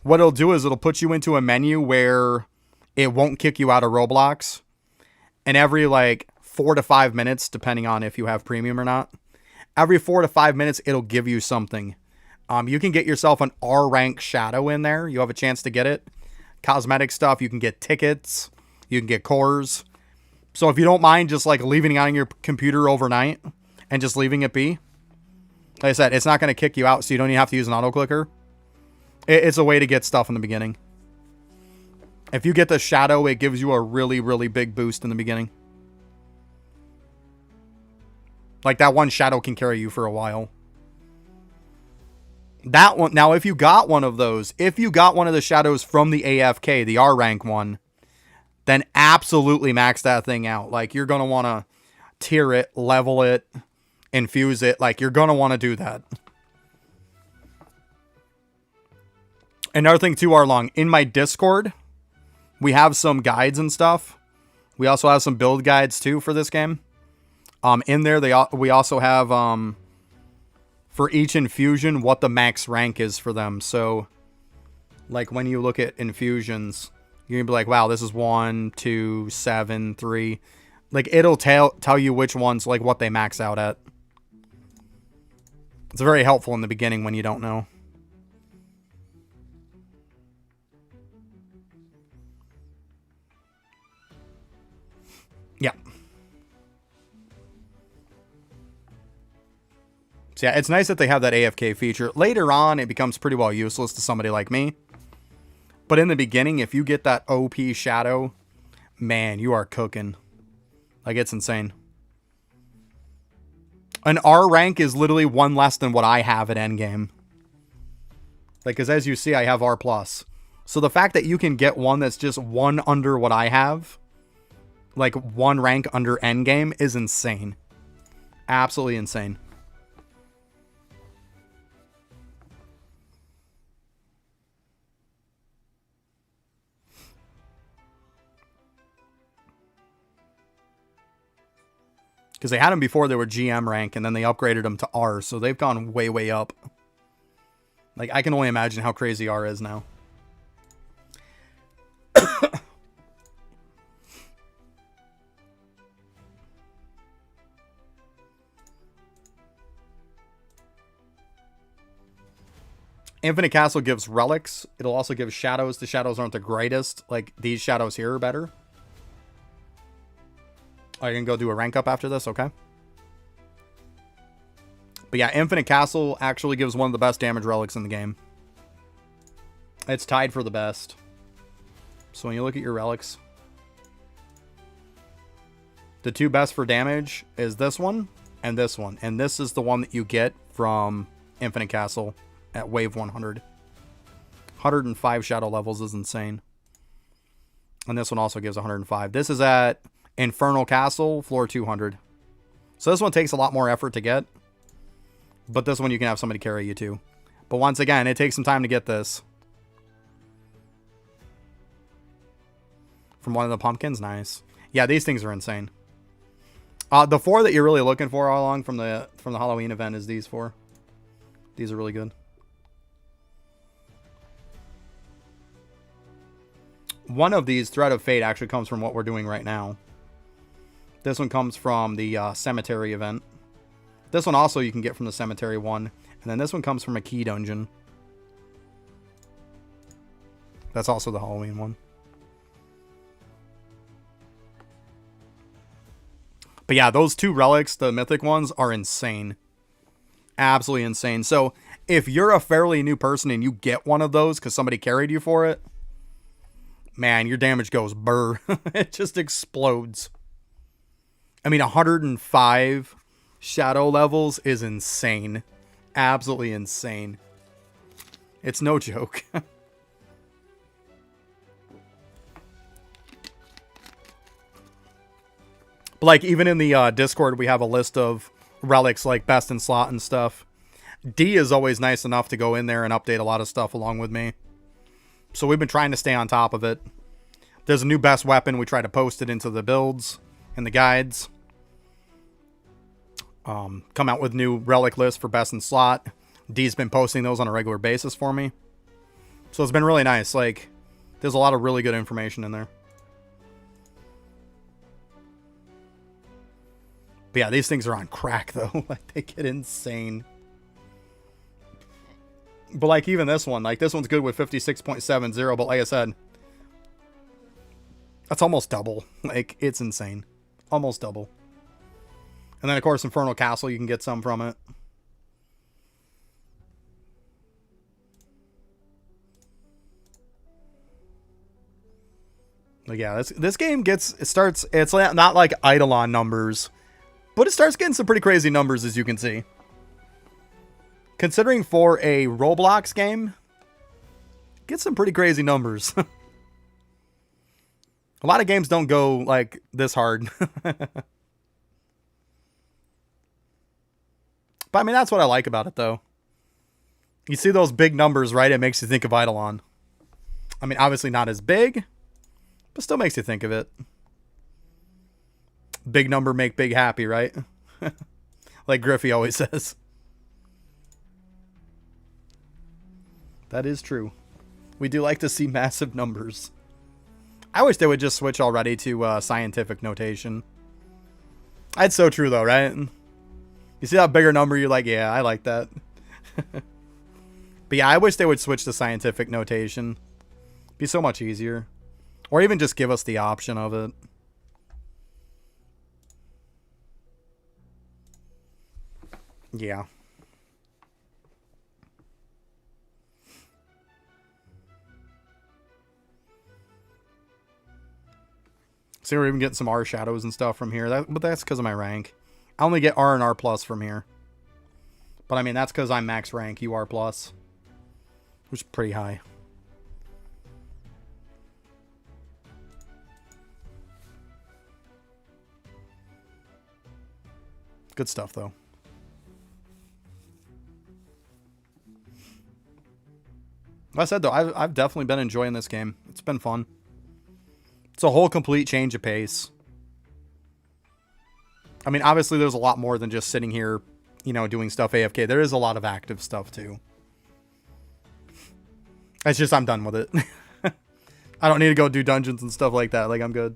A: what it'll do is it'll put you into a menu where it won't kick you out of Roblox. And every like 4 to 5 minutes, depending on if you have premium or not, every 4 to 5 minutes, it'll give you something. You can get yourself an R rank shadow in there. You have a chance to get it. Cosmetic stuff. You can get tickets. You can get cores. So if you don't mind just like leaving it on your computer overnight and just leaving it be, like I said, it's not going to kick you out, so you don't even have to use an auto clicker. It's a way to get stuff in the beginning. If you get the shadow, it gives you a really, really big boost in the beginning. Like that one shadow can carry you for a while. That one, now if you got one of those, if you got one of the shadows from the AFK, the R rank one, then absolutely max that thing out. Like, you're going to want to tier it, level it, infuse it. Like, you're going to want to do that. Another thing too, Arlong, in my Discord, we have some guides and stuff. We also have some build guides too for this game. In there, we also have, for each infusion, what the max rank is for them. So, like, when you look at infusions, you're going to be like, wow, this is 1, 2, 7, 3. Like, it'll tell you which ones, like, what they max out at. It's very helpful in the beginning when you don't know. Yeah. So, yeah, it's nice that they have that AFK feature. Later on, it becomes pretty well useless to somebody like me. But in the beginning, if you get that OP shadow, man, you are cooking. Like, it's insane. An R rank is literally one less than what I have at endgame. Like, because as you see, I have R+. So the fact that you can get one that's just one under what I have, like one rank under endgame, is insane. Absolutely insane. Because they had them before they were GM rank, and then they upgraded them to R, so they've gone way, way up. Like, I can only imagine how crazy R is now. Infinite Castle gives relics. It'll also give shadows. The shadows aren't the greatest. Like, these shadows here are better. I can go do a rank up after this, okay? But yeah, Infinite Castle actually gives one of the best damage relics in the game. It's tied for the best. So when you look at your relics, the two best for damage is this one and this one. And this is the one that you get from Infinite Castle at wave 100. 105 shadow levels is insane. And this one also gives 105. This is at Infernal Castle, floor 200. So this one takes a lot more effort to get. But this one you can have somebody carry you too. But once again, it takes some time to get this. From one of the pumpkins, nice. Yeah, these things are insane. The 4 that you're really looking for all along from the Halloween event is these 4. These are really good. One of these, Thread of Fate, actually comes from what we're doing right now. This one comes from the Cemetery event. This one also you can get from the Cemetery one. And then this one comes from a key dungeon. That's also the Halloween one. But yeah, those 2 relics, the mythic ones, are insane. Absolutely insane. So if you're a fairly new person and you get one of those because somebody carried you for it, man, your damage goes burr. It just explodes. I mean, 105 shadow levels is insane. Absolutely insane. It's no joke. But like, even in the Discord, we have a list of relics like best in slot and stuff. D is always nice enough to go in there and update a lot of stuff along with me. So we've been trying to stay on top of it. There's a new best weapon. We try to post it into the builds and the guides. Come out with new relic lists for best in slot. D's been posting those on a regular basis for me. So it's been really nice. Like, there's a lot of really good information in there. But yeah, these things are on crack, though. Like, they get insane. But like, even this one, like, this one's good with 56.70, but like I said, that's almost double. Like, it's insane. Almost double. And then, of course, Infernal Castle, you can get some from it. But yeah, this game it's not like Eidolon numbers, but it starts getting some pretty crazy numbers, as you can see. Considering for a Roblox game, get some pretty crazy numbers. A lot of games don't go, like, this hard. But, I mean, that's what I like about it, though. You see those big numbers, right? It makes you think of Eidolon. I mean, obviously not as big, but still makes you think of it. Big number make big happy, right? Like Griffey always says. That is true. We do like to see massive numbers. I wish they would just switch already to scientific notation. That's so true, though, right? You see that bigger number, you're like, yeah, I like that. But yeah, I wish they would switch to scientific notation. Be so much easier. Or even just give us the option of it. Yeah. See, we're even getting some R shadows and stuff from here. But that's because of my rank. I only get R and R plus from here. But I mean, that's because I'm max rank, you R plus. Which is pretty high. Good stuff, though. Like I said, though, I've definitely been enjoying this game. It's been fun. It's a whole complete change of pace. I mean, obviously there's a lot more than just sitting here, you know, doing stuff AFK. There is a lot of active stuff too. It's just I'm done with it. I don't need to go do dungeons and stuff like that. Like, I'm good.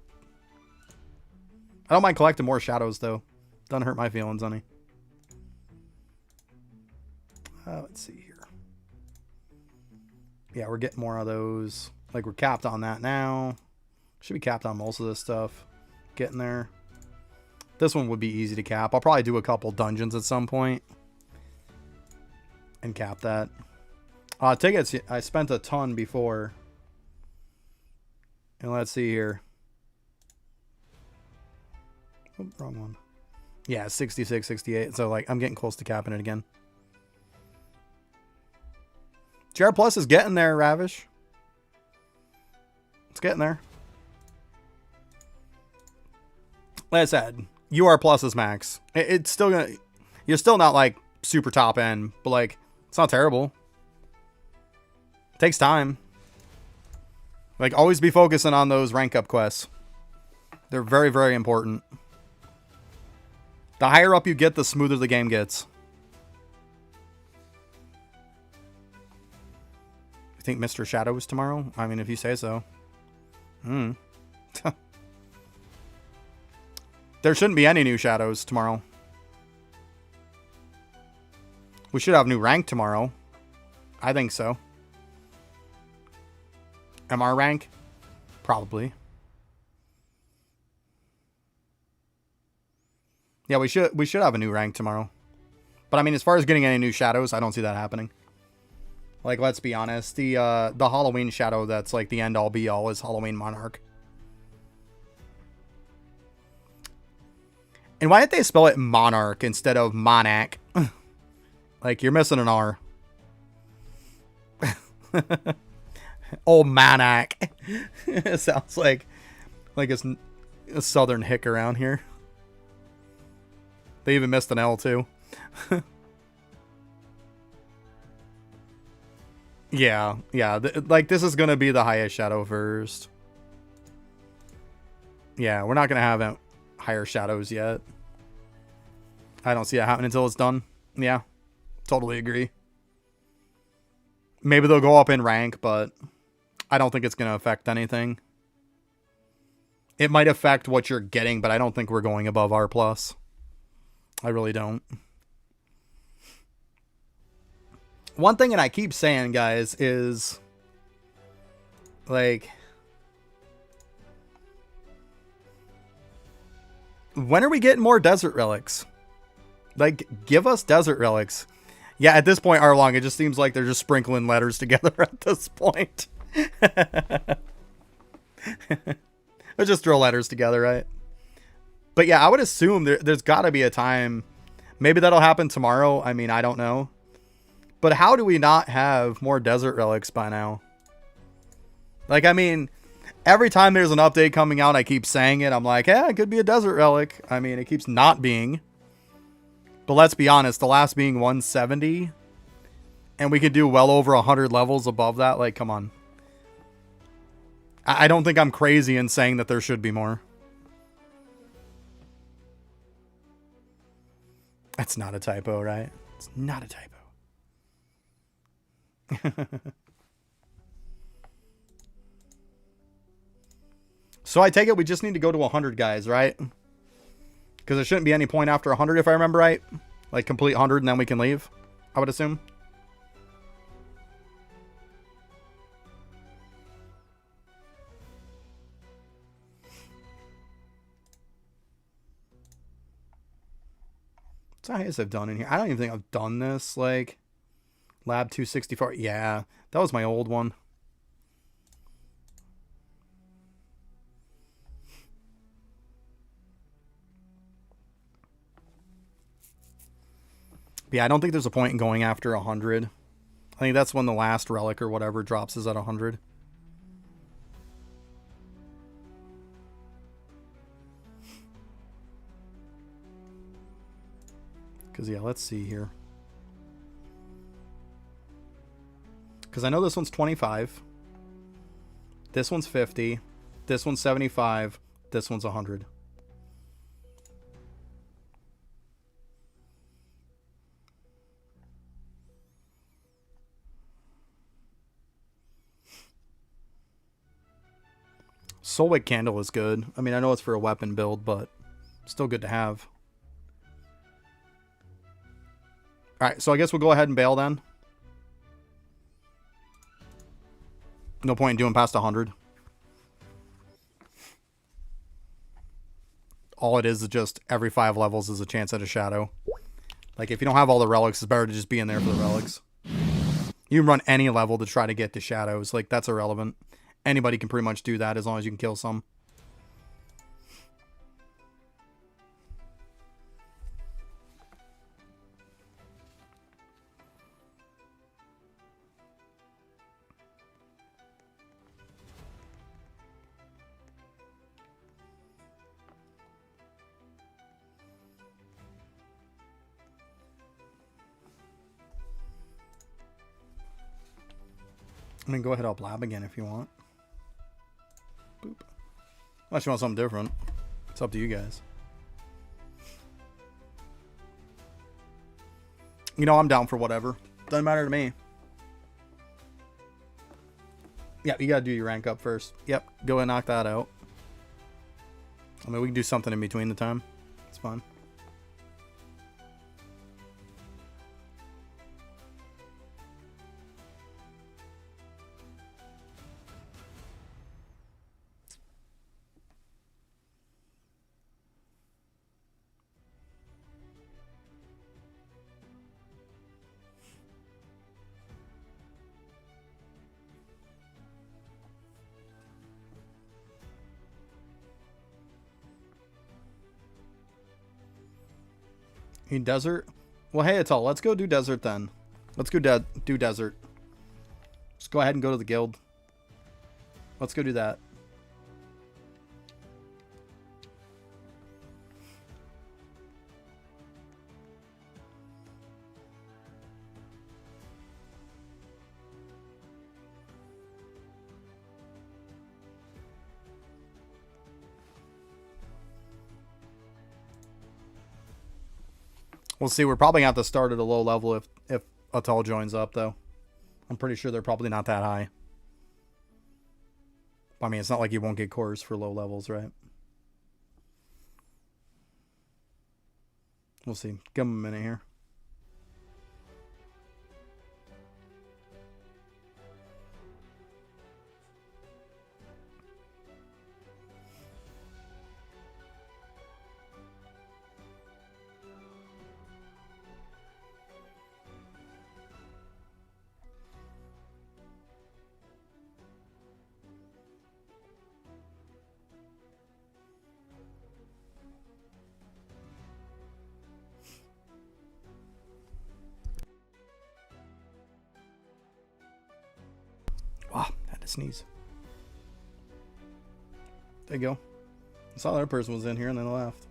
A: I don't mind collecting more shadows, though. Doesn't hurt my feelings, honey. Let's see here. Yeah, we're getting more of those. Like, we're capped on that now. Should be capped on most of this stuff. Getting there. This one would be easy to cap. I'll probably do a couple dungeons at some point. And cap that. Tickets, I spent a ton before. And let's see here. Oh, wrong one. Yeah, 66, 68. So, like, I'm getting close to capping it again. GR Plus is getting there, Ravish. It's getting there. Like I said, UR Plus is max. It's still gonna... You're still not, like, super top end. But, like, it's not terrible. It takes time. Like, always be focusing on those rank up quests. They're very, very important. The higher up you get, the smoother the game gets. You think Mr. Shadow is tomorrow? I mean, if you say so. There shouldn't be any new shadows tomorrow. We should have new rank tomorrow. I think so. MR rank? Probably. Yeah, we should have a new rank tomorrow. But I mean, as far as getting any new shadows, I don't see that happening. Like, let's be honest, the Halloween shadow that's like the end all be all is Halloween Monarch. And why did they spell it Monarch instead of Monarch? Like, you're missing an R. Old Monarch. It sounds like a southern hick around here. They even missed an L too. Yeah. Like, this is gonna be the highest shadow first. Yeah, we're not gonna have higher shadows yet. I don't see it happening until it's done. Yeah, totally agree. Maybe they'll go up in rank, but I don't think it's gonna affect anything. It might affect what you're getting, but I don't think we're going above R+. I really don't. One thing, and I keep saying, guys, is like, when are we getting more desert relics? Like, give us desert relics. Yeah, at this point, Arlong, it just seems like they're just sprinkling letters together at this point. Let's just throw letters together, right? But yeah, I would assume there's got to be a time. Maybe that'll happen tomorrow. I mean, I don't know. But how do we not have more desert relics by now? Like, I mean, every time there's an update coming out, I keep saying it. I'm like, yeah, it could be a desert relic. I mean, it keeps not being. But let's be honest, the last being 170. And we could do well over 100 levels above that. Like, come on. I don't think I'm crazy in saying that there should be more. That's not a typo, right? It's not a typo. So I take it we just need to go to 100, guys, right? Because there shouldn't be any point after 100, if I remember right. Like, complete 100 and then we can leave, I would assume. What's the highest I've done in here? I don't even think I've done this. Like, Lab 264. Yeah, that was my old one. But yeah, I don't think there's a point in going after 100. I think that's when the last relic or whatever drops is at 100. Because, yeah, let's see here. Because I know this one's 25. This one's 50. This one's 75. This one's 100. Soulwick Candle is good. I mean, I know it's for a weapon build, but still good to have. Alright, so I guess we'll go ahead and bail then. No point in doing past 100. All it is just every 5 levels is a chance at a shadow. Like, if you don't have all the relics, it's better to just be in there for the relics. You can run any level to try to get the shadows. Like, that's irrelevant. Anybody can pretty much do that as long as you can kill some. I mean, go ahead up lab again if you want. Boop. Unless you want something different. It's up to you guys. You know, I'm down for whatever. Doesn't matter to me. Yeah, you gotta do your rank up first. Yep, go and knock that out. I mean, we can do something in between the time. It's fine. You desert? Well, hey, it's all. Let's go do desert then. Let's go do desert. Just go ahead and go to the guild. Let's go do that. We'll see. We're probably going to have to start at a low level if Atal joins up, though. I'm pretty sure they're probably not that high. I mean, it's not like you won't get cores for low levels, right? We'll see. Give them a minute here. Wow, had to sneeze. There you go. I saw the other person was in here and then left.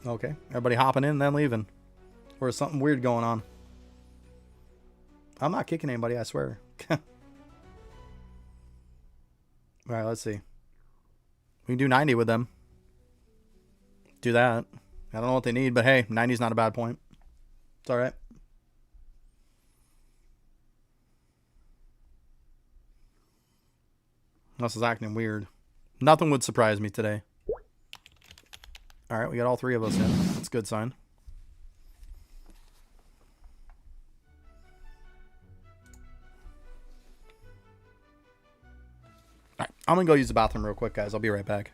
A: Okay, everybody hopping in and then leaving. Or is something weird going on? I'm not kicking anybody, I swear. Alright, let's see. We can do 90 with them. Do that. I don't know what they need, but hey, 90's not a bad point. It's alright. This is acting weird. Nothing would surprise me today. Alright, we got all 3 of us in. That's a good sign. Alright, I'm gonna go use the bathroom real quick, guys. I'll be right back.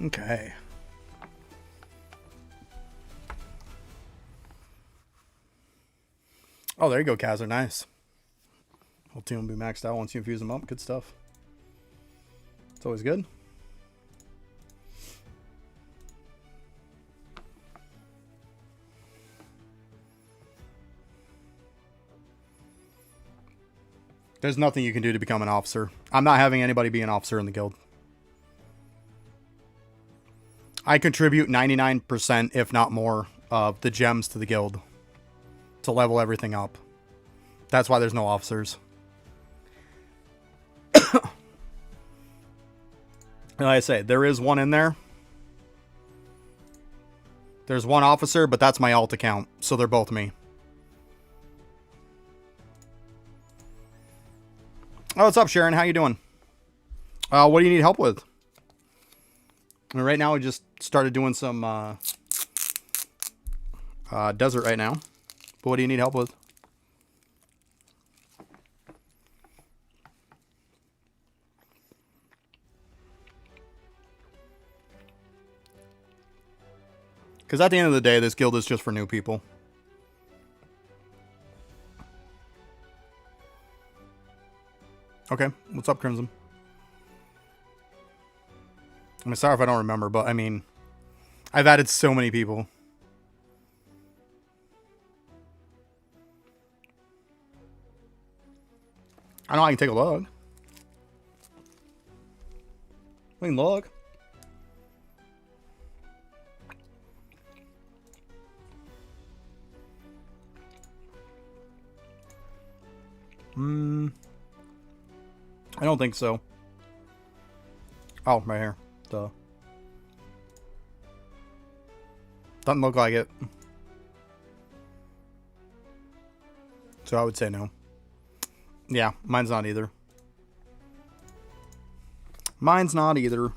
A: Okay. Oh, there you go, Kazzer. Nice. Whole team will be maxed out once you infuse them up. Good stuff. It's always good. There's nothing you can do to become an officer. I'm not having anybody be an officer in the guild. I contribute 99%, if not more, of the gems to the guild to level everything up. That's why there's no officers. And like I say, there is one in there. There's one officer, but that's my alt account, so they're both me. Oh, what's up, Sharon? How you doing? What do you need help with? I mean, right now, we just started doing some desert right now. But what do you need help with? Because at the end of the day, this guild is just for new people. Okay, what's up, Crimson? I'm sorry if I don't remember, but I mean, I've added so many people. I know I can take a look. We can look. I don't think so. Oh, right here. Duh. Doesn't look like it. So I would say no. Yeah, mine's not either. Mine's not either.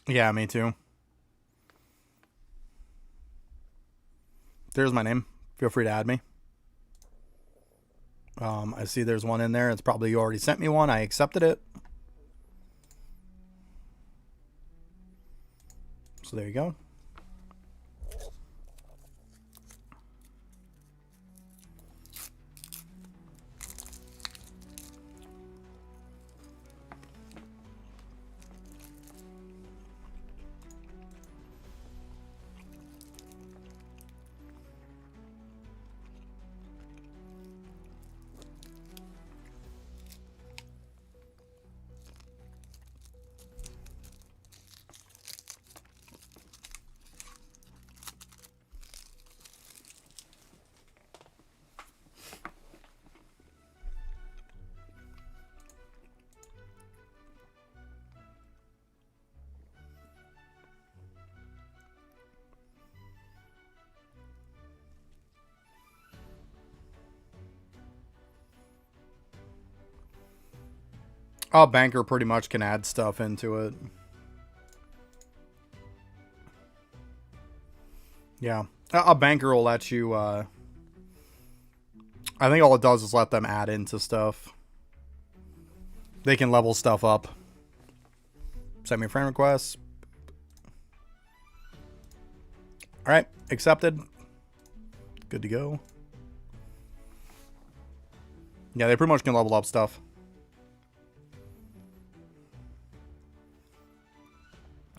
A: Yeah, me too. There's my name. Feel free to add me. I see there's one in there. It's probably you already sent me one. I accepted it. So there you go. A banker pretty much can add stuff into it. Yeah. A banker will let you, I think all it does is let them add into stuff. They can level stuff up. Send me a friend request. Alright, accepted. Good to go. Yeah, they pretty much can level up stuff.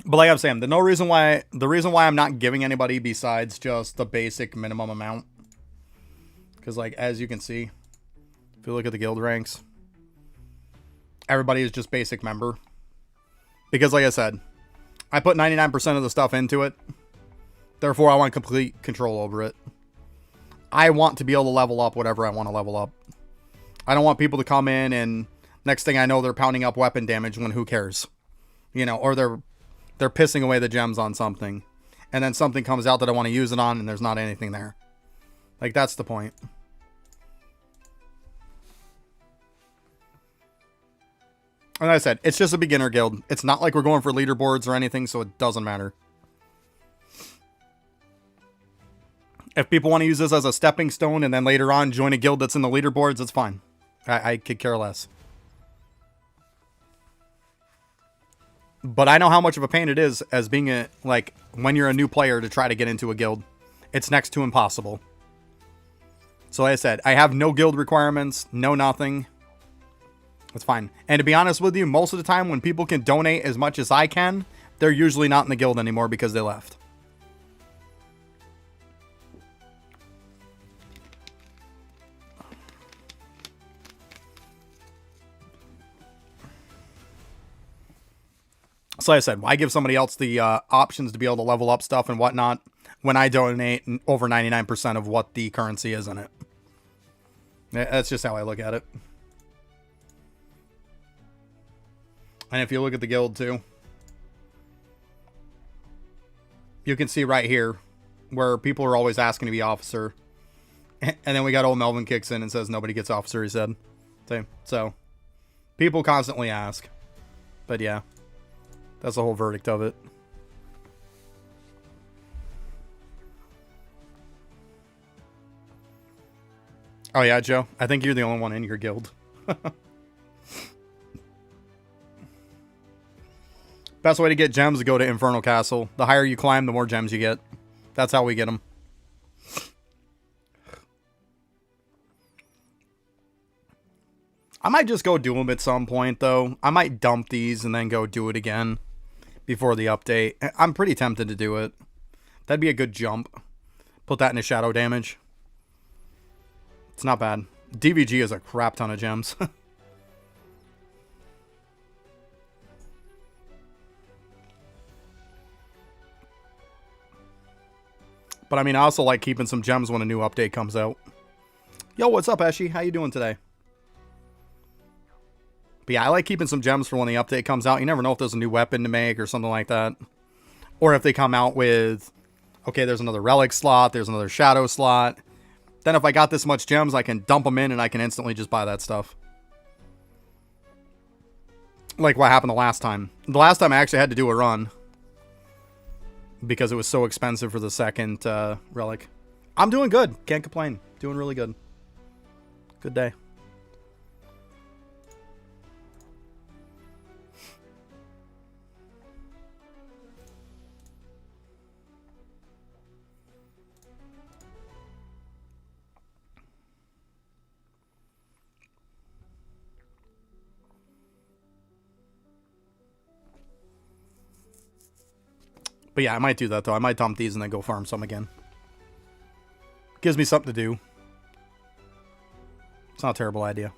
A: But like I'm saying, the reason why I'm not giving anybody besides just the basic minimum amount. Because like as you can see, if you look at the guild ranks, everybody is just basic member. Because like I said, I put 99% of the stuff into it. Therefore I want complete control over it. I want to be able to level up whatever I want to level up. I don't want people to come in and next thing I know they're pounding up weapon damage when who cares? You know, or they're pissing away the gems on something. And then something comes out that I want to use it on and there's not anything there. Like, that's the point. And like I said, it's just a beginner guild. It's not like we're going for leaderboards or anything, so it doesn't matter. If people want to use this as a stepping stone and then later on join a guild that's in the leaderboards, it's fine. I could care less. But I know how much of a pain it is as being a, like, when you're a new player to try to get into a guild. It's next to impossible. So like I said, I have no guild requirements, no nothing. It's fine. And to be honest with you, most of the time when people can donate as much as I can, they're usually not in the guild anymore because they left. So like I said, why give somebody else the options to be able to level up stuff and whatnot when I donate over 99% of what the currency is in it? That's just how I look at it. And if you look at the guild too, you can see right here where people are always asking to be officer. And then we got old Melvin kicks in and says nobody gets officer, he said. So people constantly ask. But yeah, that's the whole verdict of it. Oh yeah, Joe, I think you're the only one in your guild. Best way to get gems is go to Infernal Castle. The higher you climb, the more gems you get. That's how we get them. I might just go do them at some point, though. I might dump these and then go do it again before the update. I'm pretty tempted to do it. That'd be a good jump. Put that into shadow damage. It's not bad. DVG is a crap ton of gems. But I mean, I also like keeping some gems when a new update comes out. Yo, what's up, Eshi? How you doing today? But yeah, I like keeping some gems for when the update comes out. You never know if there's a new weapon to make or something like that. Or if they come out with, okay, there's another relic slot, there's another shadow slot. Then if I got this much gems, I can dump them in and I can instantly just buy that stuff. Like what happened the last time. The last time I actually had to do a run. Because it was so expensive for the second relic. I'm doing good. Can't complain. Doing really good. Good day. But yeah, I might do that though. I might dump these and then go farm some again. Gives me something to do. It's not a terrible idea.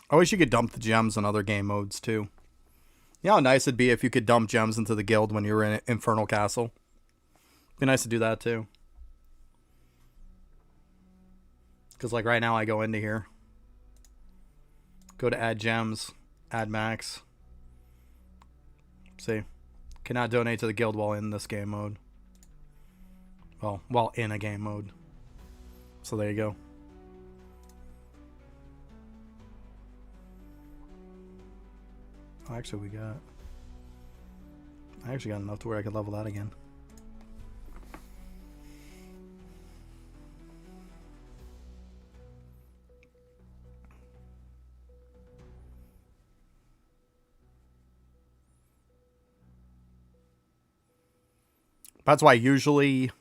A: I wish you could dump the gems in other game modes too. You know how nice it'd be if you could dump gems into the guild when you were in Infernal Castle. Be nice to do that too. Because like right now I go into here. Go to add gems. Add max. See. Cannot donate to the guild while in this game mode. Well, while in a game mode. So there you go. Oh, actually, I actually got enough to where I could level that again. That's why usually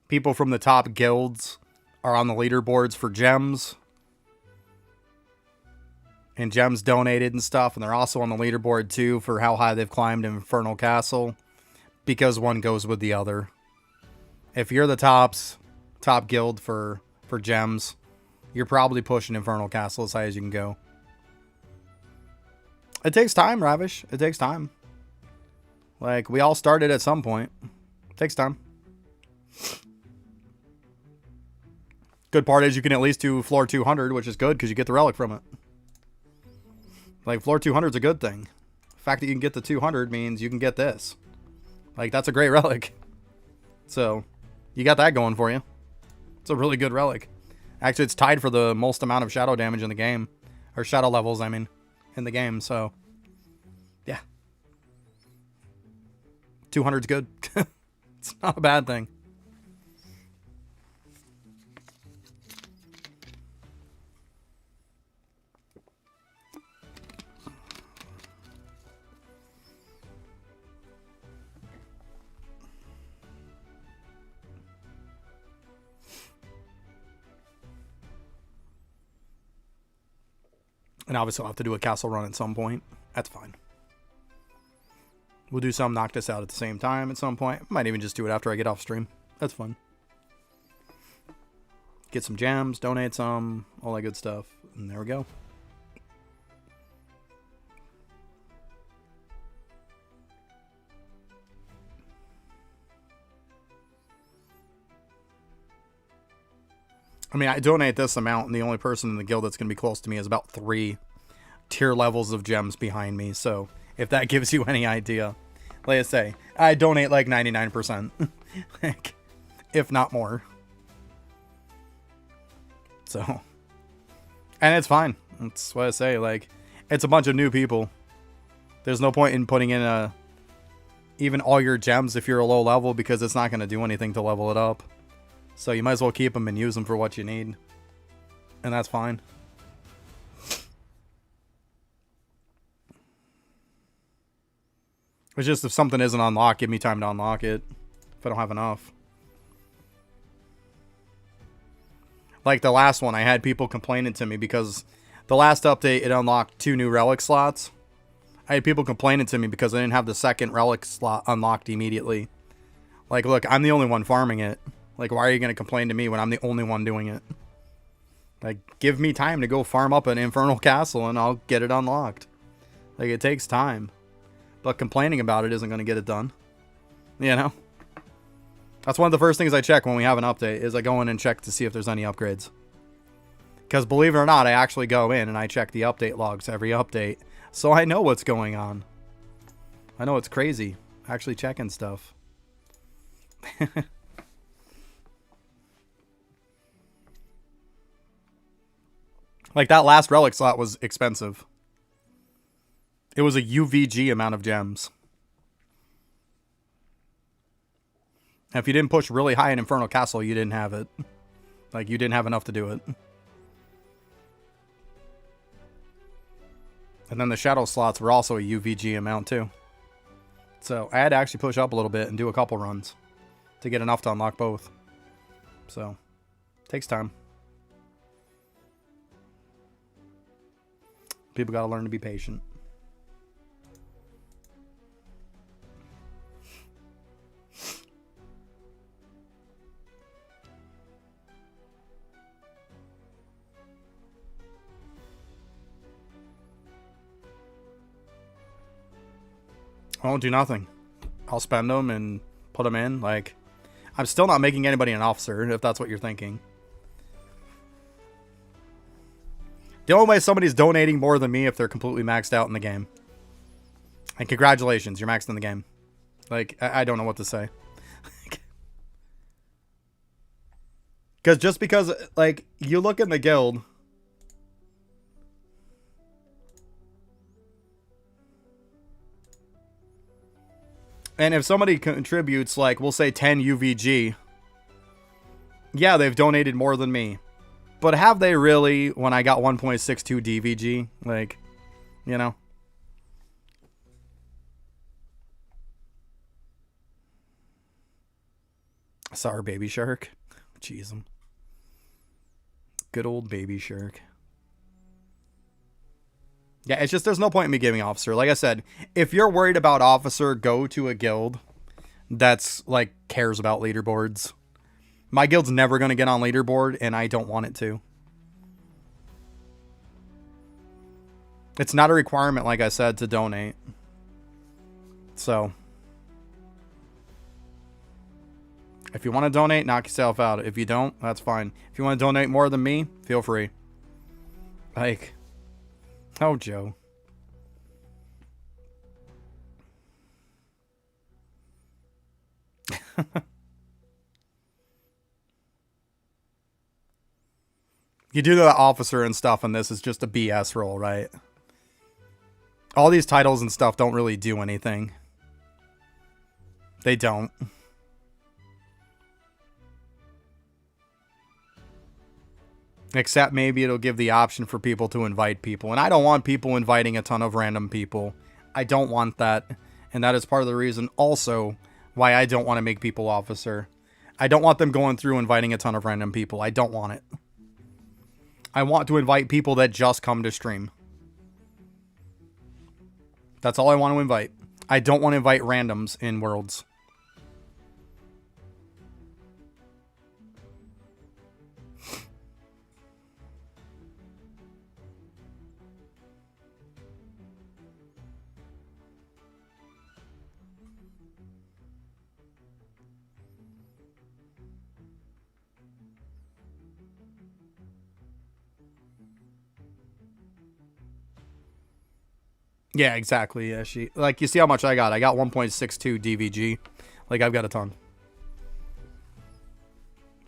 A: people from the top guilds are on the leaderboards for gems. And gems donated and stuff. And they're also on the leaderboard too for how high they've climbed in Infernal Castle. Because one goes with the other. If you're the top guild for gems, you're probably pushing Infernal Castle as high as you can go. It takes time, Ravish. It takes time. Like, we all started at some point. It takes time. Good part is you can at least do floor 200, which is good because you get the relic from it. Like, floor 200 is a good thing. fact that you can get the 200 means you can get this. Like, that's a great relic. So, you got that going for you. It's a really good relic. Actually, it's tied for the most amount of shadow damage in the game. Or shadow levels, I mean, in the game. So, yeah. 200's good. It's not a bad thing. And obviously I'll have to do a castle run at some point. That's fine. We'll do some Noctis out at the same time at some point. Might even just do it after I get off stream. That's fun. Get some gems, donate some, all that good stuff. And there we go. I mean, I donate this amount, and the only person in the guild that's going to be close to me is about 3 tier levels of gems behind me. So, if that gives you any idea. Like I say, I donate like 99%. Like, if not more. So. And it's fine. That's what I say. Like, it's a bunch of new people. There's no point in putting in even all your gems if you're a low level, because it's not going to do anything to level it up. So you might as well keep them and use them for what you need. And that's fine. It's just if something isn't unlocked, give me time to unlock it. If I don't have enough. Like the last one, I had people complaining to me because the last update, it unlocked 2 new relic slots. I had people complaining to me because I didn't have the second relic slot unlocked immediately. Like, look, I'm the only one farming it. Like, why are you going to complain to me when I'm the only one doing it? Like, give me time to go farm up an Infernal Castle and I'll get it unlocked. Like, it takes time. But complaining about it isn't going to get it done. You know? That's one of the first things I check when we have an update, is I go in and check to see if there's any upgrades. Because believe it or not, I actually go in and I check the update logs every update. So I know what's going on. I know it's crazy. Actually checking stuff. Like, that last relic slot was expensive. It was a UVG amount of gems. And if you didn't push really high in Infernal Castle, you didn't have it. Like, you didn't have enough to do it. And then the shadow slots were also a UVG amount too. So I had to actually push up a little bit and do a couple runs to get enough to unlock both. So, takes time. People gotta learn to be patient. I won't do nothing. I'll spend them and put them in. Like, I'm still not making anybody an officer, if that's what you're thinking. The only way somebody's donating more than me if they're completely maxed out in the game. And congratulations, you're maxed in the game. Like, I don't know what to say. Because just because, like, you look in the guild. And if somebody contributes, like, we'll say 10 UVG. Yeah, they've donated more than me. But have they really when I got 1.62 DVG? Like, you know? Sorry, Baby Shark. Jeez. Good old Baby Shark. Yeah, it's just there's no point in me giving officer. Like I said, if you're worried about officer, go to a guild that's, like, cares about leaderboards. My guild's never going to get on leaderboard, and I don't want it to. It's not a requirement, like I said, to donate. So, if you want to donate, knock yourself out. If you don't, that's fine. If you want to donate more than me, feel free. Like, oh, Joe. You do the officer and stuff, and this is just a BS role, right? All these titles and stuff don't really do anything. They don't. Except maybe it'll give the option for people to invite people. And I don't want people inviting a ton of random people. I don't want that. And that is part of the reason also why I don't want to make people officer. I don't want them going through inviting a ton of random people. I don't want it. I want to invite people that just come to stream. That's all I want to invite. I don't want to invite randoms in Worlds. Yeah, exactly. Yeah, like, you see how much I got? I got 1.62 DVG. Like, I've got a ton.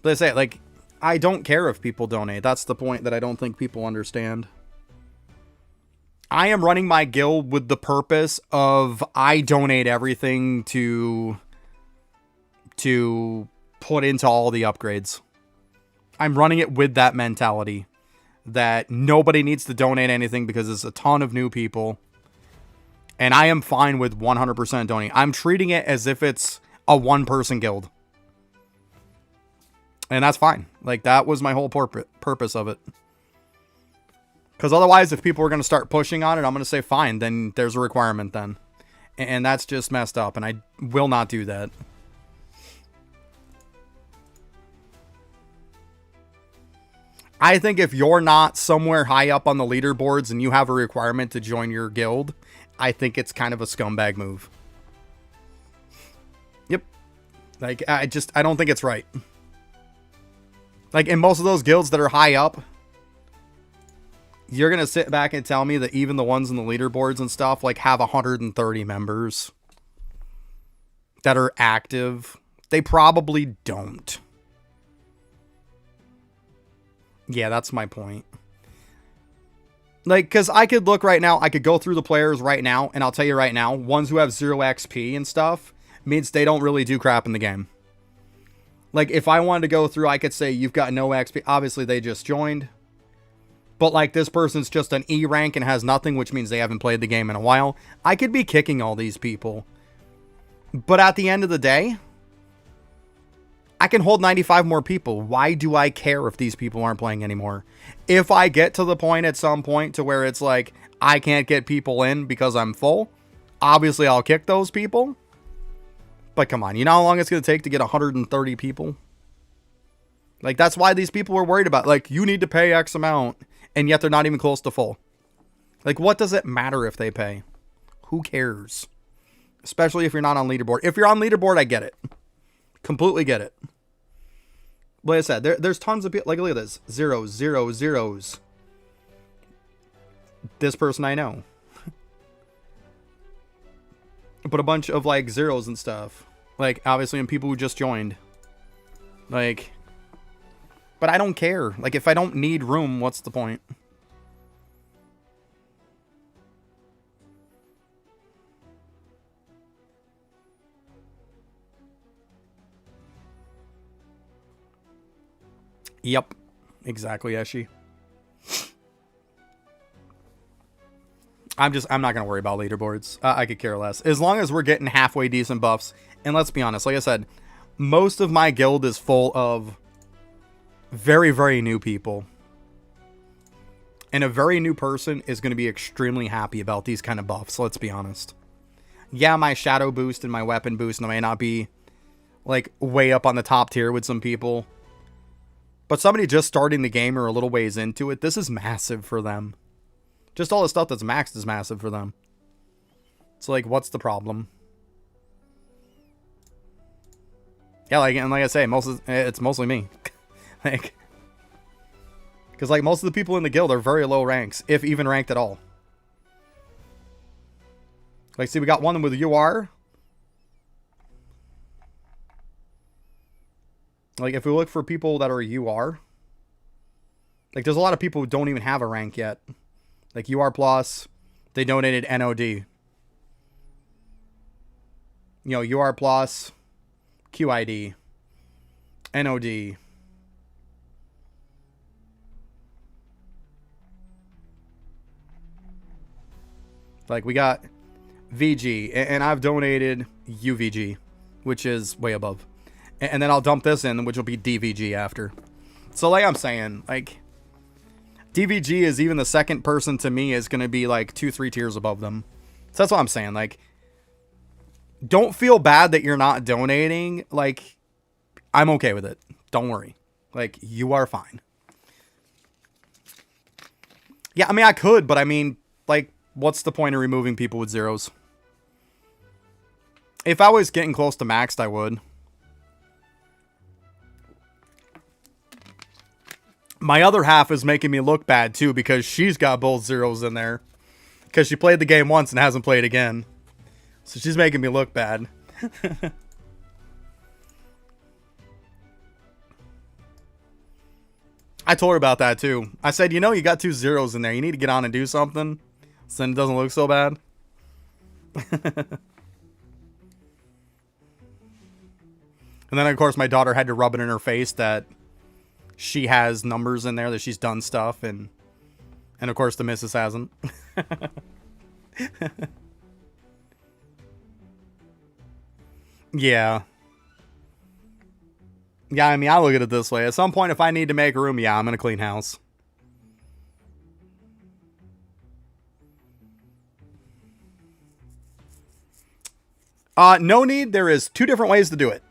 A: But I say, like, I don't care if people donate. That's the point that I don't think people understand. I am running my guild with the purpose of I donate everything to put into all the upgrades. I'm running it with that mentality that nobody needs to donate anything because there's a ton of new people. And I am fine with 100% donating. I'm treating it as if it's a one-person guild. And that's fine. Like, that was my whole purpose of it. Because otherwise, if people are going to start pushing on it, I'm going to say, fine, then there's a requirement then. And that's just messed up, and I will not do that. I think if you're not somewhere high up on the leaderboards and you have a requirement to join your guild, I think it's kind of a scumbag move. Yep. Like, I don't think it's right. Like, in most of those guilds that are high up, you're going to sit back and tell me that even the ones in the leaderboards and stuff, like, have 130 members that are active. They probably don't. Yeah, that's my point. Like, because I could look right now, I could go through the players right now, and I'll tell you right now, ones who have 0 XP and stuff means they don't really do crap in the game. Like, if I wanted to go through, I could say, you've got no XP. Obviously, they just joined. But, like, this person's just an E rank and has nothing, which means they haven't played the game in a while. I could be kicking all these people. But at the end of the day, I can hold 95 more people. Why do I care if these people aren't playing anymore? If I get to the point at some point to where it's like, I can't get people in because I'm full, obviously I'll kick those people. But come on, you know how long it's going to take to get 130 people? Like, that's why these people were worried about, like, you need to pay X amount, and yet they're not even close to full. Like, what does it matter if they pay? Who cares? Especially if you're not on leaderboard. If you're on leaderboard, I get it. Completely get it. Like I said, there's tons of people. Like, look at this. 0, 0, 0s. This person I know. But a bunch of, like, zeros and stuff. Like, obviously, and people who just joined. Like, but I don't care. Like, if I don't need room, what's the point? Yep. Exactly, Eshi. I'm not going to worry about leaderboards. I could care less. As long as we're getting halfway decent buffs. And let's be honest, like I said, most of my guild is full of very, very new people. And a very new person is going to be extremely happy about these kind of buffs, let's be honest. Yeah, my shadow boost and my weapon boost may not be, like, way up on the top tier with some people. But somebody just starting the game or a little ways into it, this is massive for them. Just all the stuff that's maxed is massive for them. So, like, what's the problem? Yeah, like, and like I say, it's mostly me. Like, because, like, most of the people in the guild are very low ranks, if even ranked at all. Like, see, we got one with UR. Like, if we look for people that are UR, like, there's a lot of people who don't even have a rank yet. Like, UR Plus, they donated NOD. You know, UR Plus, QID, NOD. Like, we got VG, and I've donated UVG, which is way above. And then I'll dump this in, which will be DVG after. So, like I'm saying, like, DVG is even the second person to me is going to be, like, 2-3 tiers above them. So that's what I'm saying. Like, don't feel bad that you're not donating. Like, I'm okay with it. Don't worry. Like, you are fine. Yeah, I mean, I could, but I mean, like, what's the point of removing people with zeros? If I was getting close to maxed, I would. My other half is making me look bad, too, because she's got both zeros in there. Because she played the game once and hasn't played again. So she's making me look bad. I told her about that, too. I said, you know, you got 2 zeros in there. You need to get on and do something. So then it doesn't look so bad. And then, of course, my daughter had to rub it in her face that she has numbers in there, that she's done stuff. And of course, the missus hasn't. Yeah. Yeah, I mean, I look at it this way. At some point, if I need to make room, yeah, I'm going to clean house. No need. There is 2 different ways to do it.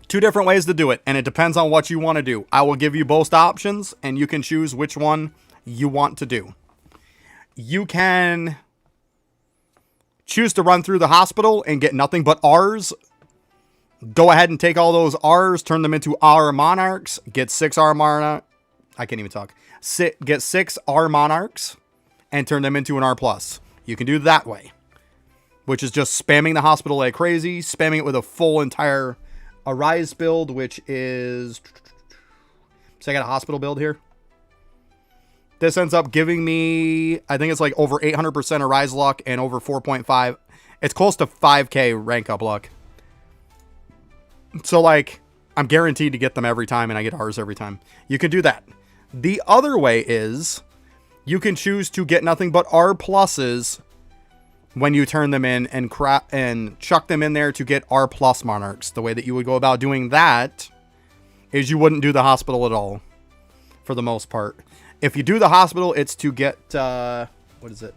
A: 2 different ways to do it, and it depends on what you want to do. I will give you both options, and you can choose which one you want to do. You can choose to run through the hospital and get nothing but R's. Go ahead and take all those R's, turn them into R Monarchs, get 6 R Monarchs. I can't even talk. Get 6 R Monarchs and turn them into an R+. You can do it that way, which is just spamming the hospital like crazy, spamming it with a full entire Arise build, which is... So I got a hospital build here. This ends up giving me, I think it's like over 800% Arise luck and over 4.5. It's close to 5k rank up luck. So, like, I'm guaranteed to get them every time, and I get R's every time. You can do that. The other way is you can choose to get nothing but R pluses when you turn them in and chuck them in there to get R+ Monarchs. The way that you would go about doing that is you wouldn't do the hospital at all, for the most part. If you do the hospital, it's to get, what is it?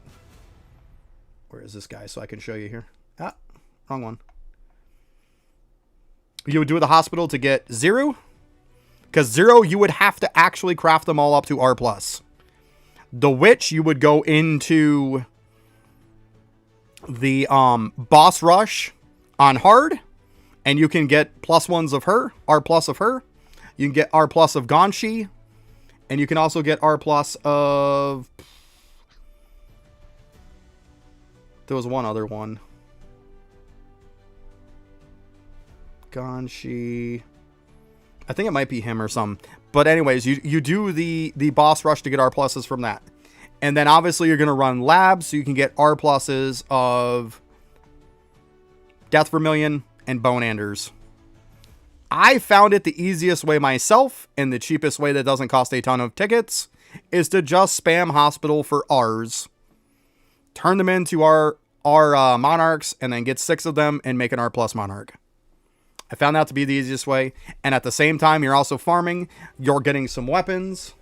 A: Where is this guy so I can show you here? Ah, wrong one. You would do the hospital to get 0. Because 0, you would have to actually craft them all up to R+. The Witch, you would go into the boss rush on hard, and you can get +1s of her, R+ of her. You can get R+ of Gonshi, and you can also get R+ of... There was one other one. Gonshi. I think it might be him or some. But anyways, you do the boss rush to get R pluses from that. And then obviously you're going to run labs so you can get R pluses of Death Vermilion and Bone Anders. I found it the easiest way myself, and the cheapest way that doesn't cost a ton of tickets, is to just spam hospital for R's. Turn them into our Monarchs, and then get 6 of them and make an R+ Monarch. I found that to be the easiest way. And at the same time, you're also farming. You're getting some weapons,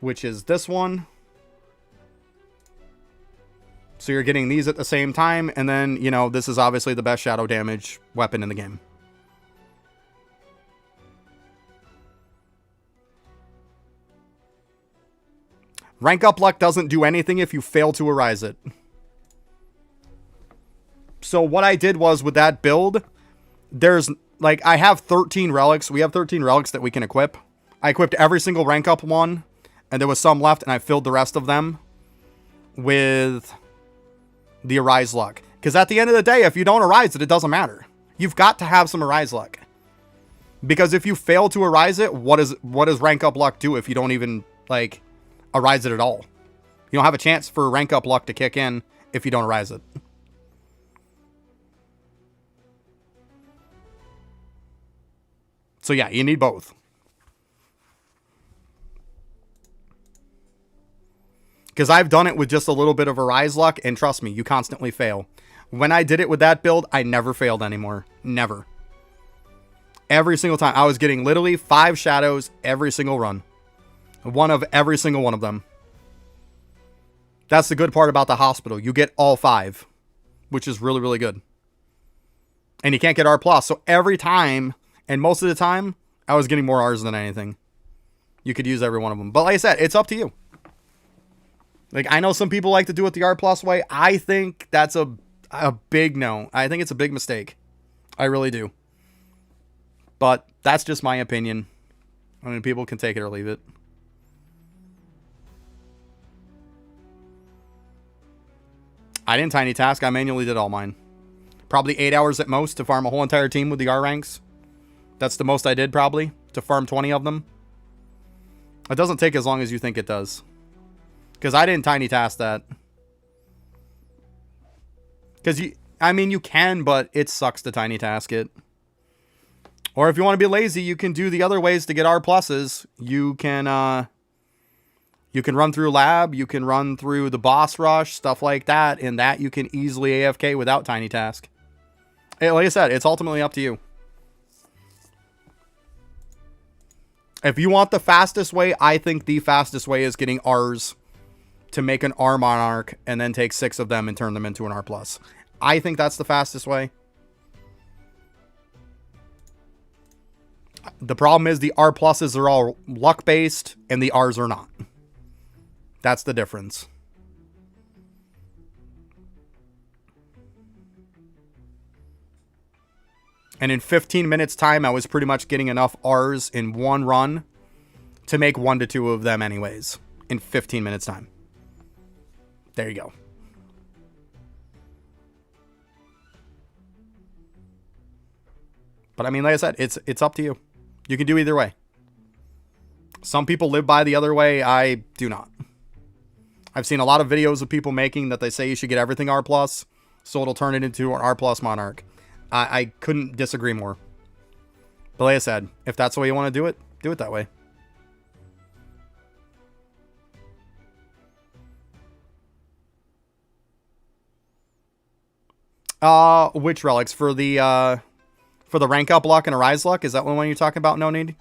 A: which is this one. So you're getting these at the same time. And then, you know, this is obviously the best shadow damage weapon in the game. Rank up luck doesn't do anything if you fail to arise it. So what I did was with that build, there's like, I have 13 relics. We have 13 relics that we can equip. I equipped every single rank up one, and there was some left, and I filled the rest of them with the Arise luck. Because at the end of the day, if you don't arise it, it doesn't matter. You've got to have some arise luck. Because if you fail to arise it, what does rank up luck do if you don't even, like, arise it at all? You don't have a chance for rank up luck to kick in if you don't arise it. So yeah, you need both. Because I've done it with just a little bit of arise luck, and trust me, you constantly fail. When I did it with that build, I never failed anymore. Never. Every single time. I was getting literally 5 shadows every single run. One of every single one of them. That's the good part about the hospital. You get all 5. Which is really, really good. And you can't get R+. So every time, and most of the time, I was getting more Rs than anything. You could use every one of them. But like I said, it's up to you. Like, I know some people like to do it the R+ way. I think that's a big no. I think it's a big mistake. I really do. But that's just my opinion. I mean, people can take it or leave it. I didn't tiny task. I manually did all mine. Probably 8 hours at most to farm a whole entire team with the R ranks. That's the most I did, probably, to farm 20 of them. It doesn't take as long as you think it does. Because I didn't tiny task that. Because you can, but it sucks to tiny task it. Or if you want to be lazy, you can do the other ways to get R+. You can run through lab, you can run through the boss rush, stuff like that, and that you can easily AFK without tiny task. Hey, like I said, it's ultimately up to you. If you want the fastest way, I think the fastest way is getting Rs to make an R Monarch and then take 6 of them and turn them into an R+. I think that's the fastest way. The problem is the R pluses are all luck based and the R's are not. That's the difference. And in 15 minutes time, I was pretty much getting enough R's in one run to make 1 to 2 of them anyways. In 15 minutes time. There you go. But I mean, like I said, it's up to you. You can do either way. Some people live by the other way. I do not. I've seen a lot of videos of people making that they say you should get everything R+, so it'll turn it into an R+ Monarch. I couldn't disagree more. But like I said, if that's the way you want to do it that way. Which relics? For the rank up luck and a rise luck? Is that one you're talking about, No Need?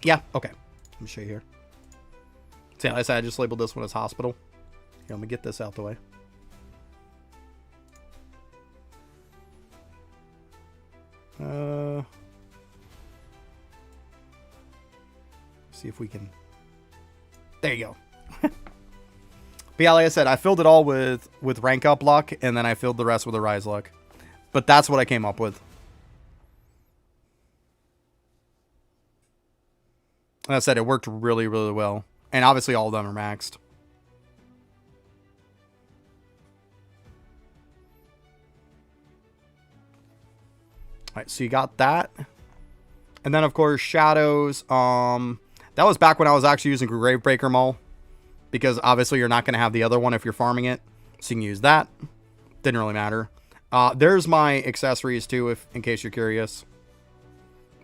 A: Yeah, okay. Let me show you here. See, like I said, I just labeled this one as hospital. Here, let me get this out the way. See if we can... There you go. But yeah, like I said, I filled it all with rank up luck, and then I filled the rest with a rise luck. But that's what I came up with. Like I said, it worked really, really well. And obviously all of them are maxed. Alright, so you got that. And then, of course, shadows. That was back when I was actually using Gravebreaker Maul. Because obviously you're not going to have the other one if you're farming it. So you can use that. Didn't really matter. There's my accessories too, in case you're curious.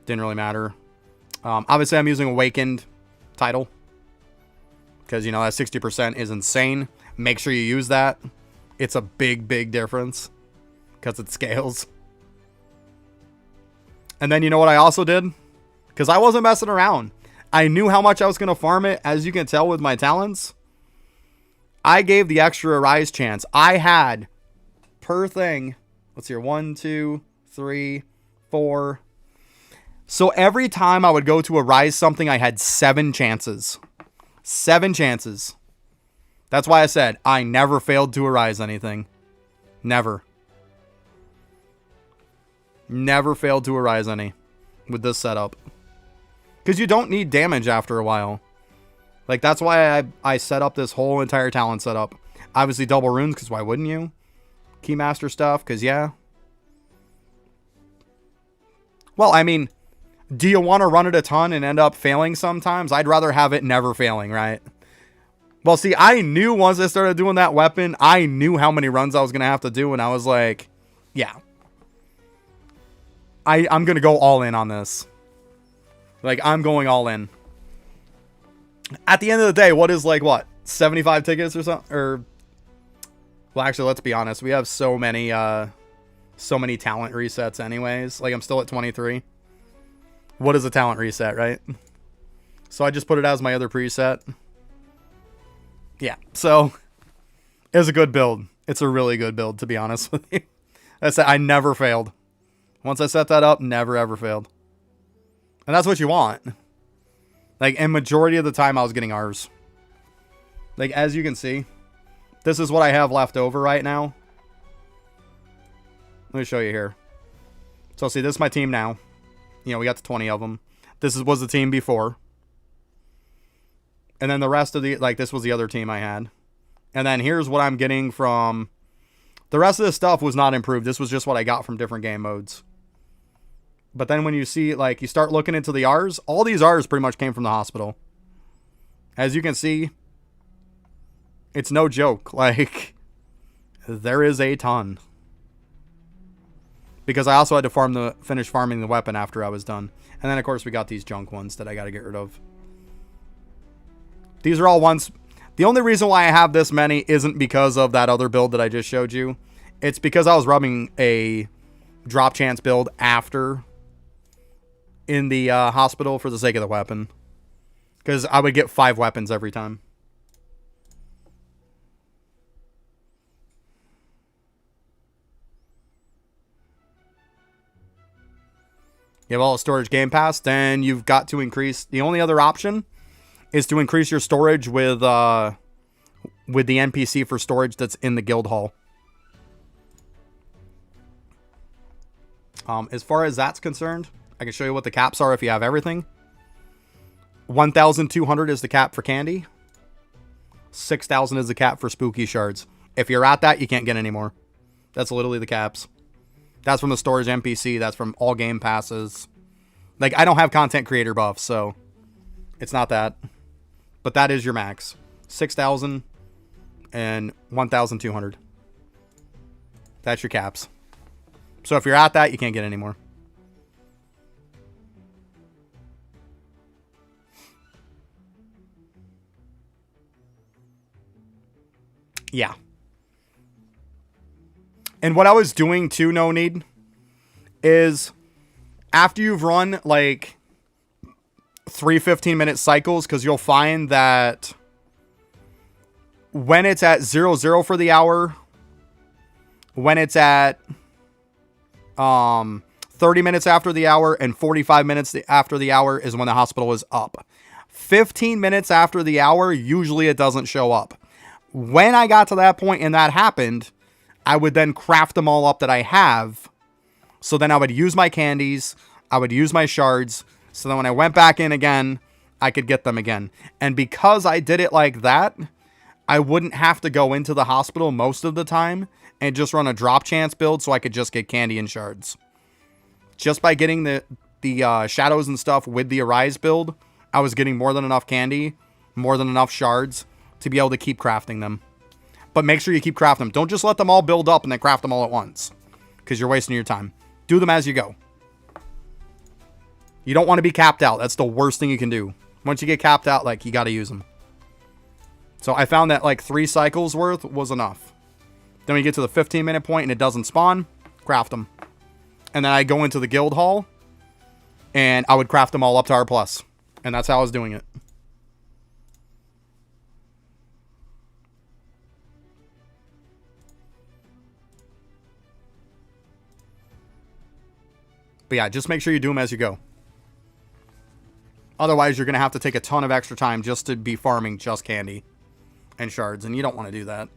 A: Didn't really matter. Obviously, I'm using Awakened title. Because, you know, that 60% is insane. Make sure you use that. It's a big, big difference. Because it scales. And then, you know what I also did? Because I wasn't messing around. I knew how much I was going to farm it, as you can tell with my talents. I gave the extra rise chance. I had, per thing, let's see here, 1, 2, 3, 4... So every time I would go to Arise something, I had 7 chances. 7 chances. That's why I said I never failed to Arise anything. Never. Never failed to Arise any with this setup. Because you don't need damage after a while. Like, that's why I set up this whole entire talent setup. Obviously double runes, because why wouldn't you? Keymaster stuff, because yeah. Well, I mean, do you want to run it a ton and end up failing sometimes? I'd rather have it never failing, right? Well, see, I knew once I started doing that weapon, I knew how many runs I was going to have to do, and I was like, yeah. I'm going to go all in on this. Like, I'm going all in. At the end of the day, what is, like, what? 75 tickets or something? Or, well, actually, let's be honest. We have so many talent resets anyways. Like, I'm still at 23. What is a talent reset, right? So I just put it as my other preset. Yeah, so it was a good build. It's a really good build, to be honest with you. I never failed. Once I set that up, never ever failed. And that's what you want. Like, and majority of the time I was getting Rs. Like, as you can see, this is what I have left over right now. Let me show you here. So see, this is my team now. You know, we got the 20 of them. This was the team before. And then the rest of the, like, this was the other team I had. And then here's what I'm getting from, the rest of this stuff was not improved. This was just what I got from different game modes. But then when you see, like, you start looking into the Rs, all these Rs pretty much came from the hospital. As you can see, it's no joke. Like, there is a ton. Because I also had to finish farming the weapon after I was done. And then, of course, we got these junk ones that I got to get rid of. These are all ones. The only reason why I have this many isn't because of that other build that I just showed you. It's because I was rubbing a drop chance build after in the hospital for the sake of the weapon. Because I would get 5 weapons every time. You have all the storage game pass, then you've got to increase. The only other option is to increase your storage with the NPC for storage that's in the guild hall. As far as that's concerned, I can show you what the caps are if you have everything. 1,200 is the cap for candy. 6,000 is the cap for spooky shards. If you're at that, you can't get any more. That's literally the caps. That's from the storage NPC. That's from all game passes. Like, I don't have content creator buff, so it's not that. But that is your max. 6,000 and 1,200. That's your caps. So if you're at that, you can't get any more. Yeah. And what I was doing too, No Need, is after you've run like 3 15-minute cycles, because you'll find that when it's at 0-0 for the hour, when it's at 30 minutes after the hour, and 45 minutes after the hour is when the hospital is up. 15 minutes after the hour, usually it doesn't show up. When I got to that point and that happened, I would then craft them all up that I have. So then I would use my candies, I would use my shards, so then when I went back in again, I could get them again. And because I did it like that, I wouldn't have to go into the hospital most of the time and just run a drop chance build so I could just get candy and shards. Just by getting the shadows and stuff with the Arise build, I was getting more than enough candy, more than enough shards to be able to keep crafting them. But make sure you keep crafting them. Don't just let them all build up and then craft them all at once, because you're wasting your time. Do them as you go. You don't want to be capped out. That's the worst thing you can do. Once you get capped out, like, you got to use them. So I found that like 3 cycles worth was enough. Then we get to the 15-minute point and it doesn't spawn, craft them. And then I go into the guild hall and I would craft them all up to R+. And that's how I was doing it. But yeah, just make sure you do them as you go. Otherwise, you're going to have to take a ton of extra time just to be farming just candy and shards, and you don't want to do that.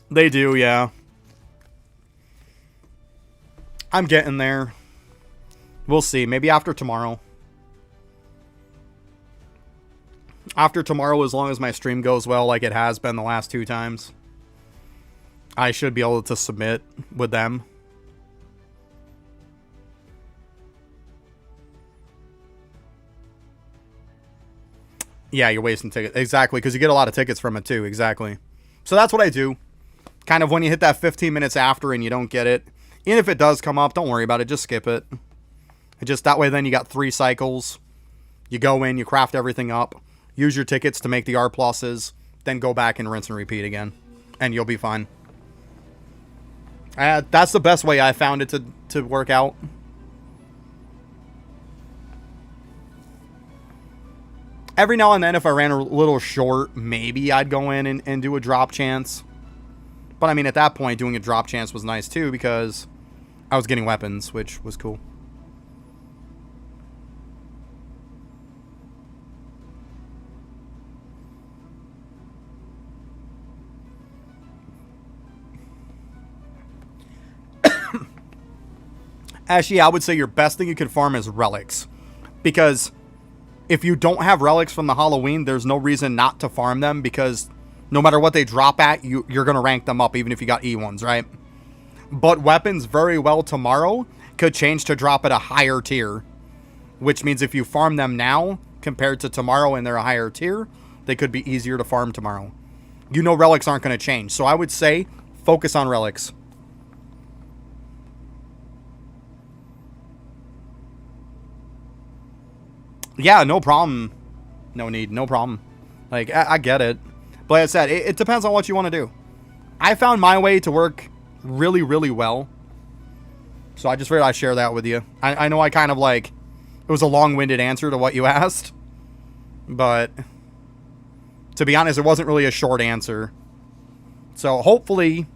A: They do, yeah. I'm getting there. We'll see. Maybe after tomorrow. After tomorrow, as long as my stream goes well like it has been the last 2 times, I should be able to submit with them. Yeah, you're wasting tickets. Exactly, because you get a lot of tickets from it too. Exactly. So that's what I do. Kind of when you hit that 15 minutes after and you don't get it. And if it does come up, don't worry about it. Just skip it. Just that way then you got 3 cycles. You go in, you craft everything up. Use your tickets to make the R pluses. Then go back and rinse and repeat again. And you'll be fine. That's the best way I found it to work out. Every now and then, if I ran a little short, maybe I'd go in and do a drop chance. But I mean, at that point, doing a drop chance was nice too, because I was getting weapons, which was cool. Actually, I would say your best thing you can farm is relics. Because if you don't have relics from the Halloween, there's no reason not to farm them, because no matter what they drop at, you're going to rank them up even if you got E1s, right? But weapons very well tomorrow could change to drop at a higher tier. Which means if you farm them now compared to tomorrow and they're a higher tier, they could be easier to farm tomorrow. You know relics aren't going to change. So I would say focus on relics. Yeah, no problem. No need, no problem. Like, I get it. But like I said, it depends on what you want to do. I found my way to work really, really well. So I just figured I'd share that with you. I know I kind of like... It was a long-winded answer to what you asked. But... to be honest, it wasn't really a short answer. So hopefully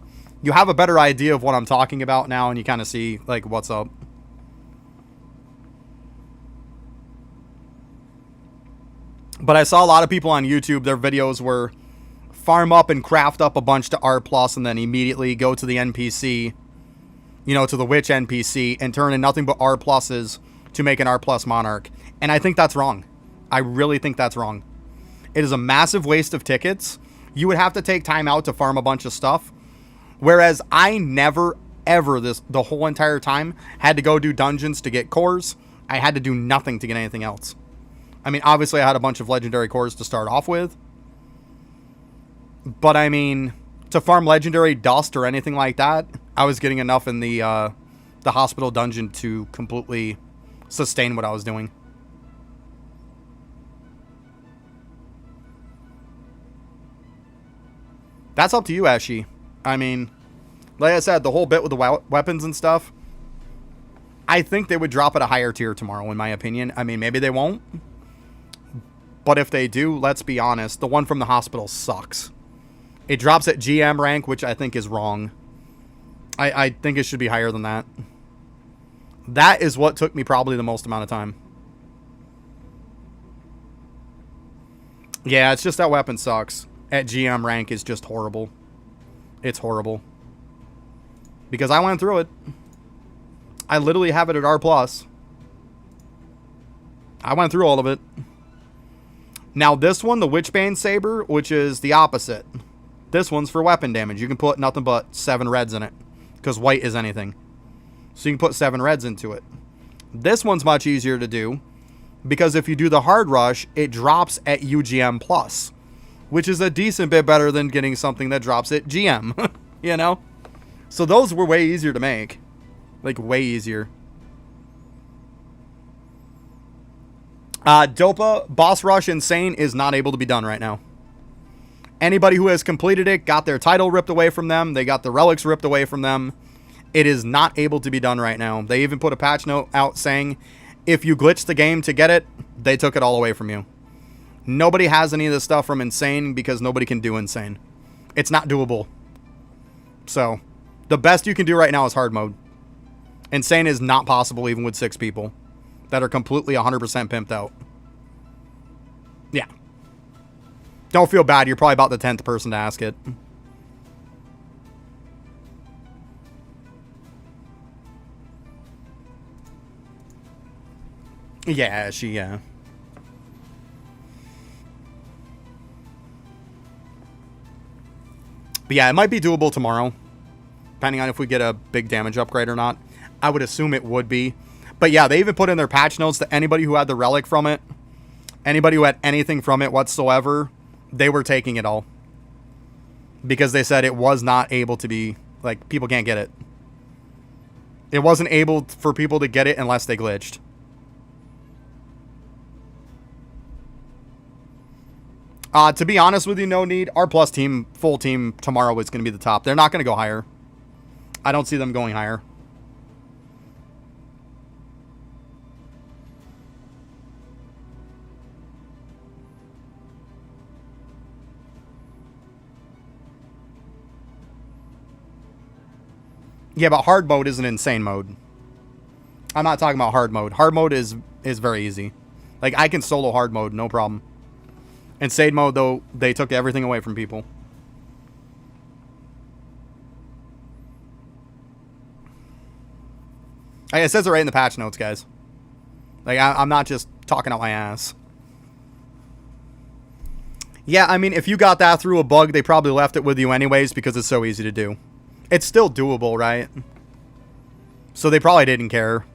A: you have a better idea of what I'm talking about now and you kind of see, like, what's up. But I saw a lot of people on YouTube, their videos were farm up and craft up a bunch to R+, and then immediately go to the NPC, you know, to the Witch NPC, and turn in nothing but R+ to make an R+ Monarch. And I think that's wrong. I really think that's wrong. It is a massive waste of tickets. You would have to take time out to farm a bunch of stuff. Whereas I never, ever, the whole entire time, had to go do dungeons to get cores. I had to do nothing to get anything else. I mean, obviously I had a bunch of legendary cores to start off with. But I mean, to farm legendary dust or anything like that, I was getting enough in the hospital dungeon to completely sustain what I was doing. That's up to you, Ashy. I mean, like I said, the whole bit with the weapons and stuff, I think they would drop at a higher tier tomorrow, in my opinion. I mean, maybe they won't. But if they do, let's be honest, the one from the hospital sucks. It drops at GM rank, which I think is wrong. I think it should be higher than that. That is what took me probably the most amount of time. Yeah, it's just that weapon sucks. At GM rank is just horrible. It's horrible. Because I went through it. I literally have it at R+. I went through all of it. Now this one, the Witchbane Saber, which is the opposite. This one's for weapon damage. You can put nothing but 7 reds in it. Because white is anything. So you can put 7 reds into it. This one's much easier to do. Because if you do the hard rush, it drops at UGM+. Which is a decent bit better than getting something that drops at GM. You know? So those were way easier to make. Like, way easier. Dopa, Boss Rush Insane is not able to be done right now. Anybody who has completed it got their title ripped away from them. They got the relics ripped away from them. It is not able to be done right now. They even put a patch note out saying, if you glitched the game to get it, they took it all away from you. Nobody has any of this stuff from Insane because nobody can do Insane. It's not doable. So, the best you can do right now is hard mode. Insane is not possible even with 6 people that are completely 100% pimped out. Yeah. Don't feel bad. You're probably about the 10th person to ask it. Yeah, yeah. But yeah, it might be doable tomorrow, depending on if we get a big damage upgrade or not. I would assume it would be. But yeah, they even put in their patch notes that anybody who had the relic from it, anybody who had anything from it whatsoever, they were taking it all. Because they said it was not able to be, like, people can't get it. It wasn't able for people to get it unless they glitched. To be honest with you, no need. Our plus team, full team tomorrow is going to be the top. They're not going to go higher. I don't see them going higher. Yeah, but hard mode is an insane mode. I'm not talking about hard mode. Hard mode is very easy. Like, I can solo hard mode, no problem. Insane mode, though, they took everything away from people. Like, it says it right in the patch notes, guys. Like, I'm not just talking out my ass. Yeah, I mean, if you got that through a bug, they probably left it with you anyways because it's so easy to do. It's still doable, right? So they probably didn't care.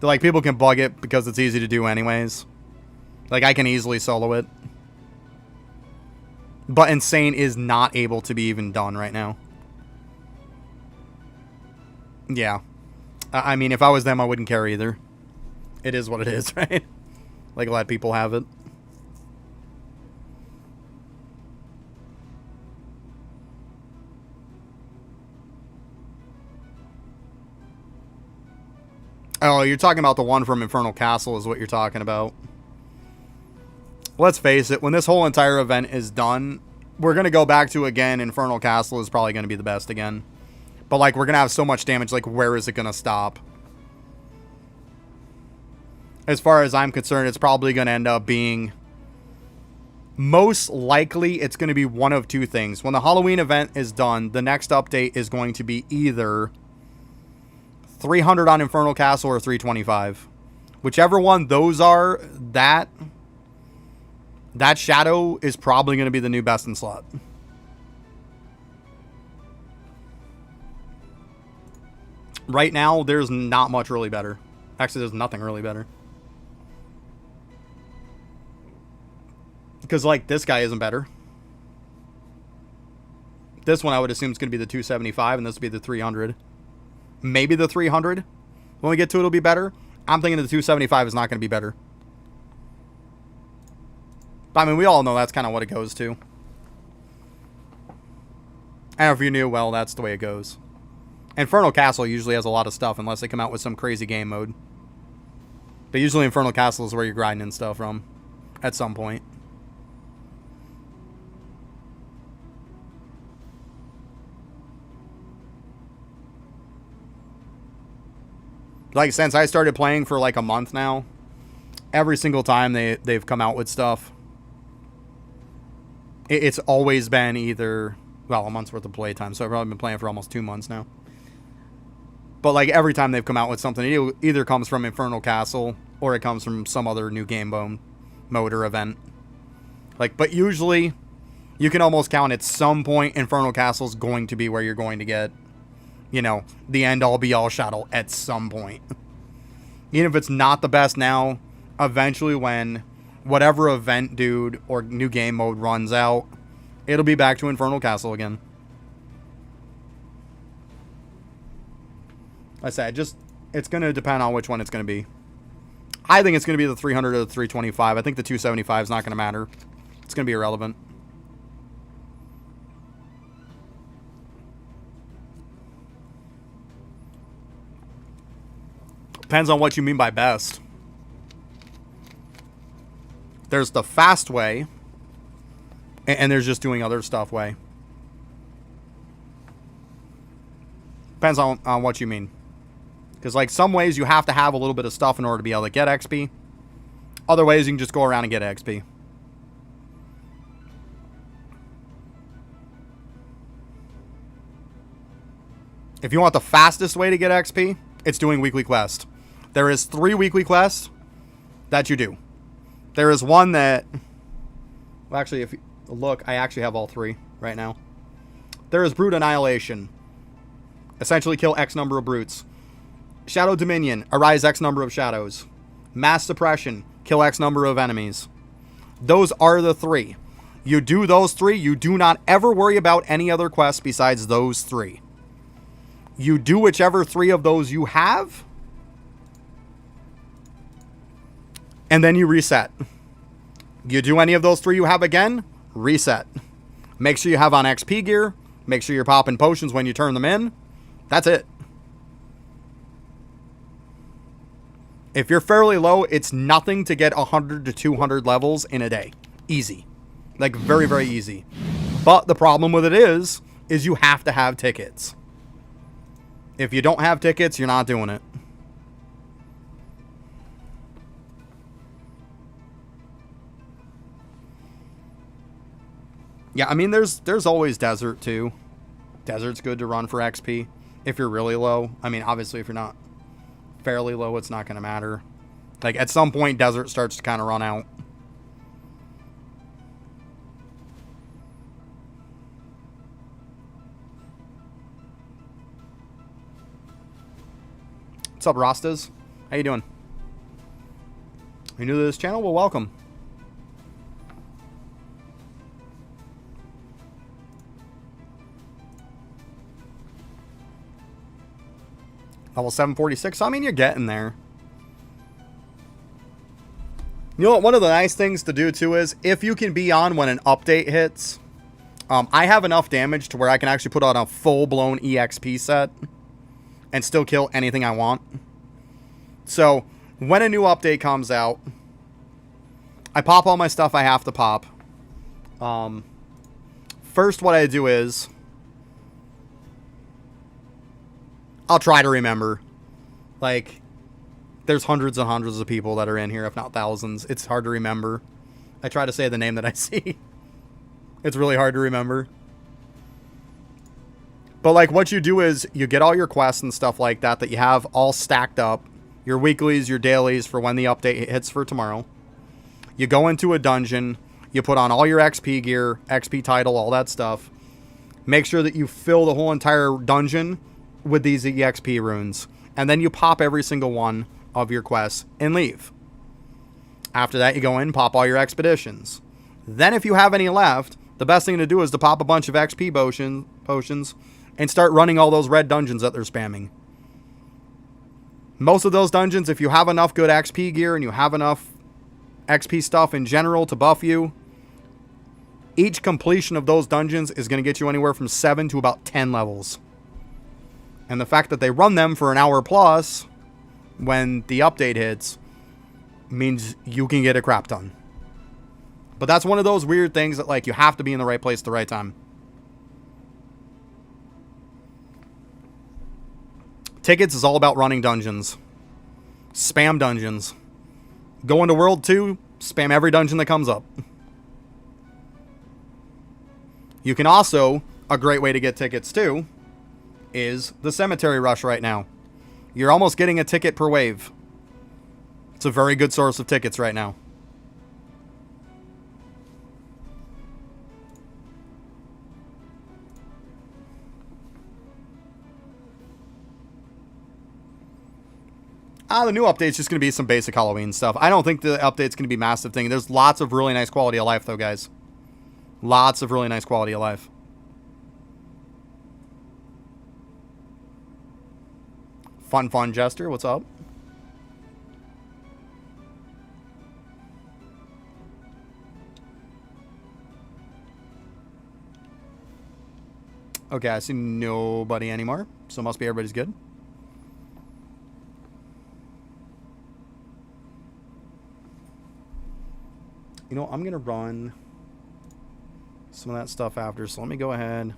A: They're like, people can bug it because it's easy to do anyways. Like, I can easily solo it. But Insane is not able to be even done right now. Yeah. I mean, if I was them, I wouldn't care either. It is what it is, right? Like, let people have it. Oh, you're talking about the one from Infernal Castle is what you're talking about. Let's face it, when this whole entire event is done, we're going to go back to, again, Infernal Castle is probably going to be the best again. But, like, we're going to have so much damage, like, where is it going to stop? As far as I'm concerned, it's probably going to end up being... Most likely, it's going to be one of two things. When the Halloween event is done, the next update is going to be either 300 on Infernal Castle or 325. Whichever one those are, that shadow is probably going to be the new best in slot. Right now, there's not much really better. Actually, there's nothing really better. Because, like, this guy isn't better. This one I would assume is going to be the 275, and this would be the 300. Maybe the 300. When we get to it, it'll be better. I'm thinking the 275 is not going to be better. But, I mean, we all know that's kind of what it goes to. And if you knew, well, that's the way it goes. Infernal Castle usually has a lot of stuff, unless they come out with some crazy game mode. But usually Infernal Castle is where you're grinding stuff from. At some point. Like, since I started playing for like a month now, every single time they've come out with stuff, it's always been either, well, a month's worth of playtime, so I've probably been playing for almost 2 months now. But, like, every time they've come out with something, it either comes from Infernal Castle, or it comes from some other new game mode or event. Like, but usually, you can almost count at some point Infernal Castle's going to be where you're going to get, you know, the end-all be-all shadow at some point. Even if it's not the best now, eventually when whatever event dude or new game mode runs out, it'll be back to Infernal Castle again. Like I said, it's going to depend on which one it's going to be. I think it's going to be the 300 or the 325. I think the 275 is not going to matter. It's going to be irrelevant. Depends on what you mean by best. There's the fast way, and there's just doing other stuff way. Depends on what you mean. Because, like, some ways you have to have a little bit of stuff in order to be able to get XP. Other ways you can just go around and get XP. If you want the fastest way to get XP, it's doing weekly quest. There is 3 weekly quests that you do. There is one that... Well, actually, if you look, I actually have all 3 right now. There is Brute Annihilation. Essentially kill X number of brutes. Shadow Dominion. Arise X number of shadows. Mass Suppression. Kill X number of enemies. Those are the 3. You do those 3. You do not ever worry about any other quests besides those 3. You do whichever 3 of those you have. And then you reset. You do any of those 3 you have again. Reset. Make sure you have on XP gear. Make sure you're popping potions when you turn them in. That's it. If you're fairly low, it's nothing to get 100 to 200 levels in a day. Easy. Like, very, very easy. But the problem with it is you have to have tickets. If you don't have tickets, you're not doing it. Yeah, I mean, there's always desert, too. Desert's good to run for XP if you're really low. I mean, obviously, if you're not fairly low, it's not going to matter. Like, at some point, desert starts to kind of run out. What's up, Rastas? How you doing? Are you new to this channel? Well, welcome. Level 746. I mean, you're getting there. You know what? One of the nice things to do, too, is if you can be on when an update hits. I have enough damage to where I can actually put on a full-blown EXP set and still kill anything I want. So, when a new update comes out, I pop all my stuff I have to pop. First, what I do is I'll try to remember. Like, there's hundreds and hundreds of people that are in here, if not thousands. It's hard to remember. I try to say the name that I see. It's really hard to remember. But, like, what you do is you get all your quests and stuff like that you have all stacked up. Your weeklies, your dailies for when the update hits for tomorrow. You go into a dungeon. You put on all your XP gear, XP title, all that stuff. Make sure that you fill the whole entire dungeon with these EXP runes. And then you pop every single one of your quests and leave. After that, you go in, pop all your expeditions. Then if you have any left, the best thing to do is to pop a bunch of XP potions and start running all those red dungeons that they're spamming. Most of those dungeons, if you have enough good XP gear and you have enough XP stuff in general to buff you, each completion of those dungeons is going to get you anywhere from 7 to about 10 levels. And the fact that they run them for an hour plus when the update hits means you can get a crap ton. But that's one of those weird things that, like, you have to be in the right place at the right time. Tickets is all about running dungeons. Spam dungeons. Go into World 2, spam every dungeon that comes up. You can also, a great way to get tickets too, is the Cemetery Rush right now. You're almost getting a ticket per wave. It's a very good source of tickets right now. The new update's just going to be some basic Halloween stuff. I don't think the update's going to be a massive thing. There's lots of really nice quality of life, though, guys. Lots of really nice quality of life. Fun Jester, what's up? Okay, I see nobody anymore, so must be everybody's good. You know, I'm going to run some of that stuff after, so let me go ahead.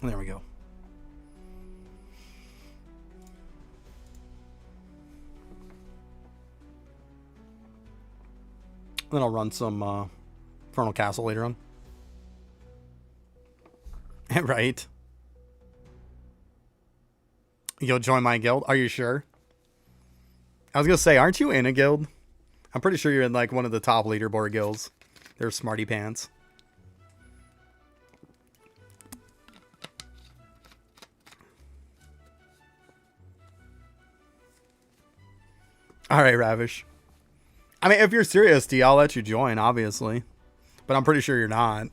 A: There we go. Then I'll run some Infernal Castle later on. Right. You'll join my guild? Are you sure? I was going to say, aren't you in a guild? I'm pretty sure you're in like one of the top leaderboard guilds. They're smarty pants. All right, Ravish. I mean, if you're serious, D, I'll let you join, obviously. But I'm pretty sure you're not.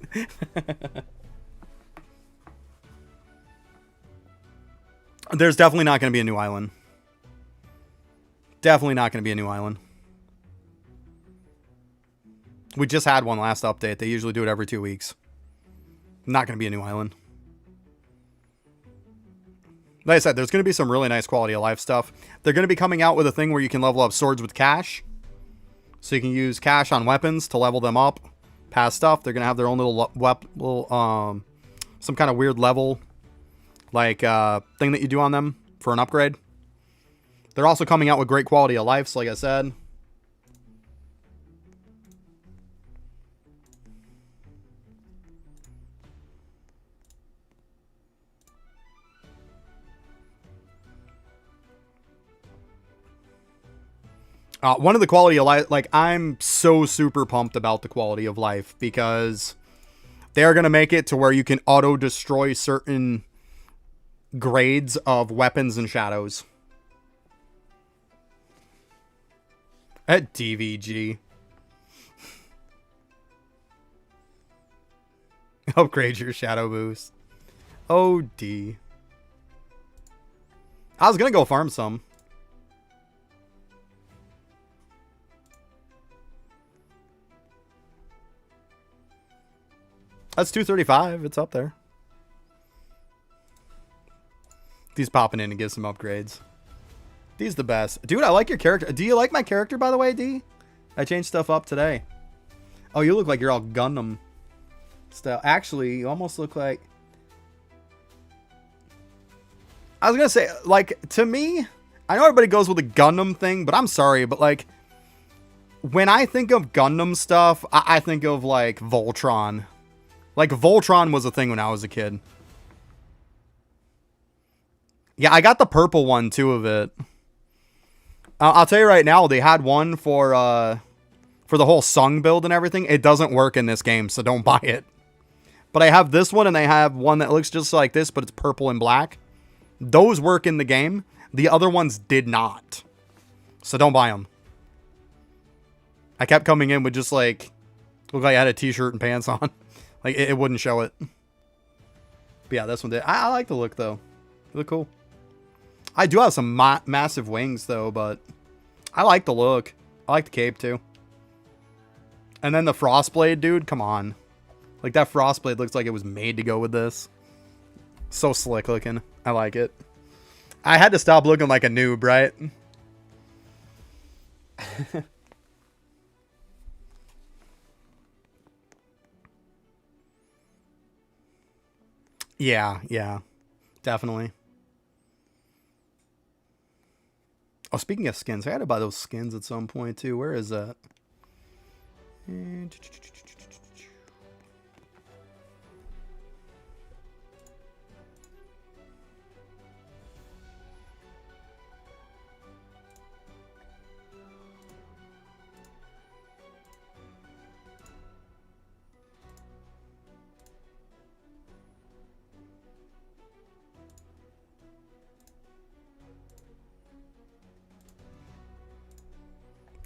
A: There's definitely not going to be a new island. Definitely not going to be a new island. We just had one last update. They usually do it every 2 weeks. Not going to be a new island. Like I said, there's going to be some really nice quality of life stuff. They're going to be coming out with a thing where you can level up swords with cash. So you can use cash on weapons to level them up past stuff. They're going to have their own little some kind of weird level like thing that you do on them for an upgrade. They're also coming out with great quality of life, so like I said. One of the quality of life, like, I'm so super pumped about the quality of life because they're going to make it to where you can auto-destroy certain grades of weapons and shadows. At DVG. Upgrade your shadow boost. OD. I was going to go farm some. That's 235. It's up there. D's popping in and gives some upgrades. D's the best. Dude, I like your character. Do you like my character, by the way, D? I changed stuff up today. Oh, you look like you're all Gundam style. Actually, you almost look like... I was going to say, like, to me, I know everybody goes with the Gundam thing, but I'm sorry, but, like, when I think of Gundam stuff, I think of, like, Voltron. Like, Voltron was a thing when I was a kid. Yeah, I got the purple one, too, of it. I'll tell you right now, they had one for the whole Sung build and everything. It doesn't work in this game, so don't buy it. But I have this one, and they have one that looks just like this, but it's purple and black. Those work in the game. The other ones did not. So don't buy them. I kept coming in with just, like, looked like I had a t-shirt and pants on. Like, it wouldn't show it. But yeah, this one did. I like the look, though. They look cool. I do have some massive wings, though, but I like the look. I like the cape, too. And then the Frostblade, dude, come on. Like, that Frostblade looks like it was made to go with this. So slick looking. I like it. I had to stop looking like a noob, right? Yeah. Definitely. Oh, speaking of skins, I had to buy those skins at some point, too. Where is that?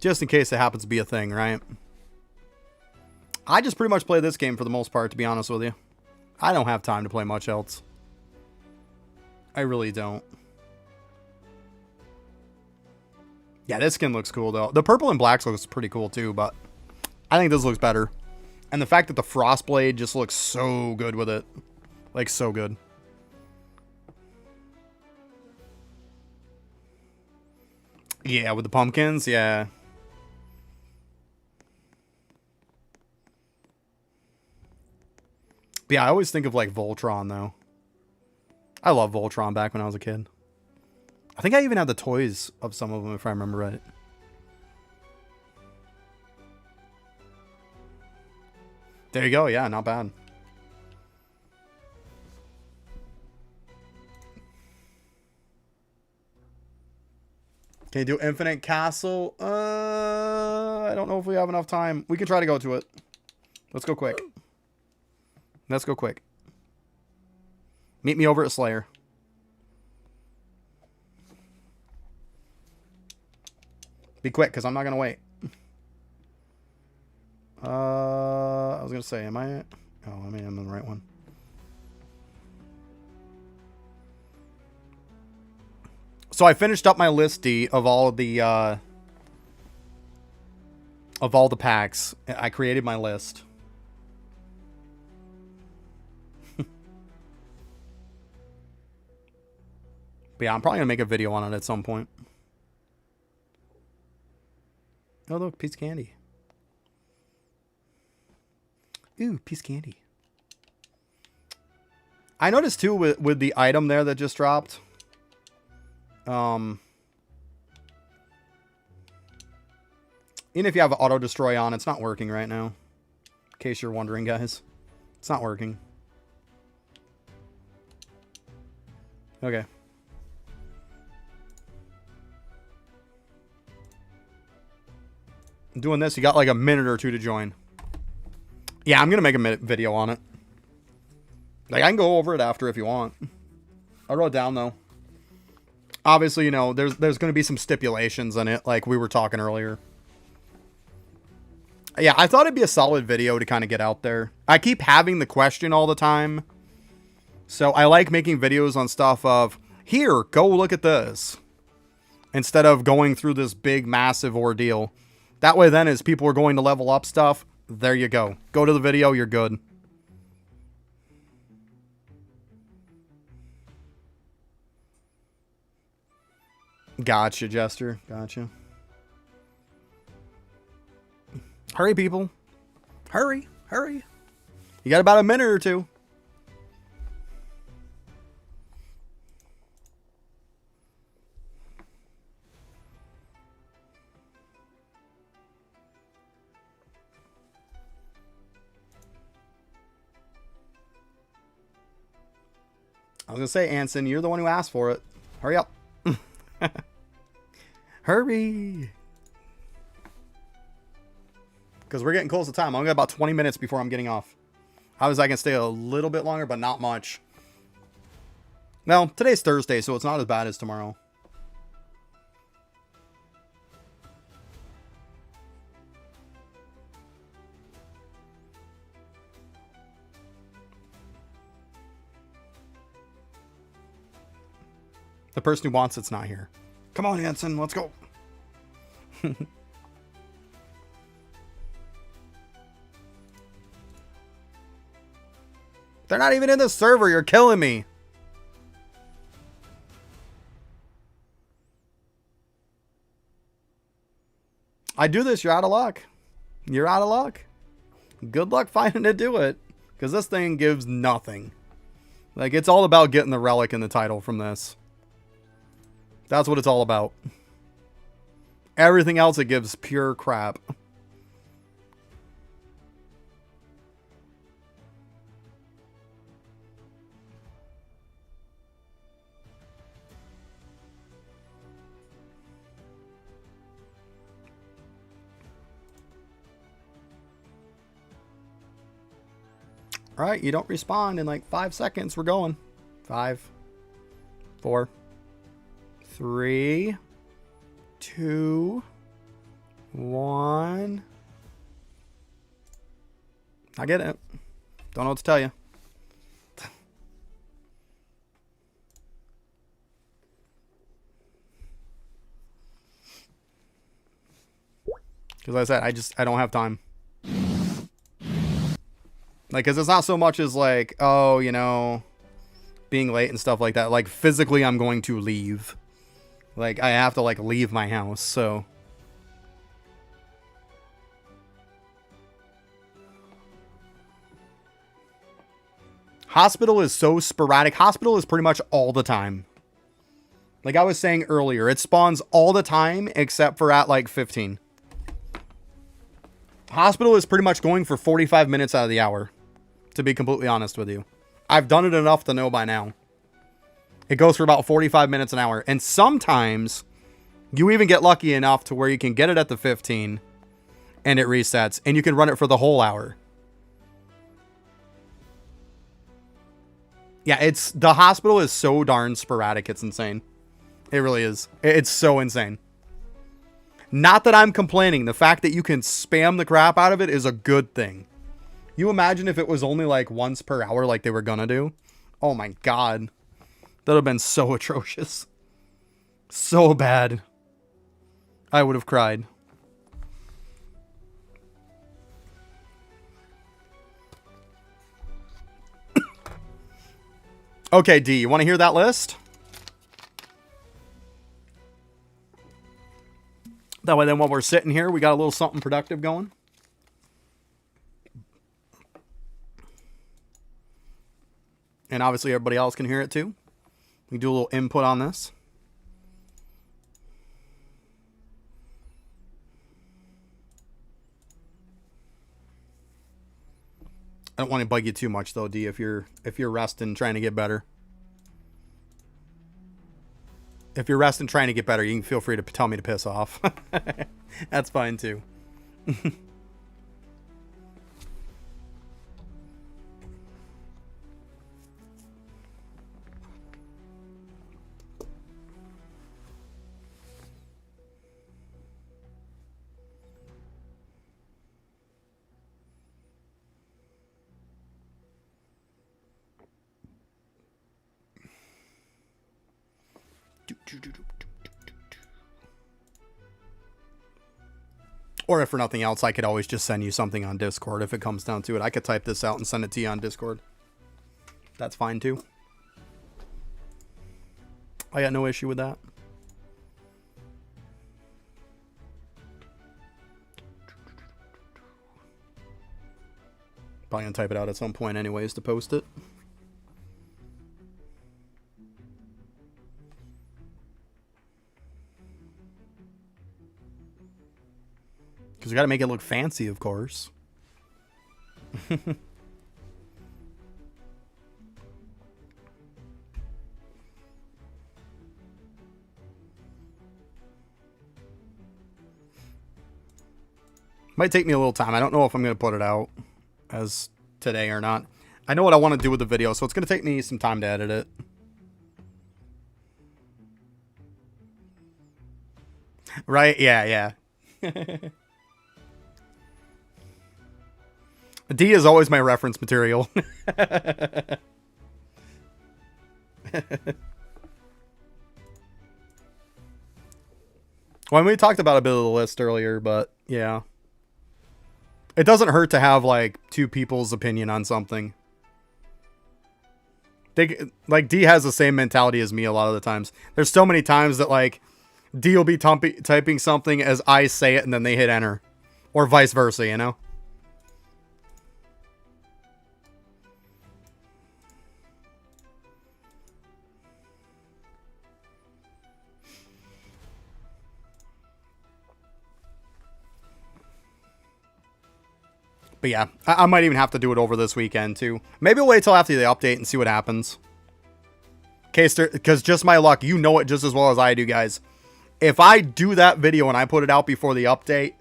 A: Just in case it happens to be a thing, right? I just pretty much play this game for the most part, to be honest with you. I don't have time to play much else. I really don't. Yeah, this skin looks cool, though. The purple and black looks pretty cool, too, but I think this looks better. And the fact that the Frostblade just looks so good with it. Like, so good. Yeah, with the pumpkins, yeah. But yeah, I always think of, like, Voltron, though. I love Voltron back when I was a kid. I think I even had the toys of some of them, if I remember right. There you go. Yeah, not bad. Can you do Infinite Castle? I don't know if we have enough time. We can try to go to it. Let's go quick. Let's go quick. Meet me over at Slayer. Be quick, because I'm not going to wait. I was going to say, am I... Oh, I mean, I'm in the right one. So I finished up my listy of all the packs. I created my list. But yeah, I'm probably going to make a video on it at some point. Oh, look, piece of candy. Ooh, piece of candy. I noticed too with the item there that just dropped. Even if you have auto destroy on, it's not working right now. In case you're wondering, guys. It's not working. Okay. I'm doing this. You got like a minute or two to join. Yeah, I'm going to make a video on it. Like, I can go over it after if you want. I wrote it down, though. Obviously, you know, there's going to be some stipulations in it, like we were talking earlier. Yeah, I thought it'd be a solid video to kind of get out there. I keep having the question all the time. So I like making videos on stuff of, here, go look at this. Instead of going through this big, massive ordeal. That way then, as people are going to level up stuff, there you go. Go to the video, you're good. Gotcha, Jester. Gotcha. Hurry, people. Hurry. Hurry. You got about a minute or two. I was going to say, Anson, you're the one who asked for it. Hurry up. Hurry. Because we're getting close to time. I only got about 20 minutes before I'm getting off. I can stay a little bit longer, but not much. Well, today's Thursday, so it's not as bad as tomorrow. The person who wants it's not here. Come on, Anson, let's go. They're not even in the server. You're killing me. I do this. You're out of luck. You're out of luck. Good luck finding to do it. Because this thing gives nothing. Like, it's all about getting the relic in the title from this. That's what it's all about. Everything else, it gives pure crap. Alright, you don't respawn in like 5 seconds. We're going. 5, 4, 3, 2, 1. I get it. Don't know what to tell you. Because like I said, I don't have time. Like, because it's not so much as like, oh, you know, being late and stuff like that. Like, physically, I'm going to leave. Like, I have to, like, leave my house, so. Hospital is so sporadic. Hospital is pretty much all the time. Like I was saying earlier, it spawns all the time except for at like 15. Hospital is pretty much going for 45 minutes out of the hour, to be completely honest with you. I've done it enough to know by now. It goes for about 45 minutes an hour. And sometimes you even get lucky enough to where you can get it at the 15 and it resets and you can run it for the whole hour. Yeah, the hospital is so darn sporadic. It's insane. It really is. It's so insane. Not that I'm complaining. The fact that you can spam the crap out of it is a good thing. You imagine if it was only like once per hour like they were gonna do? Oh my god. That would have been so atrocious. So bad. I would have cried. Okay, D, you want to hear that list? That way then while we're sitting here, we got a little something productive going. And obviously everybody else can hear it too. We can do a little input on this. I don't want to bug you too much though, D, if you're resting trying to get better. If you're resting trying to get better, you can feel free to tell me to piss off. That's fine too. Or if for nothing else, I could always just send you something on Discord if it comes down to it. I could type this out and send it to you on Discord. That's fine too. I got no issue with that. Probably gonna type it out at some point anyways to post it. Because we got to make it look fancy, of course. Might take me a little time. I don't know if I'm going to put it out as today or not. I know what I want to do with the video, so it's going to take me some time to edit it. Right? Yeah. D is always my reference material. Well, we talked about a bit of the list earlier, but yeah. It doesn't hurt to have, like, two people's opinion on something. Like, D has the same mentality as me a lot of the times. There's so many times that, like, D will be typing something as I say it and then they hit enter. Or vice versa, you know? But yeah, I might even have to do it over this weekend too. Maybe we'll wait till after the update and see what happens. Because just my luck, you know it just as well as I do, guys. If I do that video and I put it out before the update,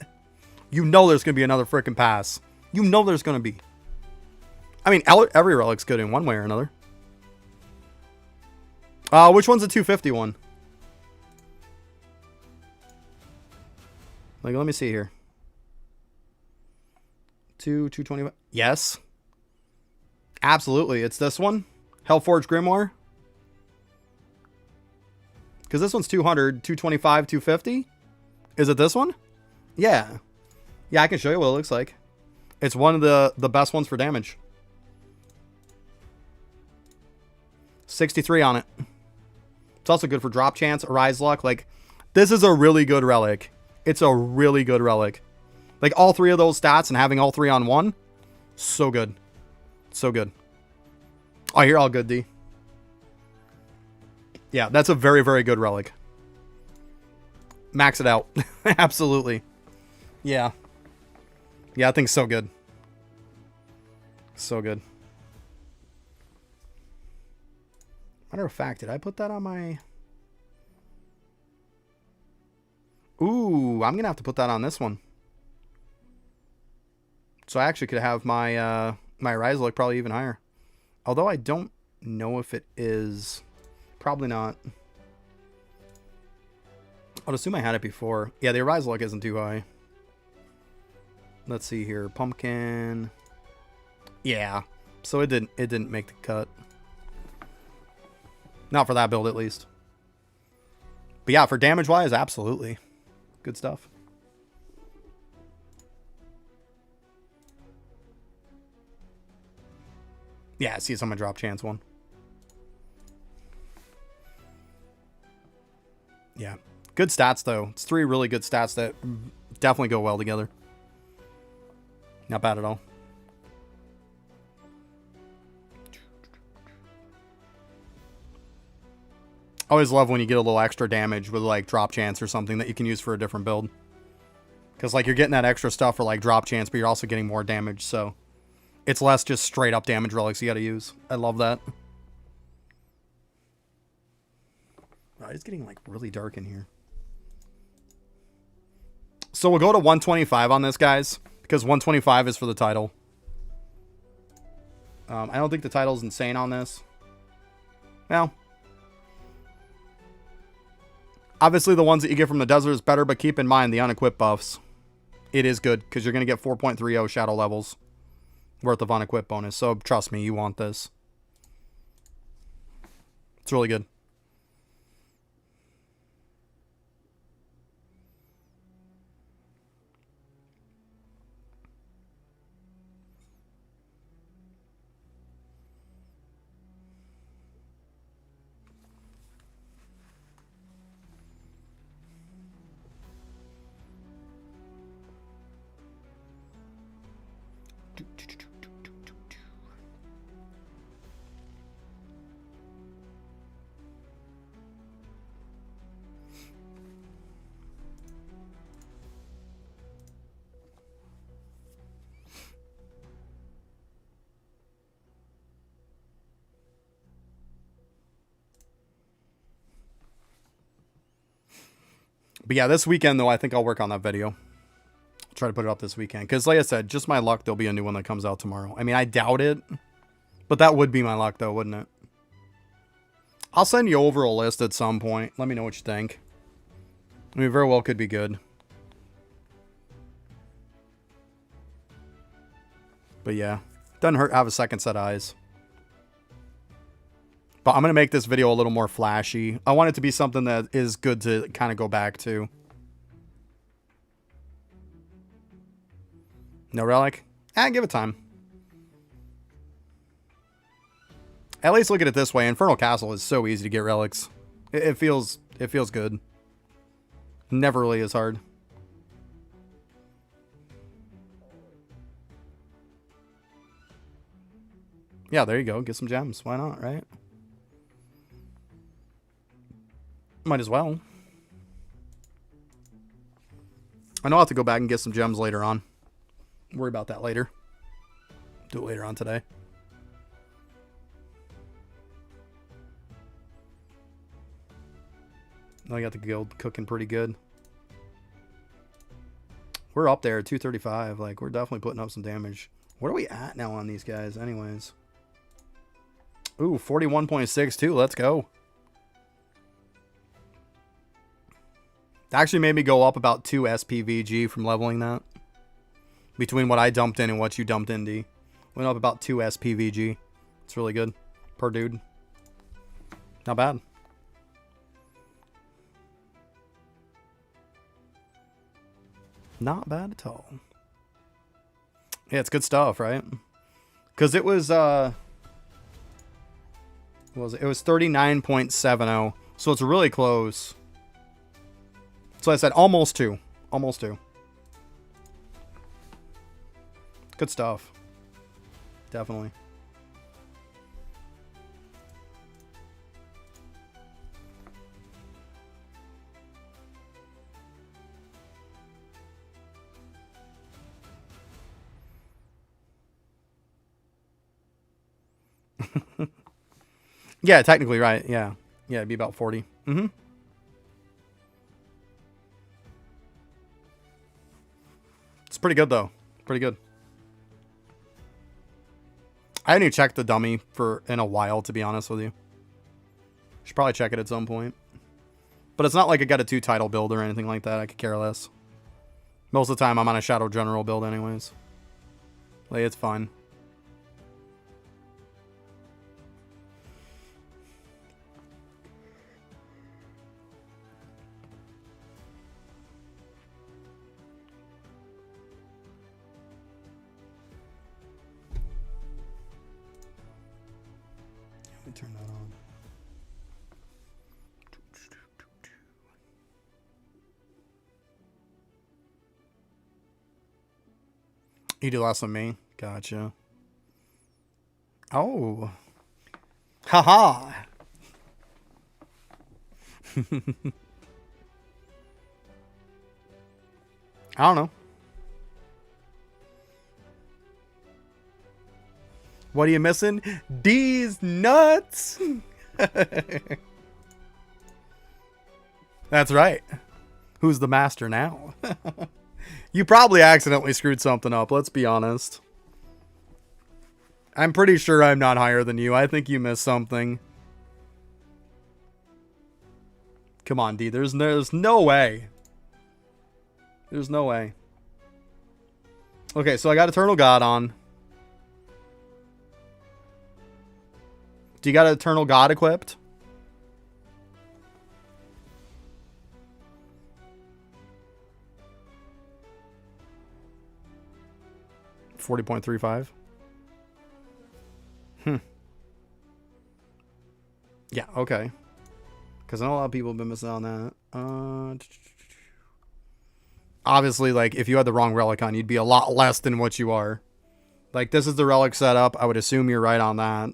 A: you know there's going to be another freaking pass. You know there's going to be. I mean, every relic's good in one way or another. Which one's the 250 one? Like, let me see here. 225. Yes. Absolutely. It's this one. Hellforge Grimoire. Because this one's 200, 225, 250. Is it this one? Yeah. Yeah, I can show you what it looks like. It's one of the best ones for damage. 63 on it. It's also good for drop chance, Arise Luck. Like, this is a really good relic. It's a really good relic. Like, all three of those stats and having all three on one. So good. So good. Oh, you're all good, D. Yeah, that's a very, very good relic. Max it out. Absolutely. Yeah. Yeah, I think so good. So good. Matter of fact, did I put that on my... Ooh, I'm going to have to put that on this one. So I actually could have my my Rise look probably even higher. Although I don't know if it is. Probably not. I'd assume I had it before. Yeah, the Rise look isn't too high. Let's see here. Pumpkin. Yeah. So it didn't make the cut. Not for that build at least. But yeah, for damage wise, absolutely. Good stuff. Yeah, I see it's on my drop chance one. Yeah. Good stats, though. It's 3 really good stats that definitely go well together. Not bad at all. I always love when you get a little extra damage with, like, drop chance or something that you can use for a different build. Because, like, you're getting that extra stuff for, like, drop chance, but you're also getting more damage, so... It's less just straight up damage relics you gotta use. I love that. Wow, it's getting like really dark in here. So we'll go to 125 on this, guys, because 125 is for the title. I don't think the title's insane on this. Well, obviously the ones that you get from the desert is better, but keep in mind the unequipped buffs. It is good because you're going to get 4.30 shadow levels worth of unequipped bonus. So trust me, you want this. It's really good. But yeah, this weekend, though, I think I'll work on that video. I'll try to put it up this weekend. Because, like I said, just my luck, there'll be a new one that comes out tomorrow. I mean, I doubt it. But that would be my luck, though, wouldn't it? I'll send you over a list at some point. Let me know what you think. I mean, very well could be good. But yeah, doesn't hurt to have a second set of eyes. But I'm going to make this video a little more flashy. I want it to be something that is good to kind of go back to. No relic? Give it time. At least look at it this way. Infernal Castle is so easy to get relics. It feels good. Never really is hard. Yeah, there you go. Get some gems. Why not, right? Might as well. I know I'll have to go back and get some gems later on. Worry about that later. Do it later on today. I got the guild cooking pretty good. We're up there, 235. Like, we're definitely putting up some damage. What are we at now on these guys, anyways? Ooh, 41.62. Let's go. Actually made me go up about 2 SPVG from leveling that. Between what I dumped in and what you dumped in, D. Went up about 2 SPVG. It's really good. Per dude. Not bad. Not bad at all. Yeah, it's good stuff, right? Because it was, what was it? It was 39.70. So it's really close. So I said almost 2. Almost 2. Good stuff. Definitely. Yeah, technically, right. Yeah. Yeah, it'd be about 40. Mm-hmm. It's pretty good, though. Pretty good. I haven't even checked the dummy in a while, to be honest with you. Should probably check it at some point. But it's not like I got a 2 title build or anything like that. I could care less. Most of the time, I'm on a Shadow General build anyways. Like, it's fine. Let me turn that on. You do less than me? Gotcha. Oh. Haha. I don't know. What are you missing? These nuts. That's right. Who's the master now? You probably accidentally screwed something up, let's be honest. I'm pretty sure I'm not higher than you. I think you missed something. Come on, D. There's no way. There's no way. Okay, so I got Eternal God on. Do you got Eternal God equipped? $40.35. Yeah, okay. Because I know a lot of people have been missing on that. Obviously, like, if you had the wrong relic on, you'd be a lot less than what you are. Like, this is the relic setup. I would assume you're right on that.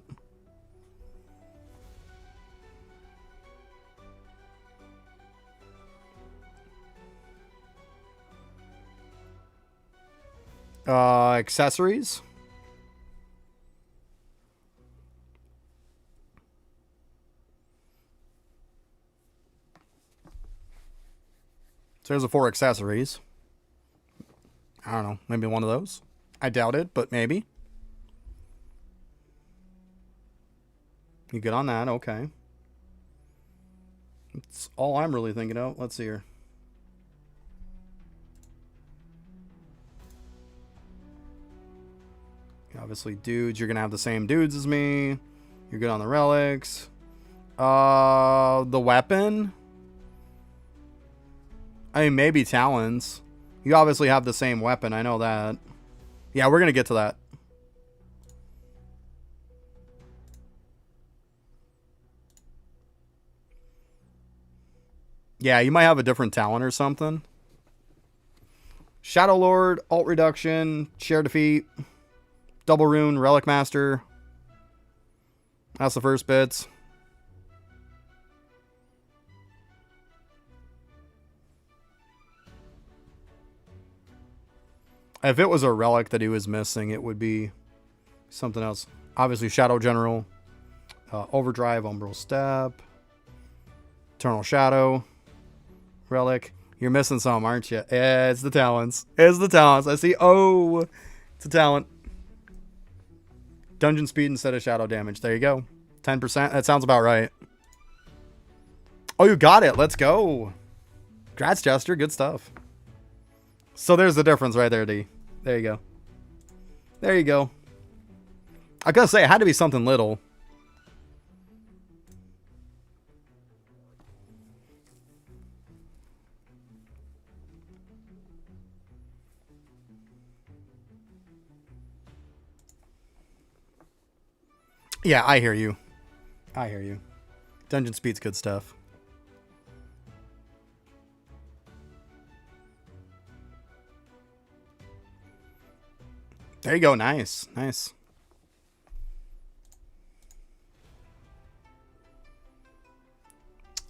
A: Accessories. So there's the 4 accessories. I don't know. Maybe one of those. I doubt it, but maybe. You good on that? Okay. That's all I'm really thinking of. Let's see here. Obviously, dudes. You're going to have the same dudes as me. You're good on the relics. The weapon? I mean, maybe talons. You obviously have the same weapon. I know that. Yeah, we're going to get to that. Yeah, you might have a different talent or something. Shadow Lord, Alt Reduction, Share Defeat, Double Rune, Relic Master. That's the first bits. If it was a relic that he was missing, it would be something else. Obviously, Shadow General, Overdrive, Umbral Step, Eternal Shadow, Relic. You're missing some, aren't you? Yeah, it's the talents. It's the talents. I see. Oh, it's a talent. Dungeon speed instead of shadow damage. There you go. 10%. That sounds about right. Oh, you got it. Let's go. Congrats, Jester. Good stuff. So there's the difference right there, D. There you go. There you go. I gotta say, it had to be something little. Yeah, I hear you. I hear you. Dungeon speed's good stuff. There you go. Nice. Nice.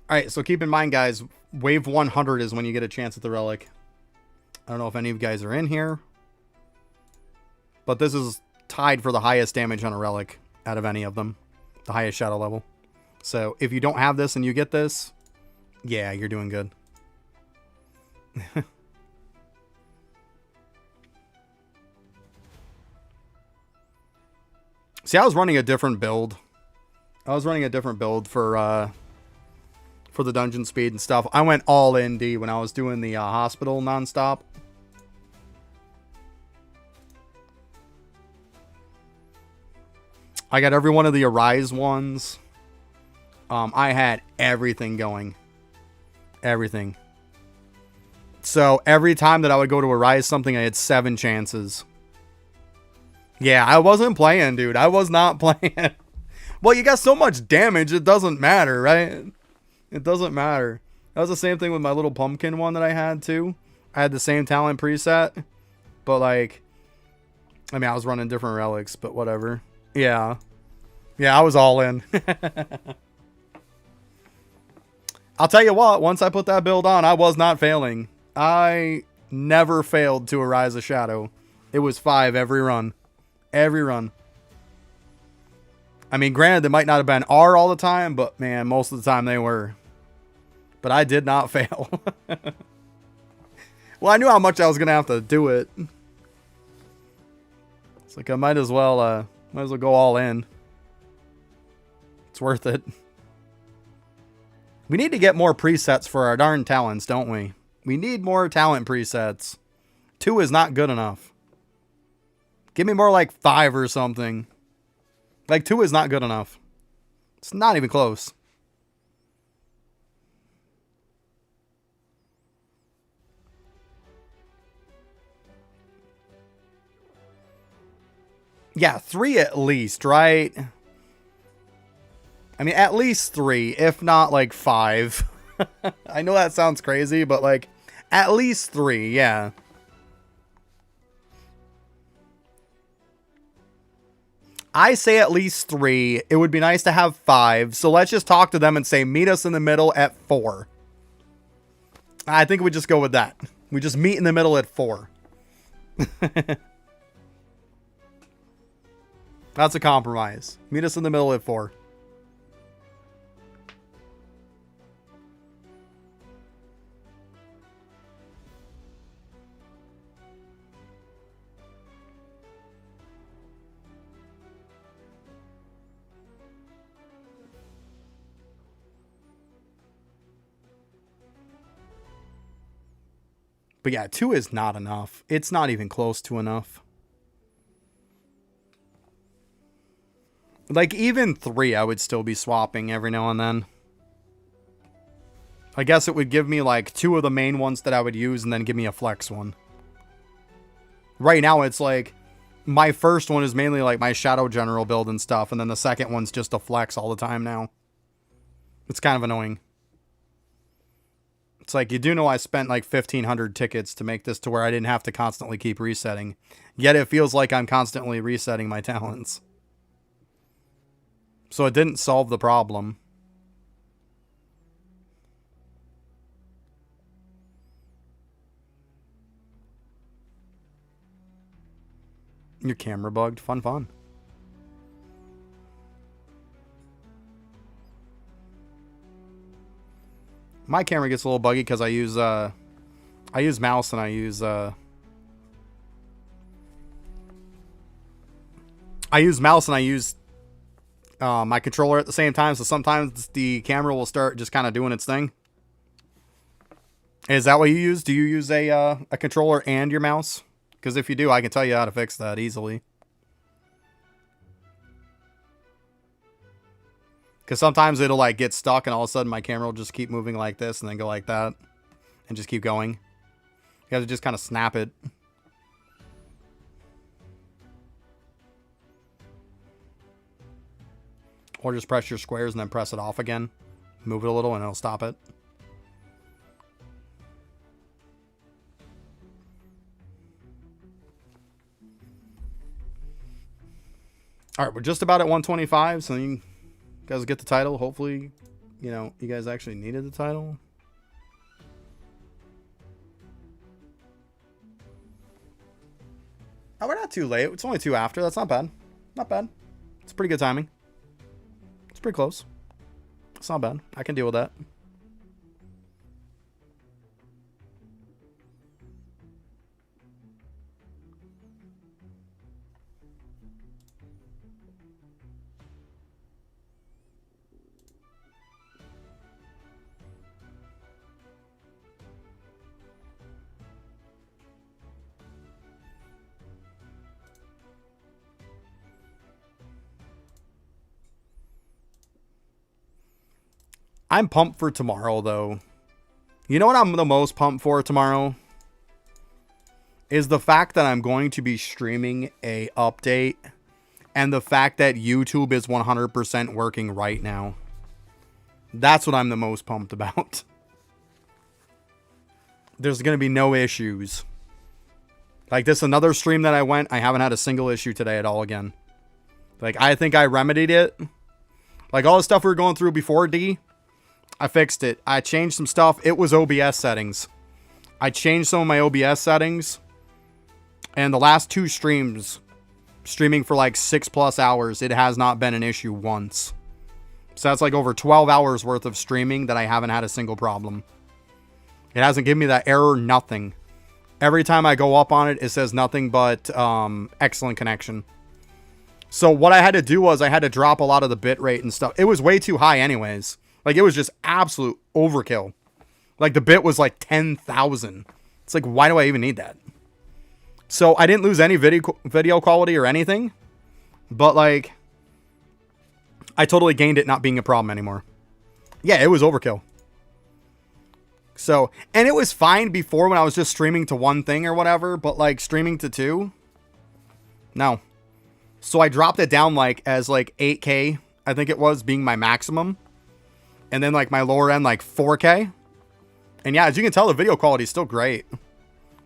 A: Alright, so keep in mind, guys, wave 100 is when you get a chance at the relic. I don't know if any of you guys are in here. But this is tied for the highest damage on a relic. out of any of them. The highest shadow level. So if you don't have this and you get this, yeah, you're doing good. See, I was running a different build. I was running a different build for the dungeon speed and stuff. I went all in D when I was doing the hospital nonstop. I got every one of the Arise ones. I had everything going. Everything. So every time that I would go to Arise something, I had 7 chances. Yeah, I wasn't playing, dude. I was not playing. Well, you got so much damage, it doesn't matter, right? It doesn't matter. That was the same thing with my little pumpkin one that I had, too. I had the same talent preset. But, like... I mean, I was running different relics, but whatever. Yeah. Yeah, I was all in. I'll tell you what, once I put that build on, I was not failing. I never failed to Arise a Shadow. It was 5 every run. Every run. I mean, granted, they might not have been R all the time, but man, most of the time they were. But I did not fail. Well, I knew how much I was going to have to do it. It's like I might as well go all in. It's worth it. We need to get more presets for our darn talents, don't we? We need more talent presets. 2 is not good enough. Give me more like 5 or something. Like 2 is not good enough. It's not even close. Yeah, 3 at least, right? I mean, at least 3, if not like 5. I know that sounds crazy, but like, at least 3, yeah. I say at least 3. It would be nice to have 5. So let's just talk to them and say, meet us in the middle at 4. I think we just go with that. We just meet in the middle at 4. That's a compromise. Meet us in the middle at 4. But yeah, 2 is not enough. It's not even close to enough. Like, even 3, I would still be swapping every now and then. I guess it would give me, like, 2 of the main ones that I would use and then give me a flex one. Right now, it's like, my first one is mainly, like, my Shadow General build and stuff, and then the second one's just a flex all the time now. It's kind of annoying. It's like, you do know I spent like 1,500 tickets to make this to where I didn't have to constantly keep resetting. Yet it feels like I'm constantly resetting my talents. So it didn't solve the problem. Your camera bugged. Fun, fun. My camera gets a little buggy because I use mouse and I use my controller at the same time, so sometimes the camera will start just kind of doing its thing. Is that what you use? Do you use a controller and your mouse? Because if you do, I can tell you how to fix that easily. Because sometimes it'll like get stuck and all of a sudden my camera will just keep moving like this and then go like that. And just keep going. You have to just kind of snap it. Or just press your squares and then press it off again. Move it a little and it'll stop it. Alright, we're just about at 125, so you guys get the title. Hopefully, you know, you guys actually needed the title. Oh, we're not too late. It's only 2 after. That's not bad. Not bad. It's pretty good timing. It's pretty close. It's not bad. I can deal with that. I'm pumped for tomorrow, though. You know what I'm the most pumped for tomorrow? Is the fact that I'm going to be streaming a update and the fact that YouTube is 100% working right now. That's what I'm the most pumped about. There's going to be no issues. Like this, another stream that I haven't had a single issue today at all again. Like, I think I remedied it. Like, all the stuff we were going through before D, I fixed it. I changed some stuff. It was OBS settings. I changed some of my OBS settings. And the last 2 streams, streaming for like 6+ hours, it has not been an issue once. So that's like over 12 hours worth of streaming that I haven't had a single problem. It hasn't given me that error, nothing. Every time I go up on it, it says nothing but excellent connection. So what I had to do was I had to drop a lot of the bit rate and stuff. It was way too high anyways. Like, it was just absolute overkill. Like, the bit was like 10,000. It's like, why do I even need that? So I didn't lose any video quality or anything. But, like, I totally gained it not being a problem anymore. Yeah, it was overkill. So, and it was fine before when I was just streaming to one thing or whatever. But, like, streaming to 2? No. So I dropped it down, like, as, like, 8K, I think it was, being my maximum. And then, like, my lower end, like, 4K. And, yeah, as you can tell, the video quality is still great.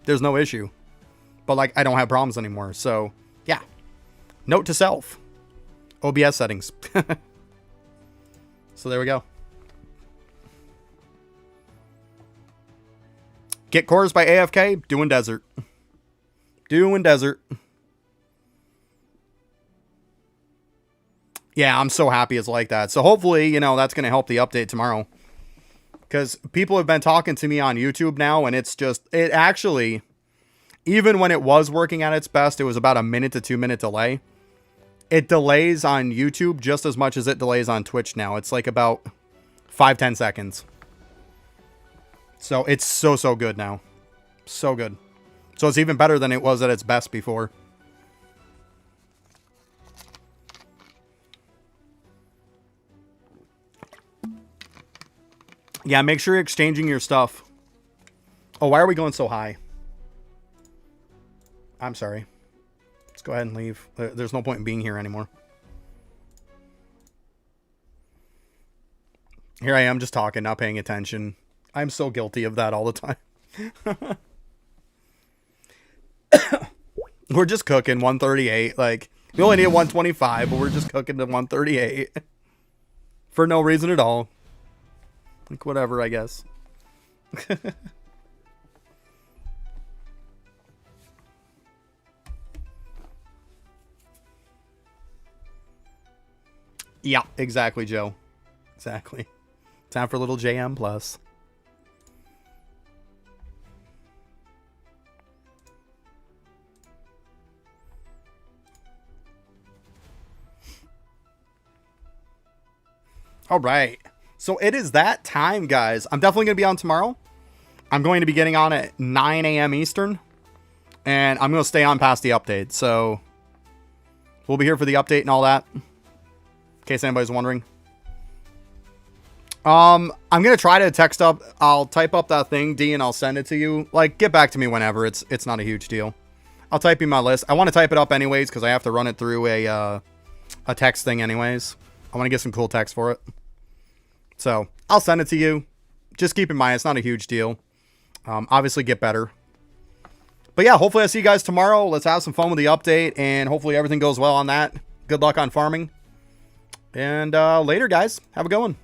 A: There's no issue. But, like, I don't have problems anymore. So, yeah. Note to self. OBS settings. So, there we go. Get Cores by AFK. Doing Desert. Doing Desert. Yeah, I'm so happy it's like that. So hopefully, you know, that's going to help the update tomorrow. Because people have been talking to me on YouTube now, and it's just, it actually, even when it was working at its best, it was about a 1 to 2 minute delay. It delays on YouTube just as much as it delays on Twitch now. It's like about 5-10 seconds. So it's so good now. So good. So it's even better than it was at its best before. Yeah, make sure you're exchanging your stuff. Oh, why are we going so high? I'm sorry. Let's go ahead and leave. There's no point in being here anymore. Here I am just talking, not paying attention. I'm so guilty of that all the time. We're just cooking 138. Like, we only need 125, but we're just cooking to 138. For no reason at all. Like, whatever, I guess. Yeah, exactly, Joe. Exactly. Time for a little JM plus. All right. So it is that time, guys. I'm definitely going to be on tomorrow. I'm going to be getting on at 9 a.m. Eastern. And I'm going to stay on past the update. So we'll be here for the update and all that. In case anybody's wondering. I'm going to try to text up. I'll type up that thing, D, and I'll send it to you. Like, get back to me whenever. It's not a huge deal. I'll type in my list. I want to type it up anyways because I have to run it through a text thing anyways. I want to get some cool text for it. So, I'll send it to you. Just keep in mind, it's not a huge deal. Obviously, get better. But yeah, hopefully I see you guys tomorrow. Let's have some fun with the update, and hopefully everything goes well on that. Good luck on farming. And later, guys. Have a good one.